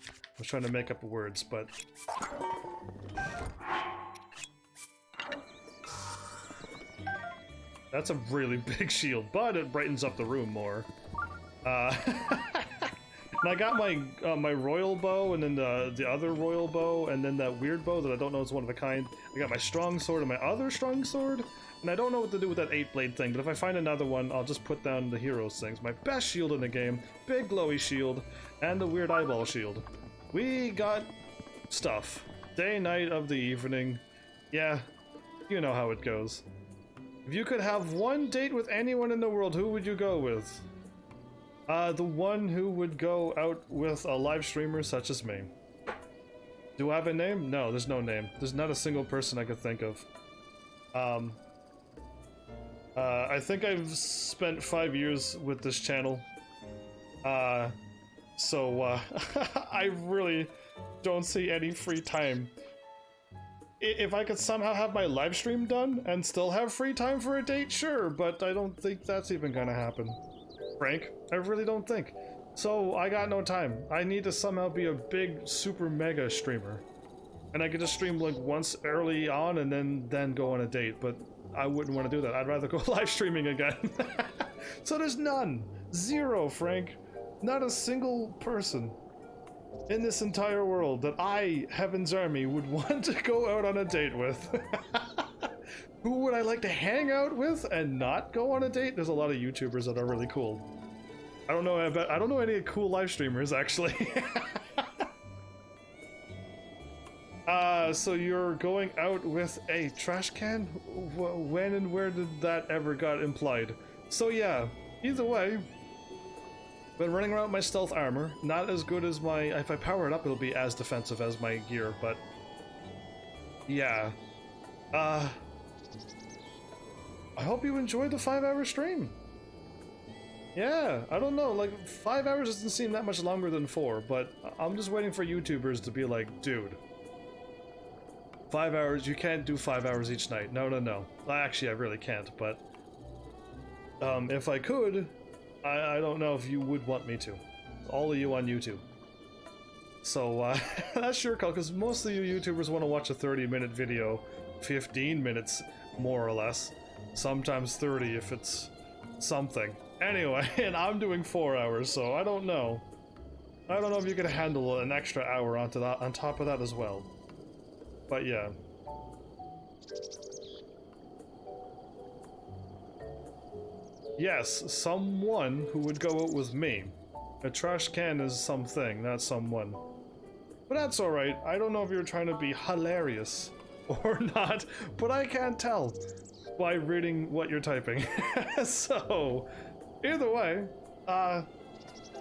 I was trying to make up words, but... That's a really big shield, but it brightens up the room more. And I got my my royal bow, and then the other royal bow, and then that weird bow that I don't know is one of a kind. I got my strong sword and my other strong sword, and I don't know what to do with that 8-blade thing, but if I find another one, I'll just put down the heroes things. My best shield in the game, big glowy shield, and the weird eyeball shield. We got stuff. Day, night of the evening. Yeah, you know how it goes. If you could have one date with anyone in the world, who would you go with? The one who would go out with a live streamer such as me. Do I have a name? No, there's no name. There's not a single person I could think of. I think I've spent 5 years with this channel. So I really don't see any free time. If I could somehow have my live stream done and still have free time for a date, sure, but I don't think that's even gonna happen. Frank, I really don't think. So I got no time. I need to somehow be a big, super mega streamer. And I could just stream like once early on and then go on a date, but I wouldn't want to do that. I'd rather go live streaming again. So there's none. Zero, Frank. Not a single person in this entire world that I, Heaven's Army, would want to go out on a date with. Who would I like to hang out with and not go on a date? There's a lot of YouTubers that are really cool. I don't know any cool live streamers actually. So you're going out with a trash can? When and where did that ever got implied? So yeah, either way, been running around with my stealth armor. Not as good as my, if I power it up, it'll be as defensive as my gear, but yeah. I hope you enjoyed the 5-hour stream. Yeah, I don't know, like 5 hours doesn't seem that much longer than 4, but I'm just waiting for YouTubers to be like, dude, 5 hours, you can't do 5 hours each night. No. Well, actually, I really can't, but if I could, I don't know if you would want me to. All of you on YouTube, So that's your call, because most of you YouTubers want to watch a 30-minute video, 15 minutes more or less, sometimes 30 if it's something. Anyway, and I'm doing 4 hours, so I don't know. I don't know if you can handle an extra hour onto that, on top of that as well. But yeah. Yes, someone who would go out with me. A trash can is something, not someone. But that's alright. I don't know if you're trying to be hilarious or not, but I can't tell by reading what you're typing. So, either way,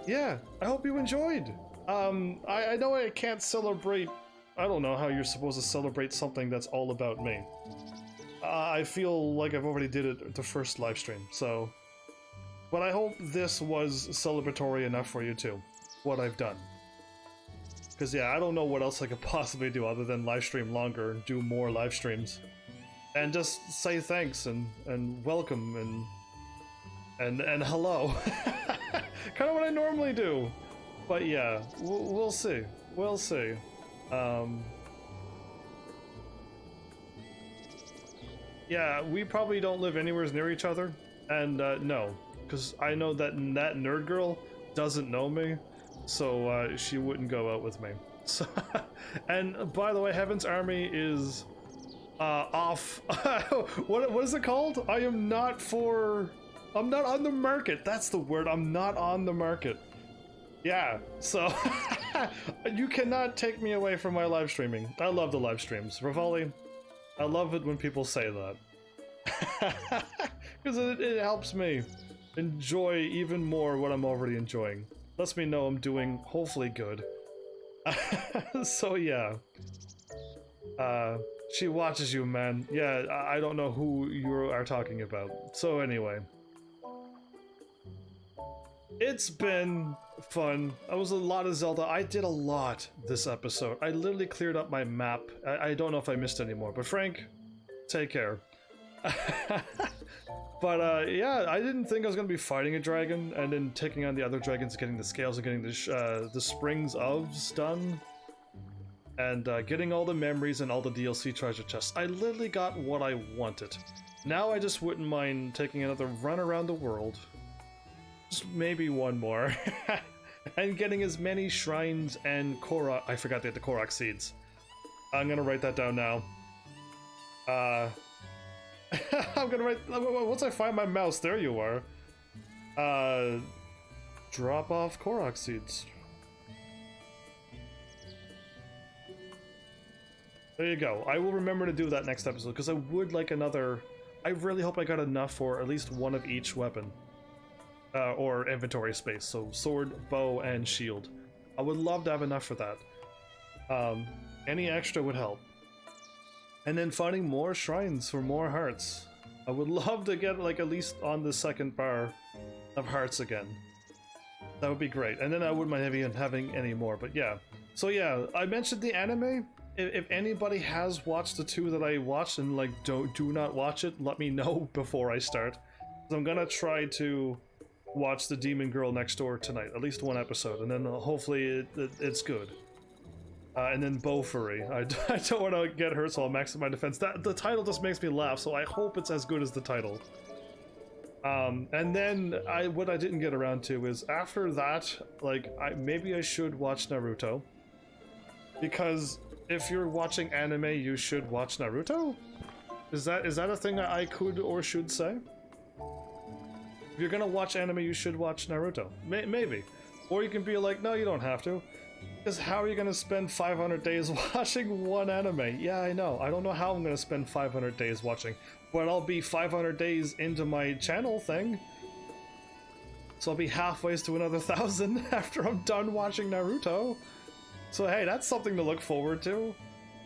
yeah, I hope you enjoyed. I know I can't celebrate, I don't know how you're supposed to celebrate something that's all about me. I feel like I've already did it at the first live stream, so... But I hope this was celebratory enough for you too, what I've done. Because yeah, I don't know what else I could possibly do other than live stream longer and do more live streams. And just say thanks and welcome and hello. Kind of what I normally do. But yeah, we'll see. We'll see. Yeah, we probably don't live anywhere near each other. And no, because I know that nerd girl doesn't know me. So she wouldn't go out with me. So, and by the way, Heaven's Army is off. What is it called? I'm not on the market. That's the word. I'm not on the market. Yeah. So you cannot take me away from my live streaming. I love the live streams. Rivali, I love it when people say that. Because it helps me enjoy even more what I'm already enjoying. Lets me know I'm doing hopefully good. So yeah. She watches you, man. Yeah, I don't know who you are talking about. So anyway. It's been fun. That was a lot of Zelda. I did a lot this episode. I literally cleared up my map. I don't know if I missed any more, but Frank, take care. But yeah, I didn't think I was going to be fighting a dragon and then taking on the other dragons, getting the scales and getting the Springs ofs done. And getting all the memories and all the DLC treasure chests. I literally got what I wanted. Now I just wouldn't mind taking another run around the world. Just maybe one more. And getting as many shrines and Korok... I forgot to get the Korok seeds. I'm going to write that down now. I'm gonna write. Once I find my mouse, there you are. Drop off Korok seeds. There you go. I will remember to do that next episode because I would like another. I really hope I got enough for at least one of each weapon, or inventory space. So sword, bow, and shield. I would love to have enough for that. Any extra would help. And then finding more shrines for more hearts. I would love to get like at least on the second bar of hearts again. That would be great. And then I wouldn't mind having any more, but yeah. So yeah, I mentioned the anime. If anybody has watched the two that I watched and like do not watch it, let me know before I start. So I'm gonna try to watch the Demon Girl Next Door tonight, at least one episode, and then hopefully it's good. And then Bofuri. I don't want to get hurt, so I'll maximize my defense. The title just makes me laugh, so I hope it's as good as the title. And then what I didn't get around to is after that, like maybe I should watch Naruto, because if you're watching anime, you should watch Naruto. Is that a thing that I could or should say? If you're gonna watch anime, you should watch Naruto. Maybe, or you can be like, no, you don't have to. Because how are you going to spend 500 days watching one anime? Yeah, I know. I don't know how I'm going to spend 500 days watching. But I'll be 500 days into my channel thing. So I'll be halfway to another 1,000 after I'm done watching Naruto. So hey, that's something to look forward to.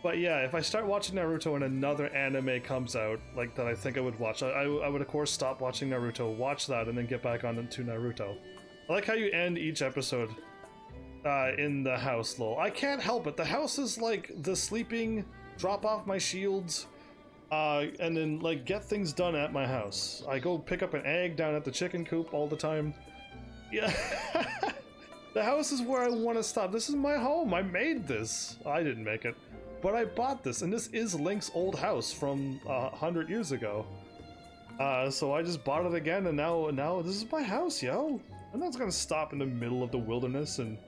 But yeah, if I start watching Naruto and another anime comes out, like that I think I would watch, I would of course stop watching Naruto, watch that, and then get back on to Naruto. I like how you end each episode in the house, lol. I can't help it. The house is like the sleeping, drop off my shields, and then like get things done at my house. I go pick up an egg down at the chicken coop all the time. Yeah. The house is where I want to stop. This is my home. I made this. I didn't make it, but I bought this, and this is Link's old house from 100 years ago. So I just bought it again, and now this is my house, yo. I'm not gonna stop in the middle of the wilderness and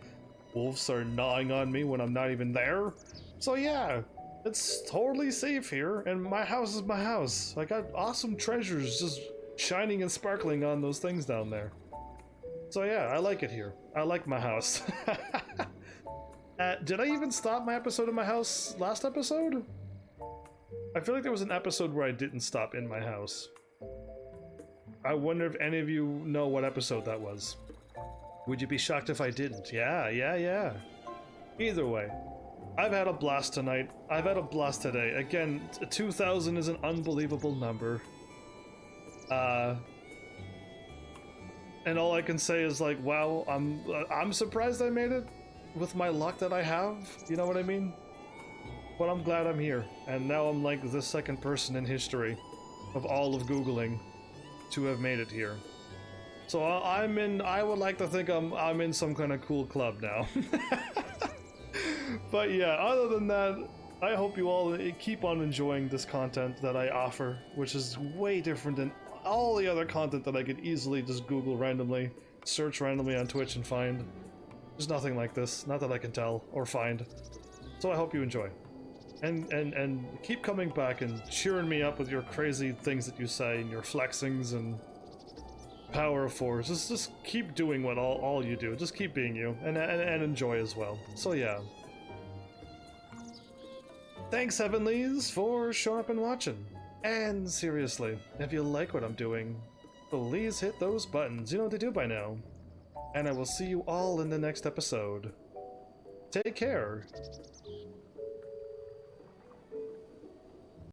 wolves are gnawing on me when I'm not even there. So yeah, it's totally safe here, and my house is my house. I got awesome treasures just shining and sparkling on those things down there. So yeah, I like it here. I like my house. Did I even stop my episode of my house last episode? I feel like there was an episode where I didn't stop in my house. I wonder if any of you know what episode that was. Would you be shocked if I didn't? Yeah. Either way, I've had a blast tonight. I've had a blast today. Again, 2,000 is an unbelievable number. And all I can say is like, wow, I'm surprised I made it with my luck that I have. You know what I mean? But I'm glad I'm here, and now I'm like the second person in history of all of Googling to have made it here. So I would like to think I'm in some kind of cool club now. But yeah, other than that, I hope you all keep on enjoying this content that I offer, which is way different than all the other content that I could easily just Google randomly, search randomly on Twitch and find. There's nothing like this, not that I can tell or find. So I hope you enjoy. And keep coming back and cheering me up with your crazy things that you say and your flexings and power of force. Just keep doing what all you do. Just keep being you and enjoy as well. So yeah. Thanks, Heavenlies, for showing up and watching. And seriously, if you like what I'm doing, please hit those buttons. You know what to do by now. And I will see you all in the next episode. Take care.